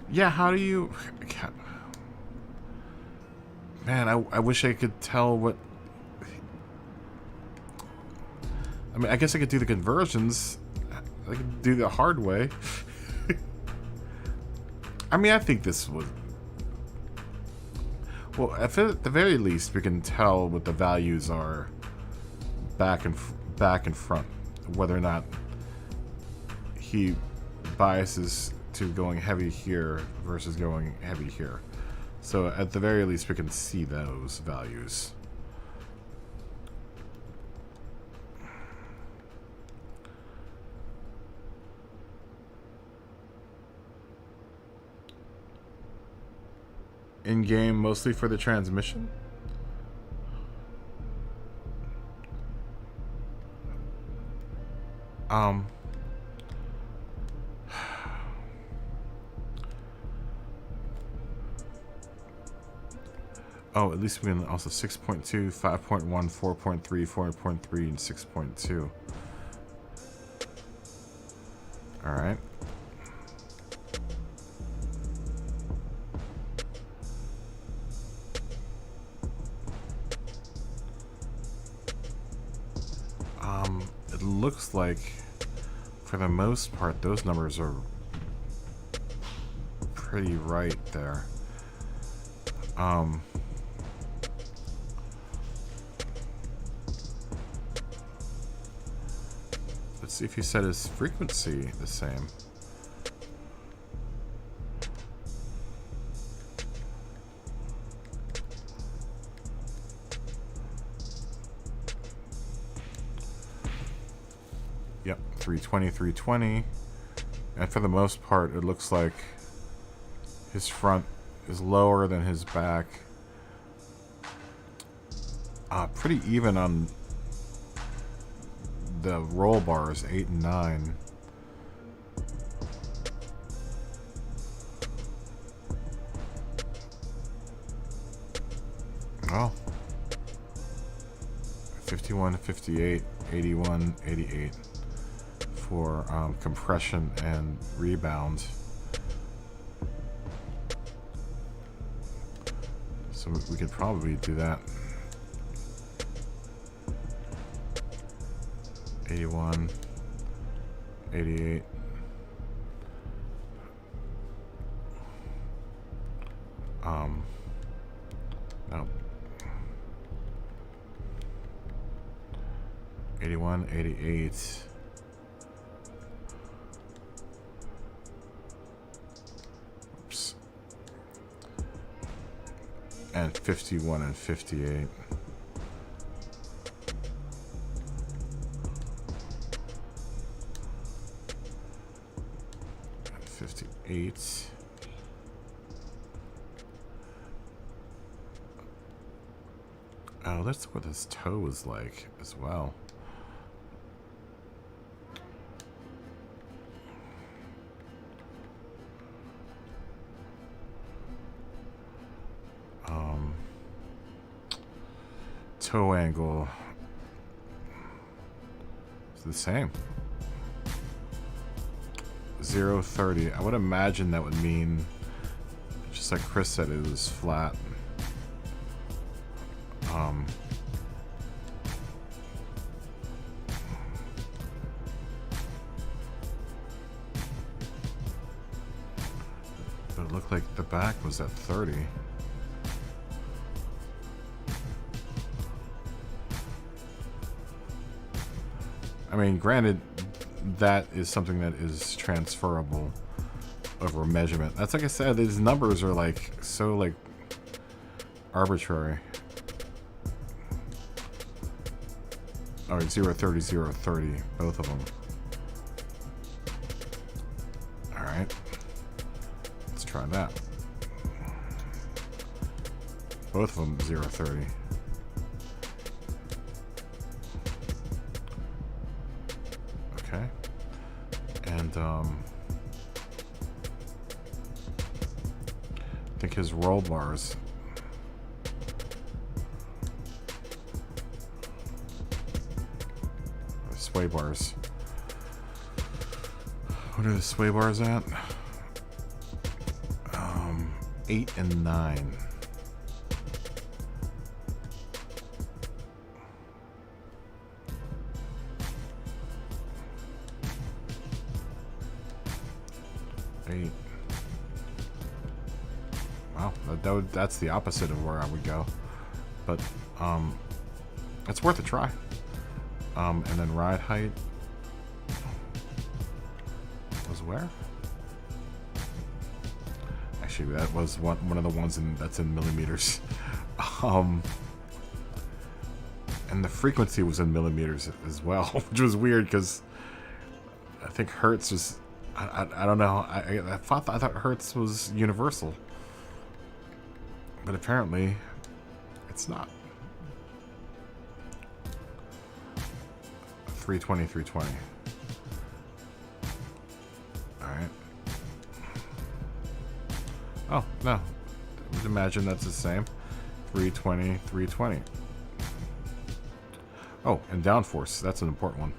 Yeah, how do you... Man, I wish I could tell what... I mean, I guess I could do the conversions. I could do the hard way. I mean, I think this would... Well, at the very least, we can tell what the values are back and front. Whether or not he biases to going heavy here versus going heavy here. So at the very least, we can see those values. In-game mostly for the transmission? Oh, at least we can also 6.2, 5.1, 4.3, 4.3, and 6.2. Alright. It looks like, for the most part, those numbers are pretty right there. Let's see if he set his frequency the same. Yep, 320, 320. And for the most part, it looks like his front is lower than his back. Pretty even on the roll bars 8 and 9. Oh. 51, 58, 81, 88 for compression and rebound. So we could probably do that. 81, 88. No. 81, 88. Oops. And 51 and 58. And 58. Oh, that's what his toe is like as well. Toe angle is the same. 0.30. I would imagine that would mean, just like Chris said, it was flat. But it looked like the back was at 30. I mean, granted, that is something that is transferable over measurement. That's like I said, these numbers are like so like arbitrary. All right, 0.30, 0.30, both of them. All right, let's try that. Both of them 0.30. Okay, and I think his roll bars. Sway bars. What are the sway bars at? 8 and 9. Wow, that's the opposite of where I would go, but it's worth a try. And then ride height was where? Actually, that was one of the ones that's in millimeters. And the frequency was in millimeters as well, which was weird because I think Hertz was. I don't know. I thought Hertz was universal, but apparently it's not. 320, 320. Alright. Oh, no. I would imagine that's the same. 320, 320. Oh, and downforce. That's an important one.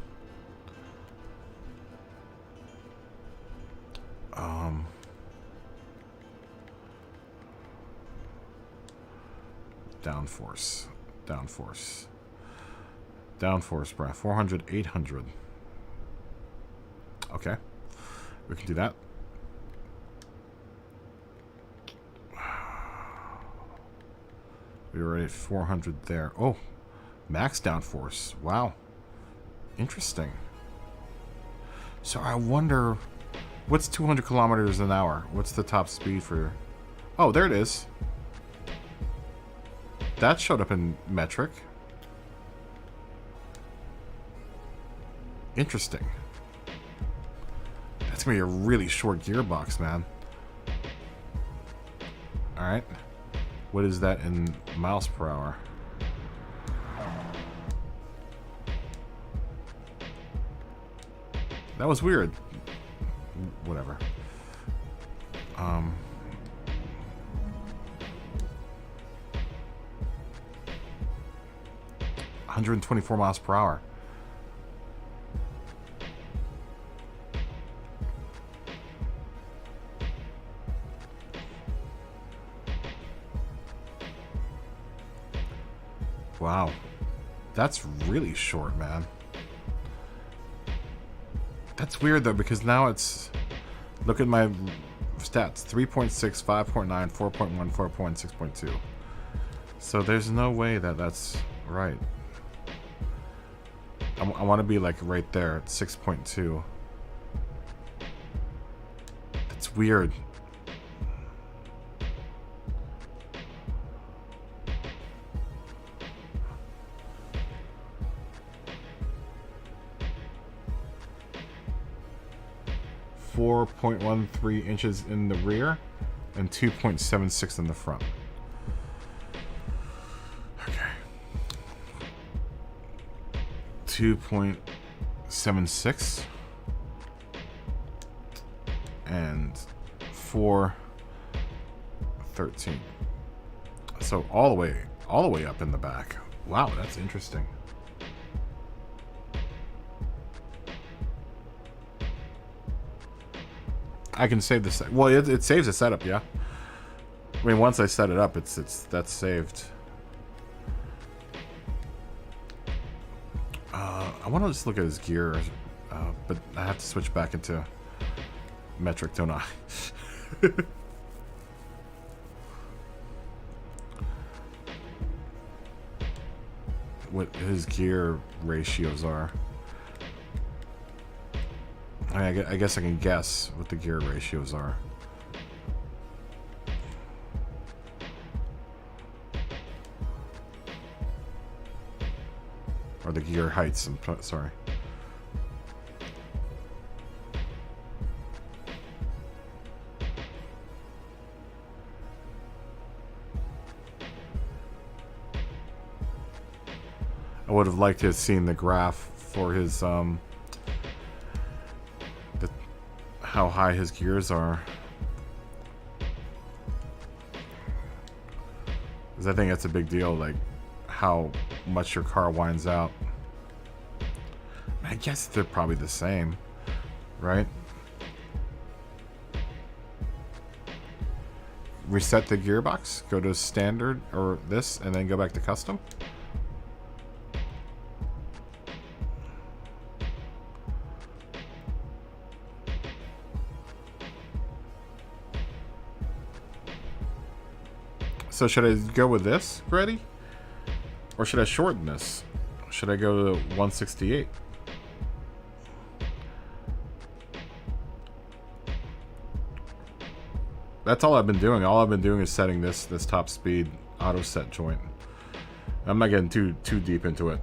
Downforce. Downforce. Downforce breath. 400, 800. Okay. We can do that. We were already at 400 there. Oh, max downforce. Wow. Interesting. So I wonder, what's 200 kilometers an hour? What's the top speed for... Oh, there it is. That showed up in metric. Interesting. That's gonna be a really short gearbox, man. Alright. What is that in miles per hour? That was weird. Whatever. 124 miles per hour. Wow. That's really short, man. That's weird, though, because now it's... Look at my stats. 3.6, 5.9, 4.1, 4.6.2. So there's no way that that's right. I want to be, like, right there at 6.2. That's weird. .13 inches in the rear and 2.76 in the front. Okay. 2.76 and 4.13. So all the way up in the back. Wow, that's interesting. I can save this. Well, it saves the setup, yeah. I mean, once I set it up, that's saved. I want to just look at his gear, but I have to switch back into metric, don't I? What his gear ratios are. I guess I can guess what the gear ratios are. Or the gear heights, I'm sorry. I would have liked to have seen the graph for his how high his gears are. Because I think that's a big deal, like how much your car winds out. I guess they're probably the same, right? Reset the gearbox, go to standard or this, and then go back to custom. So should I go with this, Grady? Or should I shorten this? Should I go to 168? That's all I've been doing. All I've been doing is setting this top speed auto set joint. I'm not getting too deep into it,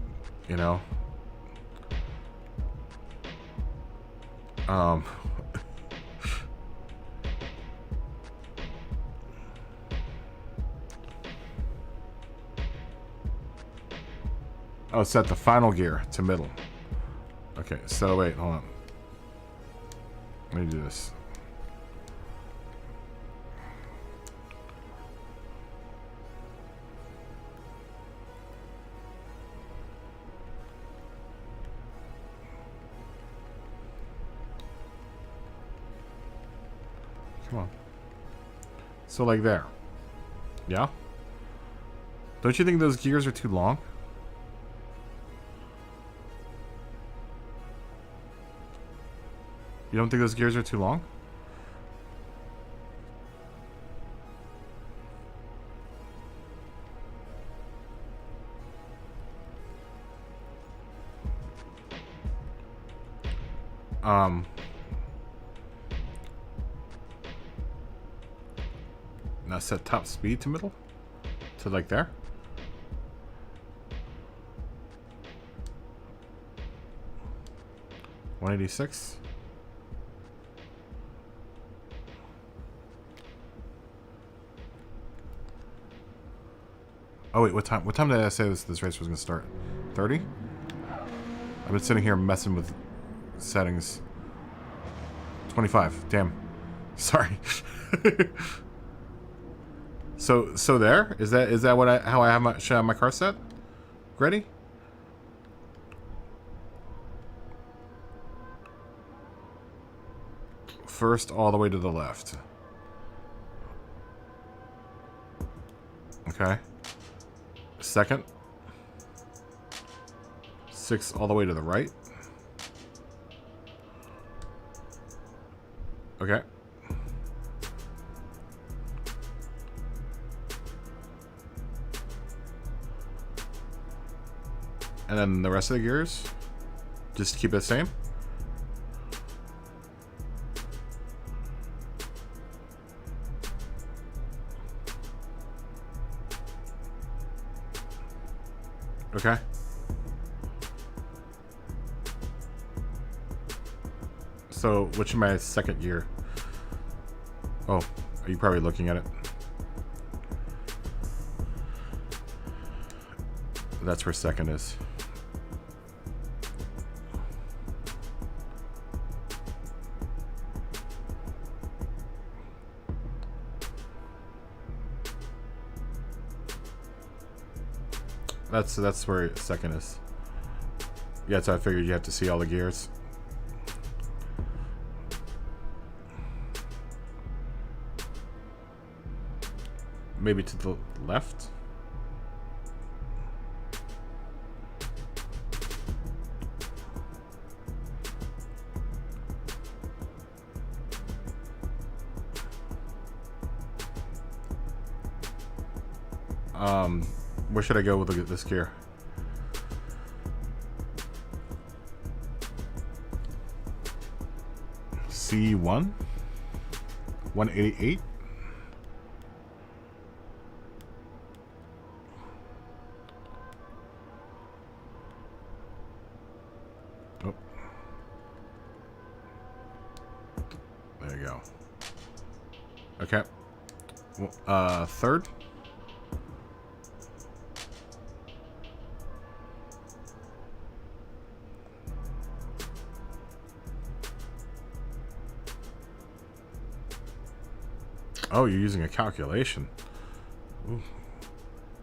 you know. Oh, set the final gear to middle. Okay, so wait, hold on. Let me do this. Come on. So like there. Yeah? Don't you think those gears are too long? You don't think those gears are too long? Now set top speed to middle? To like there? $186. Oh wait, what time? What time did I say this race was gonna start? 30? I've been sitting here messing with settings 25. Damn. Sorry. So there is that what how I have my should I have my car set ready? First, all the way to the left. Okay. Second. 6 all the way to the right. Okay. And then the rest of the gears, just keep it the same. Okay. So, which is my second gear? Oh, are you probably looking at it? That's where second is. That's where second is. Yeah, so I figured you have to see all the gears. Maybe to the left? Where should I go with this gear? C1? 188? Oh. There you go. Okay. Third? Oh, you're using a calculation. Ooh.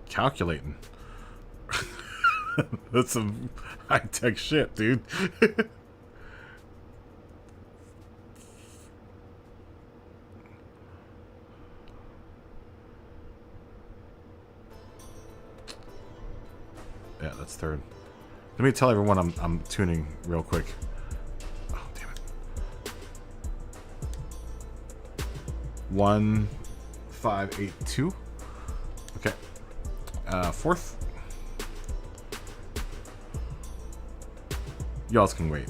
Calculating. That's some high-tech shit, dude. Yeah, that's third. Let me tell everyone I'm tuning real quick. 1582. Okay. Fourth. Y'all can wait.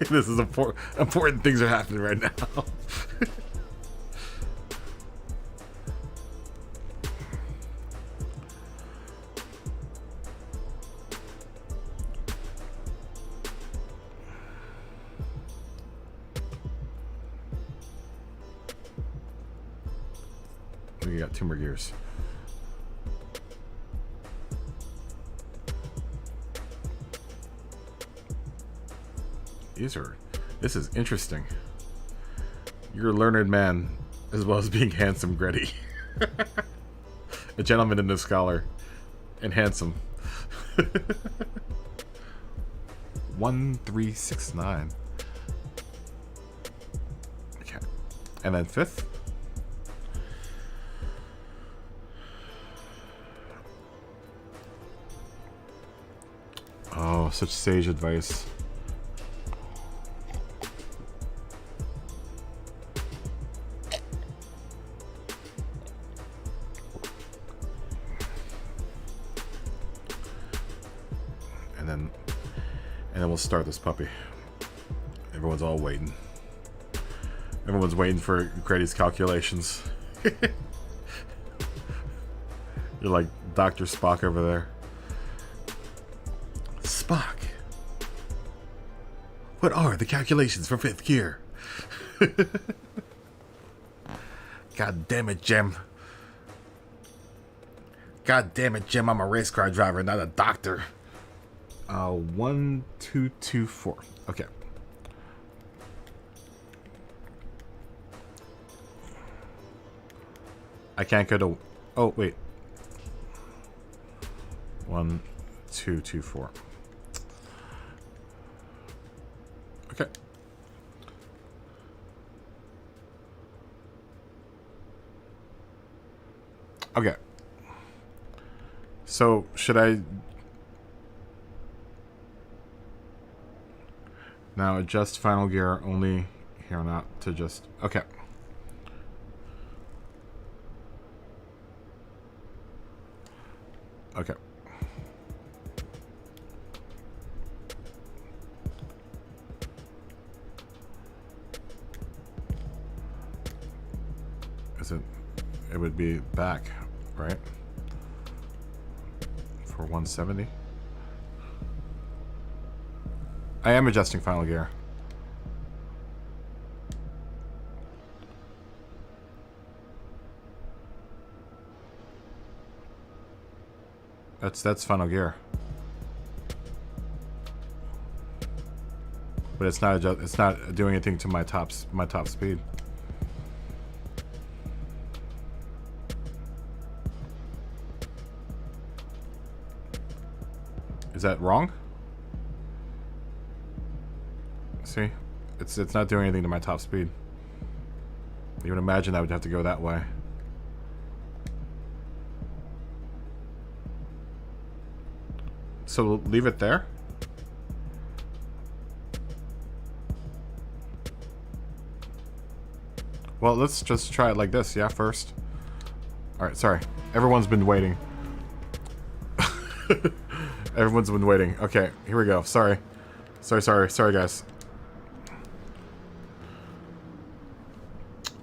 This is important things are happening right now. We got 2 more gears. This is interesting. You're a learned man, as well as being handsome, Gretty. A gentleman and a scholar. And handsome. 1369. Okay. And then fifth. Oh, such sage advice. And then we'll start this puppy. Everyone's all waiting. Everyone's waiting for Grady's calculations. You're like Dr. Spock over there. Spock, what are the calculations for fifth gear? God damn it, Jim. God damn it, Jim. I'm a race car driver, not a doctor. 1, 2, 2, 4. Okay. I can't go to... Oh, wait. 1, 2, 2, 4. Okay. Okay. So, should I... Now adjust final gear only here on out to just... Okay. Okay. Is it... It would be back, right? For 170. I am adjusting final gear. That's final gear. But it's not doing anything to my top speed. Is that wrong? See? It's not doing anything to my top speed. You would imagine I would have to go that way. So we'll leave it there? Well, let's just try it like this, yeah, first. Alright, sorry. Everyone's been waiting. Everyone's been waiting. Okay, here we go. Sorry. Sorry, guys.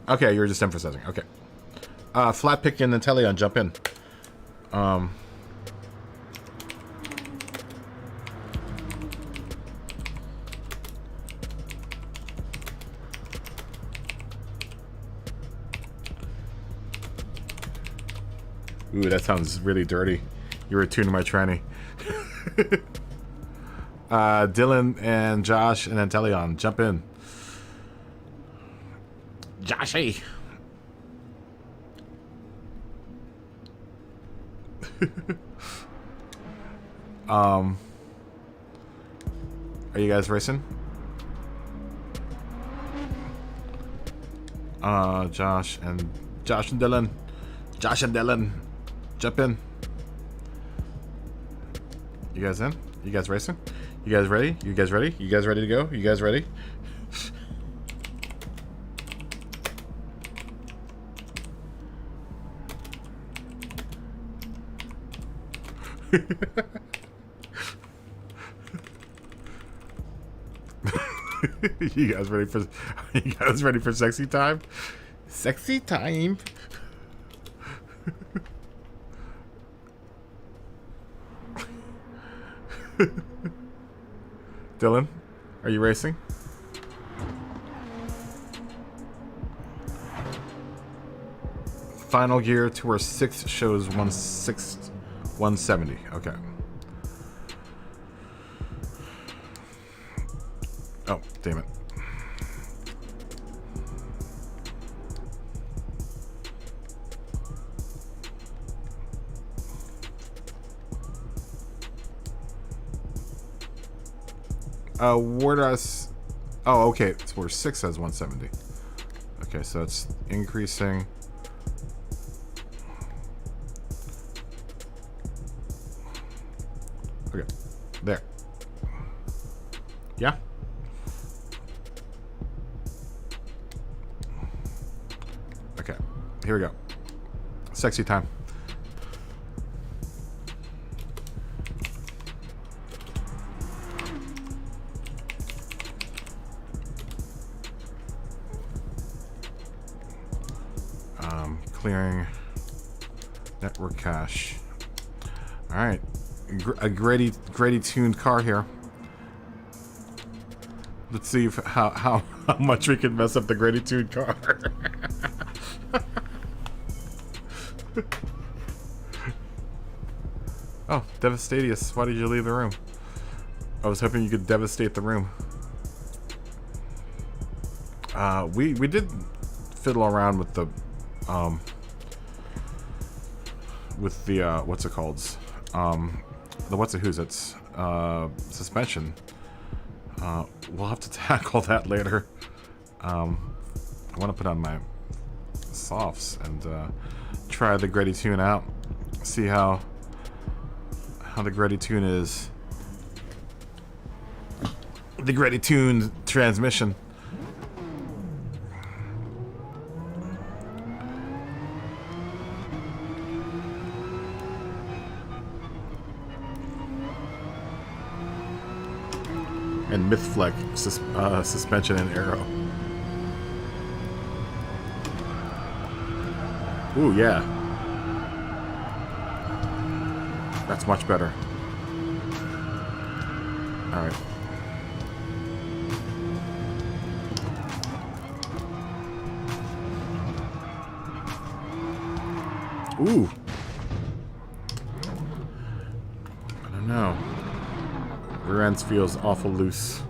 Okay, you're just emphasizing. Okay. Flat pick in and Teleon, jump in. Ooh, that sounds really dirty. You were tuning my tranny. Dylan and Josh and Antelion, jump in. Joshy! Are you guys racing? Josh and Dylan. Josh and Dylan, jump in. You guys in? You guys racing? You guys ready? You guys ready? You guys ready to go? You guys ready? You guys ready for sexy time? Sexy time. Dylan, are you racing? Final gear to where 6 shows 170. Okay. Oh, damn it. Where does... Oh, okay. It's where 6 says 170. Okay, so it's increasing. Okay. There. Yeah? Okay. Here we go. Sexy time. Clearing network cache. All right, a Grady tuned car here. Let's see if, how much we can mess up the Grady tuned car. Oh, Devastatious, why did you leave the room? I was hoping you could devastate the room. We did fiddle around with the with the what's it called? The what's it who's it's suspension. We'll have to tackle that later. I want to put on my softs and try the Gretty Tune out. See how the Gretty Tune is. The Gretty Tune transmission. And Mythfleck suspension and aero. Ooh, yeah. That's much better. Alright. Ooh. I don't know. Rear end feels awful loose.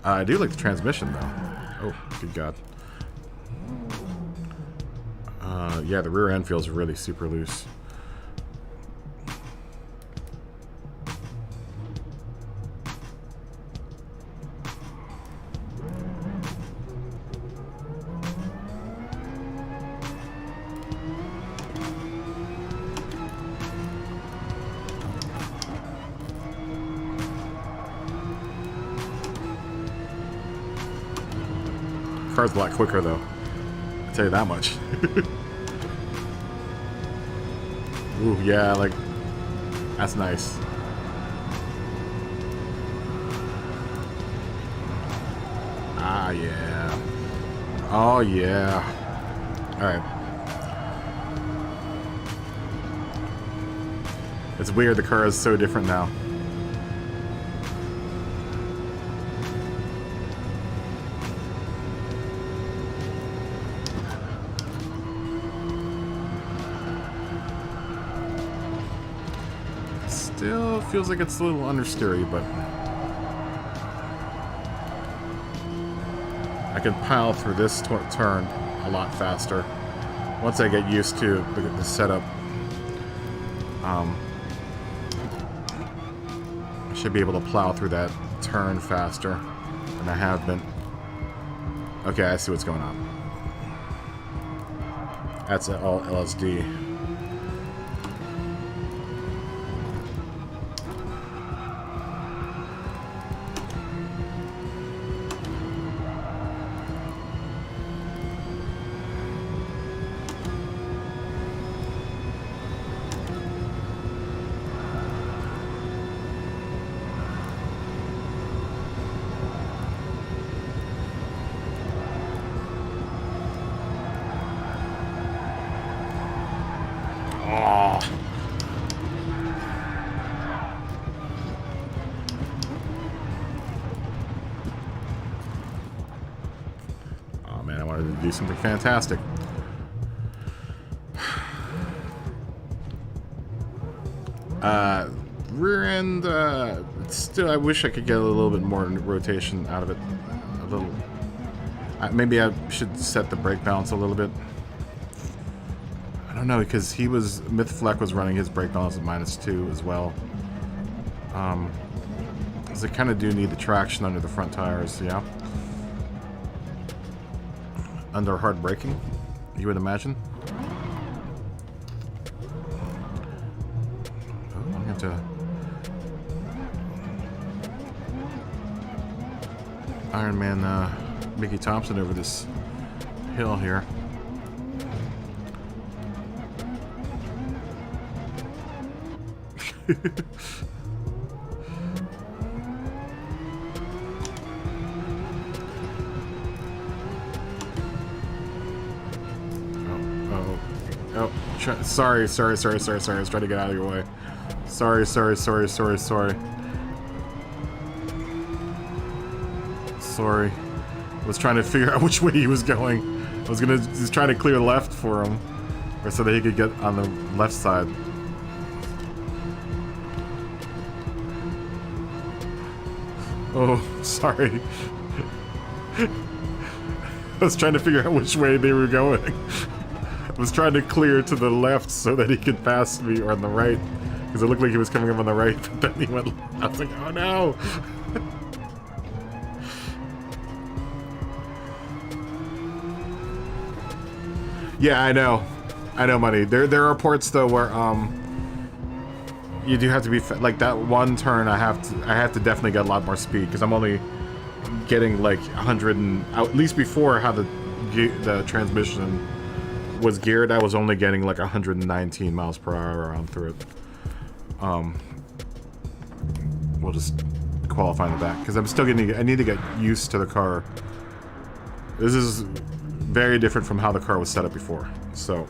I do like the transmission though. Oh, good God. Yeah, the rear end feels really super loose. Car's a lot quicker though. I'll tell you that much. Ooh, yeah, like, that's nice. Ah, yeah. Oh, yeah. Alright. It's weird, the car is so different now. Still feels like it's a little understeery, but I can pile through this turn a lot faster once I get used to the setup. I should be able to plow through that turn faster than I have been. Okay, I see what's going on. That's all LSD. Do something fantastic. Rear end, still, I wish I could get a little bit more rotation out of it. A little. Maybe I should set the brake balance a little bit. I don't know, because Mythfleck was running his brake balance at -2 as well. Because they kind of do need the traction under the front tires, yeah. Under hard braking, you would imagine. Oh, I'm going to Iron Man Mickey Thompson over this hill here. Sorry. I was trying to get out of your way. Sorry. Sorry. I was trying to figure out which way he was going. I was just trying to clear left for him, or so that he could get on the left side. Oh, sorry. I was trying to figure out which way they were going. was trying to clear to the left so that he could pass me, or on the right, because it looked like he was coming up on the right, but then he went left. I was like, oh no! Yeah, I know, Money. There are ports though where you do have to be like that one turn. I have to definitely get a lot more speed because I'm only getting like 100 and at least before how the transmission was geared, I was only getting like 119 miles per hour around through it. We'll just qualify in the back because I'm still getting. I need to get used to the car. This is very different from how the car was set up before, so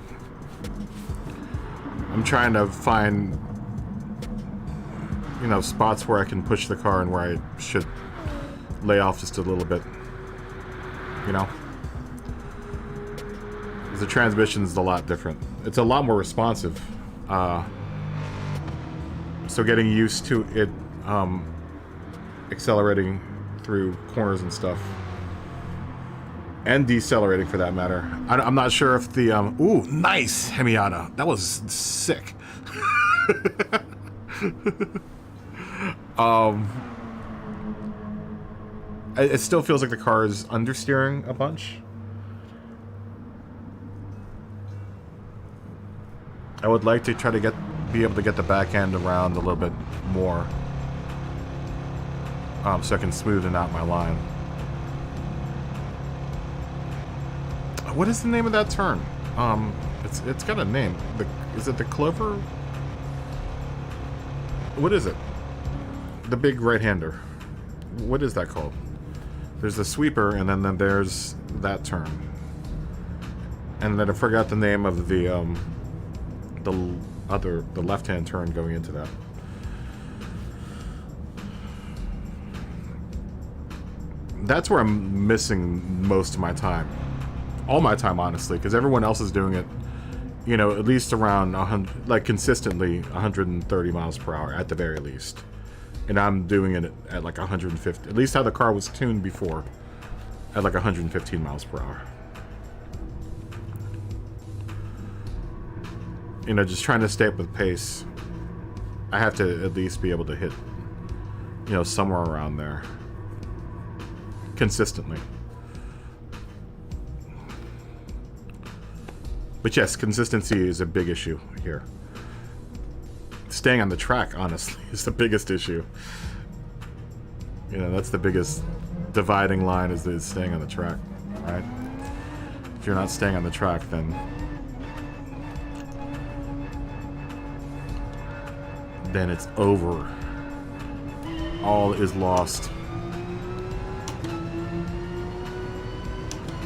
I'm trying to find, you know, spots where I can push the car and where I should lay off just a little bit, you know. The transmission is a lot different. It's a lot more responsive. So getting used to it accelerating through corners and stuff. And decelerating for that matter. I'm not sure if the... ooh, nice, Hemiata. That was sick. It still feels like the car is understeering a bunch. I would like to try to be able to get the back end around a little bit more, so I can smoothen out my line. What is the name of that turn? It's got a name. Is it the Clover? What is it? The big right-hander. What is that called? There's the sweeper, and then there's that turn. And then I forgot the name of the left-hand turn going into that. That's where I'm missing most of my time. All my time, honestly, because everyone else is doing it, you know, at least around 100, like consistently 130 miles per hour at the very least. And I'm doing it at like 150, at least how the car was tuned before, at like 115 miles per hour. You know, just trying to stay up with pace. I have to at least be able to hit, you know, somewhere around there. Consistently. But yes, consistency is a big issue here. Staying on the track, honestly, is the biggest issue. You know, that's the biggest dividing line is staying on the track, right? If you're not staying on the track, then it's over. All is lost.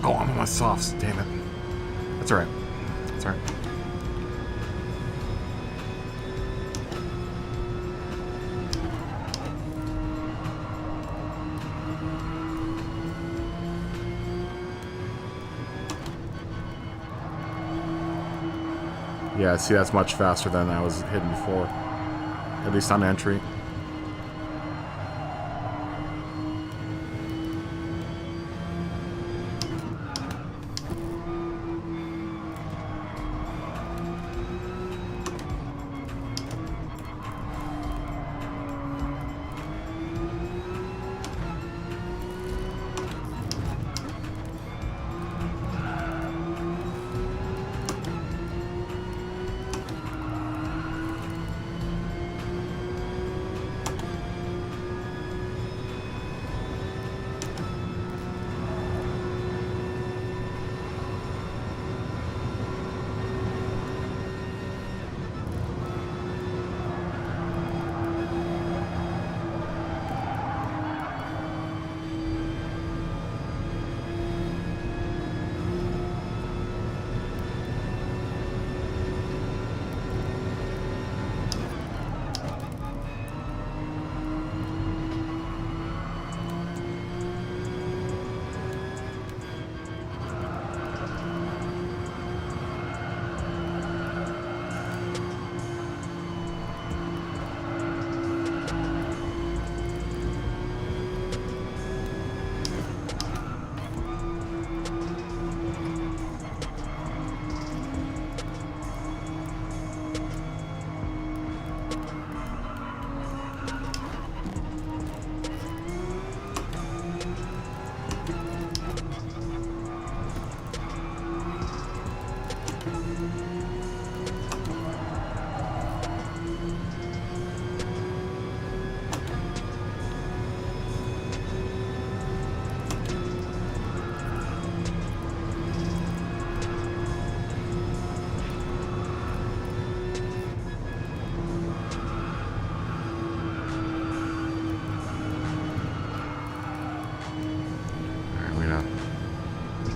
Oh, I'm on my softs, damn it. That's alright. That's alright. Yeah, see, that's much faster than I was hitting before. At least on entry.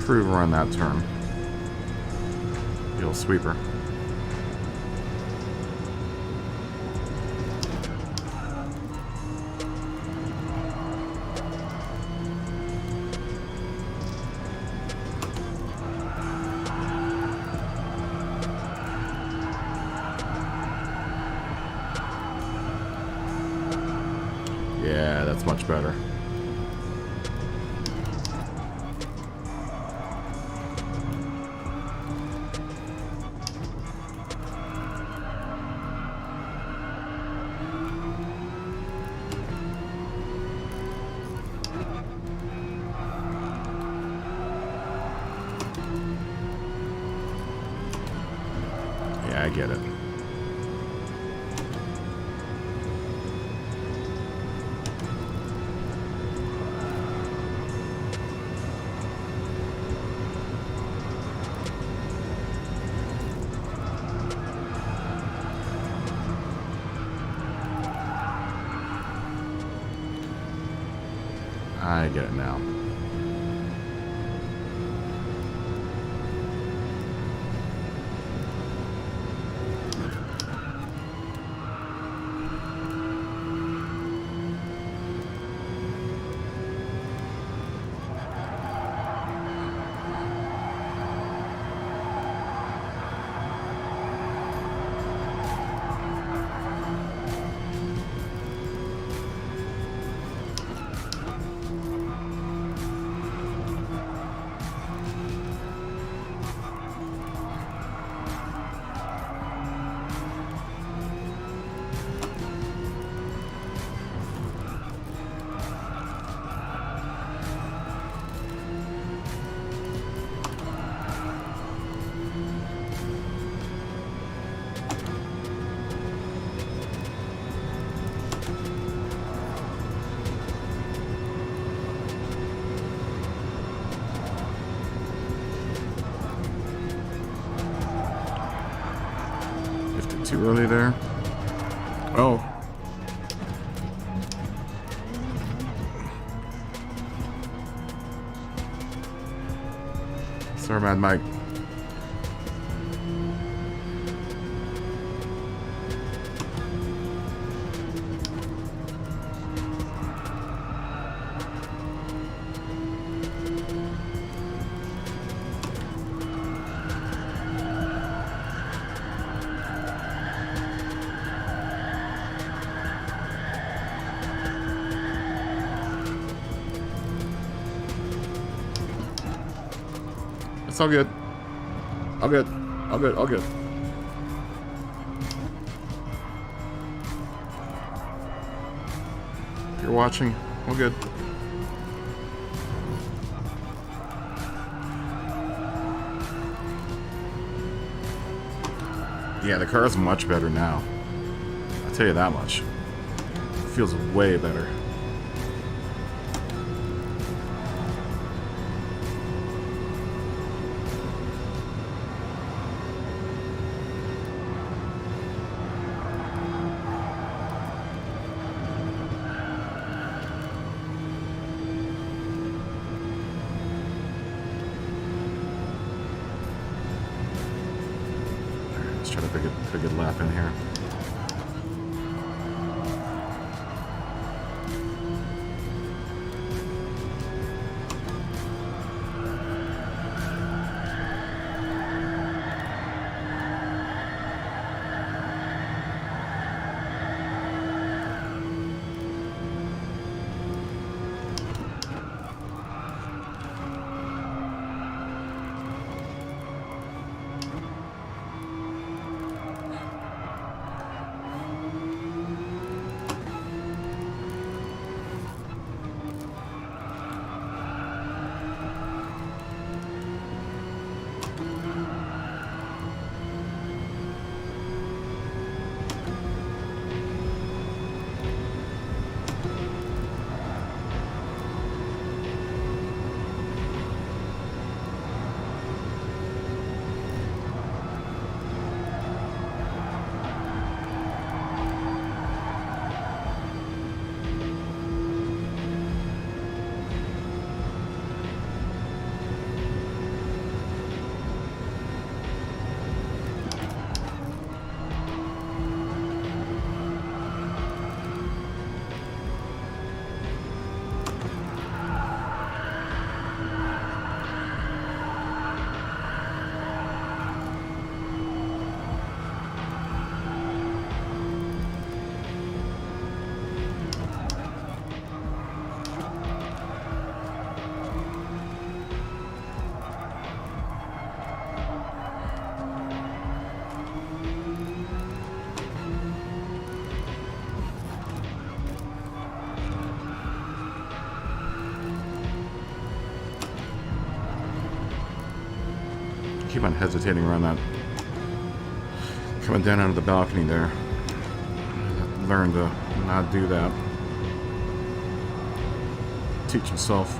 improve around that turn. The old sweeper. Yeah, that's much better. Yeah, I get it. I get it now. Too early there. Oh. Sorry, Mad Mike. It's all good. All good. All good. All good. If you're watching, all good. Yeah, the car is much better now. I'll tell you that much. It feels way better. Try to put a good lap in here. point hesitating around that. Coming down out of the balcony there. Learn to not do that. Teach himself.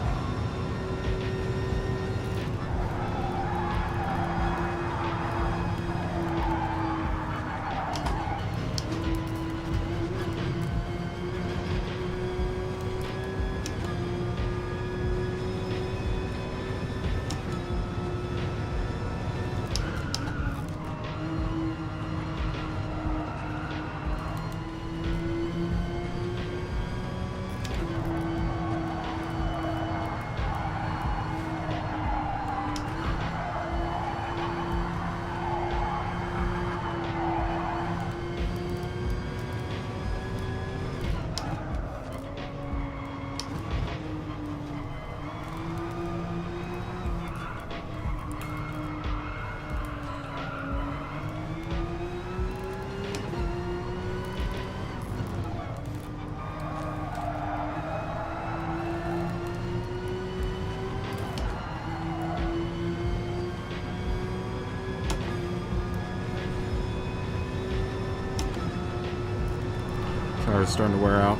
Tire's starting to wear out.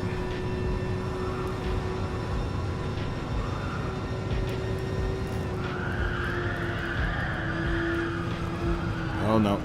Oh no.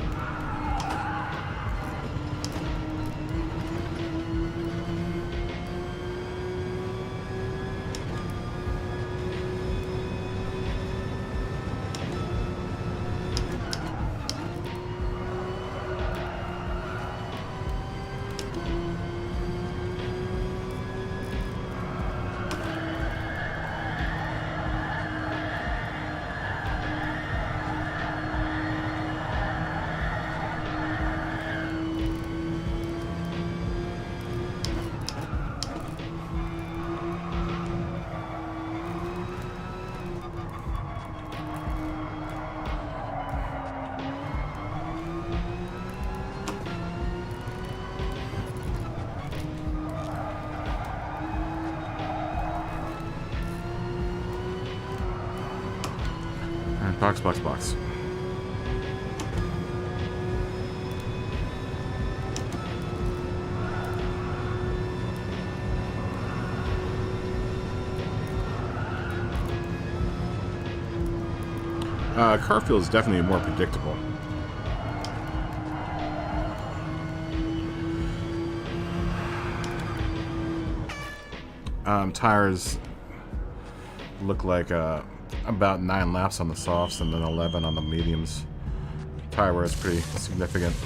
Box, box, box. Car feels definitely more predictable. Tires look like about 9 laps on the softs and then 11 on the mediums. Tire wear is pretty significant.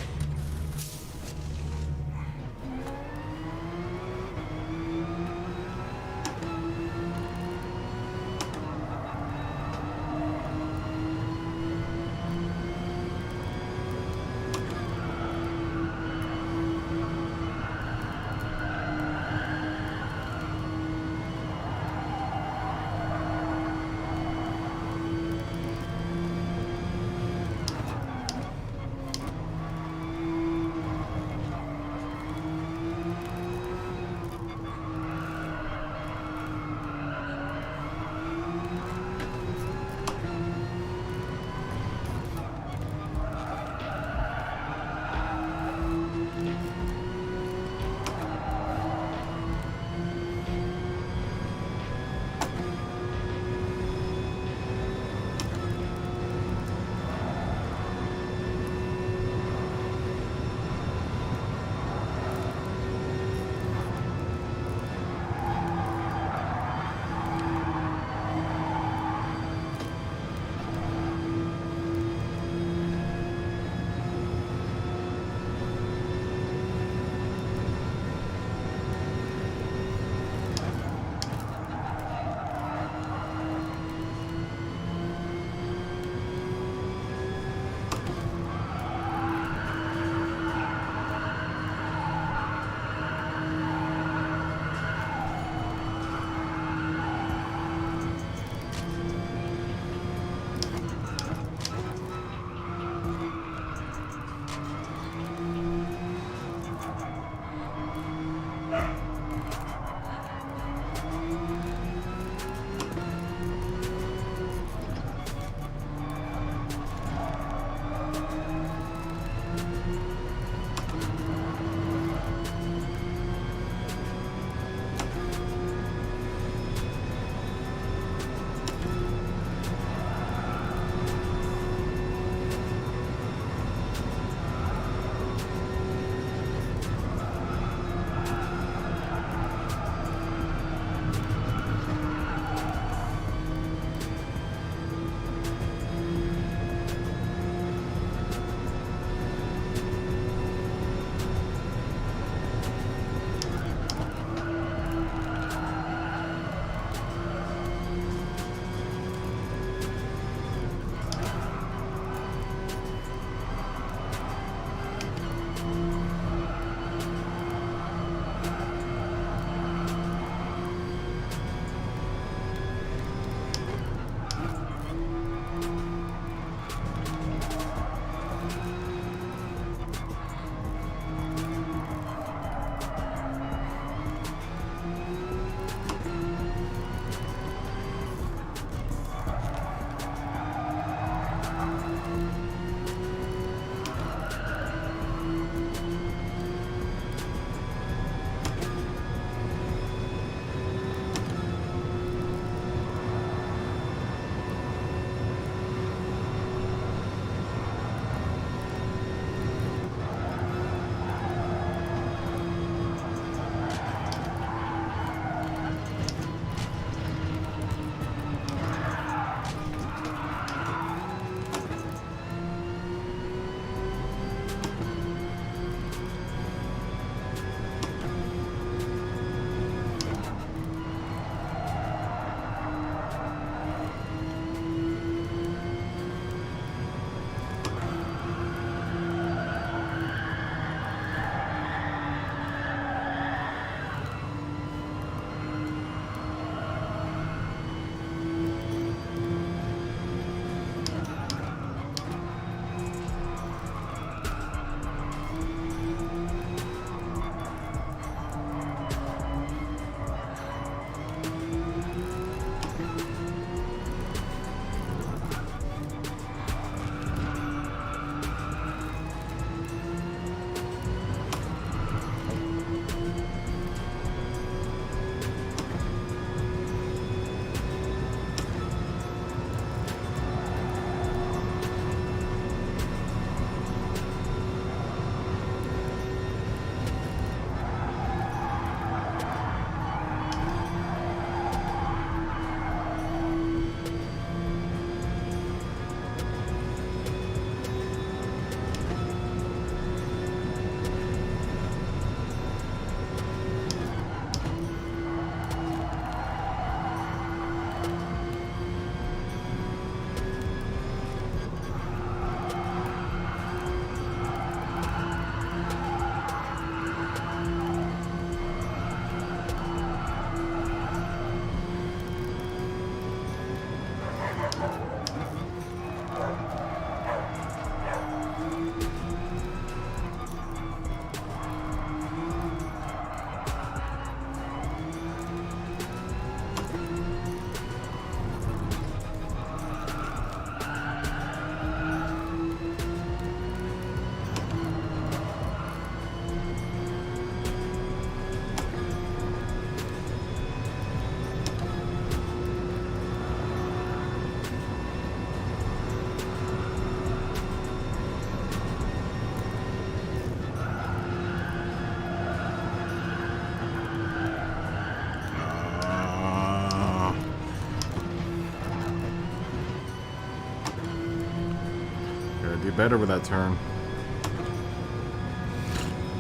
right over that turn.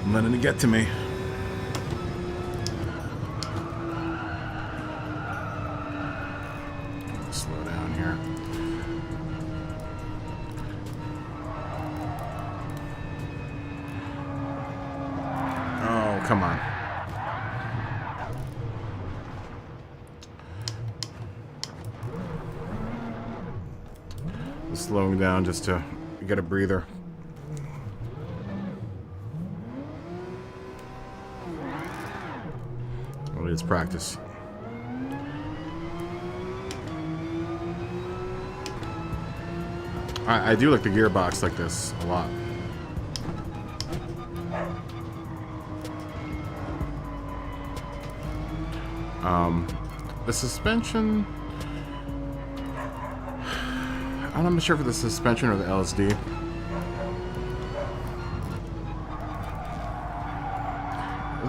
I'm letting it get to me. Slow down here. Oh, come on. Slowing down just to get a breather. Well, it's practice. I do like the gearbox like this a lot. The suspension, I'm not sure for the suspension or the LSD.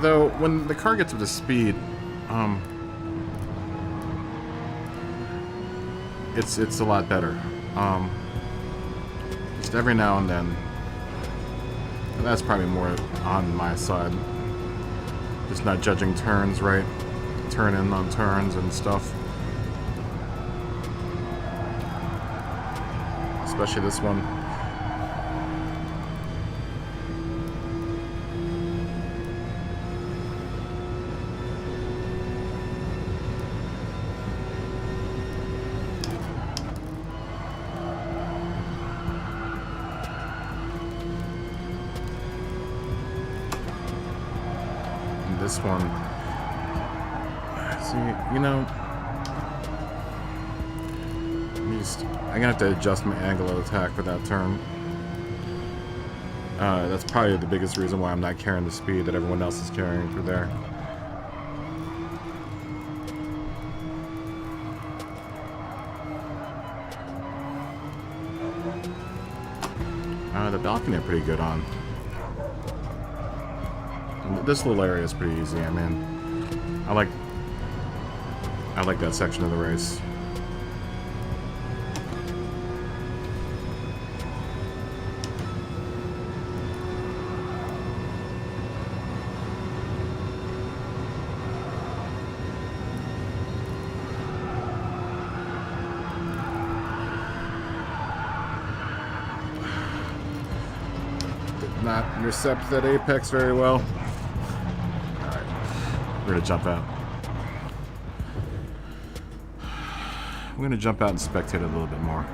Though when the car gets up to speed, it's a lot better. Just every now and then, that's probably more on my side. Just not judging turns right, turn in on turns and stuff. Especially this one. And this one, see, you know, I'm gonna have to adjust my angle of attack for that turn. That's probably the biggest reason why I'm not carrying the speed that everyone else is carrying through there. The balcony I'm pretty good on. And this little area is pretty easy. I mean, I like that section of the race. Not intercept that apex very well. Alright, we're gonna jump out. We're gonna jump out and spectate a little bit more.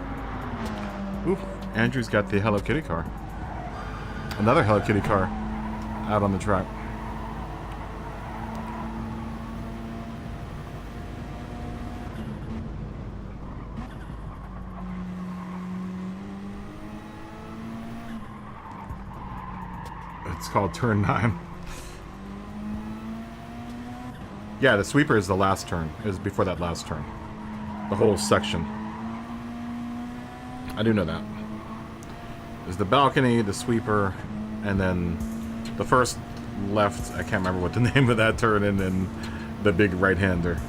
Ooh, Andrew's got the Hello Kitty car. Another Hello Kitty car out on the track. It's called turn 9. Yeah, the sweeper is the last turn. It was before that last turn. The whole section. I do know that. There's the balcony, the sweeper, and then the first left, I can't remember what the name of that turn, and then the big right-hander.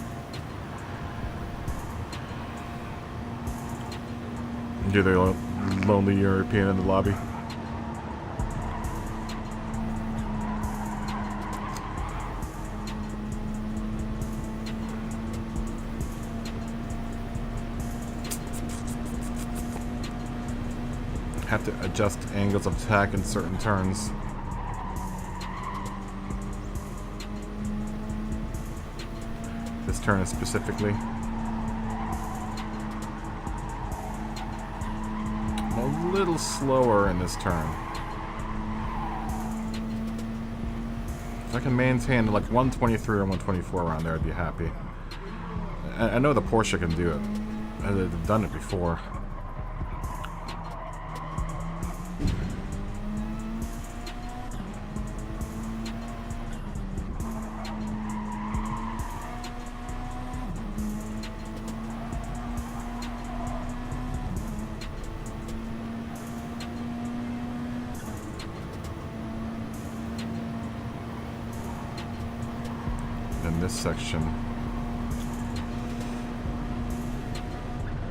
Do the lonely European in the lobby. Have to adjust angles of attack in certain turns. This turn is specifically. I'm a little slower in this turn. If I can maintain like 123 or 124 around there, I'd be happy. I know the Porsche can do it. I've done it before. In this section,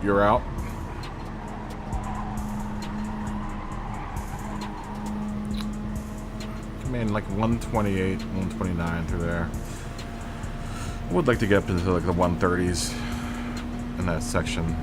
you're out. mean, like 128, 129 through there. I would like to get up into like the 130s in that section.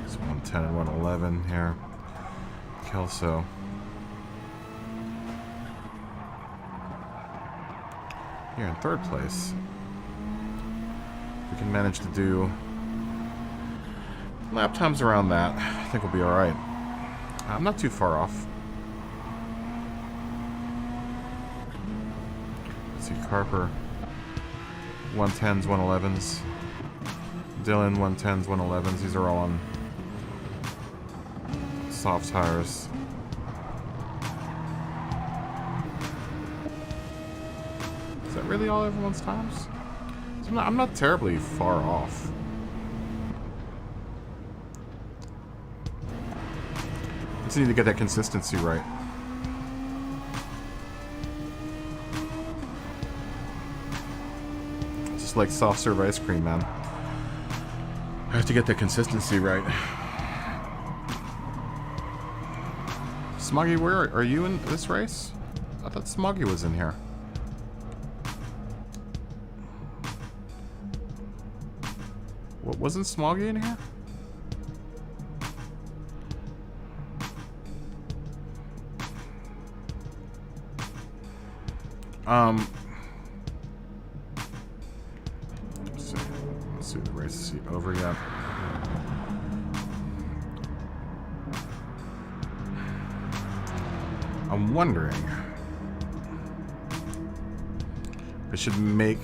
It's 110 and 111 here. Kelso. Here in third place. We can manage to do lap times around that. I think we'll be alright. I'm not too far off. Let's see, Carper. 110s, 111s. Dylan, 110s, 111s. These are all on soft tires. Is that really all everyone's times? So I'm not terribly far off. Just need to get that consistency right. It's just like soft serve ice cream, man. I have to get the consistency right. Smoggy, where are you in this race? I thought Smoggy was in here. What, wasn't Smoggy in here? Let's see the race is over yet. I'm wondering if I should make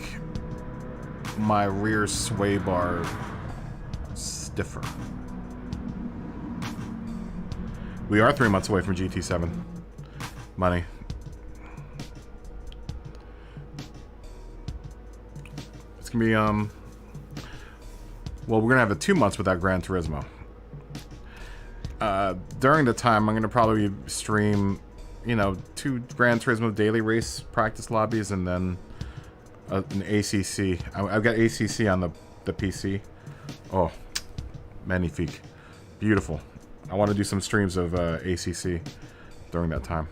my rear sway bar stiffer. We are 3 months away from GT7 money. It's gonna be well, we're gonna have 2 months without Gran Turismo. During the time, I'm gonna probably stream, you know, 2 Gran Turismo daily race practice lobbies and then an ACC. I've got ACC on the PC. Oh, magnifique. Beautiful. I want to do some streams of ACC during that time.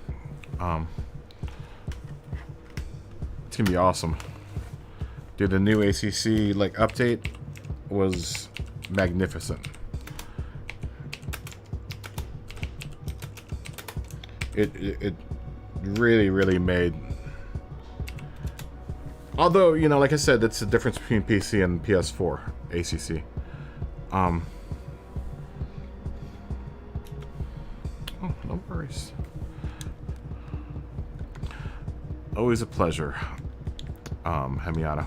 It's gonna be awesome. Dude, the new ACC like update was magnificent. It really made. Although, you know, like I said, that's the difference between PC and PS4 ACC. Oh, no worries. Always a pleasure, Hemiata.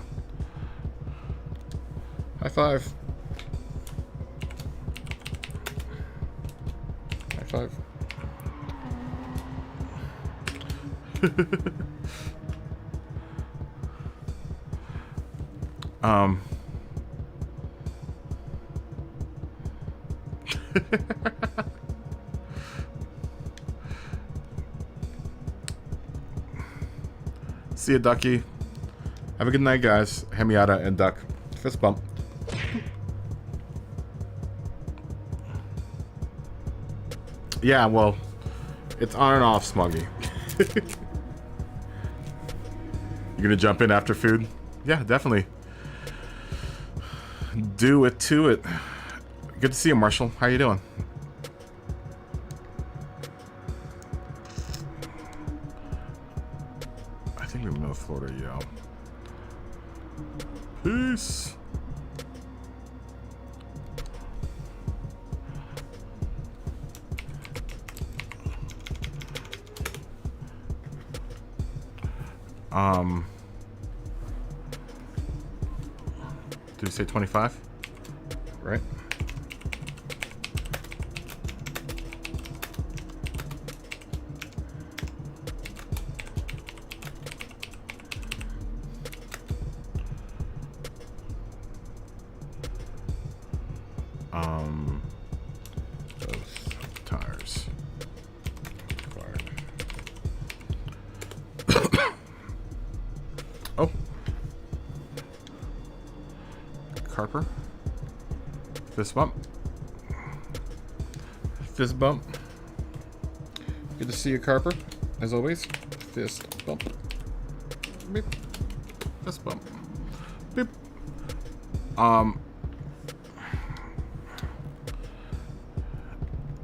High five. High five. See ya, Ducky. Have a good night, guys. Hemiata and Duck. Fist bump. Yeah, well, it's on and off, Smoggy. You gonna jump in after food? Yeah, definitely. Do it to it. Good to see you, Marshall. How you doing? I think we know Florida, yo. Peace. Did you say 25? Right? tires. Required. Oh. Carper. Fist bump. Fist bump. Good to see you, Carper. As always. Fist bump. Beep. Fist bump. Beep.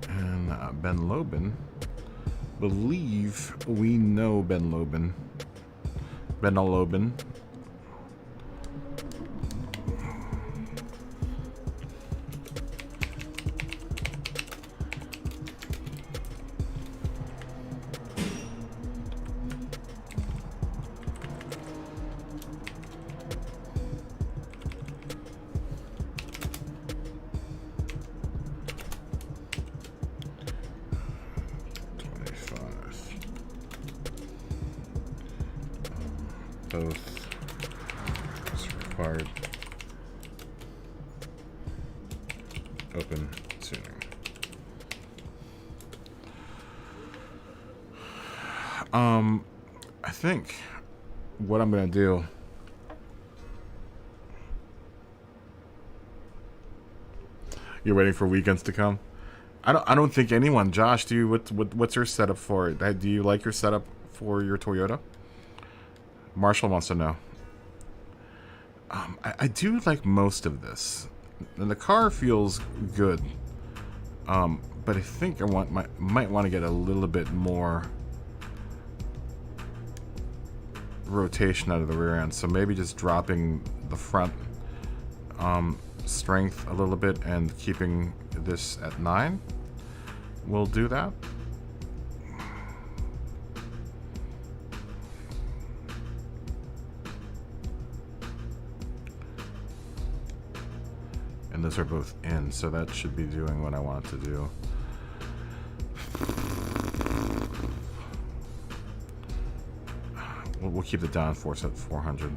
And Ben Lobin. Believe we know Ben Lobin. Ben Lobin. Both is required. Open tuning. I think what I'm gonna do. You're waiting for weekends to come. I don't think anyone. Josh, do you what's your setup for it? Do you like your setup for your Toyota? Marshall wants to know. I do like most of this, and the car feels good. But I think might want to get a little bit more rotation out of the rear end. So maybe just dropping the front strength a little bit and keeping this at 9. We'll do that. And those are both in, so that should be doing what I want it to do. We'll keep the downforce at 400.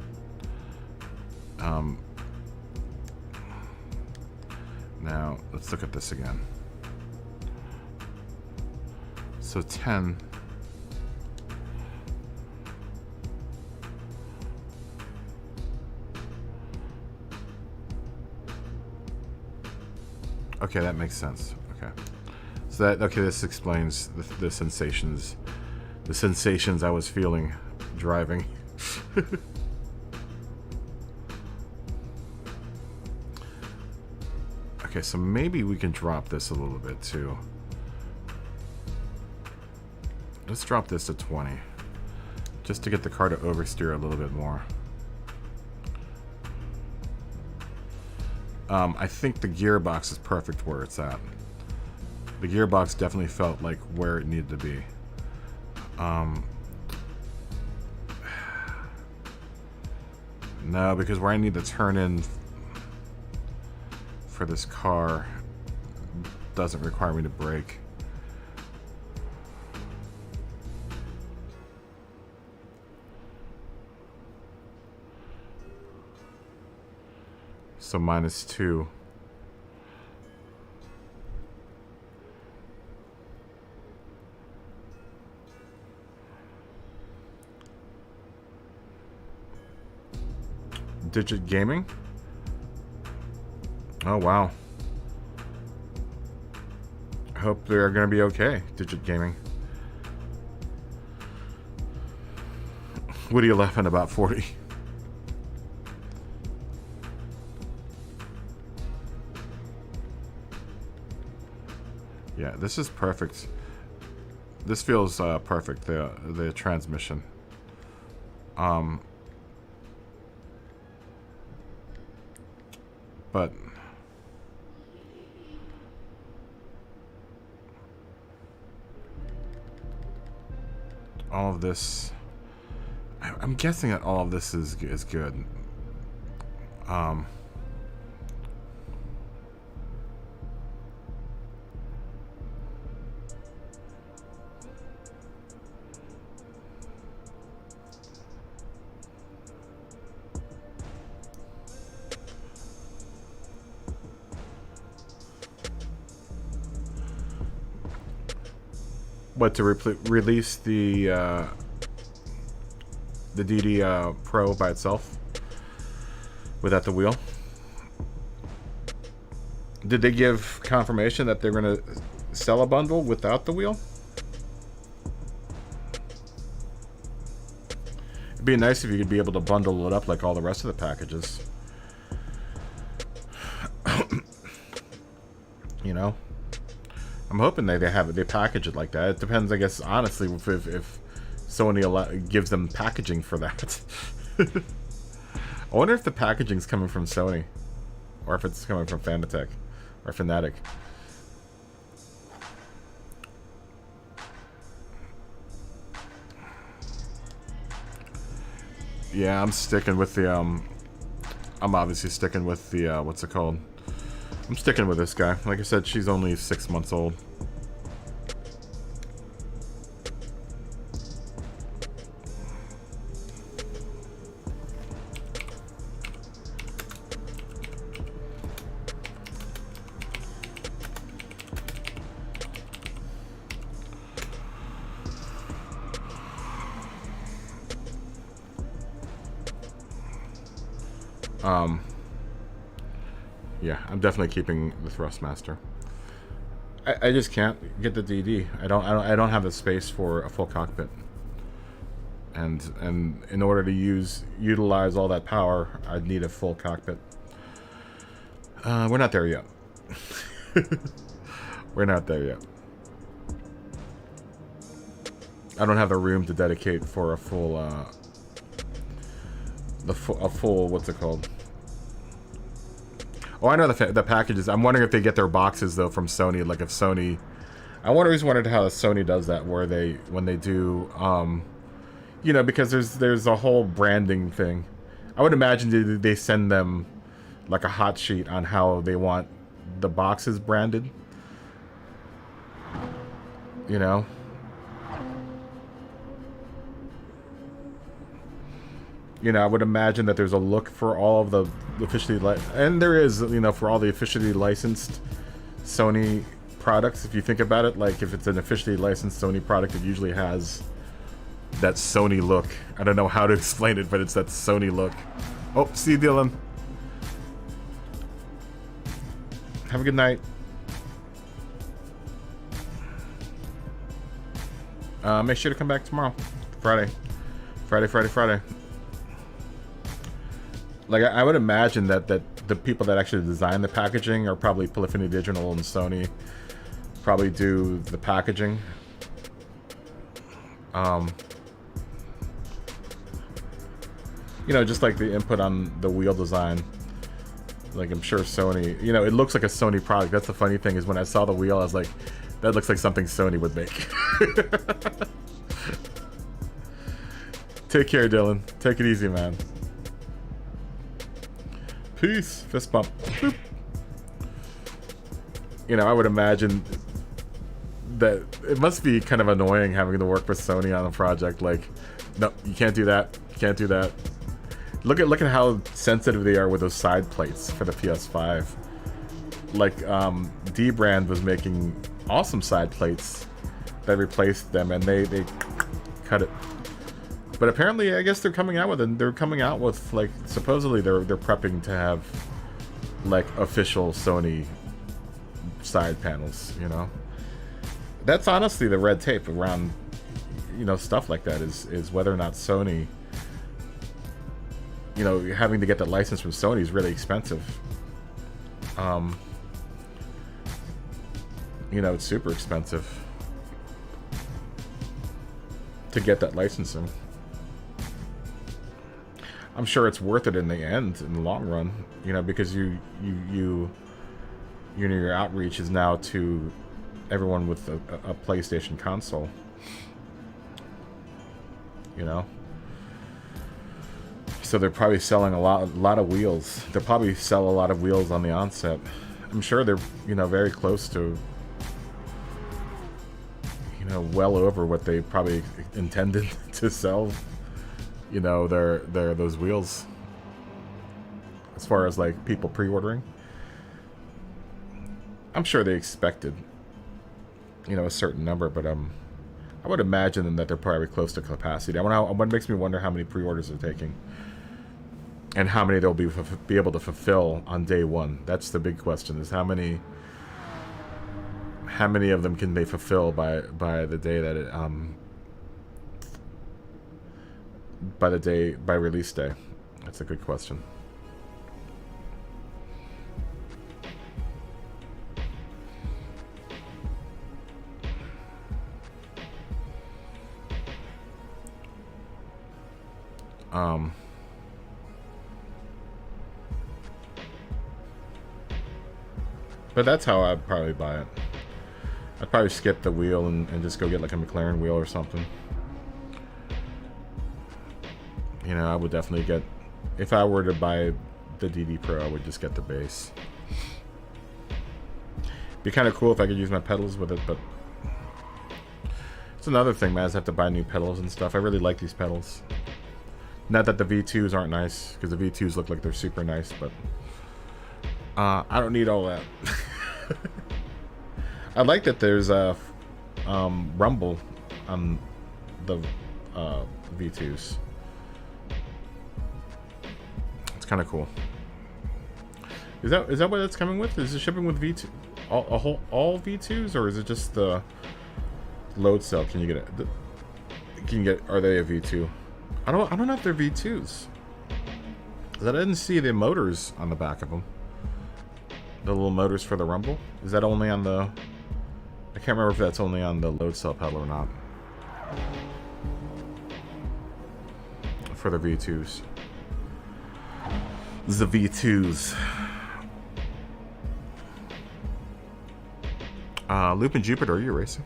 Now, let's look at this again. So 10. Okay, that makes sense. Okay. So that, okay, this explains the sensations I was feeling driving. Okay, so maybe we can drop this a little bit too. Let's drop this to 20. Just to get the car to oversteer a little bit more. I think the gearbox is perfect where it's at. The gearbox definitely felt like where it needed to be. No, because where I need to turn in for this car doesn't require me to brake. So -2. Digit Gaming? Oh, wow. I hope they're going to be okay, Digit Gaming. What are you laughing about, 40? Yeah, this is perfect. This feels perfect, the transmission. But all of this, I'm guessing that all of this is good. What, to release the DD Pro by itself without the wheel? Did they give confirmation that they're going to sell a bundle without the wheel? It'd be nice if you could be able to bundle it up like all the rest of the packages. You know? I'm hoping they have it, they package it like that. It depends, I guess, honestly, if Sony gives them packaging for that. I wonder if the packaging's coming from Sony, or if it's coming from Fanatec or Fanatic. Yeah, I'm sticking with the I'm obviously sticking with the what's it called? I'm sticking with this guy. Like I said, she's only 6 months old. Yeah, I'm definitely keeping the Thrustmaster. I just can't get the DD. I don't have the space for a full cockpit. And in order to utilize all that power, I'd need a full cockpit. We're not there yet. We're not there yet. I don't have the room to dedicate for a full a full, what's it called? Oh, I know the packages. I'm wondering if they get their boxes though from Sony. Like if Sony, I always wondered how Sony does that, where when they do, you know, because there's a whole branding thing. I would imagine they send them like a hot sheet on how they want the boxes branded. You know. You know, I would imagine that there's a look for all of the officially and there is, you know, for all the officially licensed Sony products. If you think about it, like if it's an officially licensed Sony product, it usually has that Sony look. I don't know how to explain it, but it's that Sony look. Oh, see you, Dylan. Have a good night. Make sure to come back tomorrow, Friday. Like, I would imagine that the people that actually design the packaging are probably Polyphony Digital and Sony. Probably do the packaging. You know, just like the input on the wheel design. Like, I'm sure Sony, you know, it looks like a Sony product. That's the funny thing, is when I saw the wheel, I was like, that looks like something Sony would make. Take care, Dylan. Take it easy, man. Peace. Fist bump. Boop. You know, I would imagine that it must be kind of annoying having to work with Sony on a project. Like, no, you can't do that. You can't do that. Look at how sensitive they are with those side plates for the PS5. Like, D-Brand was making awesome side plates that replaced them, and they cut it. But apparently, I guess they're coming out with it. They're coming out with, like, supposedly they're prepping to have like official Sony side panels. You know, that's honestly the red tape around, you know, stuff like that is whether or not Sony, you know, having to get the license from Sony is really expensive. You know, it's super expensive to get that licensing. I'm sure it's worth it in the end, in the long run, you know, because you know, your outreach is now to everyone with a PlayStation console. You know, so they're probably selling a lot of wheels. They'll probably sell a lot of wheels on the onset. I'm sure they're, you know, very close to, you know, well over what they probably intended to sell. You know, those wheels, as far as like people pre-ordering. I'm sure they expected, you know, a certain number, but I would imagine that they're probably close to capacity. What makes me wonder how many pre-orders they're taking, and how many they'll be able to fulfill on day one. That's the big question: is how many of them can they fulfill by the day that it by release day? That's a good question. But that's how I'd probably buy it. I'd probably skip the wheel and just go get like a McLaren wheel or something. You know, I would definitely get... If I were to buy the DD Pro, I would just get the base. Be kind of cool if I could use my pedals with it, but... It's another thing, man, is I have to buy new pedals and stuff. I really like these pedals. Not that the V2s aren't nice, because the V2s look like they're super nice, but... I don't need all that. I like that there's a rumble on the V2s. It's kind of cool. Is that what it's coming with? Is it shipping with V2 all V2s, or is it just the load cell? Can you get it? Are they a V2? I don't know if they're V2s. 'Cause I didn't see the motors on the back of them. The little motors for the rumble? Is that only on the... I can't remember if that's only on the load cell pedal or not. For the V2s. The V2s. Loop and Jupiter, are you racing?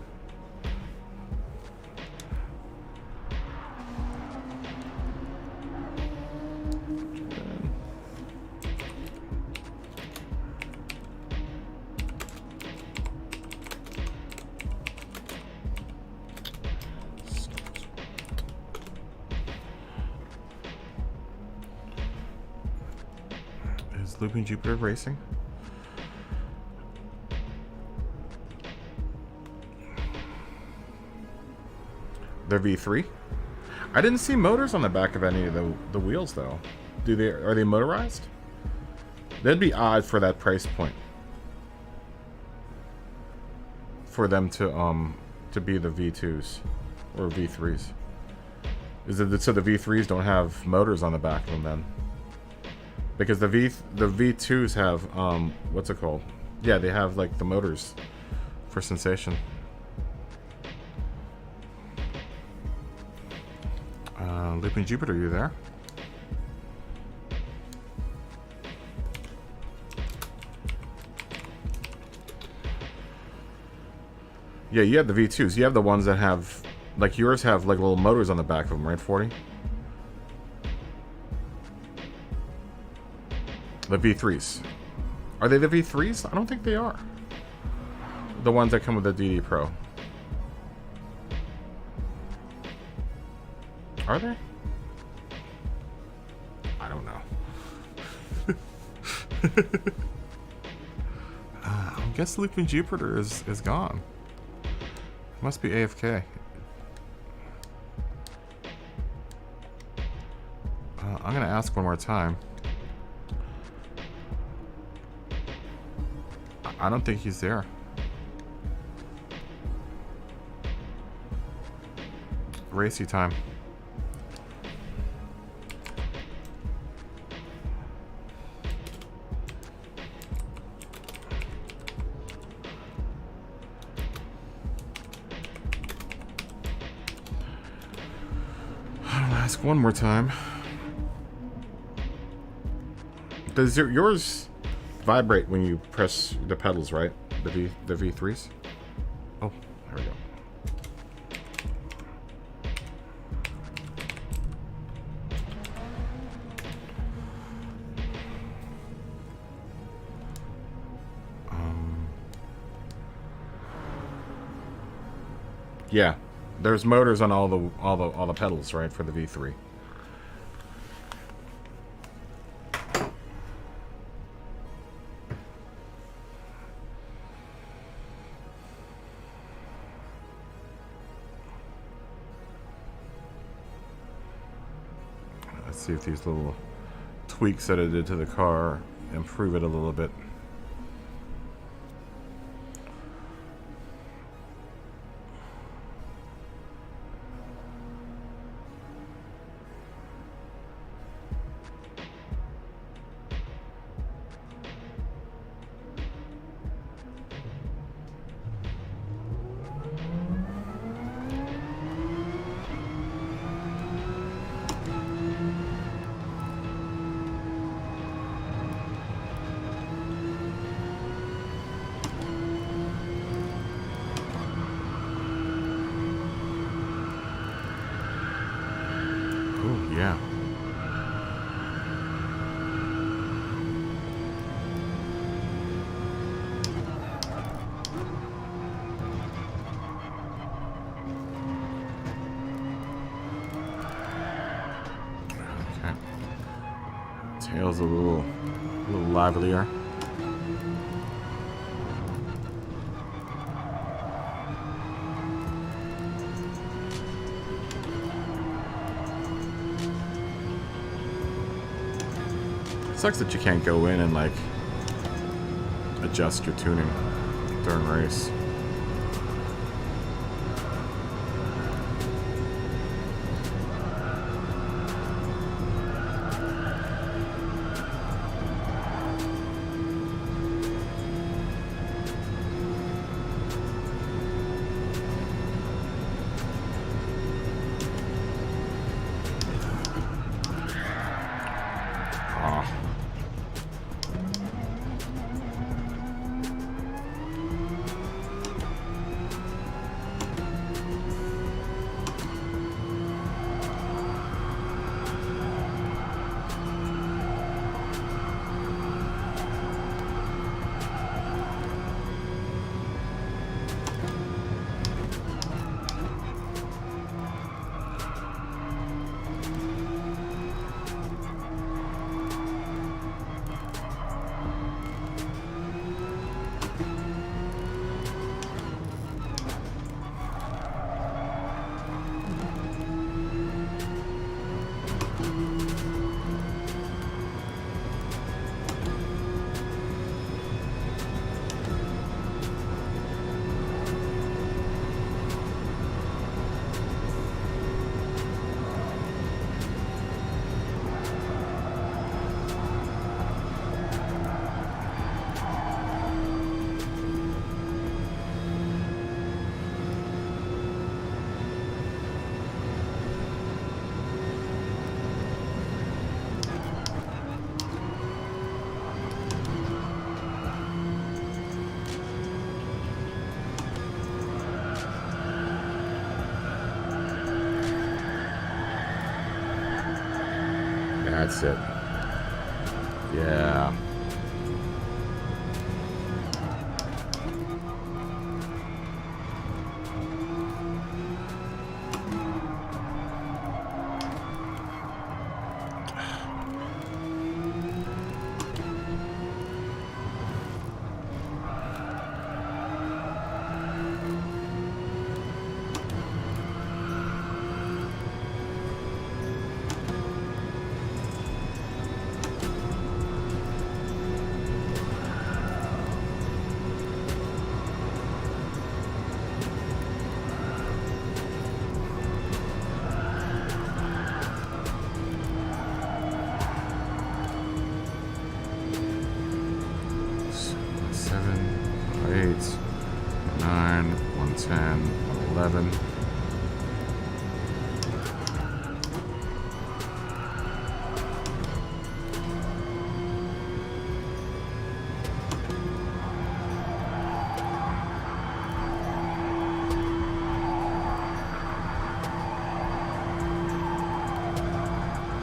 Looping Jupiter racing. They're V3. I didn't see motors on the back of any of the wheels though. Are they motorized? That'd be odd for that price point. For them to be the V2s or V3s. Is it so the V3s don't have motors on the back of them then? Because the V2s have what's it called? Yeah, they have like the motors for sensation. Looping Jupiter, you there? Yeah, you have the V2s. You have the ones that have, like yours have like little motors on the back of them, right, 40? The V3s. Are they the V3s? I don't think they are. The ones that come with the DD Pro. Are they? I don't know. I guess Looping Jupiter is gone. Must be AFK. I'm gonna ask one more time. I don't think he's there. Racy time. I'll ask one more time. Does yours vibrate when you press the pedals, right? The V3s? Oh, there we go. Yeah, there's motors on all the pedals, right, for the V3. Let's see if these little tweaks that I did to the car improve it a little bit. Oh, yeah. Okay. Tail's a little livelier. Sucks that you can't go in and like adjust your tuning during race. That's it. Yeah.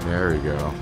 There we go.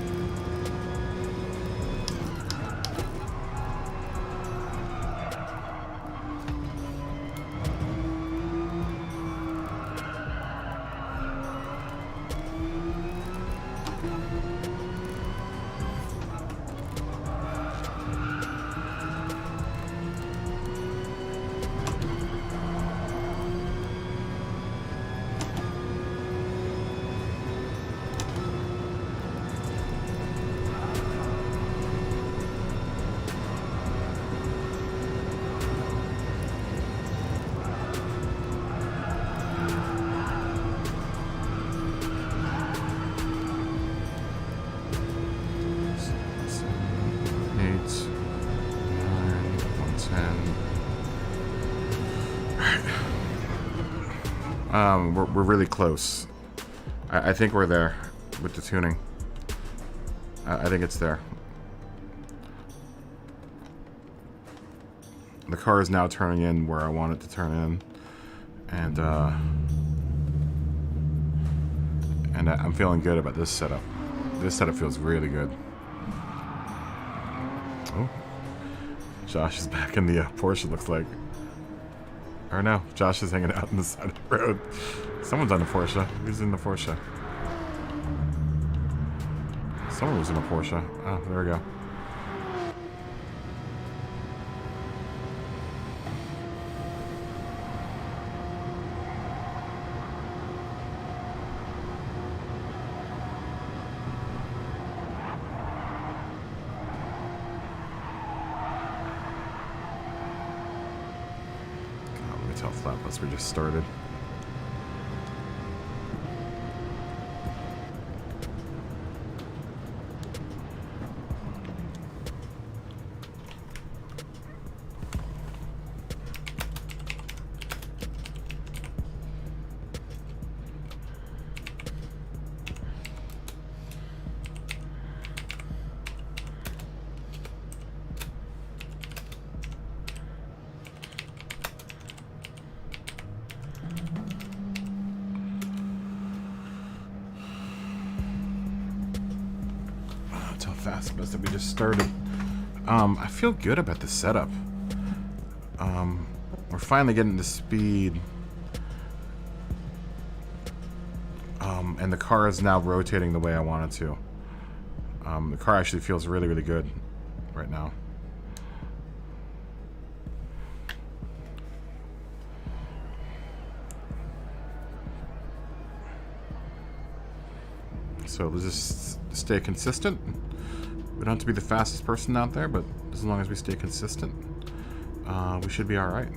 We're really close. I think we're there with the tuning. I think it's there. The car is now turning in where I want it to turn in, and I'm feeling good about this setup. This setup feels really good. Oh, Josh is back in the Porsche, looks like. Or no, Josh is hanging out on the side of the road. Someone's on the Porsche. Who's in the Porsche? Someone was in a Porsche. Oh, there we go. Flat bus we just started. Fast bus that we just started. I feel good about the setup. We're finally getting to speed. And the car is now rotating the way I want it to. The car actually feels really, really good right now. So let's just stay consistent. We don't have to be the fastest person out there, but as long as we stay consistent, we should be all right.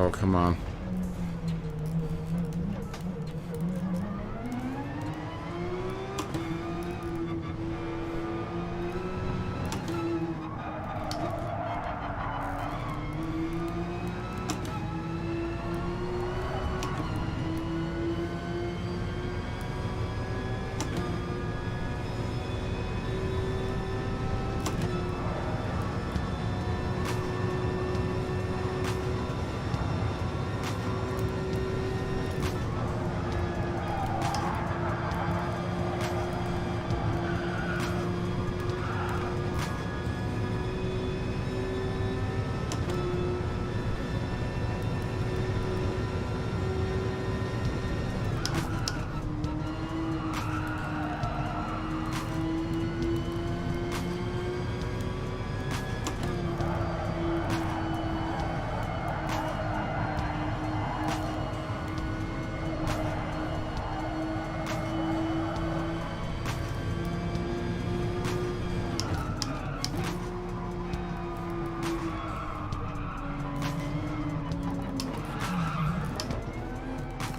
Oh, come on.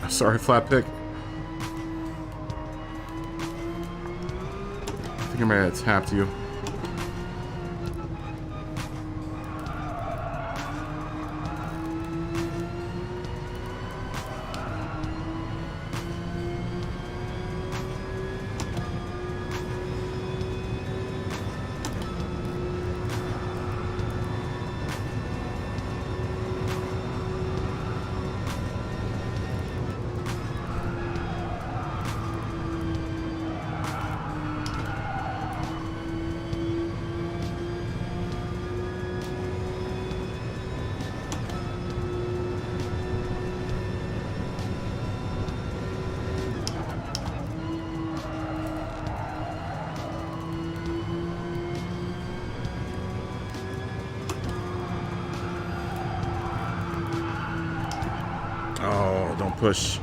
Sorry, flat pick. I think I might have tapped you. Oh, don't push.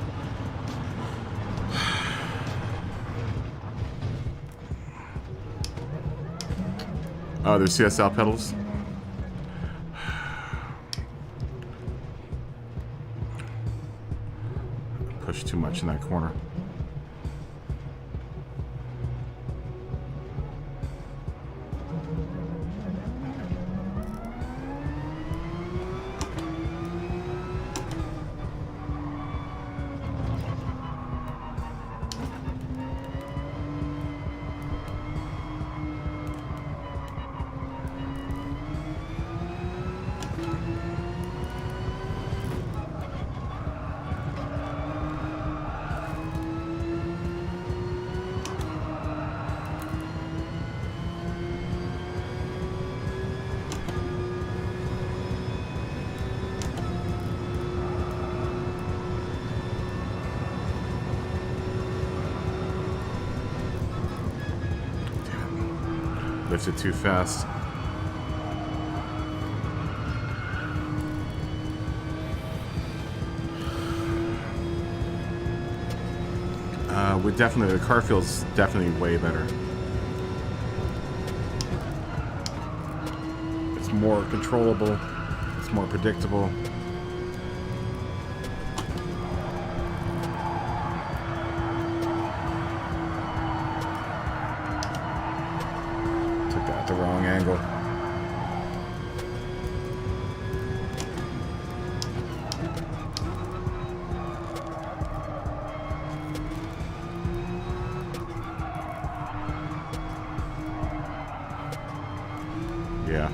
Oh, there's CSL pedals. Push too much in that corner. Lifted too fast. The car feels definitely way better. It's more controllable. It's more predictable. Took that at the wrong angle. Yeah.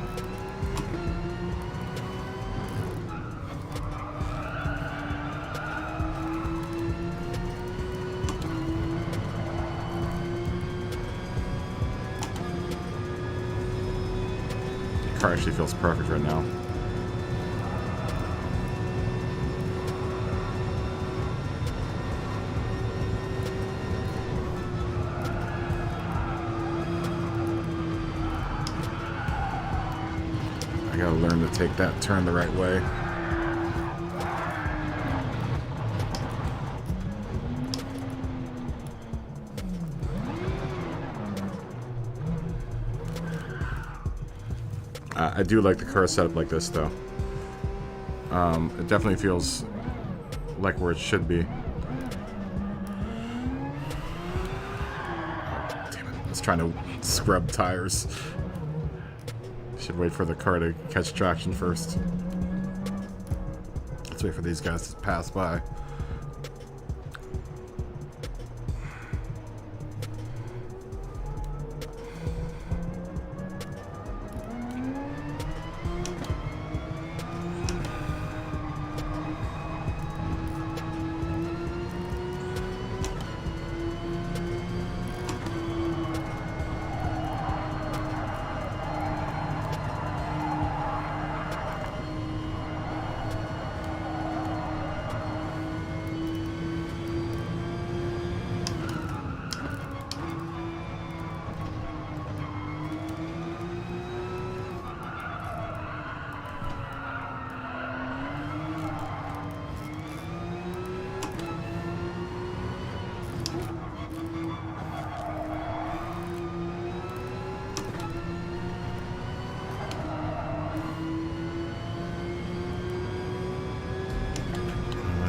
The car actually feels perfect right now. I gotta learn to take that turn the right way. I do like the car setup like this, though. It definitely feels like where it should be. Damn it. I was trying to scrub tires. Should wait for the car to catch traction first. Let's wait for these guys to pass by.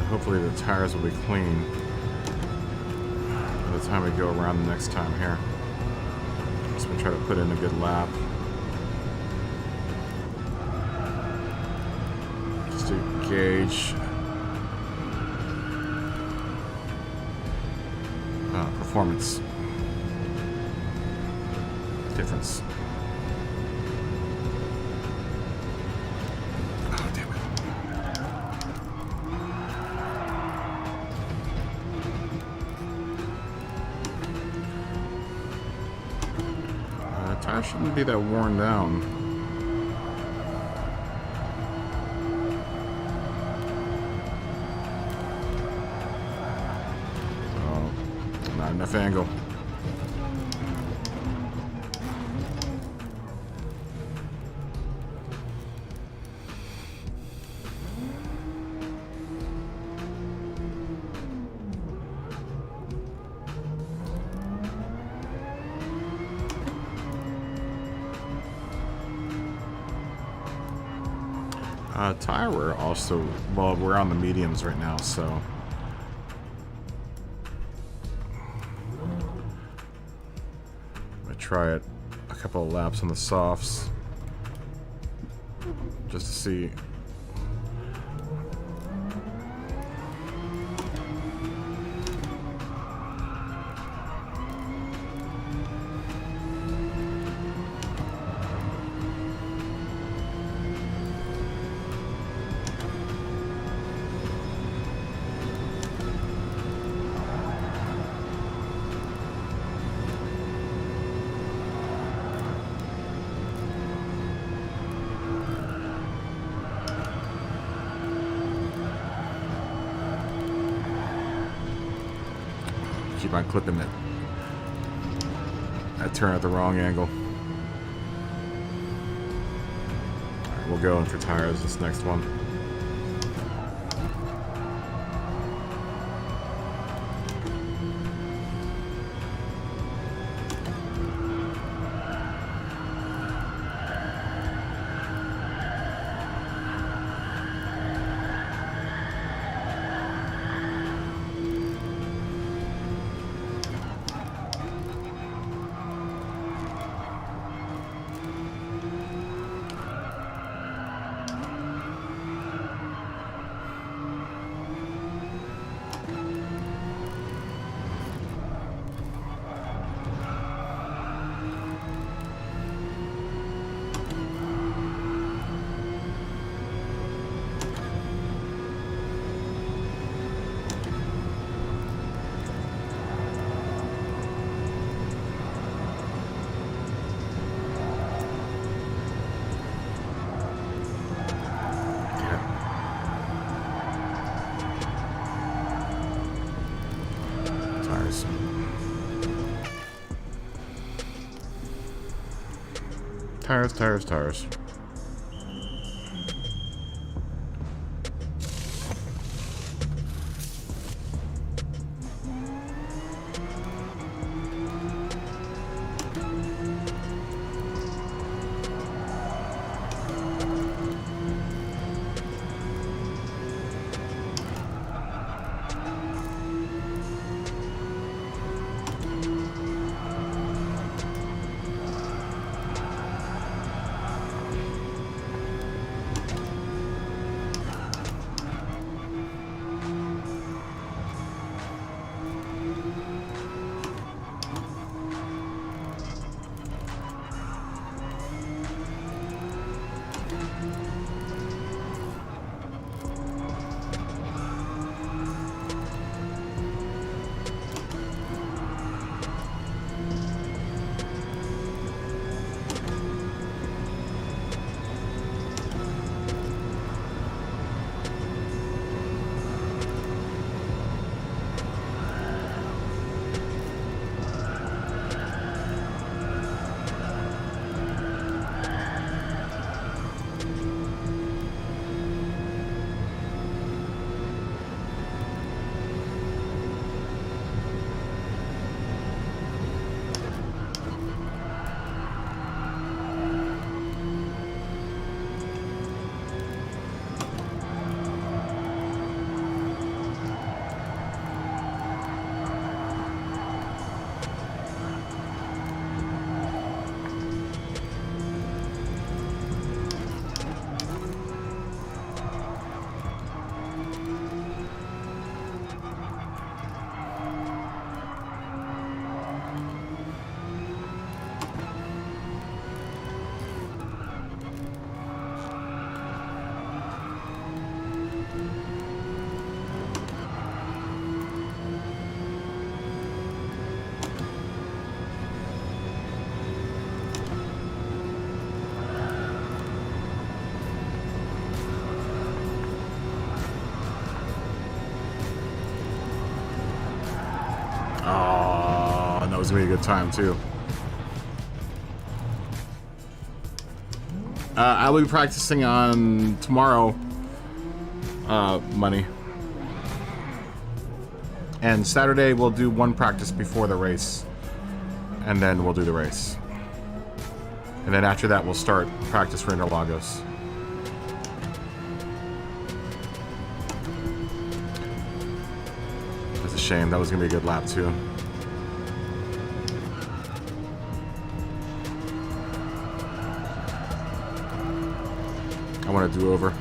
Hopefully the tires will be clean by the time we go around the next time here. Just gonna try to put in a good lap. Just to gauge performance difference. Tire shouldn't be that worn down. Oh, not enough angle. Tire wear also, well, we're on the mediums right now, so I try it a couple of laps on the softs just to see. Keep on clipping it. I turn at the wrong angle. Alright, we'll go in for tires this next one. Tires. gonna be a good time too. I'll be practicing on tomorrow, money. And Saturday we'll do one practice before the race. And then we'll do the race. And then after that we'll start practice for Interlagos. That's a shame. That was gonna be a good lap too. I want to do over.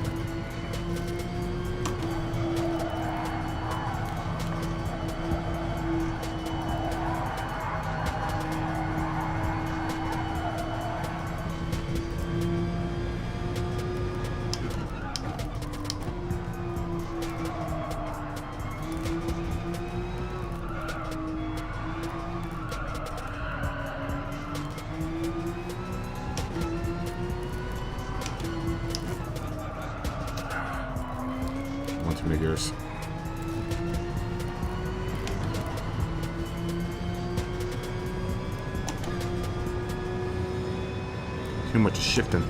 One too many gears. Too much shifting.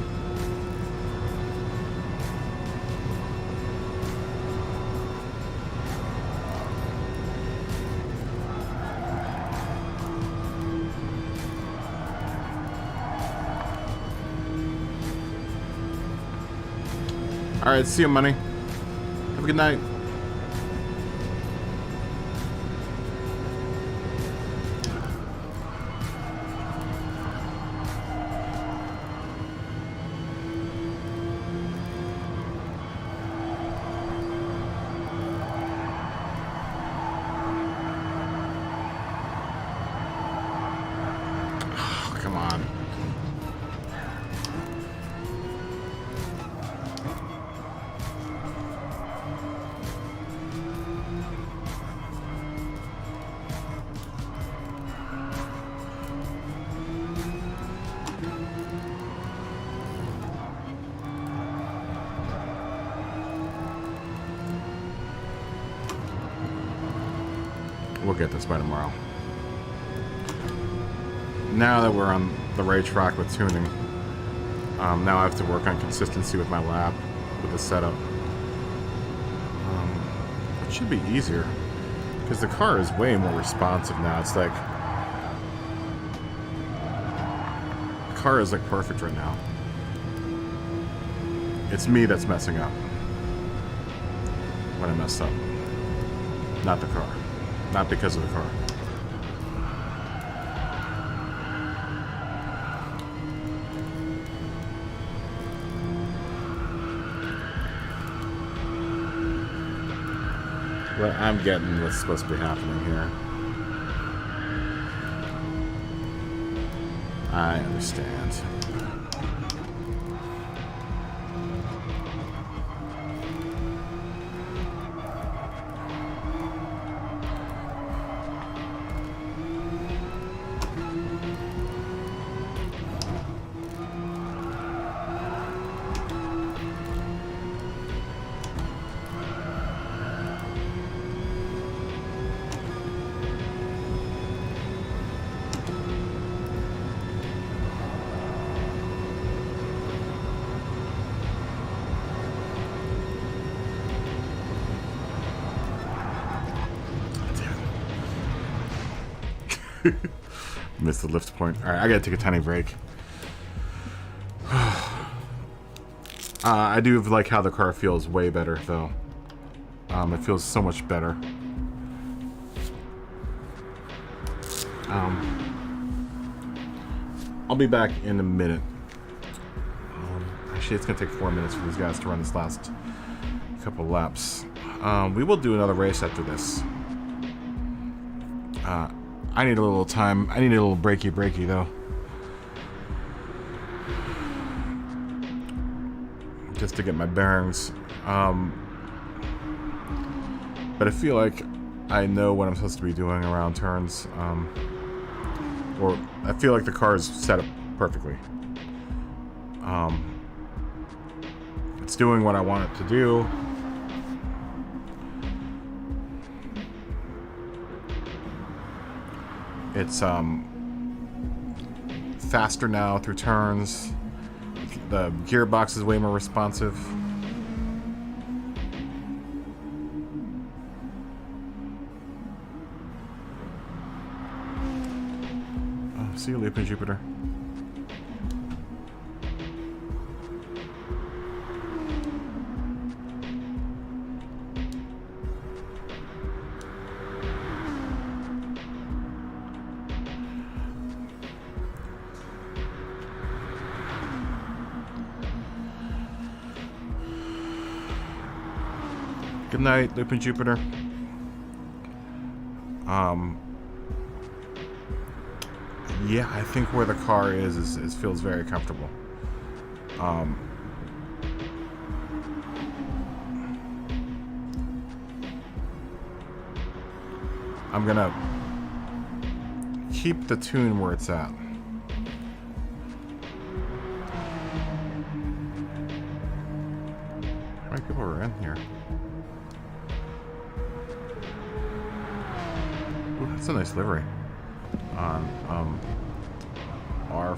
All right, see you, money. Have a good night. Oh, come on. We'll get this by tomorrow. Now that we're on the racetrack with tuning, now I have to work on consistency with my lap, with the setup. It should be easier, because the car is way more responsive now. It's like, the car is like perfect right now. It's me that's messing up when I mess up, not the car. Not because of the car. But I'm getting what's supposed to be happening here. I understand. Missed the lift point. Alright, I gotta take a tiny break. I do like how the car feels way better, though. It feels so much better. I'll be back in a minute. Actually, it's gonna take 4 minutes for these guys to run this last couple laps. We will do another race after this. I need a little time. I need a little breaky though. Just to get my bearings. But I feel like I know what I'm supposed to be doing around turns. Or I feel like the car is set up perfectly. It's doing what I want it to do. It's faster now through turns. The gearbox is way more responsive. Oh, see you, Leaping Jupiter. Good night, Looping Jupiter. Yeah, I think where the car is feels very comfortable. I'm gonna keep the tune where it's at. How many people are in here? Ooh, that's a nice livery on our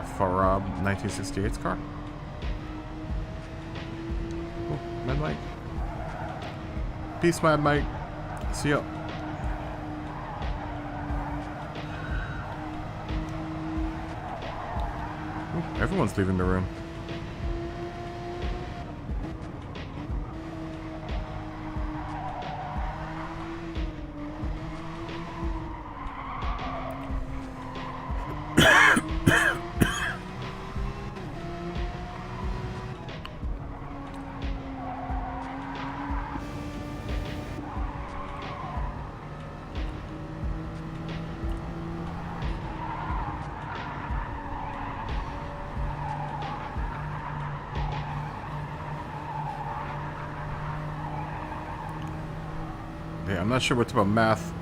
Farab 1968's car. Ooh, Mad Mike. Peace, Mad Mike. See ya. Ooh, everyone's leaving the room. Yeah, I'm not sure what type of math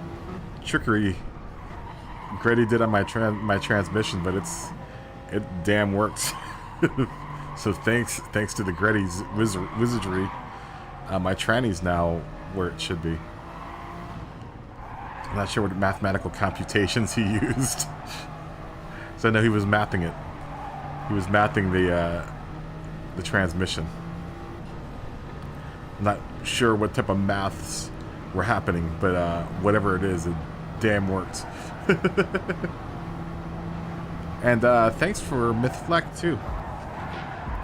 trickery Grady did on my transmission, but it damn works. So thanks to the Grady's wizardry, my tranny's now where it should be. I'm not sure what mathematical computations he used. So I know he was mathing it. He was mathing the transmission. I'm not sure what type of maths were happening, but whatever it is, it damn works. And thanks for MythFlex too.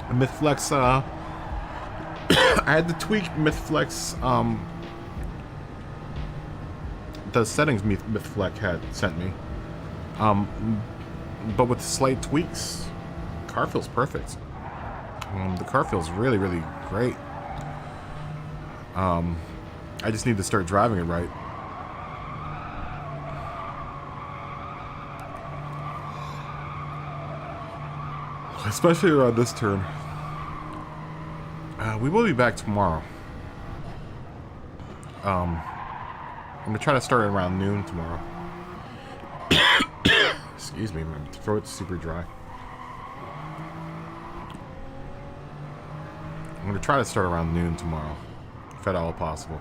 MythFlex, I had to tweak MythFlex, the settings MythFlex had sent me. But with slight tweaks, car feels perfect. The car feels really, really great. I just need to start driving it right. Especially around this turn. We will be back tomorrow. I'm gonna try to start around noon tomorrow. Excuse me, my throat's super dry. I'm gonna try to start around noon tomorrow, if at all possible.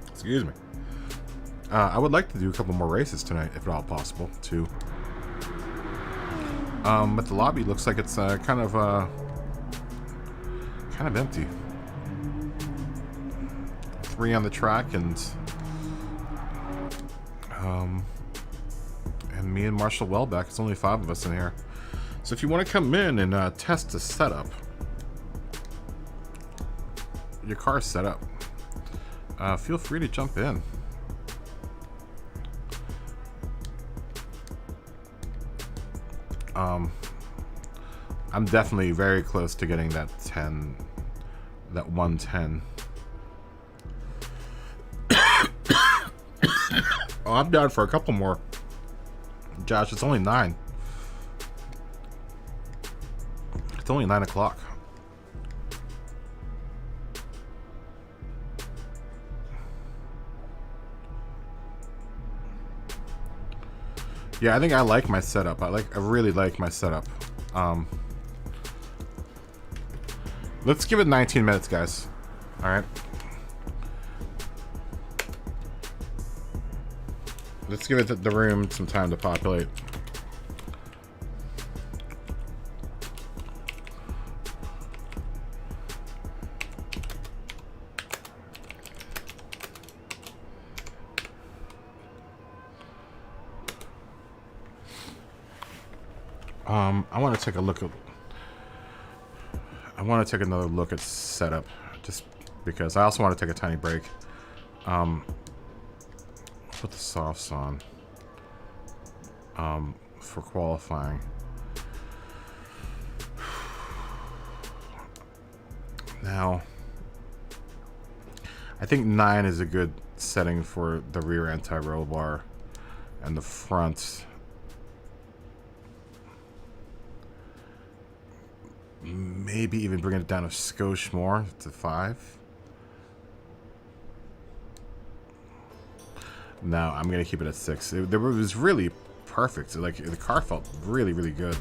Excuse me. I would like to do a couple more races tonight, if at all possible, too. But the lobby looks like it's kind of empty. 3 on the track, and me and Marshall Welbeck. It's only 5 of us in here. So if you want to come in and test the setup, your car's set up. Feel free to jump in. I'm definitely very close to getting that 110. Oh, I'm down for a couple more. Josh, it's only 9. It's only 9 o'clock. Yeah, I think I like my setup. I really like my setup. Let's give it 19 minutes, guys. All right. Let's give it the room some time to populate. I want to take a look at. I want to take another look at setup, just because I also want to take a tiny break. Put the softs on. For qualifying. Now, I think 9 is a good setting for the rear anti-roll bar, and the front. Maybe even bring it down a skosh more to 5. No, I'm gonna keep it at 6. It was really perfect. Like, the car felt really, really good.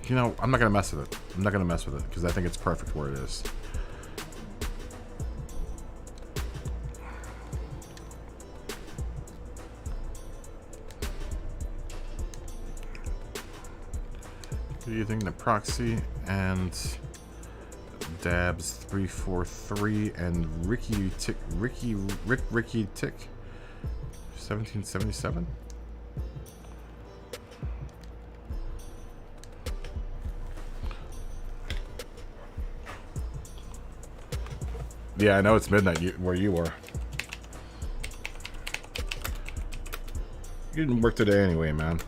You know, I'm not gonna mess with it. I'm not gonna mess with it because I think it's perfect where it is. Using the proxy and Dabs 343 and Ricky Tick 1777. Yeah, I know it's midnight where you are. You didn't work today anyway, man.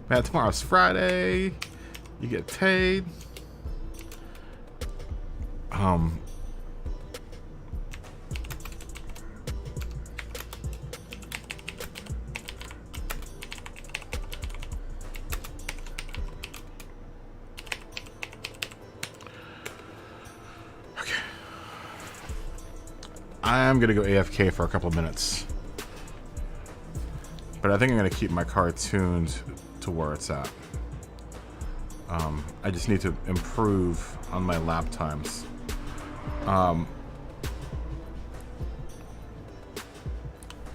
Man, tomorrow's Friday. You get paid. Okay. I am gonna go AFK for a couple minutes. But I think I'm gonna keep my car tuned to where it's at. I just need to improve on my lap times. I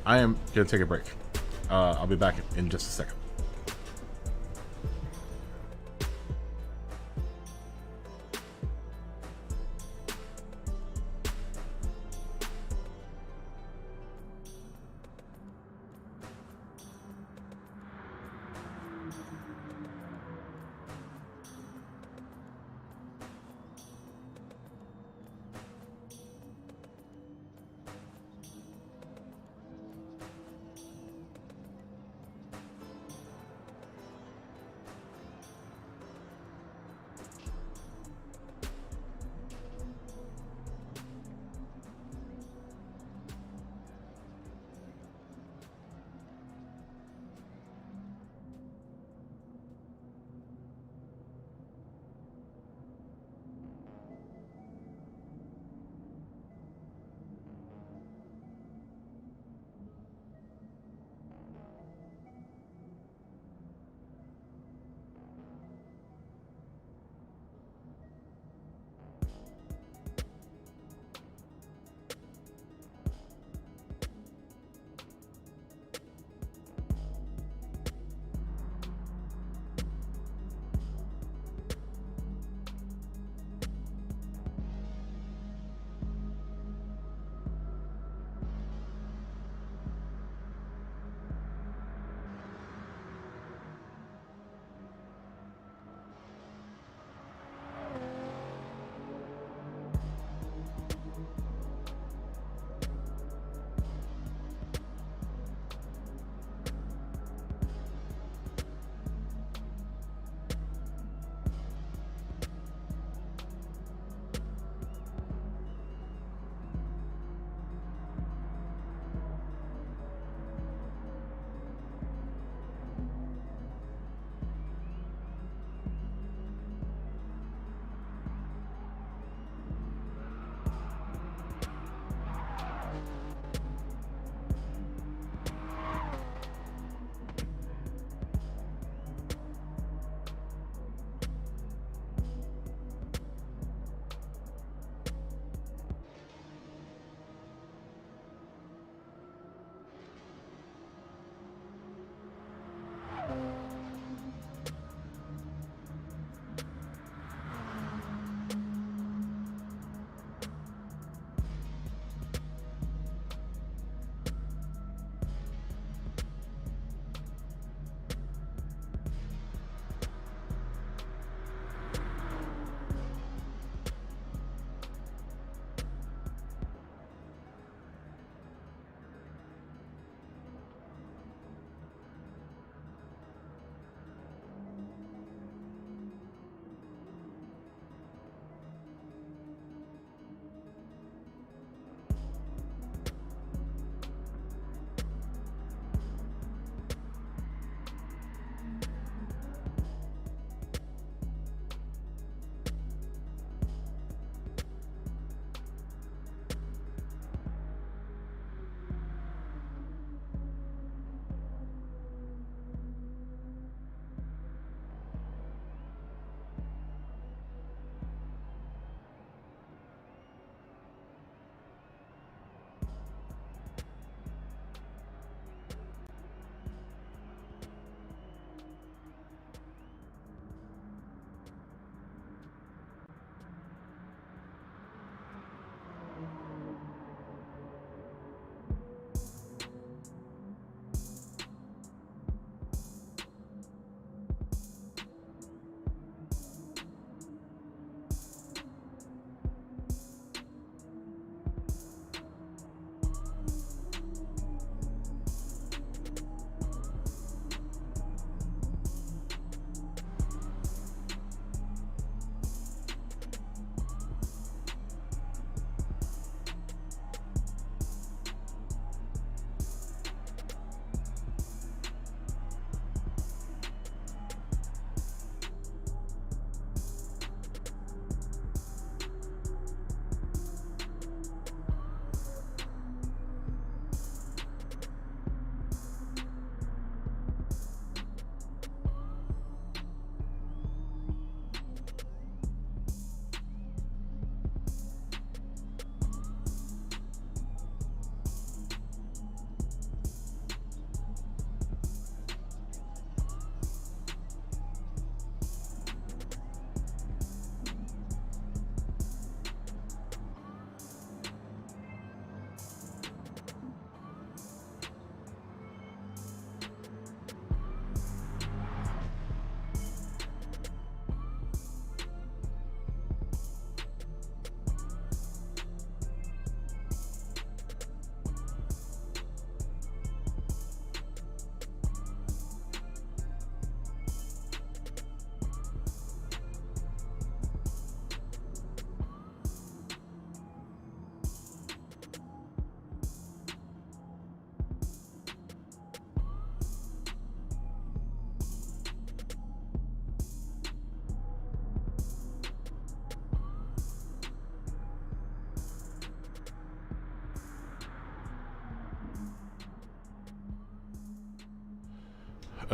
am gonna take a break. I'll be back in just a second.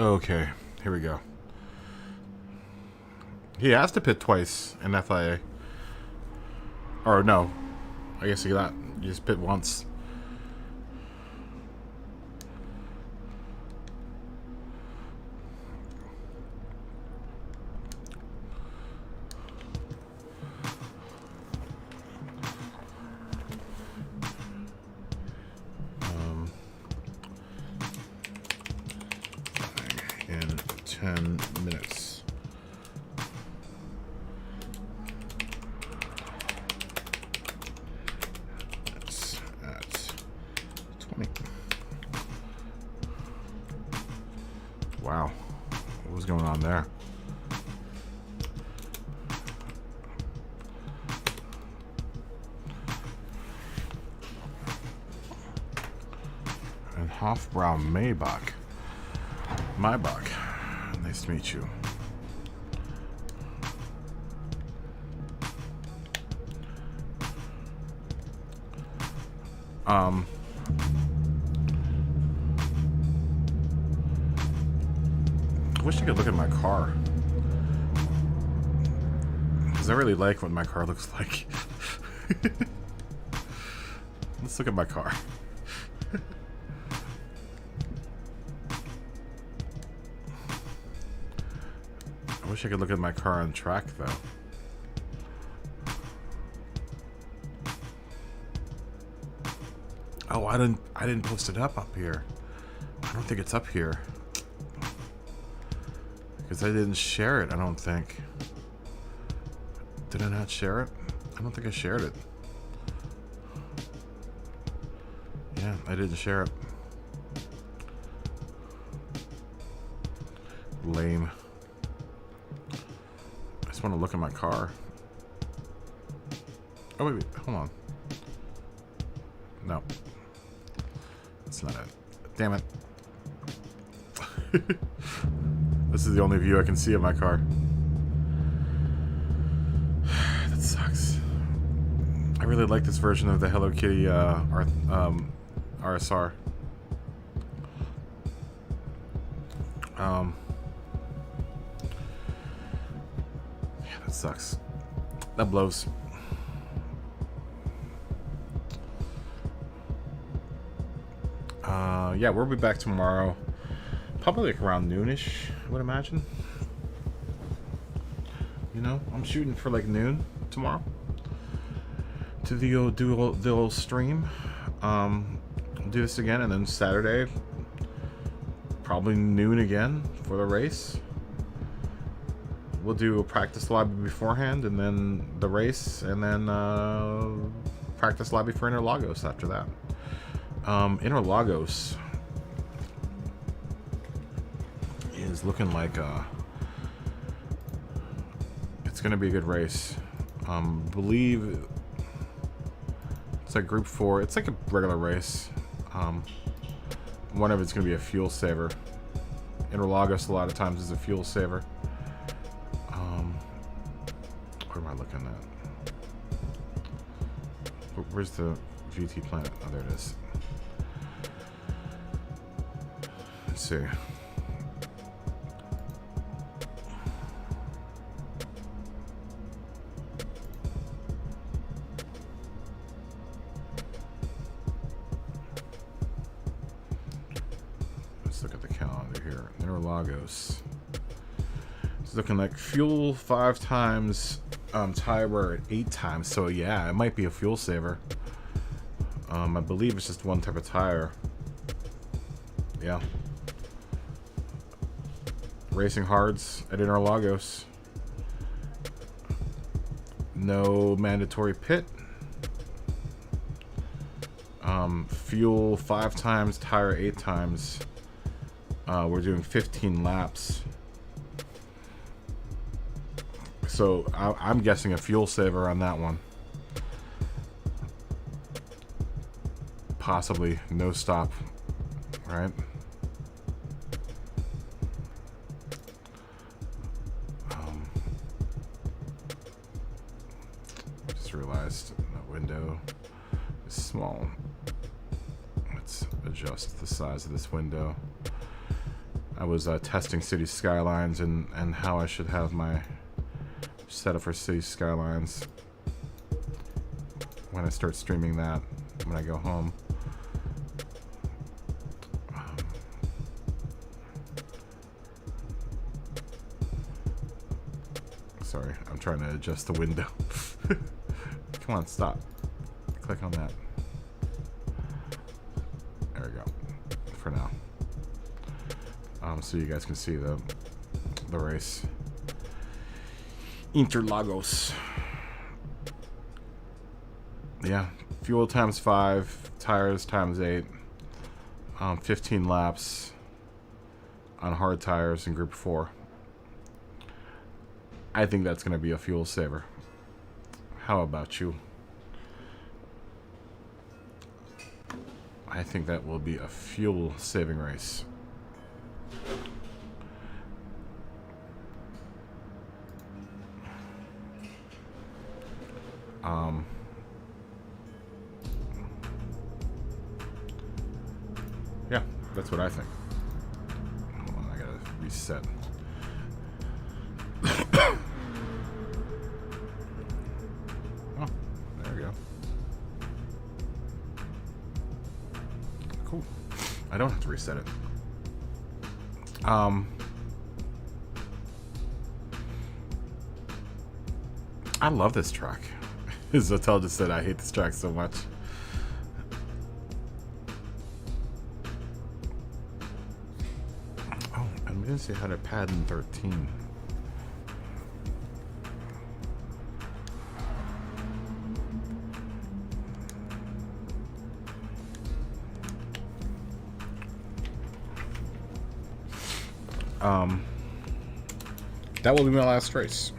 Okay, here we go. He has to pit twice in FIA. Or no, I guess you just pit once. In 10 minutes. That's at 20. Wow. What was going on there? And Hofbrau Maybach. Maybach. Nice to meet you. I wish I could look at my car. Because I really like what my car looks like. Let's look at my car. I wish I could look at my car on track, though. Oh, I didn't post it up here. I don't think it's up here. Because I didn't share it, I don't think. Did I not share it? I don't think I shared it. Yeah, I didn't share it. Lame. I just want to look at my car. Oh, wait, hold on. No. That's not it. Damn it. This is the only view I can see of my car. That sucks. I really like this version of the Hello Kitty RSR. Yeah, that sucks. That blows. Yeah, we'll be back tomorrow. Probably like around noonish, I would imagine. You know, I'm shooting for like noon tomorrow. To the old stream. I'll do this again, and then Saturday, probably noon again for the race. We'll do a practice lobby beforehand, and then the race, and then practice lobby for Interlagos after that. Interlagos is looking like it's gonna be a good race. Believe it's like Group 4. It's like a regular race. One of it's gonna be a fuel saver. Interlagos a lot of times is a fuel saver. Where am I looking at? Where's the VT planet? Oh, there it is. Let's see. Let's look at the calendar here. Interlagos. It's looking like fuel 5 times, tire wear at 8 times. So yeah, it might be a fuel saver. I believe it's just one type of tire. Yeah. Racing hards at Interlagos. No mandatory pit. Fuel 5 times, tire 8 times. We're doing 15 laps. So I'm guessing a fuel saver on that one. Possibly no stop, right? Just realized that window is small. Let's adjust the size of this window. I was testing City Skylines and how I should have my setup for City Skylines when I start streaming that when I go home. Sorry, I'm trying to adjust the window. Come on, stop. Click on that. There we go. For now. So you guys can see the race. Interlagos. Yeah, fuel times 5, tires times 8, 15 laps on hard tires in Group 4. I think that's going to be a fuel saver. How about you? I think that will be a fuel saving race. Yeah, that's what I think. Hold on, I gotta reset. Oh, there we go. Cool. I don't have to reset it. I love this track. Zotel just said I hate this track so much. Oh, and we didn't say how to pad in 13. That will be my last race.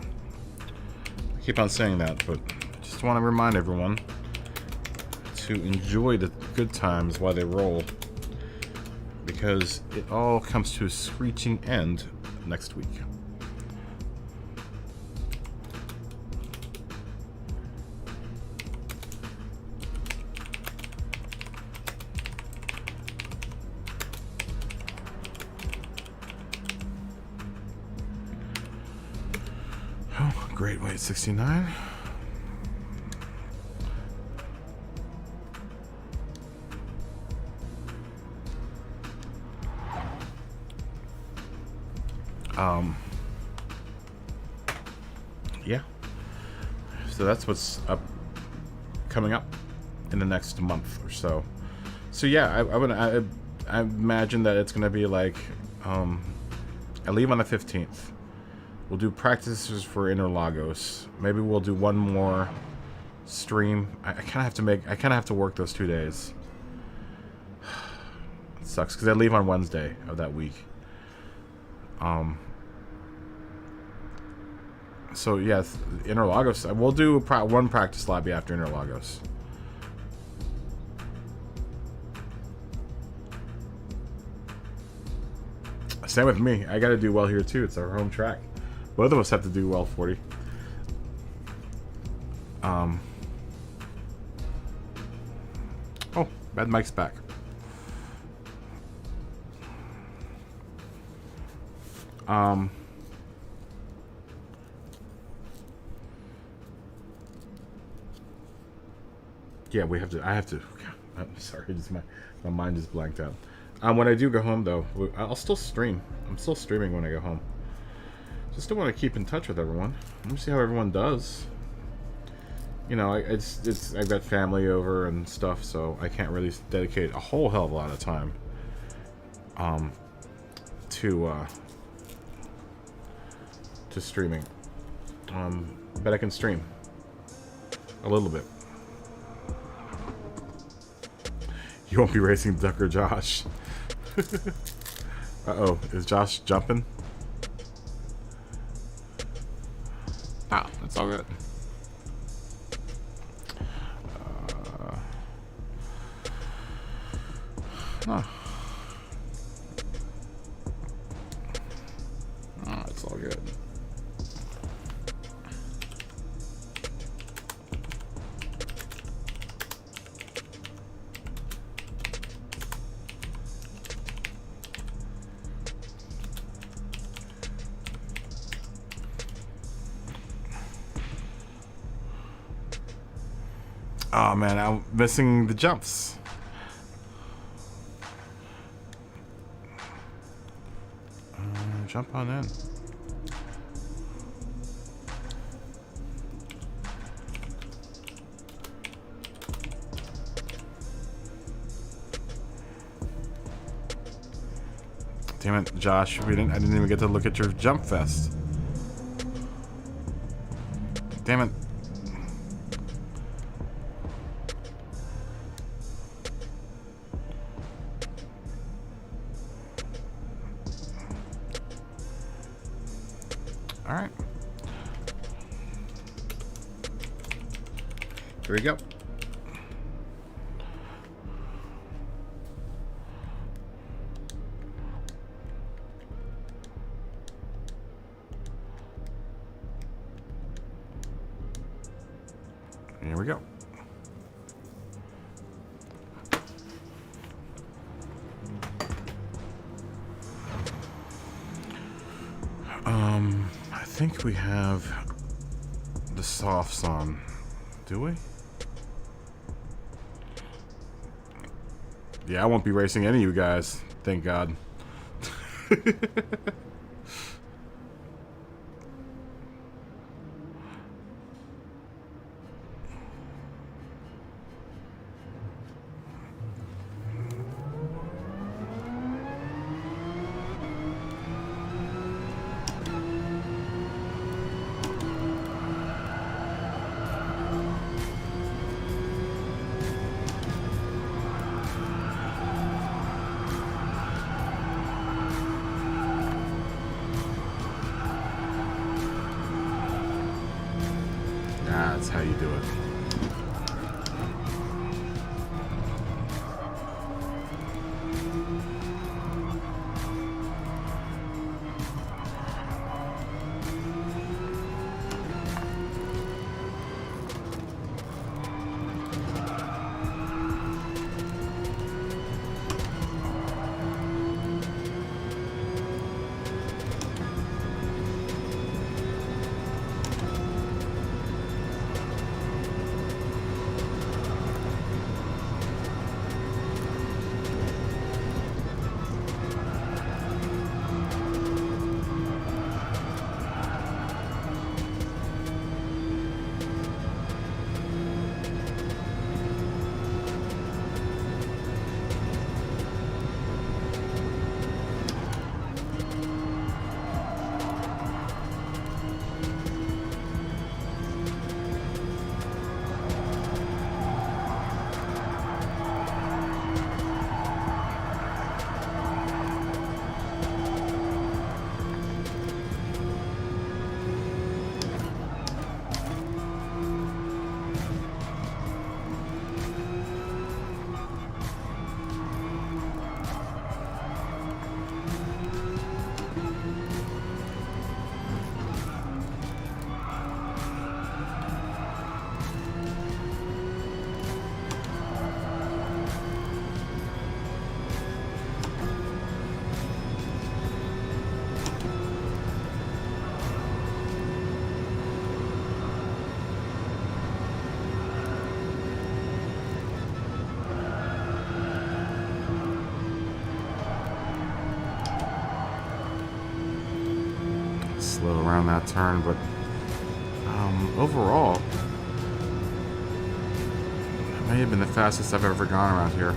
I keep on saying that, but I just want to remind everyone to enjoy the good times while they roll, because it all comes to a screeching end next week. Oh, great weight 69. Yeah. So that's what's coming up in the next month or so. So yeah, I imagine that it's gonna be like I leave on the 15th. We'll do practices for Interlagos. Maybe we'll do one more stream. I kind of have to work those 2 days. It sucks because I leave on Wednesday of that week. So yes, Interlagos. We'll do one practice lobby after Interlagos. Same with me. I got to do well here too. It's our home track. Both of us have to do well 40. Oh, Bad Mike's back. Yeah, we have to. I have to. I'm sorry, just my mind just blanked out. When I do go home, though, I'll still stream. I'm still streaming when I go home. Just don't want to keep in touch with everyone. Let me see how everyone does. You know, I've got family over and stuff, so I can't really dedicate a whole hell of a lot of time to streaming. But I can stream a little bit. You won't be racing Duck or Josh. Uh-oh, is Josh jumping? Ah, that's all good. Oh, it's all good. Oh man, I'm missing the jumps. Jump on in. Damn it, Josh! I didn't even get to look at your jump vest. Damn it. All right. Here we go. Here we go. I think we have the softs on. Do we? Yeah, I won't be racing any of you guys. Thank God. That's how you do it. Slow around that turn, but overall, it may have been the fastest I've ever gone around here.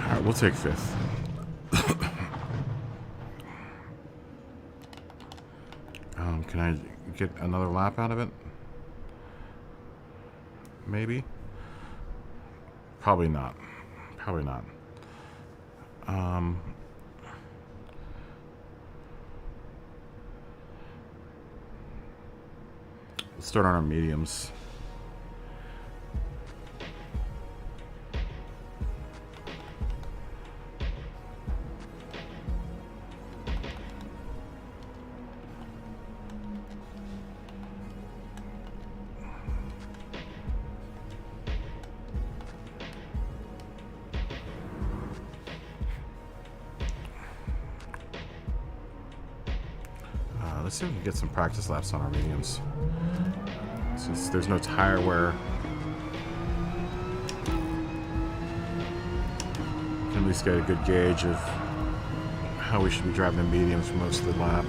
All right, we'll take fifth. Can I get another lap out of it? Maybe? Probably not. Probably not. Let's start on our mediums. let's see if we can get some practice laps on our mediums. Since there's no tire wear, we can at least get a good gauge of how we should be driving the mediums for most of the lap.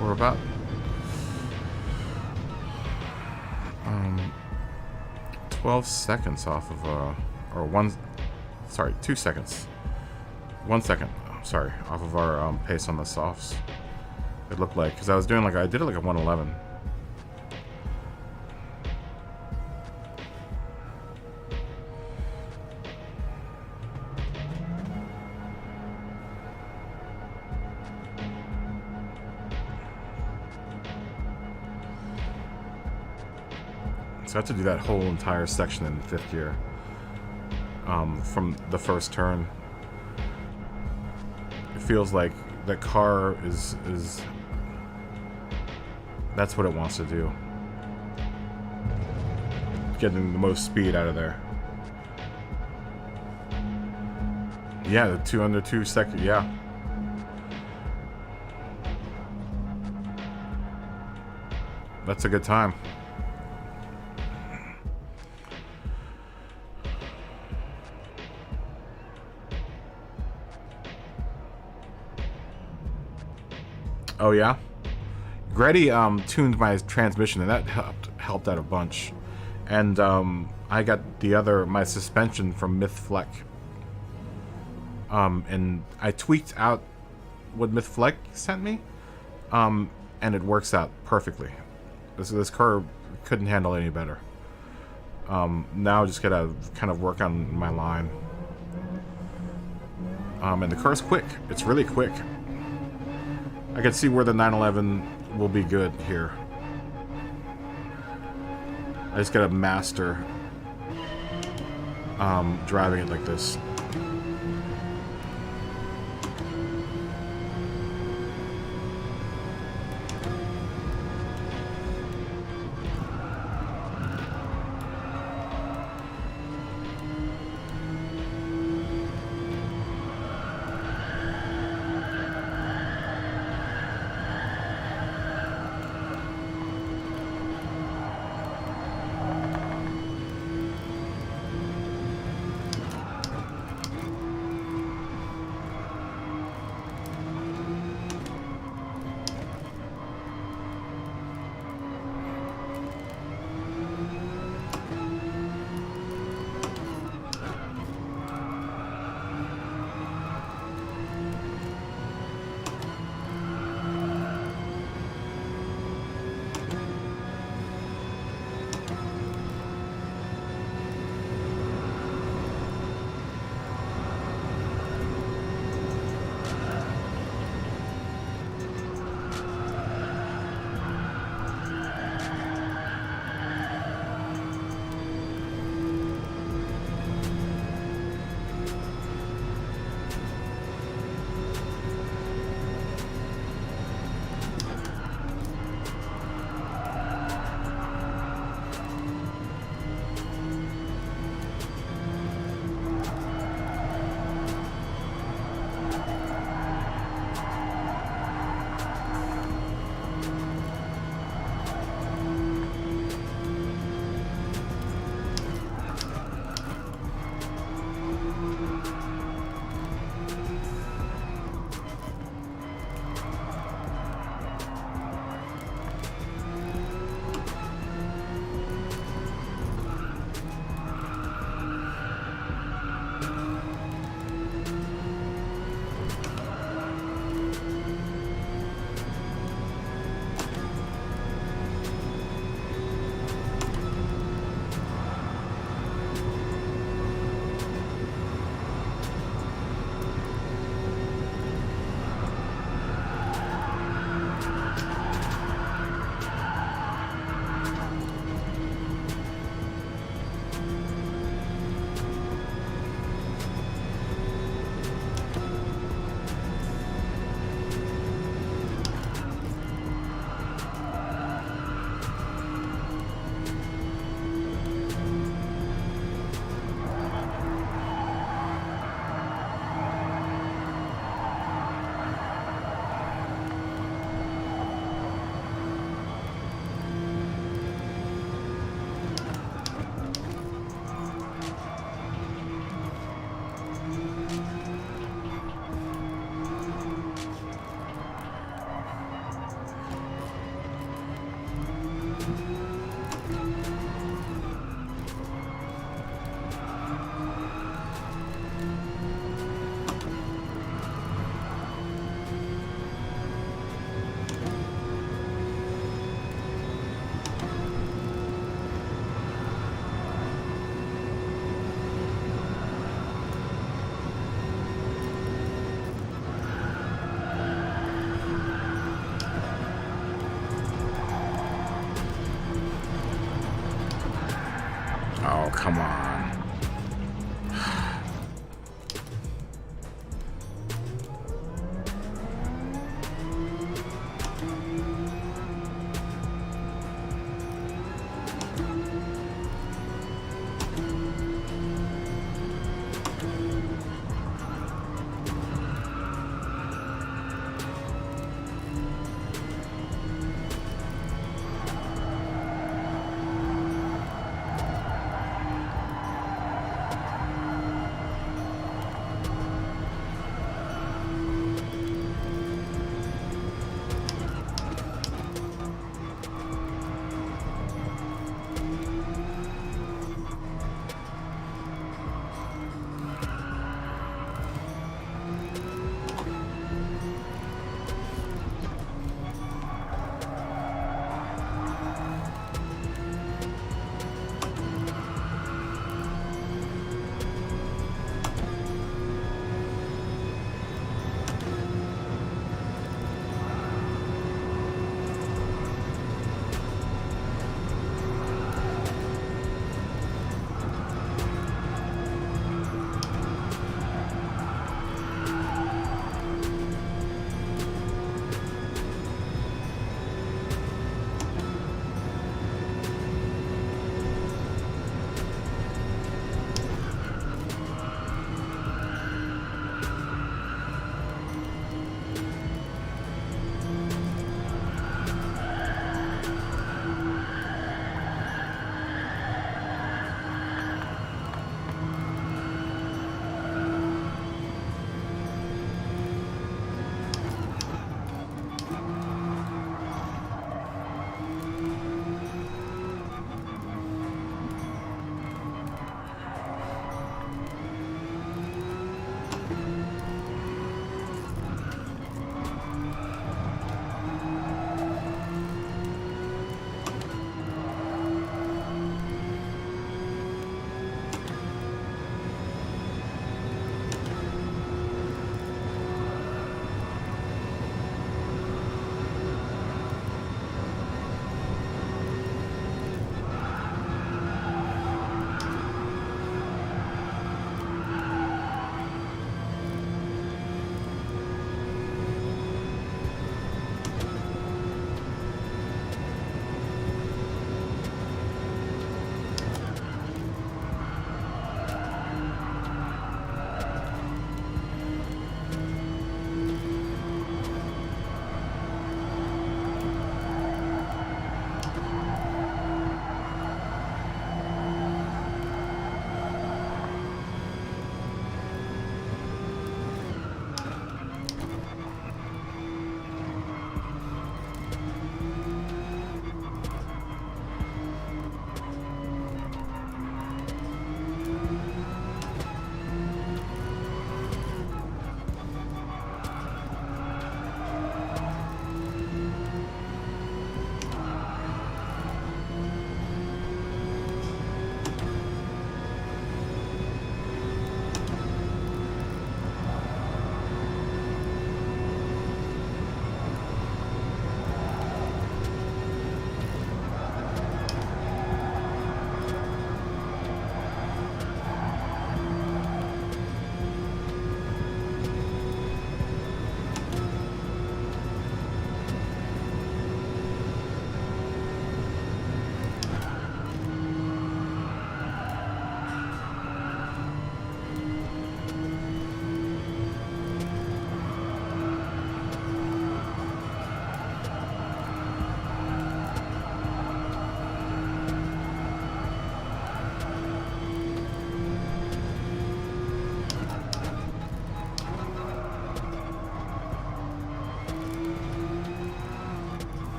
We're about 12 seconds off of or 2 seconds, 1 second, sorry, off of our pace on the softs. It looked like, because I did it like a 111. So I have to do that whole entire section in 5th gear, from the first turn. It feels like the car is that's what it wants to do. Getting the most speed out of there. Yeah, the under 2 second, yeah. That's a good time. Oh yeah, Gretty tuned my transmission, and that helped out a bunch. And I got my suspension from Myth Fleck. And I tweaked out what Myth Fleck sent me, and it works out perfectly. This car couldn't handle any better. Now I just gotta kind of work on my line. And the car's quick. It's really quick. I can see where the 911 will be good here. I just gotta master driving it like this. Come on.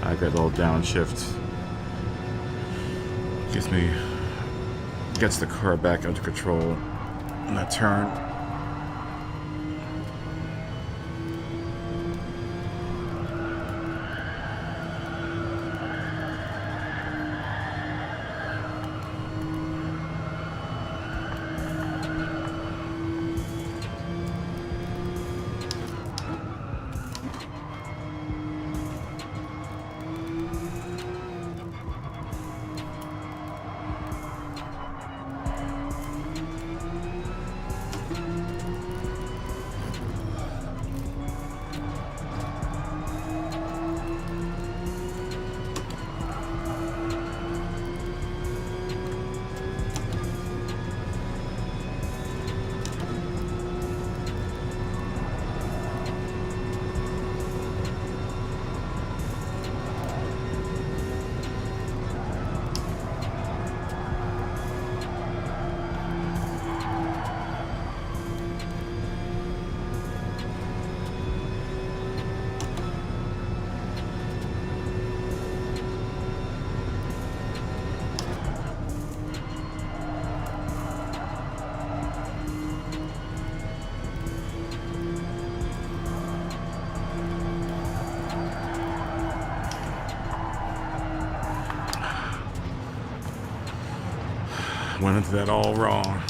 I got a little downshift. Gets the car back under control in that turn. Went into that all wrong.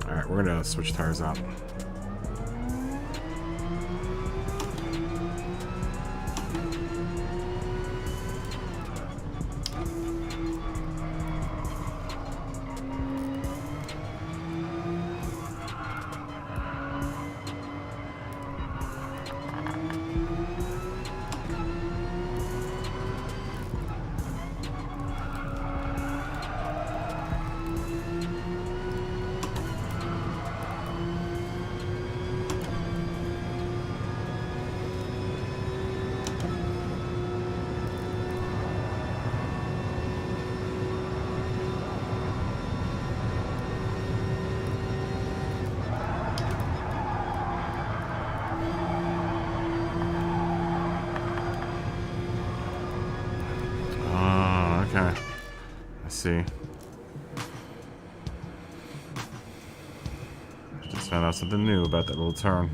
Alright, we're gonna switch tires out. Okay. I see. Just found out something new about that little turn.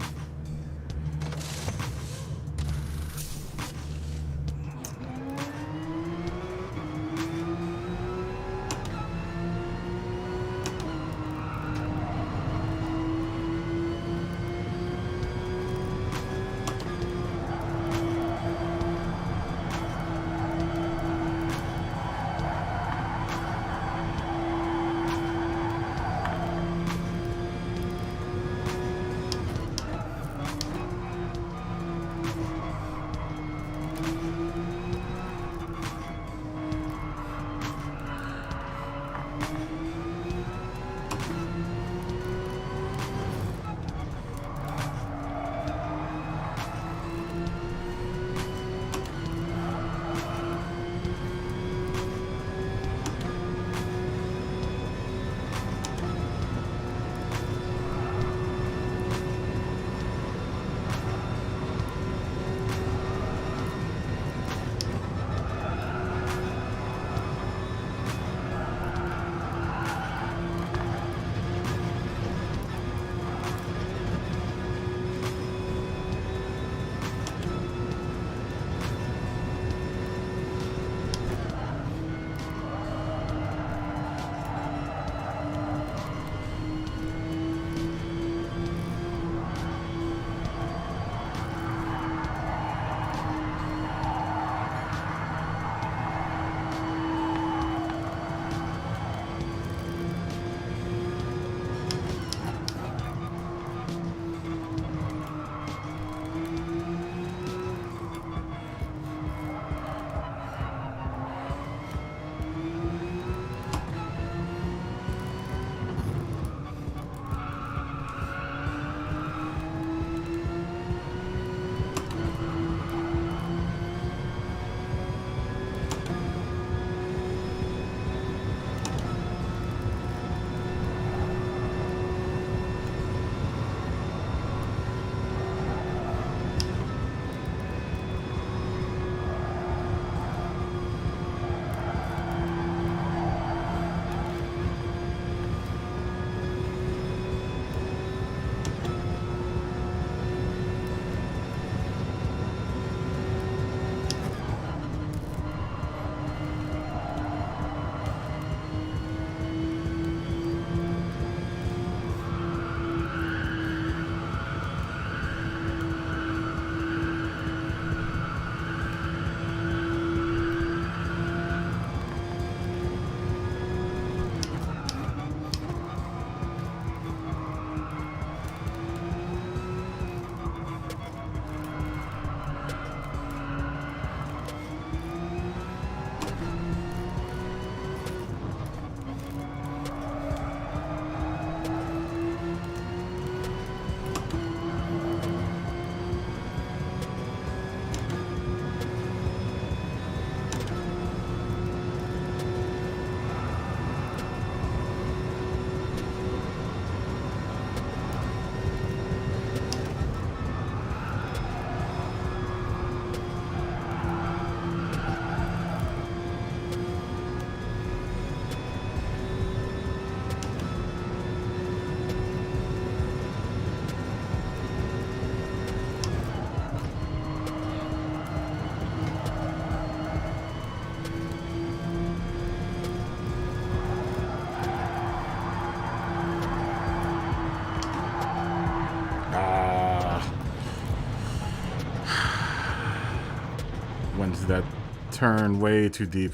Went to that turn way too deep.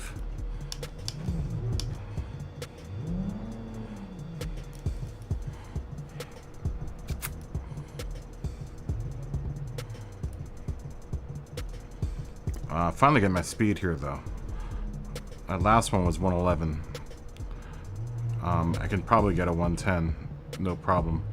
Finally get my speed here though. That last one was 111. I can probably get a 110, no problem.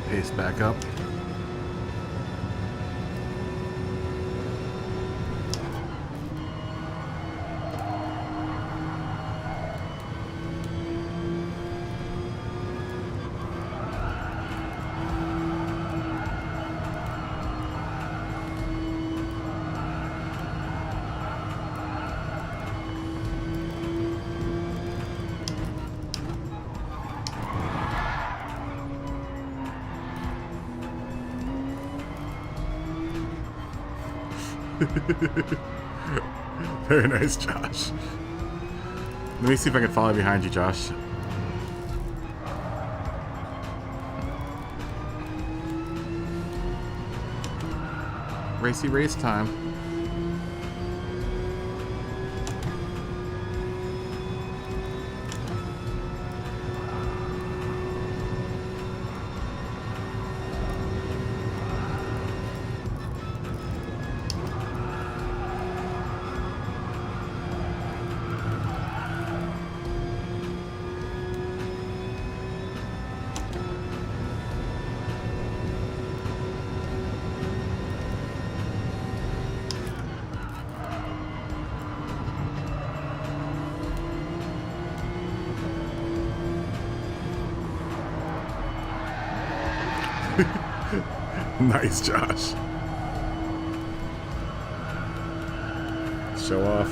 Pace back up. Very nice, Josh. Let me see if I can follow behind you, Josh. Racy race time. Nice, Josh. Show off.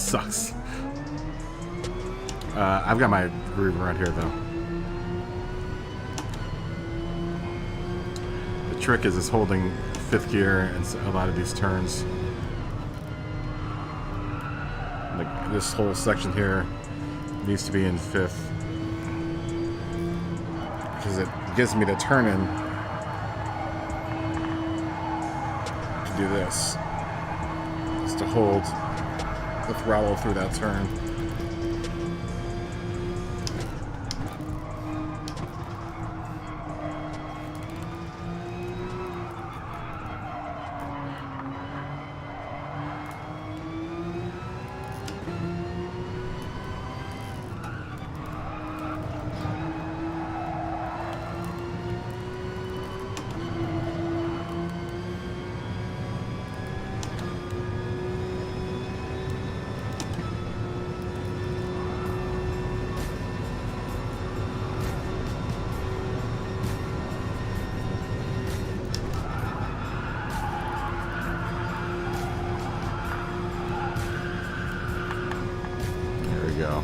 sucks. I've got my groove around here though. The trick is holding 5th gear in a lot of these turns. Like this whole section here needs to be in 5th because it gives me the turn in to do this. Just to hold the throttle through that turn. Go.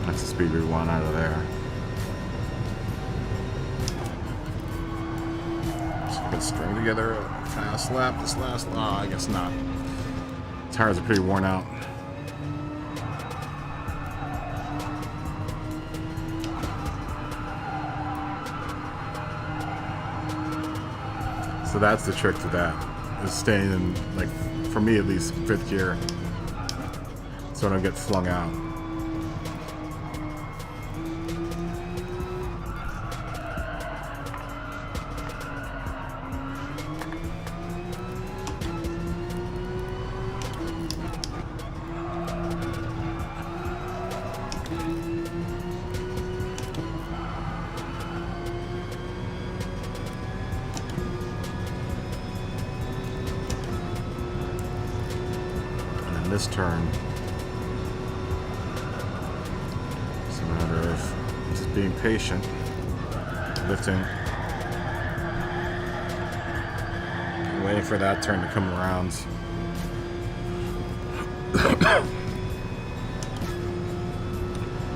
That's the speed we want out of there. So we can string together a fast lap this last. Oh, I guess not. Tires are pretty worn out. So that's the trick to that, is staying in, like, for me at least, 5th gear, so I don't get flung out. This turn, it's a matter of just being patient, lifting, and waiting for that turn to come around.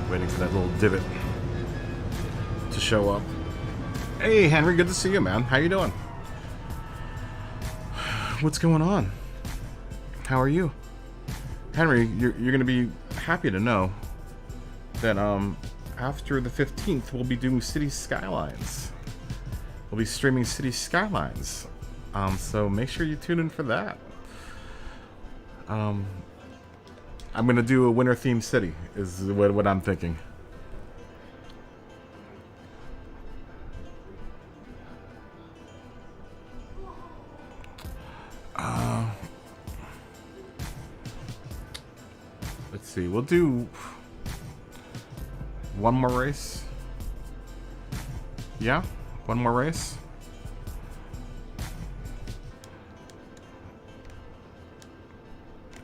Waiting for that little divot to show up. Hey Henry, good to see you, man. How you doing? What's going on? How are you? Henry, you're going to be happy to know that after the 15th, we'll be doing City Skylines. We'll be streaming City Skylines. So make sure you tune in for that. I'm going to do a winter-themed city, is what I'm thinking. Let's see, we'll do one more race. Yeah, one more race.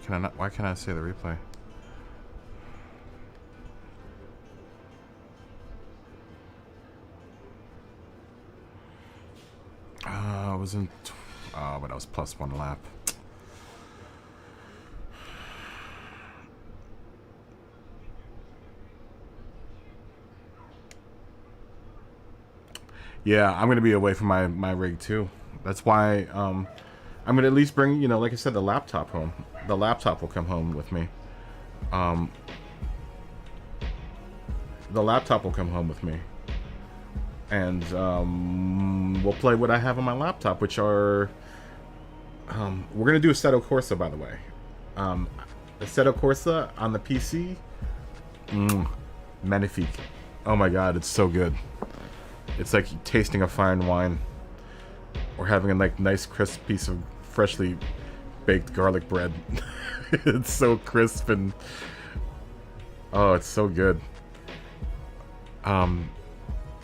Can I not? Why can't I say the replay? I was in. But I was +1 lap. Yeah, I'm gonna be away from my rig too. That's why I'm gonna at least bring, like I said, the laptop home. The laptop will come home with me. The laptop will come home with me, and we'll play what I have on my laptop, which are we're gonna do Assetto Corsa, by the way. Assetto Corsa on the PC, magnifique. Oh my god, it's so good. It's like tasting a fine wine, or having a nice crisp piece of freshly baked garlic bread. It's so crisp and oh, it's so good.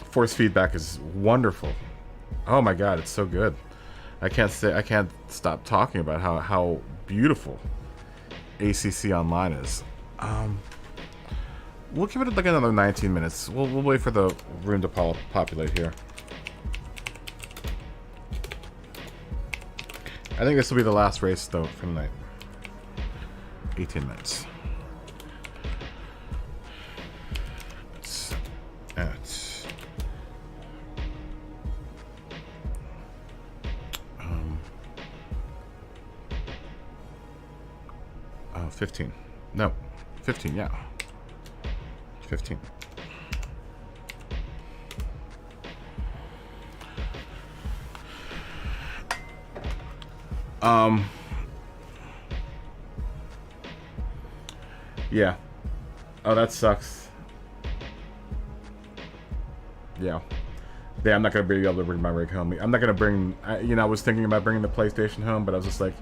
Force feedback is wonderful. Oh my god, it's so good. I can't stop talking about how beautiful ACC Online is. We'll give it like another 19 minutes. We'll wait for the room to populate here. I think this will be the last race, though, for the night. 18 minutes. It's at... 15. No, 15, yeah. 15. Yeah. Oh, that sucks. Yeah. Yeah, I'm not going to be able to bring my rig home. I'm not going to bring... I was thinking about bringing the PlayStation home, but I was just like,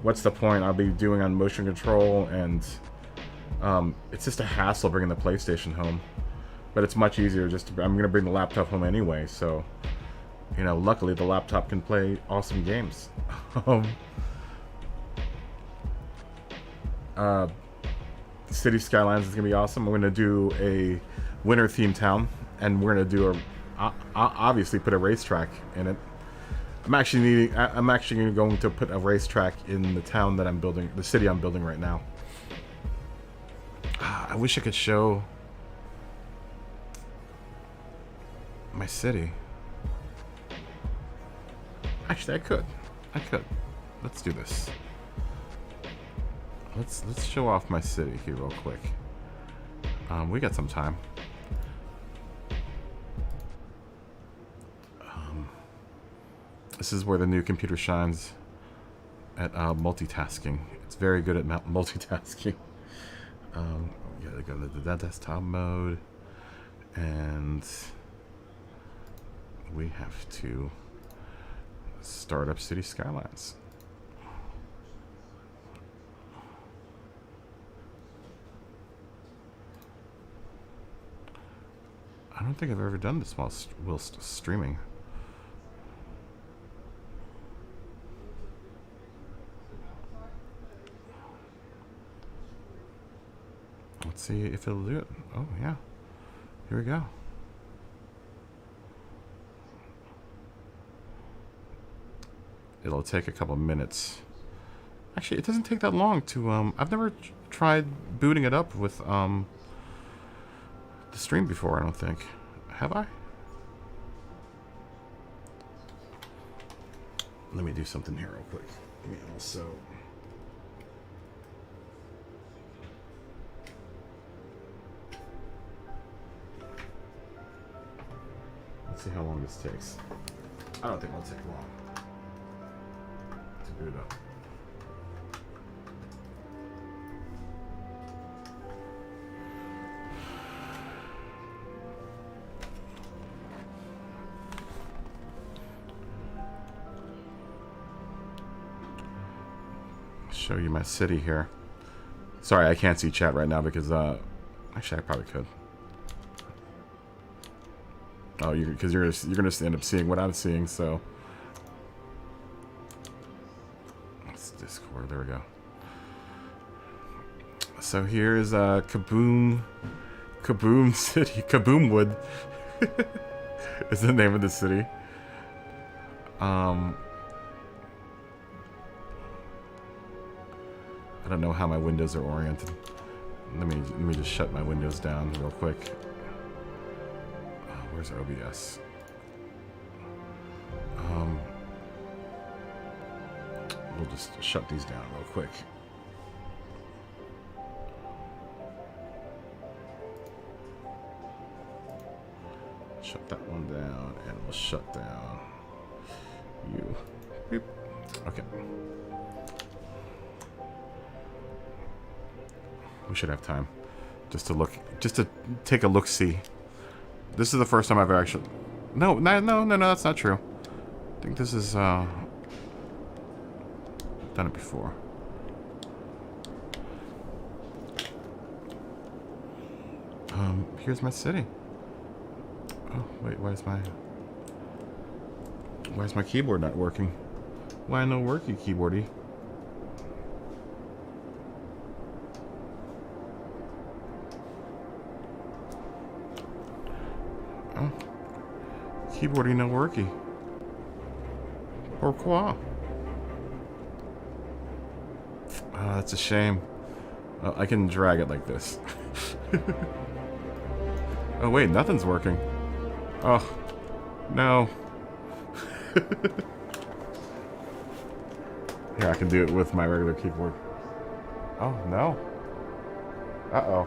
what's the point? I'll be doing on motion control, and it's just a hassle bringing the PlayStation home. But it's much easier just to... I'm going to bring the laptop home anyway, so... luckily the laptop can play awesome games. City Skylines is going to be awesome. We're going to do a winter-themed town, and we're going to do obviously put a racetrack in it. I'm actually going to put a racetrack in the town that I'm building, the city I'm building right now. I wish I could show my city. Actually, I could. Let's do this. Let's show off my city here real quick. We got some time. This is where the new computer shines at multitasking. It's very good at multitasking. We gotta go to the desktop mode, and we have to start up City Skylines. I don't think I've ever done this whilst streaming. Let's see if it'll do it. Oh, yeah. Here we go. It'll take a couple minutes. Actually, it doesn't take that long to... I've never tried booting it up with the stream before, I don't think. Have I? Let me do something here real quick. Let me also... Let's see how long this takes. I don't think it'll take long to boot up. Show you my city here. Sorry, I can't see chat right now because actually I probably could. Oh, because you're gonna end up seeing what I'm seeing. So let's Discord. There we go. So here is Kaboom City. Kaboomwood is the name of the city. I don't know how my windows are oriented. Let me just shut my windows down real quick. Where's OBS? We'll just shut these down real quick. Shut that one down, and we'll shut down you. Beep. Okay. We should have time just to take a look-see. This is the first time I've actually... No, that's not true. I think this is, done it before. Here's my city. Oh, wait, why is my keyboard not working? Why no worky keyboardy? Oh. Keyboardy no worky. Pourquoi? Oh, that's a shame. I can drag it like this. Oh wait, nothing's working. Oh, no. Here, I can do it with my regular keyboard. Oh, no. Uh-oh.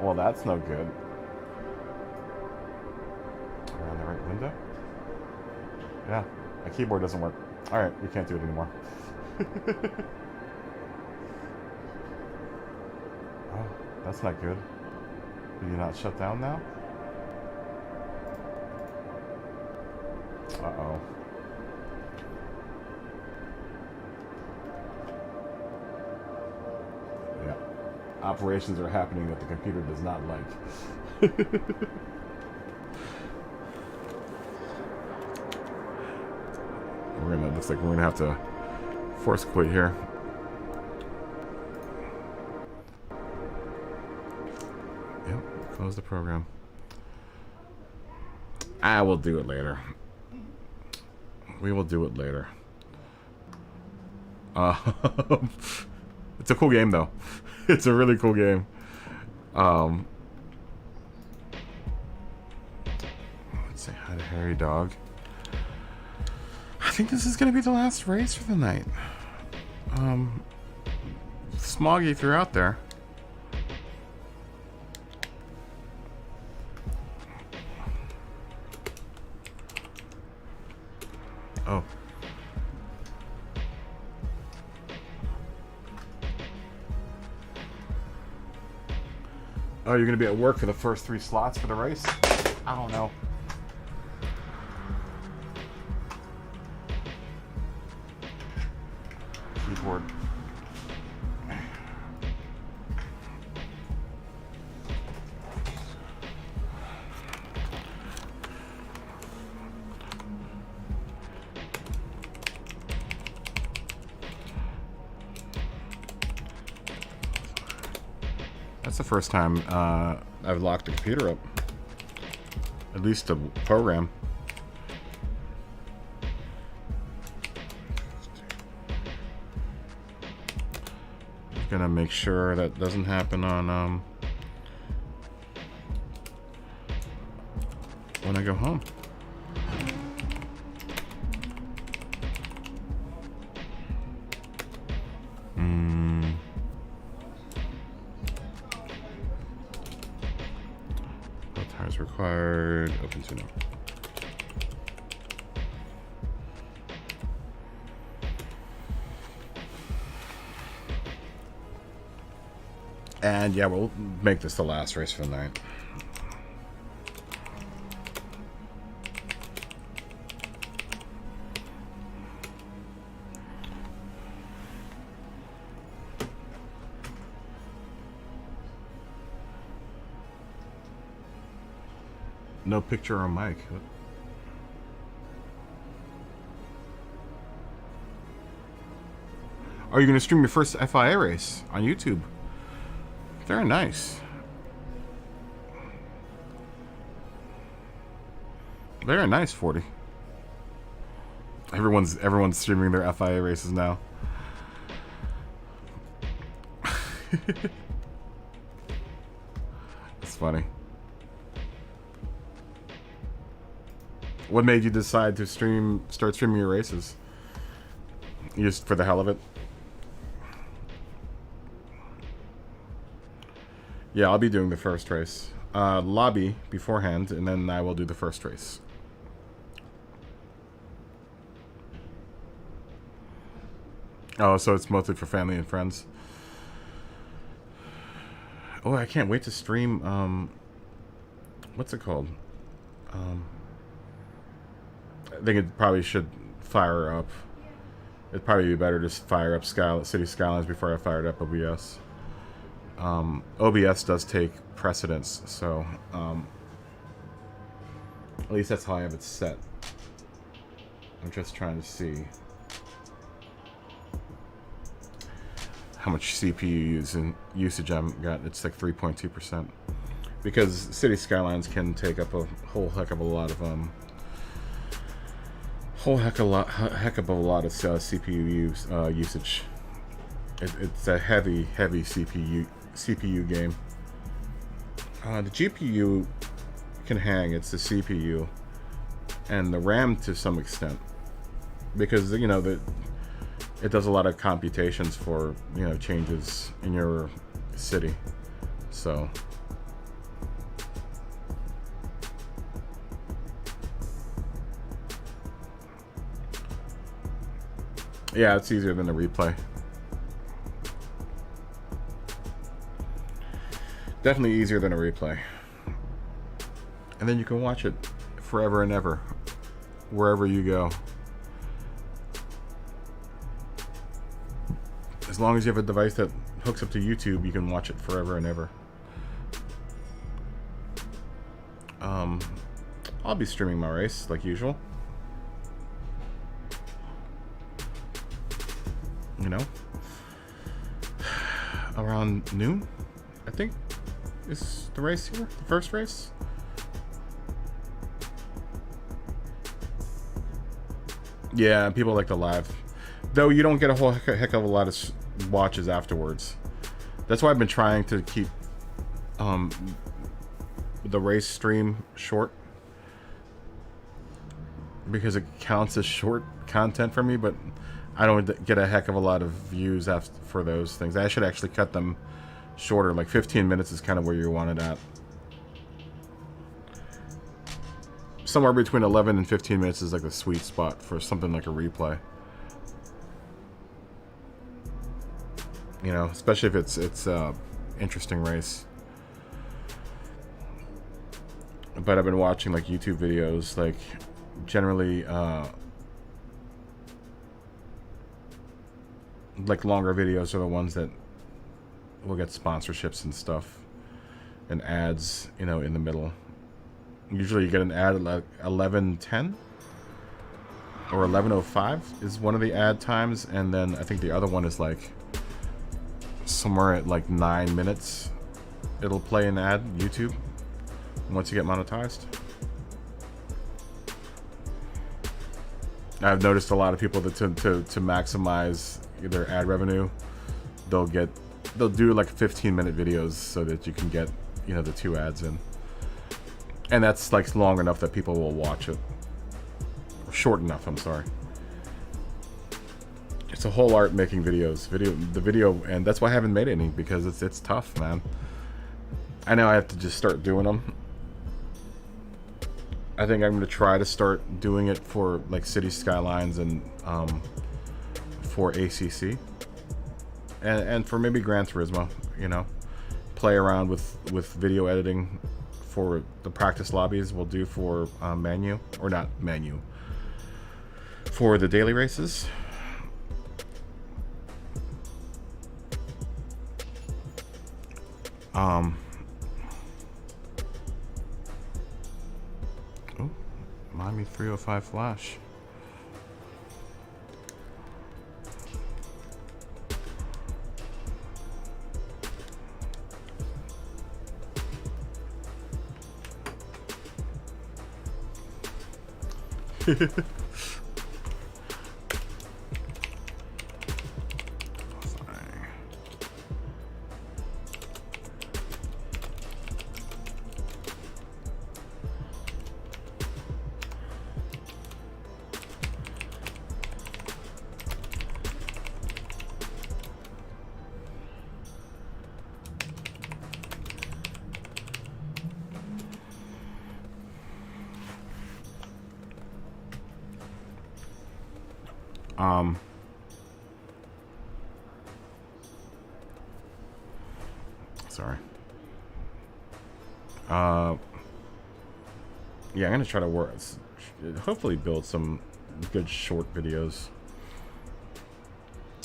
Well, that's no good. Around the right window? Yeah, my keyboard doesn't work. Alright, we can't do it anymore. Oh, that's not good. Did you not shut down now? Uh-oh. Yeah. Operations are happening that the computer does not like. Looks like we're gonna have to force quit here. Yep, close the program. I will do it later. We will do it later. It's a cool game though. It's a really cool game. Let's say hi to Harry Dog. I think this is going to be the last race for the night. Smoggy, if you're out there. Oh. Oh, you're going to be at work for the first 3 slots for the race? I don't know. Keyboard. That's the first time I've locked the computer up. At least the program. Gonna make sure that doesn't happen on when I go home. No tires required. Open to no. And yeah, we'll make this the last race for the night. No picture on mic. Are you going to stream your first FIA race on YouTube? Very nice. Very nice, 40. Everyone's streaming their FIA races now. That's funny. What made you decide to start streaming your races? Just for the hell of it? Yeah, I'll be doing the first race. Lobby beforehand, and then I will do the first race. Oh, so it's mostly for family and friends. Oh, I can't wait to stream, what's it called? I think it probably should fire up. It'd probably be better to fire up City Skylines before I fired up OBS. OBS does take precedence, so at least that's how I have it set. I'm just trying to see how much CPU usage I've got. It's like 3.2%, because City Skylines can take up a whole heck of a lot of Whole heck of a lot of CPU usage. It's a heavy CPU game. The GPU can hang. It's the CPU and the RAM to some extent, because you know that it does a lot of computations for, you know, changes in your city. So yeah, it's easier than a replay. Definitely easier than a replay. And then you can watch it forever and ever, wherever you go. As long as you have a device that hooks up to YouTube, you can watch it forever and ever. I'll be streaming my race like usual. You know, around noon, I think, is the race here, the first race. Yeah, people like the live, though you don't get a whole heck of a lot of watches afterwards. That's why I've been trying to keep the race stream short, because it counts as short content for me, but I don't get a heck of a lot of views for those things. I should actually cut them shorter. Like 15 minutes is kind of where you want it at. Somewhere between 11 and 15 minutes is like the sweet spot for something like a replay. You know, especially if it's interesting race. But I've been watching like YouTube videos, like generally like longer videos are the ones that will get sponsorships and stuff and ads, you know, in the middle. Usually you get an ad at like 11:10 or 11:05 is one of the ad times, and then I think the other one is like somewhere at like 9 minutes. It'll play an ad, YouTube, once you get monetized. I've noticed a lot of people that to maximize their ad revenue, they'll do like 15-minute videos so that you can get, you know, the 2 ads in. And that's like long enough that people will watch it. Or short enough, I'm sorry. It's a whole art making videos. The video, and that's why I haven't made any, because it's tough, man. I know I have to just start doing them. I think I'm going to try to start doing it for like City Skylines and for ACC. And for maybe Gran Turismo, you know. Play around with video editing for the practice lobbies. We'll do for Manu, or not Manu, for the daily races. Oh, Miami 305 Flash. Sorry. Yeah, I'm gonna try to hopefully build some good short videos.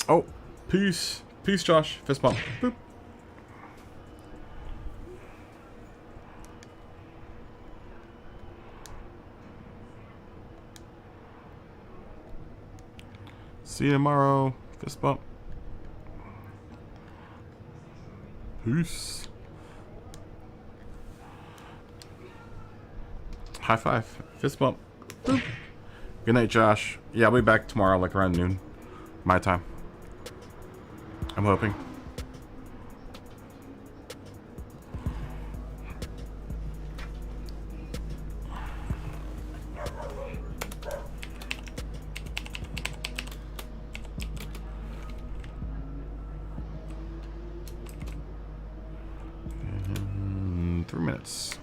Oh, peace, Josh. Fist bump. Boop. See you tomorrow. Fist bump. Peace. High five. Fist bump. Boop. Good night, Josh. Yeah, I'll be back tomorrow, like around noon, my time. I'm hoping. And 3 minutes.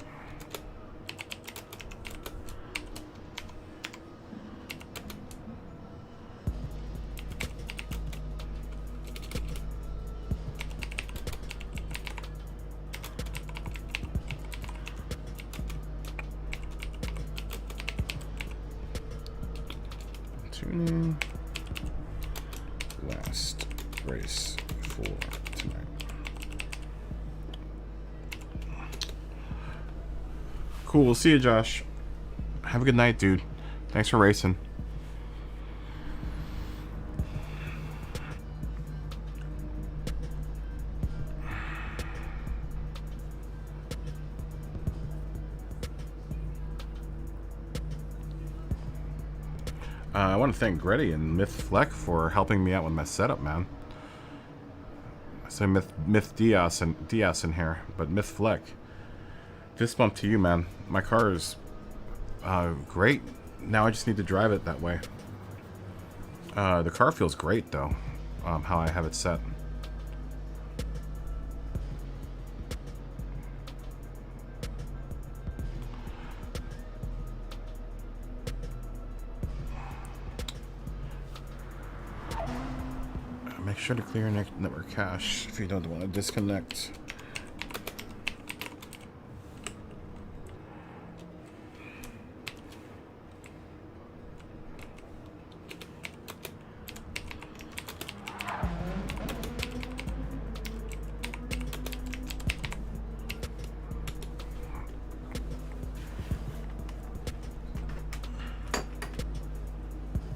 Tuning. Last race for tonight. Cool. We'll see you, Josh. Have a good night, dude. Thanks for racing. I want to thank Gretty and Myth Fleck for helping me out with my setup, man. I say Myth Diaz in here, but Myth Fleck. Fist bump to you, man. My car is great. Now I just need to drive it that way. The car feels great, though, how I have it set. Make sure to clear network cache if you don't want to disconnect.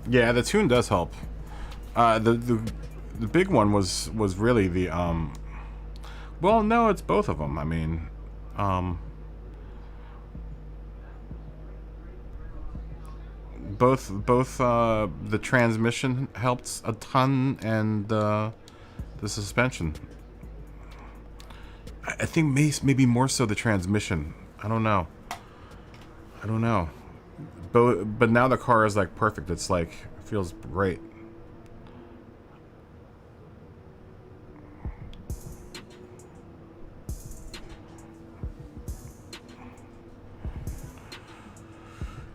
Yeah, the tune does help. The big one was really the well, no, it's both of them. I mean, both the transmission helped a ton, and the suspension. I think maybe more so the transmission. I don't know. But now the car is like perfect. It's like, it feels great.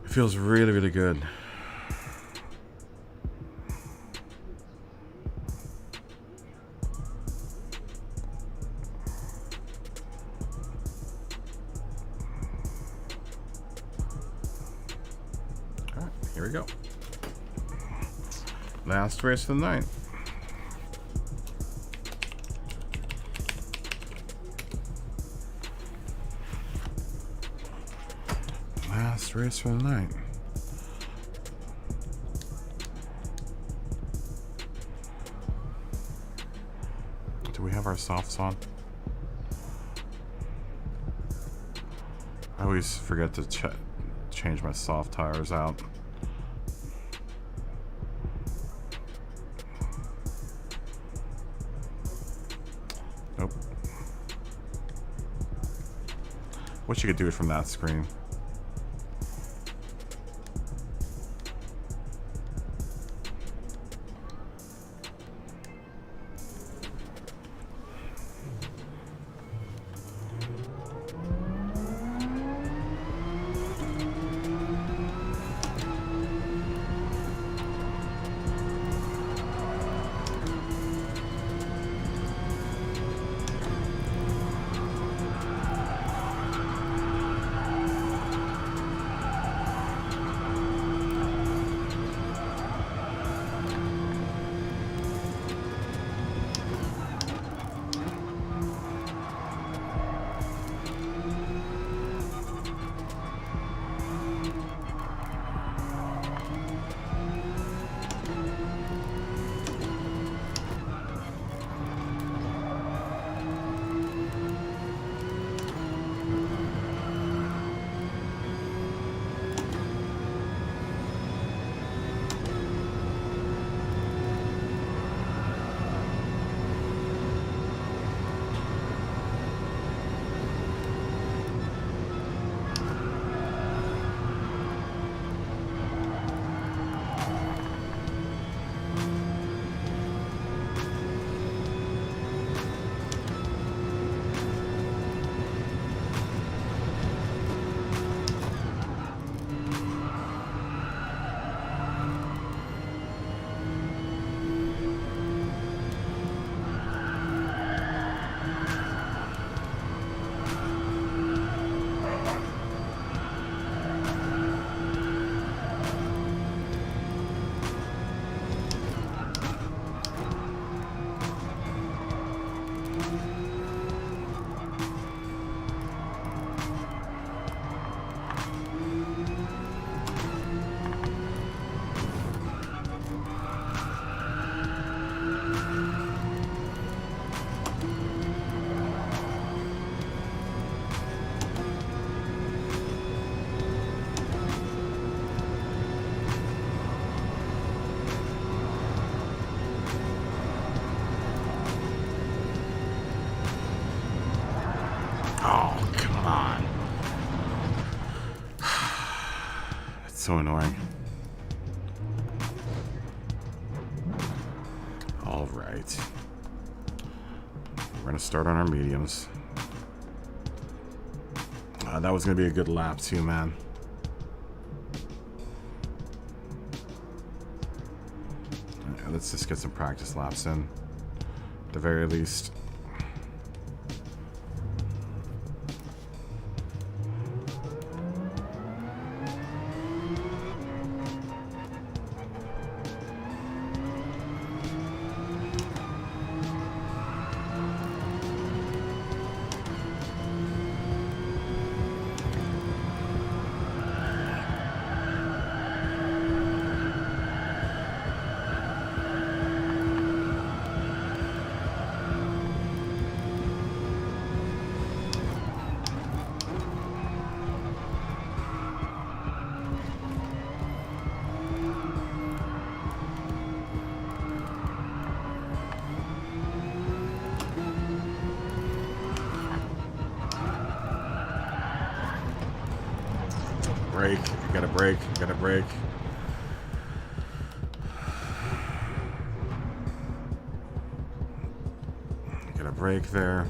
It feels really, really good. All right, here we go. Last race of the night. Last race for the night. Do we have our softs on? I always forget to change my soft tires out. Nope. Wish you could do it from that screen. so annoying. All right. We're going to start on our mediums. That was going to be a good lap too, man. Let's just get some practice laps in, at the very least. Brake, gotta brake, gotta brake. Gotta brake there.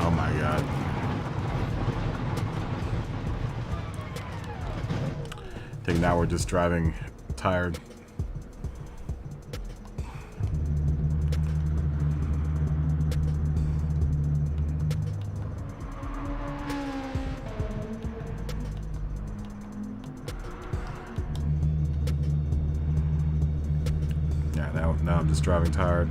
Oh my god. I think now we're just driving tired. Yeah, now I'm just driving tired.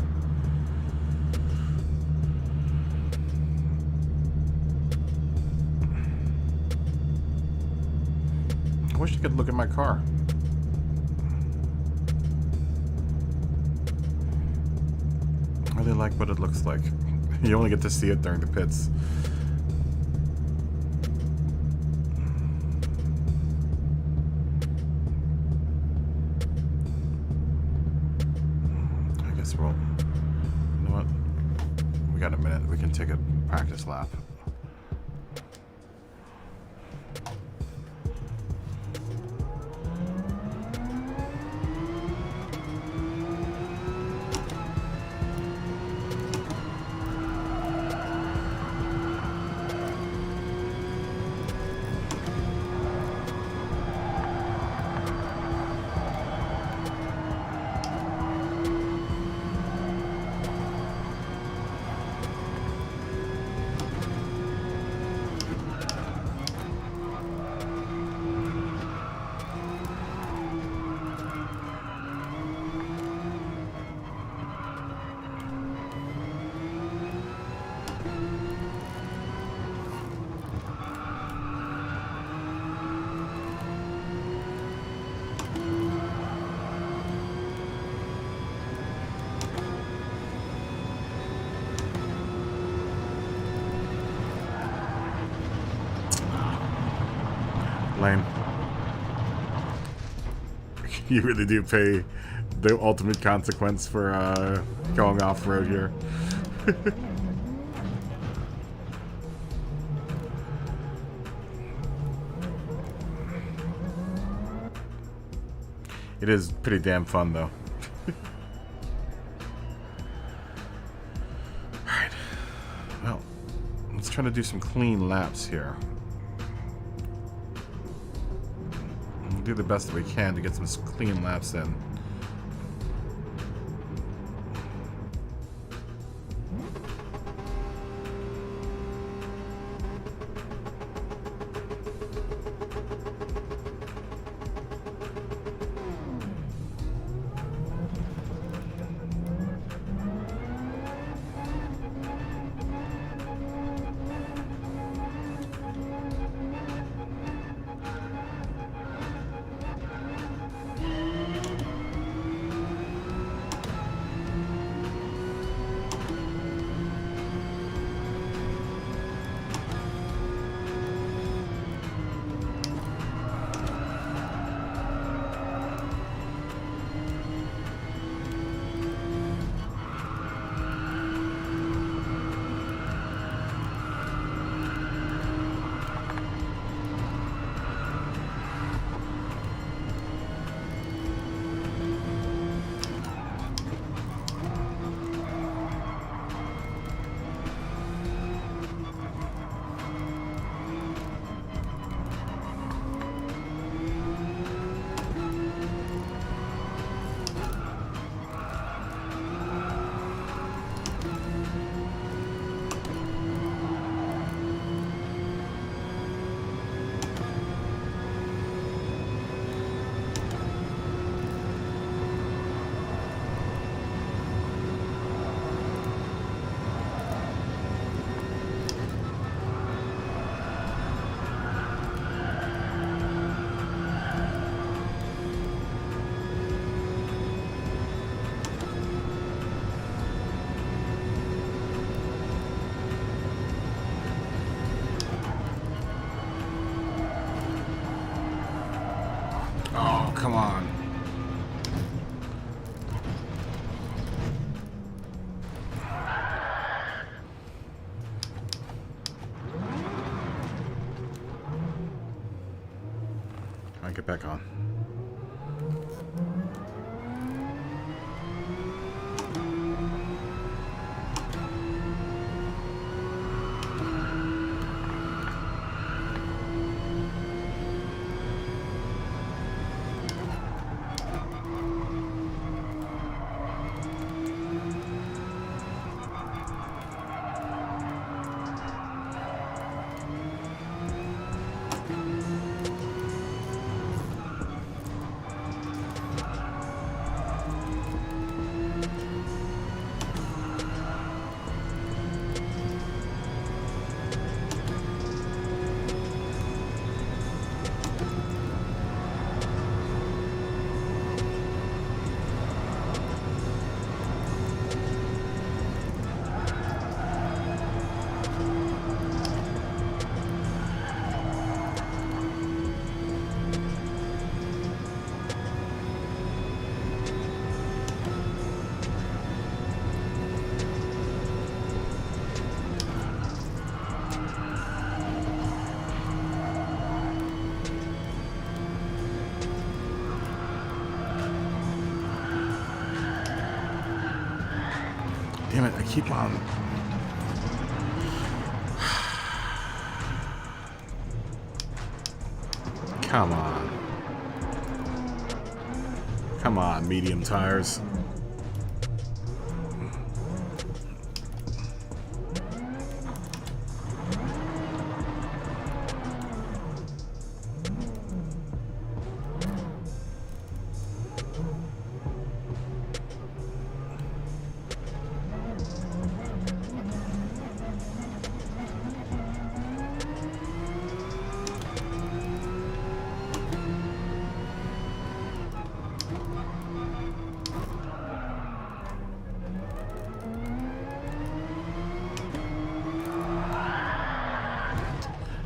I wish you could look at my car. I really like what it looks like. You only get to see it during the pits. I guess we'll... You know what? We got a minute. We can take a practice lap. Lame. You really do pay the ultimate consequence for going off-road here. It is pretty damn fun, though. Alright. Well, let's try trying to do some clean laps here. We'll do the best that we can to get some clean laps in. Oh, come on. I get back on. Damn it, I keep on. Come on. Come on, medium tires.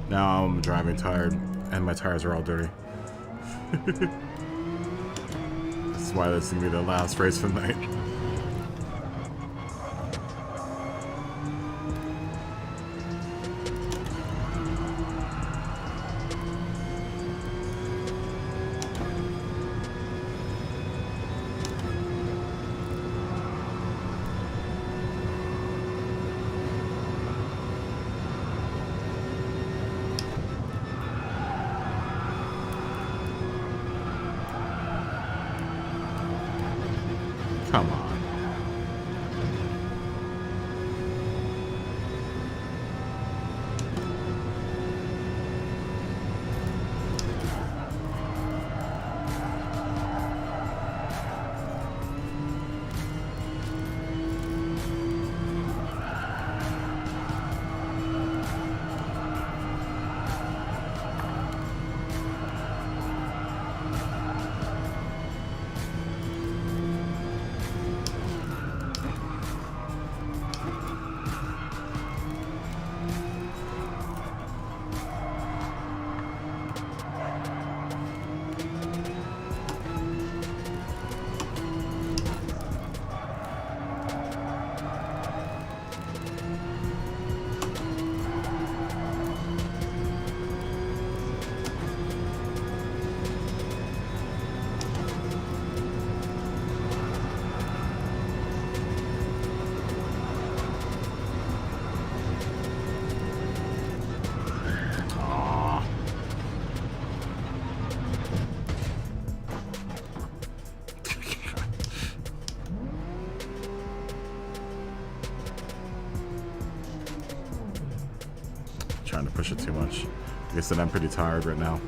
Now I'm driving tired, and my tires are all dirty. This is why this is going to be the last race for the night. trying to push it too much. Like I said, I'm pretty tired right now.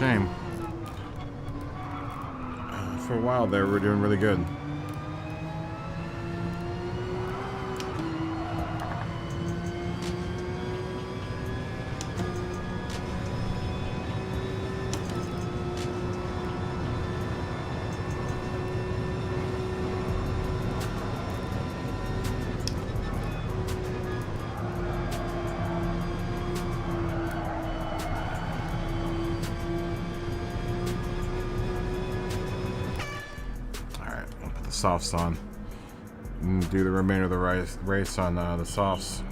shame. For a while there, we're doing really good. Softs on and do the remainder of the race on the softs.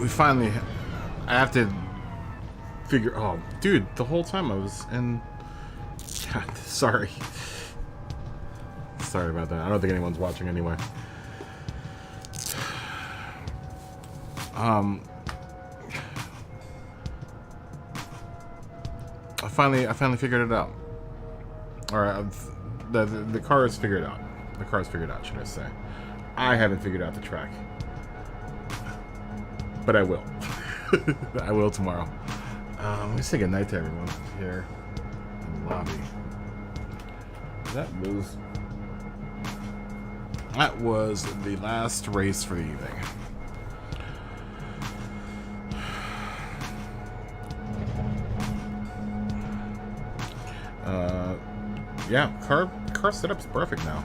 We finally... I have to figure... Oh, dude, the whole time I was in... God, sorry. Sorry about that. I don't think anyone's watching anyway. I finally figured it out. Or the car is figured out. The car's figured out, should I say? I haven't figured out the track, but I will. I will tomorrow. Let me say goodnight to everyone here in the lobby. That was the last race for the evening. Yeah, car setup's perfect now.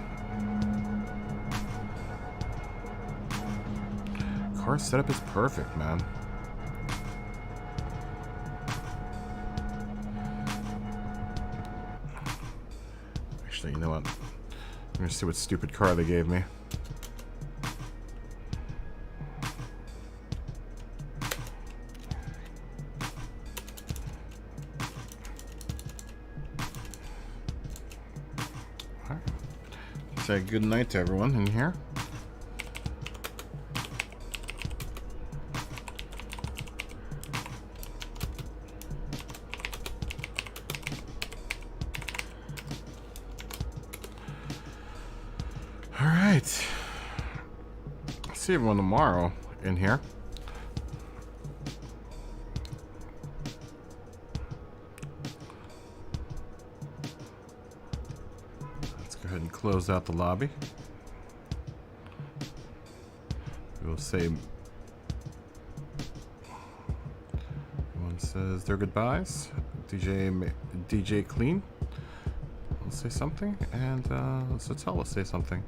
Car setup is perfect, man. Actually, you know what? I'm gonna see what stupid car they gave me. Say good night to everyone in here. All right. See everyone tomorrow in here. Go ahead and close out the lobby. We'll say everyone says their goodbyes. DJ Clean will say something, and Satel will say something.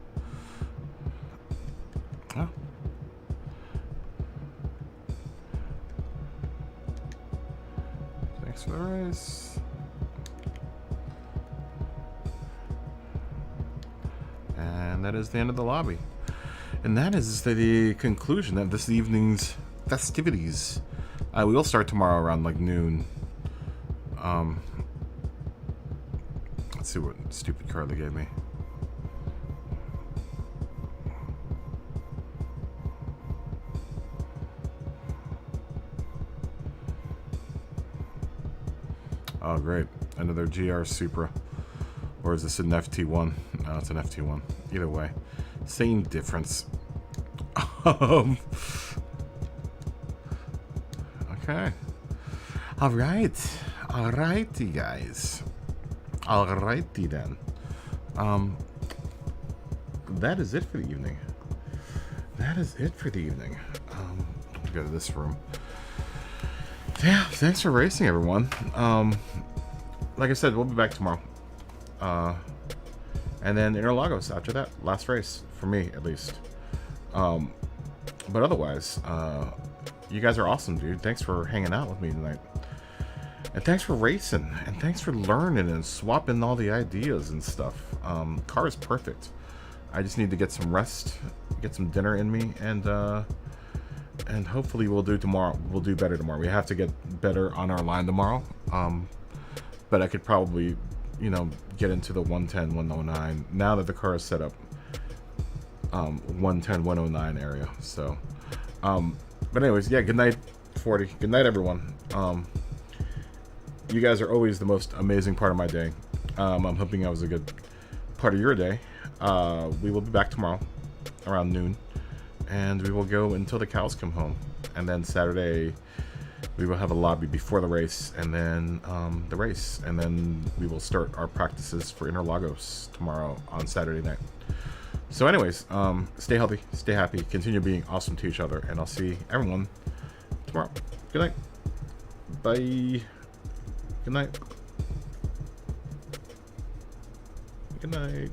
Oh. Thanks for the race. And that is the end of the lobby. And that is the conclusion of this evening's festivities. We will start tomorrow around like noon. Let's see what stupid card they gave me. Oh, great. Another GR Supra. Or is this an FT1? No, it's an FT1. Either way. Same difference. Okay. Alright. Alrighty, guys. Alrighty, then. That is it for the evening. That is it for the evening. Let me go to this room. Yeah, thanks for racing, everyone. Like I said, we'll be back tomorrow. And then Interlagos after that. Last race, for me, at least. But otherwise, you guys are awesome, dude. Thanks for hanging out with me tonight. And thanks for racing. And thanks for learning and swapping all the ideas and stuff. Car is perfect. I just need to get some rest, get some dinner in me, and hopefully we'll do tomorrow. We'll do better tomorrow. We have to get better on our line tomorrow. But I could probably, you know, get into the 110, 109 now that the car is set up. 110, 109 area. So, but anyways, yeah. Good night, 40. Good night, everyone. You guys are always the most amazing part of my day. I'm hoping I was a good part of your day. We will be back tomorrow around noon, and we will go until the cows come home. And then Saturday, we will have a lobby before the race, and then the race, and then we will start our practices for Interlagos tomorrow on Saturday night. So anyways, stay healthy, stay happy, continue being awesome to each other, and I'll see everyone tomorrow. Good night. Bye. Good night. Good night.